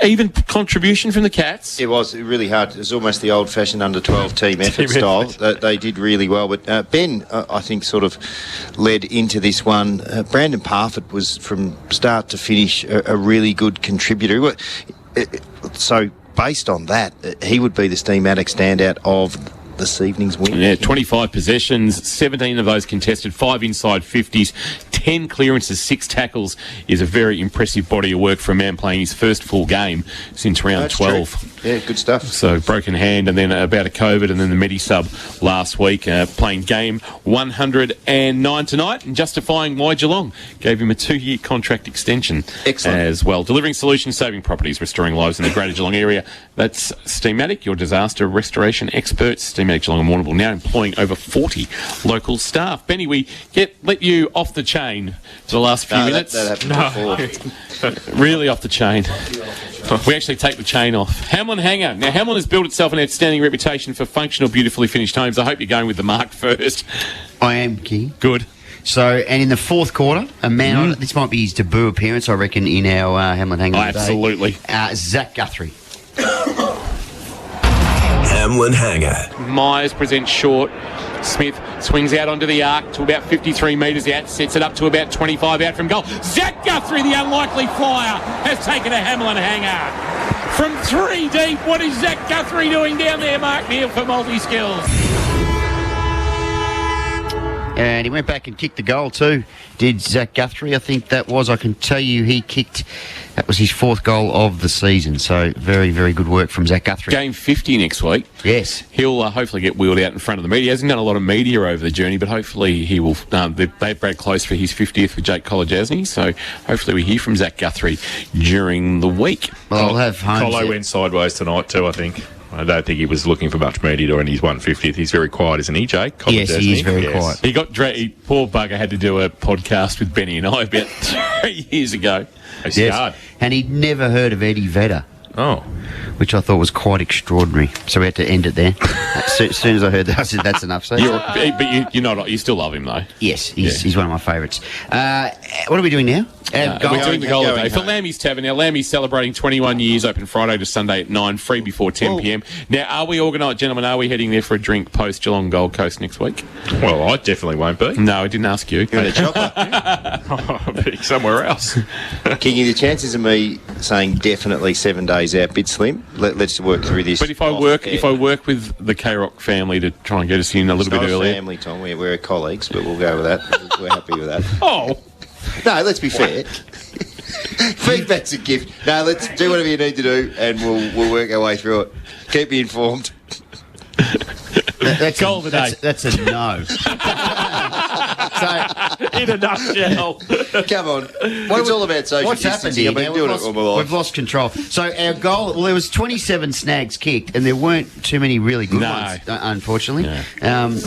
even contribution from the Cats. It was really hard. It was almost the old-fashioned under-12 team effort style. They did really well. But Ben, I think, sort of led into this one. Brandon Parfitt was, from start to finish, a really good contributor. So based on that, he would be the Steamatic standout of this evening's win. Yeah, 25 possessions, 17 of those contested, 5 inside 50s, 10 clearances, 6 tackles is a very impressive body of work for a man playing his first full game since round 12. True. Yeah, good stuff. So broken hand and then about a COVID and then the Medi-sub last week, playing game 109 tonight and justifying why Geelong gave him a 2-year contract extension. Excellent. As well. Delivering solutions, saving properties, restoring lives in the Greater Geelong area. That's Steamatic, your disaster restoration experts. Steamatic Geelong and Warrnambool now employing over 40 local staff. Benny, we let you off the chain for the last few minutes. That happened before. Really off the chain. We actually take the chain off. Hamlin Hanger. Now, Hamlin has built itself an outstanding reputation for functional, beautifully finished homes. I hope you're going with the mark first. I am, King. Good. So, and in the fourth quarter, a man, this might be his debut appearance, I reckon, in our Hamlin Hanger today. Absolutely. Zach Guthrie. Hamlin Hanger. Myers presents short. Smith swings out onto the arc to about 53 metres out, sets it up to about 25 out from goal. Zach Guthrie, the unlikely flyer, has taken a Hamlin Hanger. From 3 deep, what is Zach Guthrie doing down there, Mark Neal, for multi-skills? And he went back and kicked the goal too, did Zach Guthrie. I think that was, I can tell you, that was his 4th goal of the season. So very, very good work from Zach Guthrie. Game 50 next week. Yes. He'll hopefully get wheeled out in front of the media. He hasn't done a lot of media over the journey, but hopefully he will. They've bred close for his 50th with Jake Kolodjasny, so hopefully we hear from Zach Guthrie during the week. Well, I'll have Holmes. Colo went sideways tonight too, I think. I don't think he was looking for much media during his 150th. He's very quiet, isn't he, Jake? Yes, he is very quiet. He got poor bugger had to do a podcast with Benny and I about 3 years ago. Yes. And he'd never heard of Eddie Vedder. Oh. Which I thought was quite extraordinary. So we had to end it there. As soon as I heard that, I said, that's enough. So. You still love him, though. Yes, he's one of my favourites. What are we doing now? We're doing the goal of the day for Lammy's Tavern. Now, Lammy's celebrating 21 years, open Friday to Sunday at 9, free before 10 p.m. Now, are we organised, gentlemen, are we heading there for a drink post Geelong Gold Coast next week? Well, I definitely won't be. No, I didn't ask you. You're in a chopper. I'll be somewhere else. Kingy, the chances of me saying definitely 7 days out, bit slim. Let's work through this. But if I work with the K-Rock family to try and get us in a little bit earlier. It's not a family, Tom. We're colleagues, but we'll go with that. We're happy with that. Oh. No, let's be fair. Feedback's a gift. No, let's do whatever you need to do, and we'll work our way through it. Keep me informed. That's goal of the day. That's a no. So, in a nutshell. Come on. It's all about social what's happened distancing. here? I've been doing it all my life. We've lost control. So our goal, well, there was 27 snags kicked, and there weren't too many really good ones, unfortunately. No.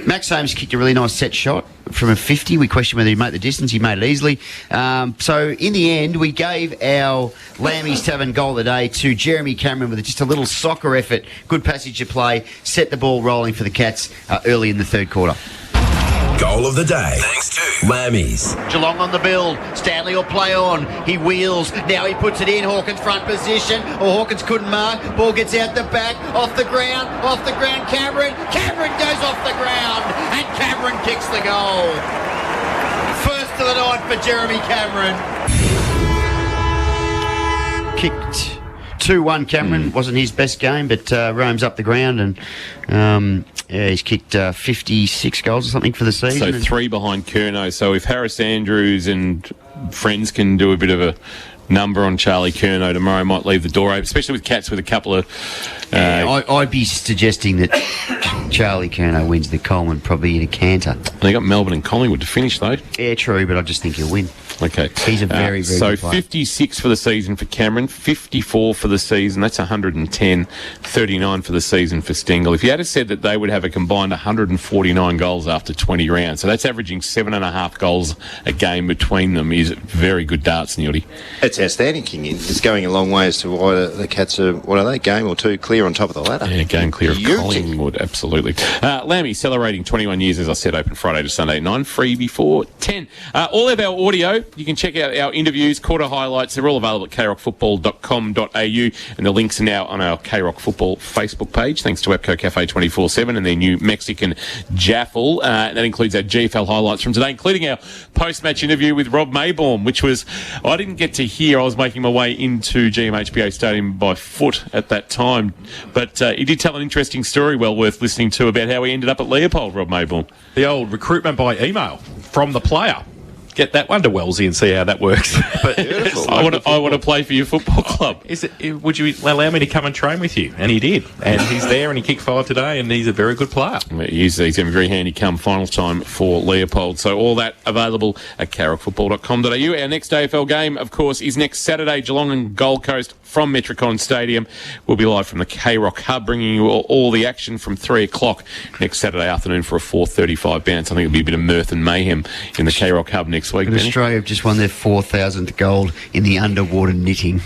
Max Holmes kicked a really nice set shot from a 50. We questioned whether he'd make the distance. He made it easily. So in the end, we gave our Lammy's Tavern goal of the day to Jeremy Cameron with just a little soccer effort. Good passage of play. Set the ball rolling for the Cats early in the third quarter. Goal of the day. Thanks to Lammy's. Geelong on the build. Stanley will play on. He wheels. Now he puts it in. Hawkins front position. Hawkins couldn't mark. Ball gets out the back. Off the ground. Cameron. Cameron goes off the ground. And Cameron kicks the goal. First of the night for Jeremy Cameron. Kicked 2-1 Cameron. Wasn't his best game, but roams up the ground and he's kicked 56 goals or something for the season. So 3 behind Curnow. So if Harris Andrews and friends can do a bit of a number on Charlie Curnow tomorrow, might leave the door open, especially with Cats with a couple of... I'd be suggesting that Charlie Curnow wins the Coleman probably in a canter. They got Melbourne and Collingwood to finish, though. Yeah, true, but I just think he'll win. Okay. He's a very, very good player. 56 for the season for Cameron, 54 for the season. That's 110, 39 for the season for Stengel. If you had said that they would have a combined 149 goals after 20 rounds, so that's averaging 7.5 goals a game between them, is very good darts, Newdy. It's outstanding, King. It's going a long way as to why the Cats are, what are they, game or two clear on top of the ladder. Yeah, game clear of Collingwood, absolutely. Lammy celebrating 21 years, as I said, open Friday to Sunday at 9, free before 10. All of our audio, you can check out our interviews, quarter highlights. They're all available at krockfootball.com.au, and the links are now on our K-Rock Football Facebook page, thanks to Webco Cafe 24/7 and their new Mexican Jaffle. That includes our GFL highlights from today, including our post-match interview with Rob Maybaum, which was, I didn't get to hear here. I was making my way into GMHBA Stadium by foot at that time. But he did tell an interesting story well worth listening to about how he ended up at Leopold, Rob Mayborn. The old recruitment by email from the player. Get that one to Wellesley and see how that works. But I want to play for your football club. Would you allow me to come and train with you? And he did. And he's there and he kicked 5 today and he's a very good player. He's going to be very handy come final time for Leopold. So all that available at carrockfootball.com.au. Our next AFL game, of course, is next Saturday, Geelong and Gold Coast from Metricon Stadium. We'll be live from the K-Rock Hub, bringing you all the action from 3 o'clock next Saturday afternoon for a 4:35 bounce. I think it'll be a bit of mirth and mayhem in the K-Rock Hub next week. But Australia have just won their 4,000th gold in the underwater knitting.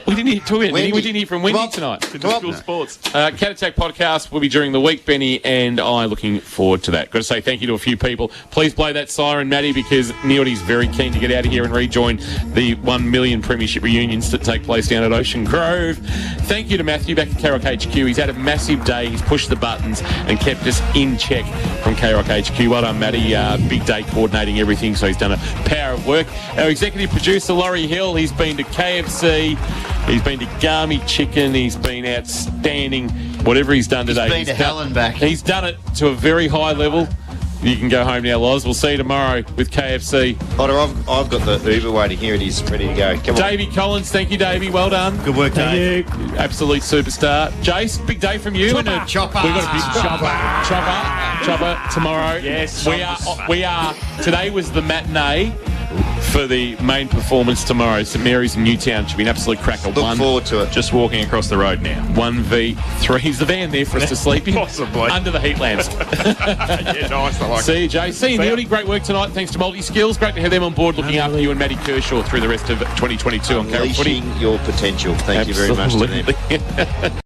We didn't hear from Wendy tonight. School Sports. Cat Attack podcast will be during the week. Benny and I looking forward to that. Got to say thank you to a few people. Please play that siren, Matty, because Neody's very keen to get out of here and rejoin the 1 million premiership reunions that take place down at Ocean Grove. Thank you to Matthew back at K-Rock HQ. He's had a massive day. He's pushed the buttons and kept us in check from K-Rock HQ. Well done, Matty. Big day coordinating everything, so he's done a power of work. Our executive producer, Laurie Hill, he's been to KFC, he's been to Gami Chicken, he's been outstanding. Whatever he's done today. He's been to hell and back. He's done it to a very high level. You can go home now, Loz. We'll see you tomorrow with KFC. Potter, I've got the Uber waiting. Here it is, ready to go. Come on. Davey Collins, thank you, Davey. Well done. Good work, Dave. Absolute superstar. Jace, big day from you. Chopper. We've got a big chopper tomorrow. Yes. We are. Today was the matinee for the main performance tomorrow. St Mary's in Newtown should be an absolute cracker. Look forward to it. Just walking across the road now. 1v3. Is the van there for us to sleep in? Possibly. Under the heat lamps. Yeah, nice. I like See you, Jay. See you, Neil. Great work tonight. Thanks to Multi Skills. Great to have them on board looking after you and Matty Kershaw through the rest of 2022 on Carroll Footy. Unleashing your potential. Thank you very much to them.